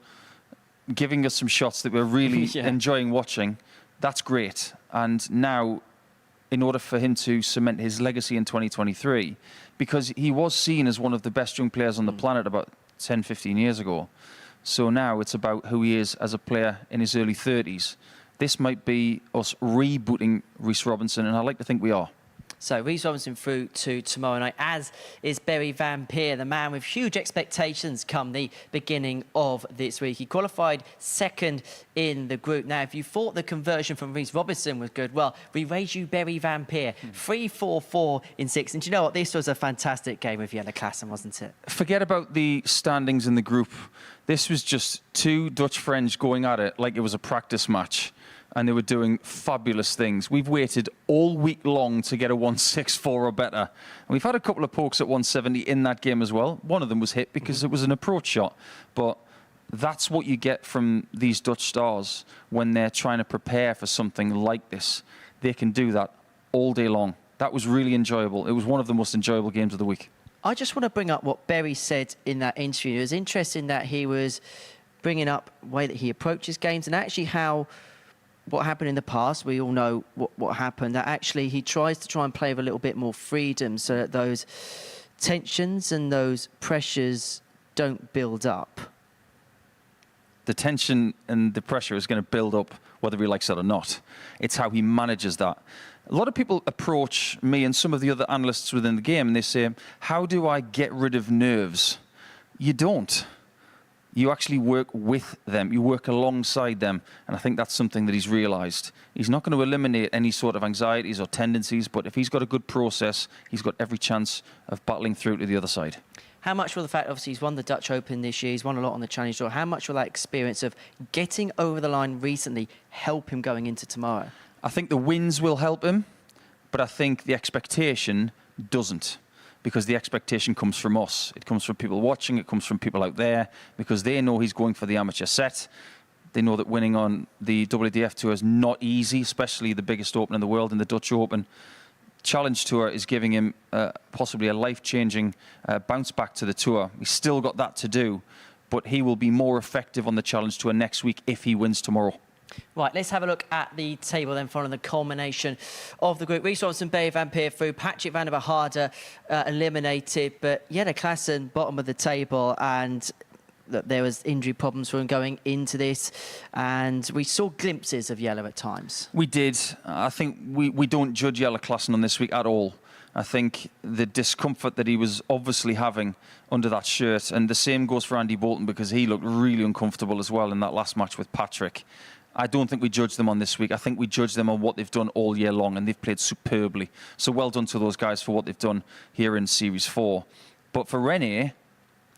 giving us some shots that we're really enjoying watching, that's great. And now, in order for him to cement his legacy in 2023, because he was seen as one of the best young players on the planet about 10, 15 years ago. So now it's about who he is as a player in his early 30s. This might be us rebooting Reece Robinson, and I like to think we are. So Rhys Robinson through to tomorrow night, as is Barry Van Peer, the man with huge expectations come the beginning of this week. He qualified second in the group. Now, if you thought the conversion from Rhys Robinson was good, well, we raise you Barry Van Peer, 3-4-4 in 6. And do you know what? This was a fantastic game of Jelle Klassen, wasn't it? Forget about the standings in the group. This was just two Dutch friends going at it like it was a practice match. And they were doing fabulous things. We've waited all week long to get a 164 or better. And we've had a couple of pokes at 170 in that game as well. One of them was hit because it was an approach shot. But that's what you get from these Dutch stars when they're trying to prepare for something like this. They can do that all day long. That was really enjoyable. It was one of the most enjoyable games of the week. I just want to bring up what Barry said in that interview. It was interesting that he was bringing up the way that he approaches games and actually how what happened in the past, we all know what happened, that actually he tries to try and play with a little bit more freedom so that those tensions and those pressures don't build up. The tension and the pressure is going to build up whether he likes it or not. It's how he manages that. A lot of people approach me and some of the other analysts within the game and they say, how do I get rid of nerves? You don't. You actually work with them. You work alongside them. And I think that's something that he's realised. He's not going to eliminate any sort of anxieties or tendencies, but if he's got a good process, he's got every chance of battling through to the other side. How much will the fact, obviously, he's won the Dutch Open this year, he's won a lot on the Challenge Tour, how much will that experience of getting over the line recently help him going into tomorrow? I think the wins will help him, but I think the expectation doesn't. Because the expectation comes from us. It comes from people watching, it comes from people out there, because they know he's going for the amateur set. They know that winning on the WDF Tour is not easy, especially the biggest open in the world in the Dutch Open. Challenge Tour is giving him possibly a life-changing bounce back to the Tour. He's still got that to do, but he will be more effective on the Challenge Tour next week if he wins tomorrow. Right, let's have a look at the table then following the culmination of the group. Rhys Robinson, Barry Van Peer through, Patrick van der Harde eliminated, but Jelle Klassen bottom of the table, and look, there was injury problems for him going into this, and we saw glimpses of Jelle at times. We did. I think we don't judge Jelle Klassen on this week at all. I think the discomfort that he was obviously having under that shirt, and the same goes for Andy Bolton because he looked really uncomfortable as well in that last match with Patrick. I don't think we judge them on this week. I think we judge them on what they've done all year long, and they've played superbly. So well done to those guys for what they've done here in Series 4. But for Rene,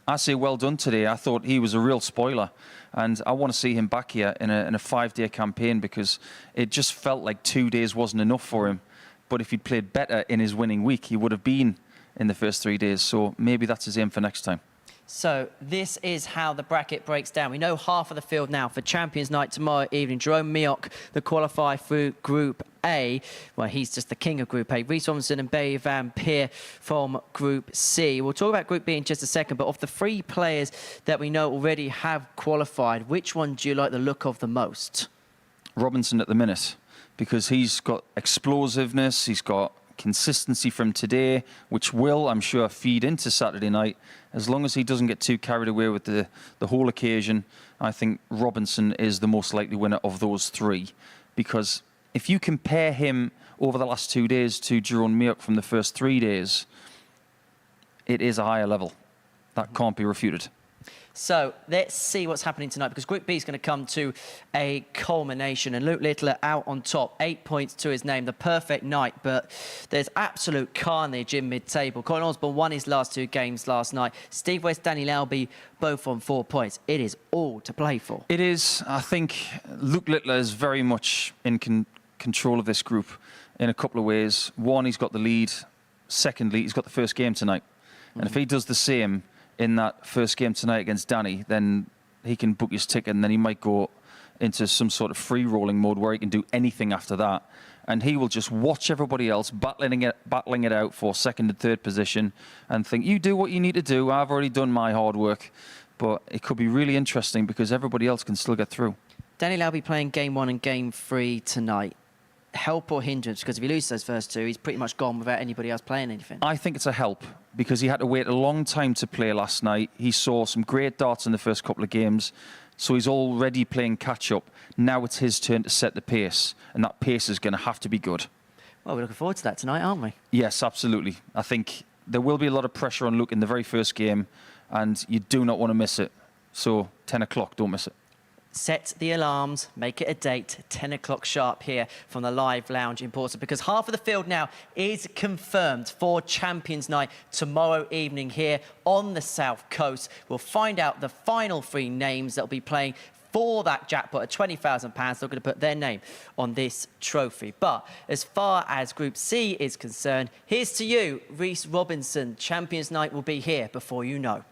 I say well done today. I thought he was a real spoiler, and I want to see him back here in a 5-day campaign because it just felt like 2 days wasn't enough for him. But if he'd played better in his winning week, he would have been in the first 3 days. So maybe that's his aim for next time. So this is how the bracket breaks down. We know half of the field now for Champions Night tomorrow evening. Jerome Mioch, the qualifier through Group A. Well, he's just the king of Group A. Rhys Robinson and Barry Van Peer from Group C. We'll talk about Group B in just a second, but of the 3 players that we know already have qualified, which one do you like the look of the most? Robinson at the minute, because he's got explosiveness, he's got consistency from today, which will, I'm sure, feed into Saturday night. As long as he doesn't get too carried away with the whole occasion, I think Robinson is the most likely winner of those 3. Because if you compare him over the last 2 days to Jerome Mioch from the first 3 days, it is a higher level. That can't be refuted. So let's see what's happening tonight, because Group B is going to come to a culmination, and Luke Littler out on top, 8 points to his name, the perfect night, but there's absolute carnage in mid-table. Colin Osborne won his last 2 games last night. Steve West, Danny Lauby, both on 4 points. It is all to play for. It is. I think Luke Littler is very much in control of this group in a couple of ways. One, he's got the lead. Secondly, he's got the first game tonight. And if he does the same in that first game tonight against Danny, then he can book his ticket, and then he might go into some sort of free-rolling mode where he can do anything after that. And he will just watch everybody else battling it out for second and third position and think, you do what you need to do. I've already done my hard work. But it could be really interesting because everybody else can still get through. Danny Lauby playing Game 1 and Game 3 tonight. Help or hindrance? Because if he loses those first 2, he's pretty much gone without anybody else playing anything. I think it's a help because he had to wait a long time to play last night. He saw some great darts in the first couple of games, so he's already playing catch-up. Now it's his turn to set the pace, and that pace is going to have to be good. Well, we're looking forward to that tonight, aren't we? Yes, absolutely. I think there will be a lot of pressure on Luke in the very first game, and you do not want to miss it. So 10 o'clock, don't miss it. Set the alarms, make it a date, 10 o'clock sharp here from the live lounge in Portsmouth, because half of the field now is confirmed for Champions Night tomorrow evening here on the South Coast. We'll find out the final 3 names that will be playing for that jackpot of £20,000. They're going to put their name on this trophy. But as far as Group C is concerned, here's to you, Reece Robinson. Champions Night will be here before you know.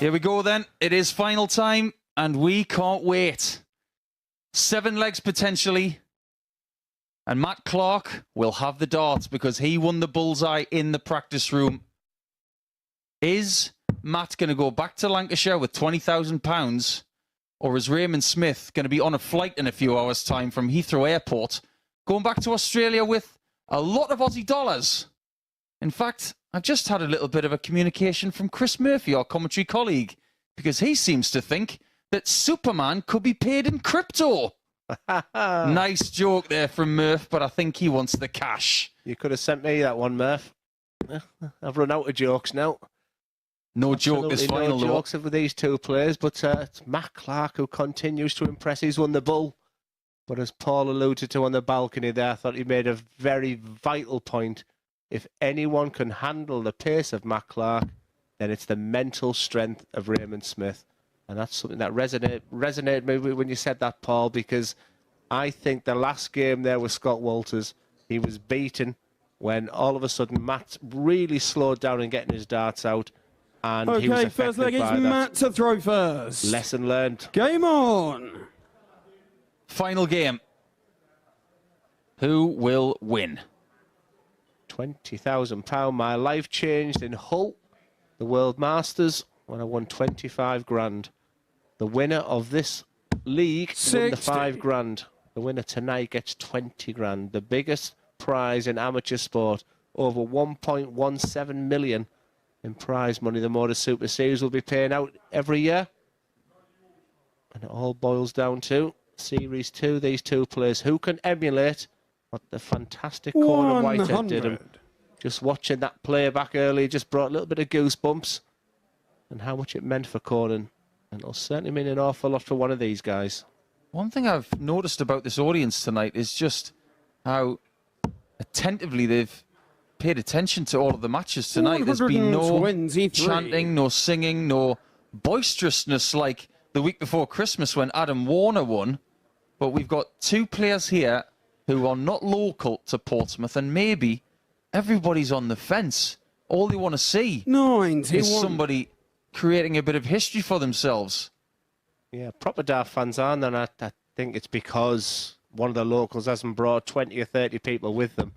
Here we go then. It is final time, and we can't wait. 7 legs potentially. And Matt Clark will have the darts because he won the bullseye in the practice room. Is Matt going to go back to Lancashire with £20,000? Or is Raymond Smith going to be on a flight in a few hours' time from Heathrow Airport, going back to Australia with a lot of Aussie dollars? In fact, I've just had a little bit of a communication from Chris Murphy, our commentary colleague, because he seems to think that Superman could be paid in crypto. Nice joke there from Murph, but I think he wants the cash. You could have sent me that one, Murph. I've run out of jokes now. No joke this final, no jokes with these 2 players, but it's Matt Clark who continues to impress. He's won the bull. But as Paul alluded to on the balcony there, I thought he made a very vital point. If anyone can handle the pace of Matt Clark, then it's the mental strength of Raymond Smith. And that's something that resonated me when you said that, Paul, because I think the last game there with Scott Walters, he was beaten when all of a sudden Matt really slowed down in getting his darts out. And he was okay, first leg is Matt to throw first. Lesson learned. Game on. Final game. Who will win? £20,000. My life changed in Hull, the World Masters, when I won 25 grand. The winner of this league won the 5 grand. The winner tonight gets 20 grand. The biggest prize in amateur sport, over 1.17 million in prize money. The MODUS Super Series will be paying out every year. And it all boils down to Series 2, these 2 players. Who can emulate what the fantastic Conan Whitehead did? And just watching that play back earlier just brought a little bit of goosebumps. And how much it meant for Conan. And it'll certainly mean an awful lot for one of these guys. One thing I've noticed about this audience tonight is just how attentively they've paid attention to all of the matches tonight. There's been no chanting, no singing, no boisterousness like the week before Christmas when Adam Warner won. But we've got 2 players here who are not local to Portsmouth, and maybe everybody's on the fence. All they want to see is somebody creating a bit of history for themselves. Yeah, proper daft fans are, and I think it's because one of the locals hasn't brought 20 or 30 people with them.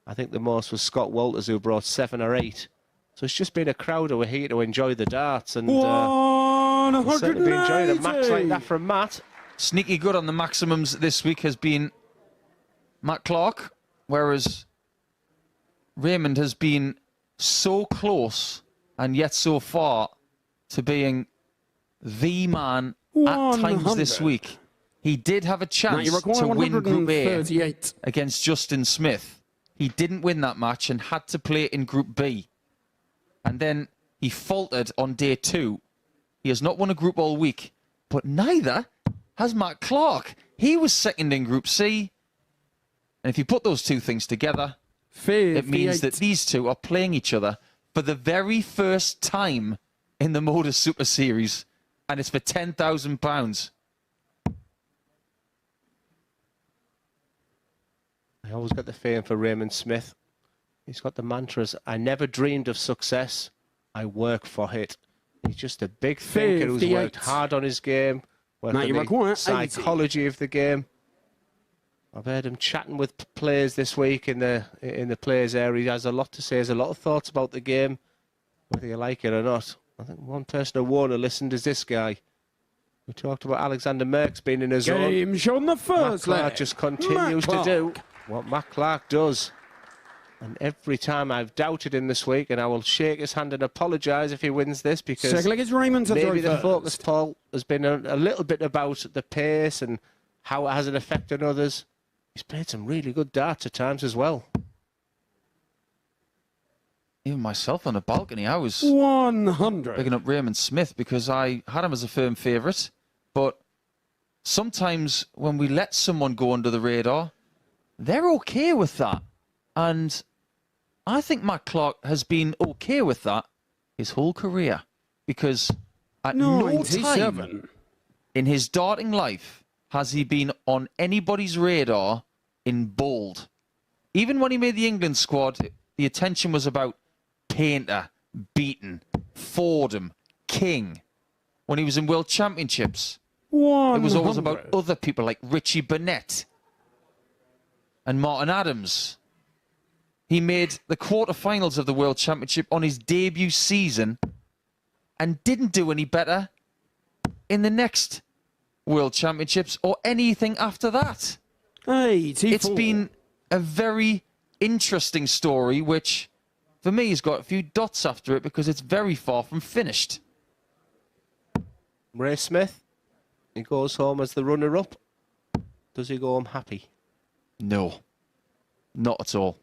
I think the most was Scott Walters, who brought 7 or 8. So it's just been a crowd who are here to enjoy the darts, and certainly been enjoying a match like that from Matt. Sneaky good on the maximums this week has been Matt Clark, whereas Raymond has been so close and yet so far to being the man at times this week. He did have a chance to win Group A against Justin Smith. He didn't win that match and had to play in Group B. And then he faltered on day 2. He has not won a group all week, but neither has Matt Clark. He was second in Group C. And if you put those 2 things together, it means that these 2 are playing each other for the very first time in the MODUS Super Series, and it's for £10,000. I always got the feeling for Raymond Smith. He's got the mantras, I never dreamed of success, I work for it. He's just a big thinker who's worked hard on his game, worked on the psychology of the game. I've heard him chatting with players this week in the players area. He has a lot to say, has a lot of thoughts about the game, whether you like it or not. I think one person who won and listened is this guy. We talked about Alexander Merckx being in his zone. Game shown the first leg. Matt Clark just continues to do what Matt Clark does. And every time I've doubted him this week, and I will shake his hand and apologise if he wins this, because maybe the focus, Paul, has been a little bit about the pace and how it has an effect on others. He's played some really good darts at times as well. Even myself on the balcony, I was 100 picking up Raymond Smith because I had him as a firm favourite. But sometimes when we let someone go under the radar, they're okay with that. And I think Matt Clark has been okay with that his whole career, because at no time in his darting life has he been on anybody's radar in bold. Even when he made the England squad, the attention was about Painter, Beaton, Fordham, King. When he was in World Championships, it was always about other people like Richie Burnett and Martin Adams. He made the quarterfinals of the World Championship on his debut season and didn't do any better in the next World Championships or anything after that. It's been a very interesting story, which for me has got a few dots after it because it's very far from finished. Ray Smith, he goes home as the runner-up. Does he go home happy? No, not at all.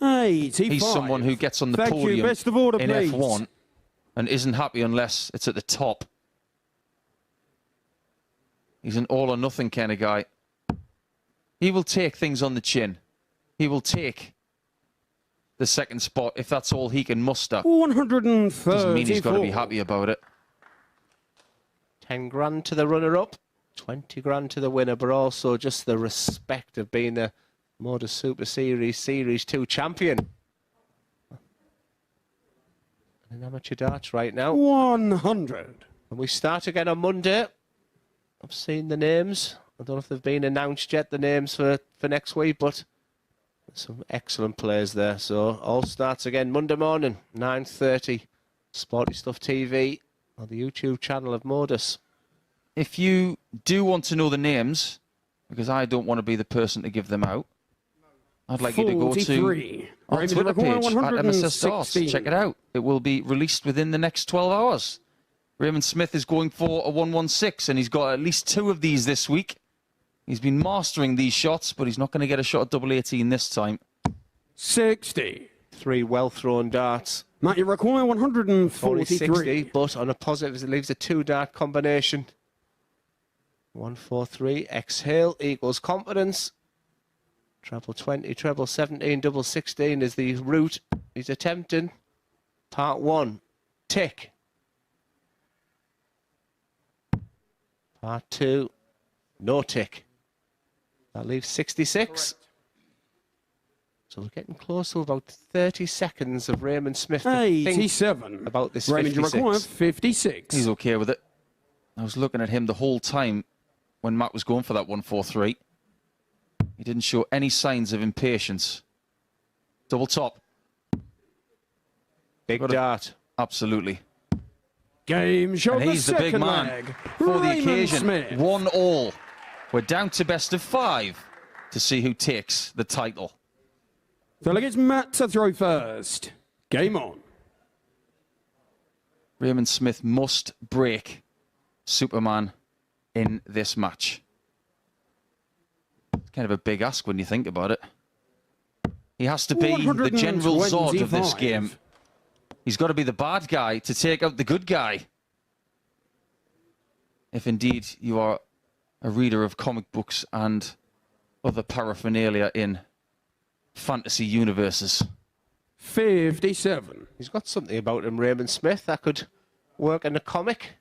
85. He's someone who gets on the podium Best of order, in please. F1 and isn't happy unless it's at the top. He's an all-or-nothing kind of guy. He will take things on the chin. He will take the second spot if that's all he can muster. 134. Doesn't mean he's got to be happy about it. 10 grand to the runner-up, 20 grand to the winner, but also just the respect of being the MODUS Super Series Series 2 champion. In amateur darts right now. 100. And we start again on Monday. I've seen the names. I don't know if they've been announced yet, the names for next week, but some excellent players there. So all starts again Monday morning, 9:30. Sporty Stuff TV on the YouTube channel of MODUS. If you do want to know the names, because I don't want to be the person to give them out, I'd like you to go to our Twitter page at MSS Darts. Check it out. It will be released within the next 12 hours. Raymond Smith is going for a 116, and he's got at least 2 of these this week. He's been mastering these shots, but he's not going to get a shot at double 18 this time. 60. 3 well-thrown darts. Matt, you require 143. Only 60, but on a positive, it leaves a 2-dart combination. 143, exhale equals confidence. Treble 20, treble 17, double 16 is the route he's attempting. Part 1, tick. Part 2, no tick. That leaves 66. Correct. So we're getting close to about 30 seconds of Raymond Smith to 87. Think about this Raymond 56. 56. He's okay with it. I was looking at him the whole time when Matt was going for that 143. He didn't show any signs of impatience. Double top. Big dart. Absolutely. Game show. And he's the big man leg. for the Raymond occasion. Smith. 1-all. We're down to best of 5 to see who takes the title. So it's Matt to throw first. Game on. Raymond Smith must break Superman in this match. It's kind of a big ask when you think about it. He has to be the General Zod of this game. He's got to be the bad guy to take out the good guy. If indeed you are a reader of comic books and other paraphernalia in fantasy universes. 57. He's got something about him, Raymond Smith, that could work in a comic.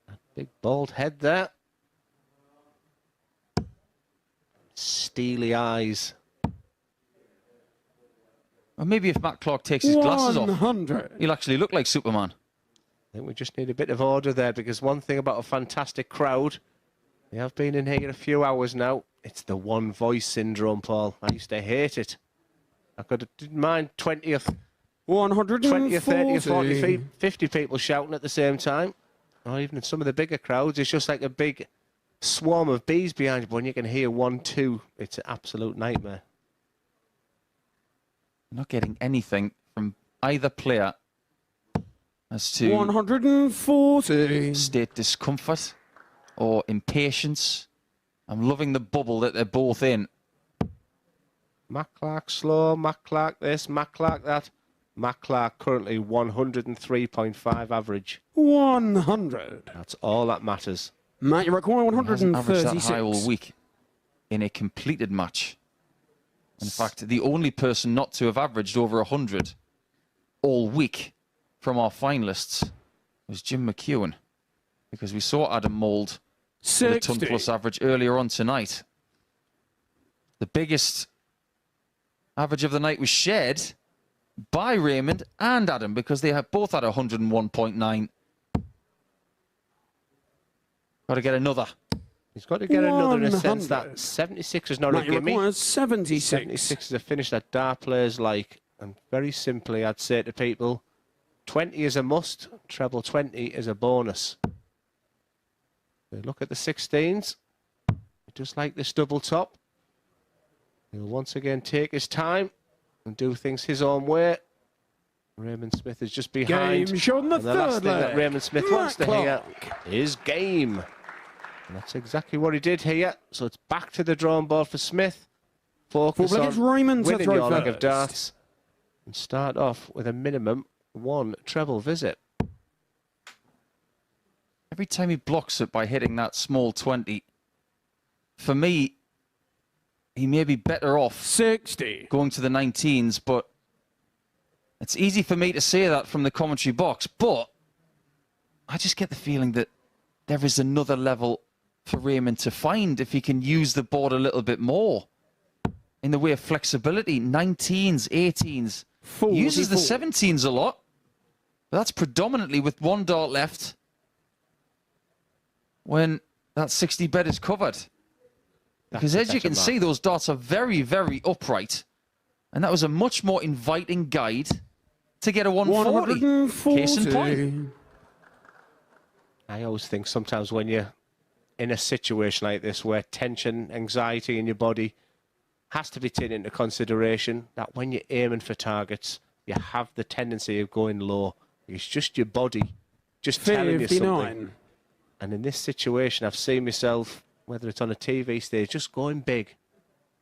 That big bald head there. Steely eyes. Or maybe if Matt Clark takes his glasses off, 100. he'll actually look like Superman. I think we just need a bit of order there, because one thing about a fantastic crowd, they have been in here a few hours now, it's the one voice syndrome, Paul. I used to hate it. I didn't mind 20th, 140. 20 or 30 or 40 feet, 50 people shouting at the same time. Or even in some of the bigger crowds, it's just like a big swarm of bees behind you. But when you can hear 1, 2, it's an absolute nightmare. Not getting anything from either player as to 140. state discomfort or impatience. I'm loving the bubble that they're both in. Matt Clark slow, Matt Clark this, Matt Clark that. Matt Clark currently 103.5 average. 100. That's all that matters. Matt, you require He hasn't averaged that 136. high all week in a completed match. In fact, the only person not to have averaged over 100 all week from our finalists was Jim McEwen, because we saw Adam Mould with a 60. ton-plus average earlier on tonight. The biggest average of the night was shared by Raymond and Adam, because they have both had 101.9. Got to get another. He's got to get another in a sense that 76 is not Matt, a you gimme. require 76. 76 is a finish that dart players like. And very simply, I'd say to people, 20 is a must, treble 20 is a bonus. They look at the 16s, just like this double top. He'll once again take his time and do things his own way. Raymond Smith is just behind. Game shown the And the last third thing that leg. Raymond Smith wants to Matt hear is game. And that's exactly what he did here. So it's back to the drawing board for Smith. Focus Full leg, on it's Raymond to winning throw your leg of first. darts. And start off with a minimum 1 treble visit. Every time he blocks it by hitting that small 20, for me, he may be better off 60. going to the 19s, but it's easy for me to say that from the commentary box, but I just get the feeling that there is another level for Raymond to find if he can use the board a little bit more in the way of flexibility. 19s, 18s, uses the 17s a lot, but that's predominantly with one dart left when that 60 bet is covered. Because as you can see, those darts are very, very upright. And that was a much more inviting guide to get a 140. Case in point. I always think sometimes when you're in a situation like this where tension, anxiety in your body has to be taken into consideration, that when you're aiming for targets, you have the tendency of going low. It's just your body just telling you something. And in this situation, I've seen myself, whether it's on a TV stage, just going big.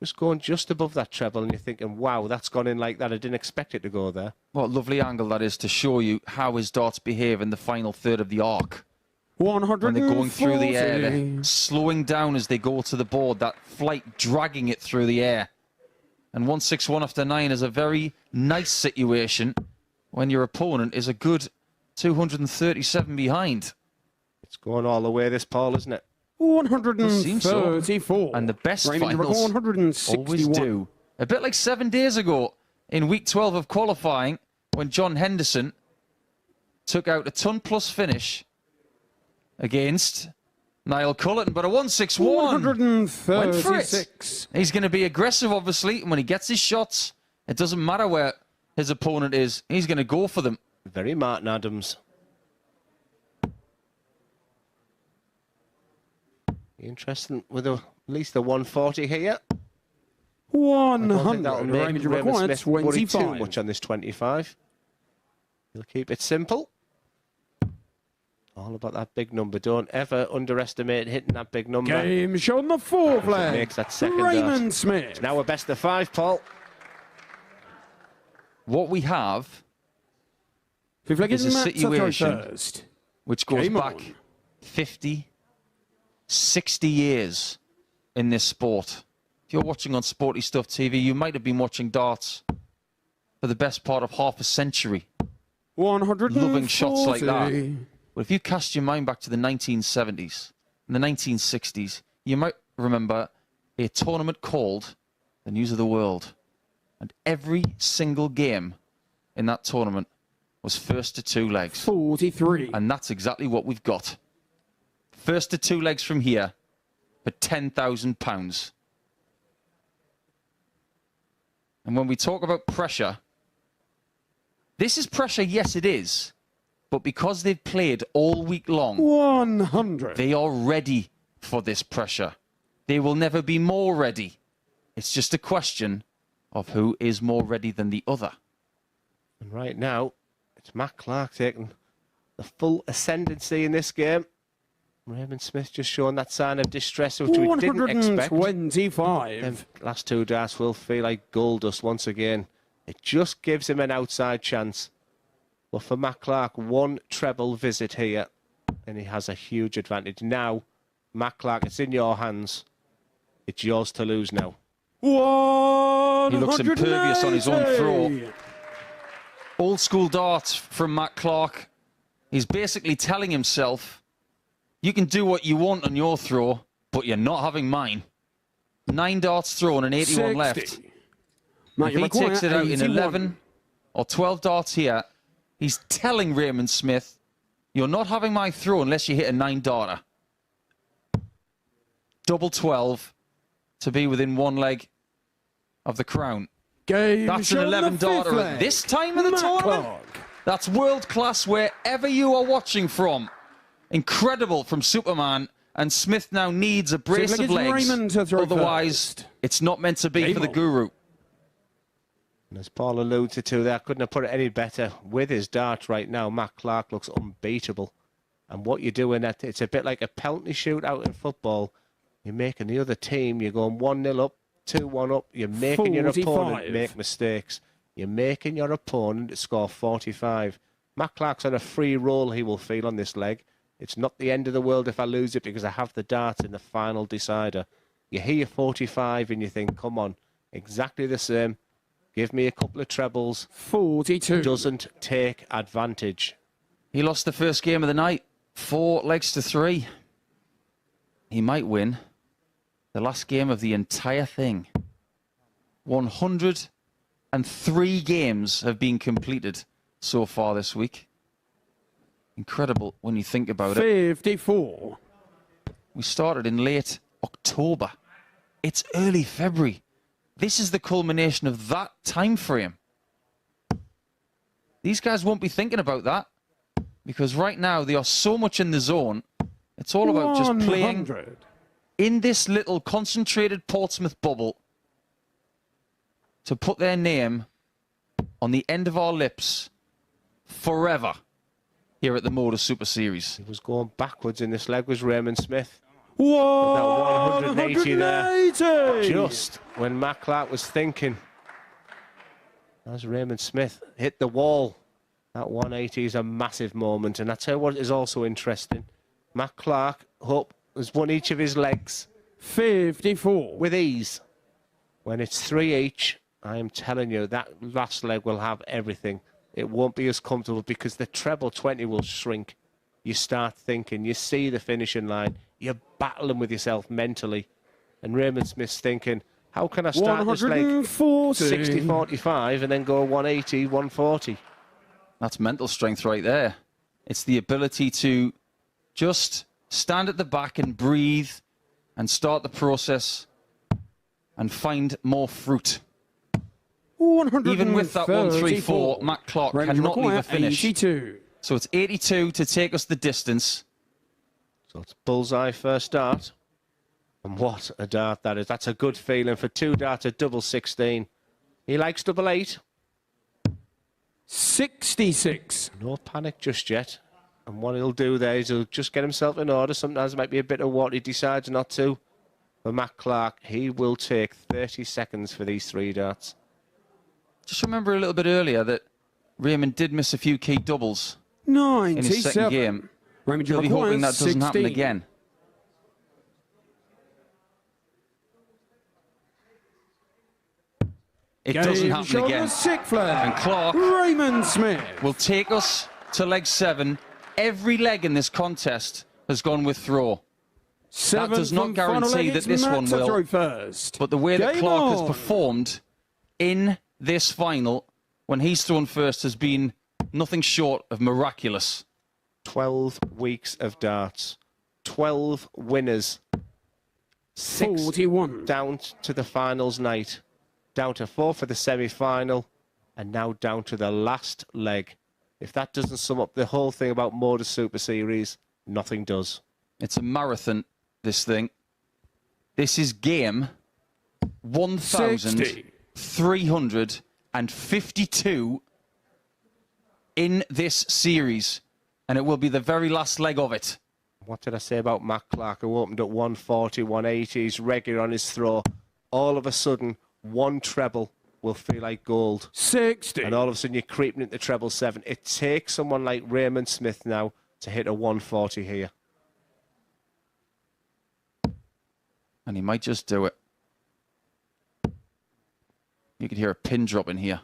Just going just above that treble, and you're thinking, wow, that's gone in like that. I didn't expect it to go there. What a lovely angle that is to show you how his darts behave in the final third of the arc. 140. When they're going through the air, they're slowing down as they go to the board, that flight dragging it through the air. And 161 after 9 is a very nice situation when your opponent is a good 237 behind. It's going all the way, this, Paul, isn't it? 134. And the best Raymond finals 161. always do. A bit like 7 days ago in week 12 of qualifying when John Henderson took out a ton-plus finish against Niall Cullerton, but a 161. 136. Went for it. He's going to be aggressive, obviously, and when he gets his shots, it doesn't matter where his opponent is. He's going to go for them. Very Martin Adams. Interesting with at least a 140 here. 100. That'll Raymond make Raymond required Smith worry too 25. much on this 25. He'll keep it simple. All about that big number. Don't ever underestimate hitting that big number. Game shown the fourth leg. Makes that second Raymond dart. Smith. It's now a best of 5, Paul. What we have Fifth leg is is a Matt to throw situation first. which goes Game back on. 50, 60 years in this sport. If you're watching on Sporty Stuff TV, you might have been watching darts for the best part of half a century. 140. Loving shots like that. But if you cast your mind back to the 1970s and the 1960s, you might remember a tournament called the News of the World. And every single game in that tournament was first to 2 legs. 43. And that's exactly what we've got. First to 2 legs from here for £10,000. And when we talk about pressure, this is pressure, yes it is. But because they've played all week long, 100. They are ready for this pressure. They will never be more ready. It's just a question of who is more ready than the other. And right now, it's Matt Clark taking the full ascendancy in this game. Raymond Smith just showing that sign of distress, which we didn't expect. 125. Them last 2 darts will feel like gold dust once again. It just gives him an outside chance. But for Matt Clark, 1 treble visit here, and he has a huge advantage. Now, Matt Clark, it's in your hands. It's yours to lose now. He looks impervious on his own throw. Old school darts from Matt Clark. He's basically telling himself, you can do what you want on your throw, but you're not having mine. 9 darts thrown and 81 left. If he takes it out in 11 or 12 darts here, he's telling Raymond Smith, you're not having my throw unless you hit a 9-darter. Double 12 to be within 1 leg of the crown. That's an 11-darter at this time of the tournament. That's world class wherever you are watching from. Incredible from Superman. And Smith now needs a brace of legs. Otherwise, it's not meant to be for the Guru. And as Paul alluded to there, couldn't have put it any better. With his darts right now, Matt Clark looks unbeatable. And what you're doing, it's a bit like a penalty shootout in football. You're making the other team, you're going 1-0 up, 2-1 up. You're making 45. Your opponent make mistakes. You're making your opponent score 45. Matt Clark's on a free roll, he will feel, on this leg. It's not the end of the world if I lose it because I have the dart in the final decider. You hear 45 and you think, come on, exactly the same. Give me a couple of trebles. 42. Doesn't take advantage. He lost the first game of the night. 4 legs to 3. He might win the last game of the entire thing. 103 games have been completed so far this week. Incredible when you think about it. 54. We started in late October. It's early February. This is the culmination of that time frame. These guys won't be thinking about that because right now they are so much in the zone. It's all about just playing in this little concentrated Portsmouth bubble to put their name on the end of our lips forever here at the MODUS Super Series. He was going backwards in this leg, was Raymond Smith. Whoa, 180 there. Just when Matt Clark was thinking. As Raymond Smith hit the wall. That 180 is a massive moment. And I tell you what is also interesting. Matt Clark, hope, has won each of his legs. 54. With ease. When it's 3 each, I am telling you, that last leg will have everything. It won't be as comfortable because the treble 20 will shrink. You start thinking, you see the finishing line, you're battling with yourself mentally. And Raymond Smith's thinking, how can I start this leg 60-45 and then go 180, 140? That's mental strength right there. It's the ability to just stand at the back and breathe and start the process and find more fruit. Even with that 134, Matt Clark cannot leave a finish. 82. So it's 82 to take us the distance. So it's bullseye first dart. And what a dart that is. That's a good feeling for 2 darts at double 16. He likes double 8. 66. No panic just yet. And what he'll do there is he'll just get himself in order. Sometimes it might be a bit of what he decides not to. For Matt Clark, he will take 30 seconds for these 3 darts. Just remember a little bit earlier that Raymond did miss a few key doubles 97. in his second game. He'll be hoping that doesn't happen again. It doesn't happen again. And Clark Raymond Smith will take us to leg 7. Every leg in this contest has gone with throw. That does not guarantee that this one will. But the way that Clark has performed in this final, when he's thrown first, has been nothing short of miraculous. 12 weeks of darts. 12 winners. 6 41 down to the finals night. Down to 4 for the semi-final. And now down to the last leg. If that doesn't sum up the whole thing about MODUS Super Series, nothing does. It's a marathon, this thing. This is game 1,352 in this series. And it will be the very last leg of it. What did I say about Matt Clark, who opened at 140, 180? He's regular on his throw. All of a sudden, one treble will feel like gold. 60. And all of a sudden, you're creeping into treble 7. It takes someone like Raymond Smith now to hit a 140 here. And he might just do it. You could hear a pin drop in here.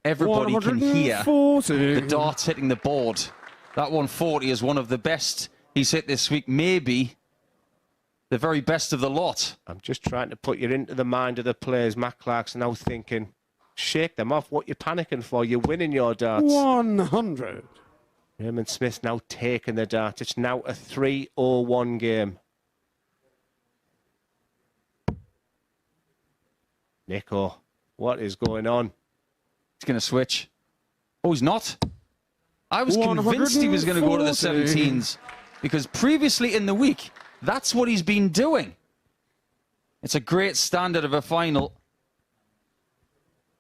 Everybody can hear the darts hitting the board. That 140 is one of the best he's hit this week. Maybe the very best of the lot. I'm just trying to put you into the mind of the players. Matt Clark's now thinking, shake them off. What you panicking for? You're winning your darts. 100. Raymond Smith's now taking the dart. It's now a 3-0-1 game. Nico, what is going on? He's going to switch. Oh, he's not. I was convinced he was going to go to the 17s because previously in the week, that's what he's been doing. It's a great standard of a final.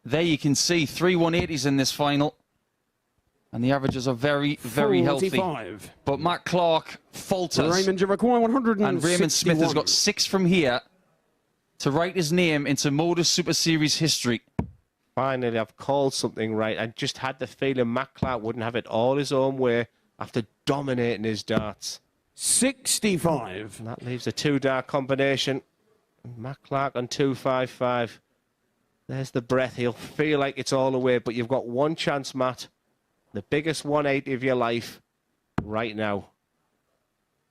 There you can see 3 180s in this final. And the averages are very, very 45. healthy. But Matt Clark falters. Raymond, you require 161. And Raymond Smith has got 6 from here to write his name into MODUS Super Series history. Finally, I've called something right. I just had the feeling Matt Clark wouldn't have it all his own way after dominating his darts. 65. And that leaves a 2-dart combination. Matt Clark on 255. There's the breath. He'll feel like it's all away, but you've got one chance, Matt. The biggest 180 of your life right now.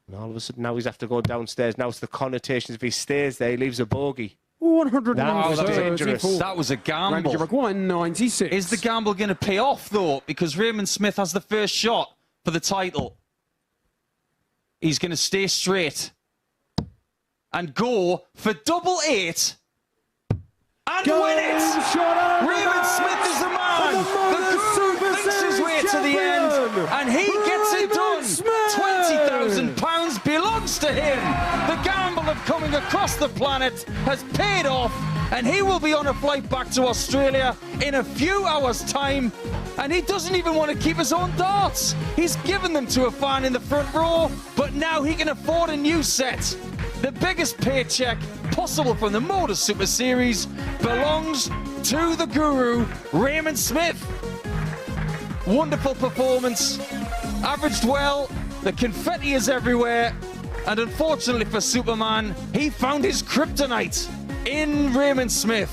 And all of a sudden now he's have to go downstairs. Now it's the connotations. If he stays there, he leaves a bogey. 100. That was dangerous. That was a gamble. Require 96. Is the gamble going to pay off, though? Because Raymond Smith has the first shot for the title. He's going to stay straight and go for double 8 and win it! Raymond Smith is the man! The guru thinks his way to the end, and he gets it done! £20,000 belongs to him! The gamble of coming across the planet has paid off, and he will be on a flight back to Australia in a few hours' time, and he doesn't even want to keep his own darts. He's given them to a fan in the front row, but now he can afford a new set. The biggest paycheck possible from the MODUS Super Series belongs to the guru, Raymond Smith. Wonderful performance, averaged well, the confetti is everywhere, and unfortunately for Superman, he found his kryptonite in Raymond Smith.